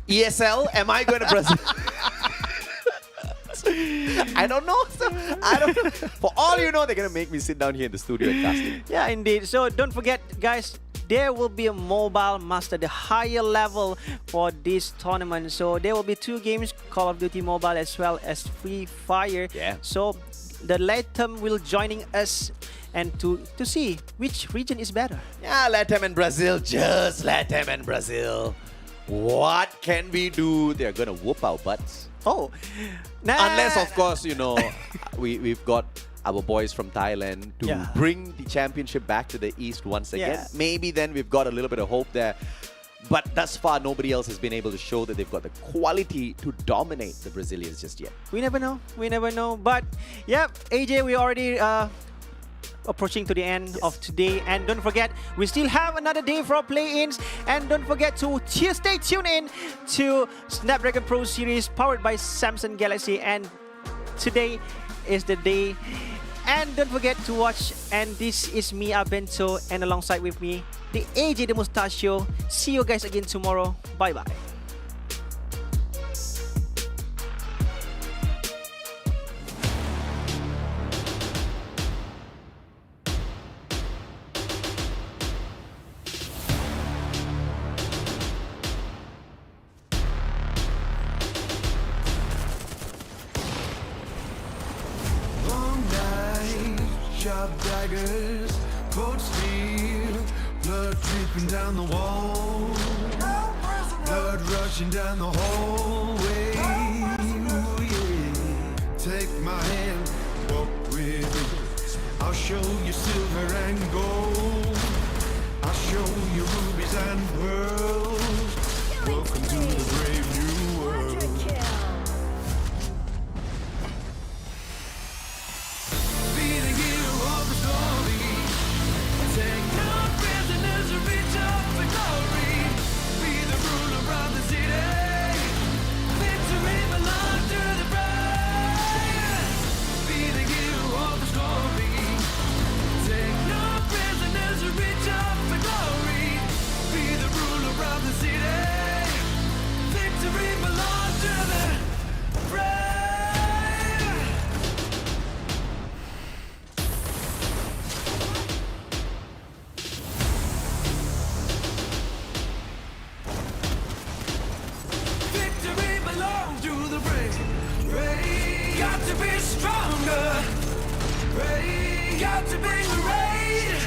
ESL, am I going to Brazil? I don't know. I don't know. For all you know, they're going to make me sit down here in the studio and cast it. Yeah, indeed. So don't forget, guys, there will be a Mobile Master, the higher level for this tournament. So there will be 2 games, Call of Duty Mobile as well as Free Fire. Yeah. So the LATAM will joining us and to see which region is better. Yeah, LATAM and Brazil. Just LATAM and Brazil. What can we do? They're going to whoop our butts. Oh, nah. Unless, of course, you know, we've got our boys from Thailand to Yeah. bring the championship back to the East once again. Yeah. Maybe then we've got a little bit of hope there. But thus far, nobody else has been able to show that they've got the quality to dominate the Brazilians just yet. We never know. We never know. But yeah, AJ, we already approaching to the end of today, and don't forget, we still have another day for our play-ins, and don't forget to stay tuned in to Snapdragon Pro Series powered by Samsung Galaxy, and today is the day. And don't forget to watch, and this is me, Abento, and alongside with me, the AJ the Mustachio. See you guys again tomorrow. Bye bye. Long night, sharp daggers, cold steel, blood dripping down the wall, blood rushing down the hallway. Ooh, yeah. Take my hand, walk with me. I'll show you silver and gold. I'll show you rubies and pearls. Welcome to the brave new world. Be the hero of the story. Take no prisoners and reach up for glory. Be the ruler of the city. Victory belongs to the brave. Be the hero of the story. Take no prisoners and reach up for glory. Be the ruler of the city. Victory belongs to the brave. Victory belongs to the brave. Brave. Got to be stronger. Brave. Got to be great.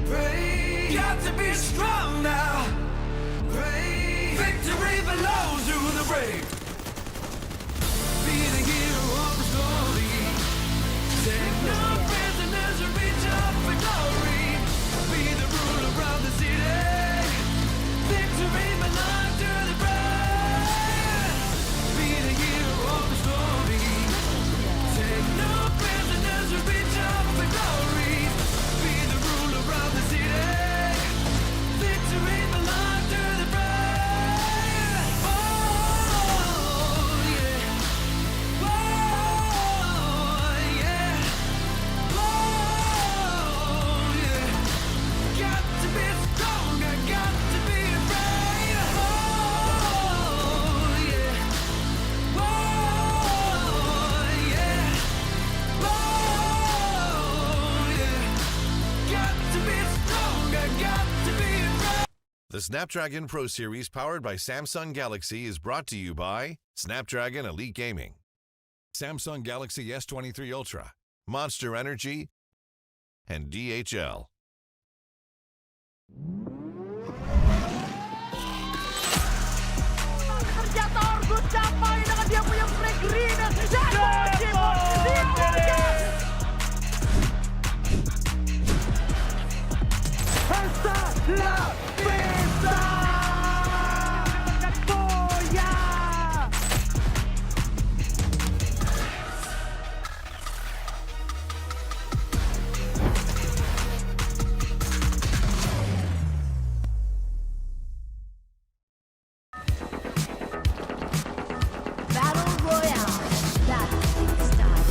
Brave. Got to be strong now. Brave. Victory belongs to the brave. Be the hero of the story. Take no prisoners and reach up for glory. Be the ruler of the city. Victory belongs to the brave. Be the hero of the story. Take no prisoners and reach up for glory. Be the ruler of the city. Victory belongs to the brave. Oh, yeah. Oh, yeah. Oh, yeah. Got to be stronger, got to be brave. Oh, yeah. Oh, yeah. Oh, yeah. Got to be stronger, got to be brave. The Snapdragon Pro Series powered by Samsung Galaxy is brought to you by Snapdragon Elite Gaming, Samsung Galaxy S23 Ultra, Monster Energy, and DHL. Ternyata Orgus capai dengan dia punya break green dan Hasta la vista! Goya! Battle Royale. That's style.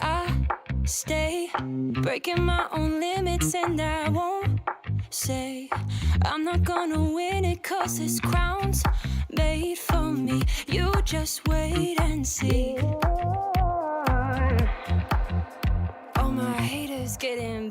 I stay breaking my own limits, and I won't say I'm not gonna win it, 'cause this crown's made for me. You just wait and see. All my haters getting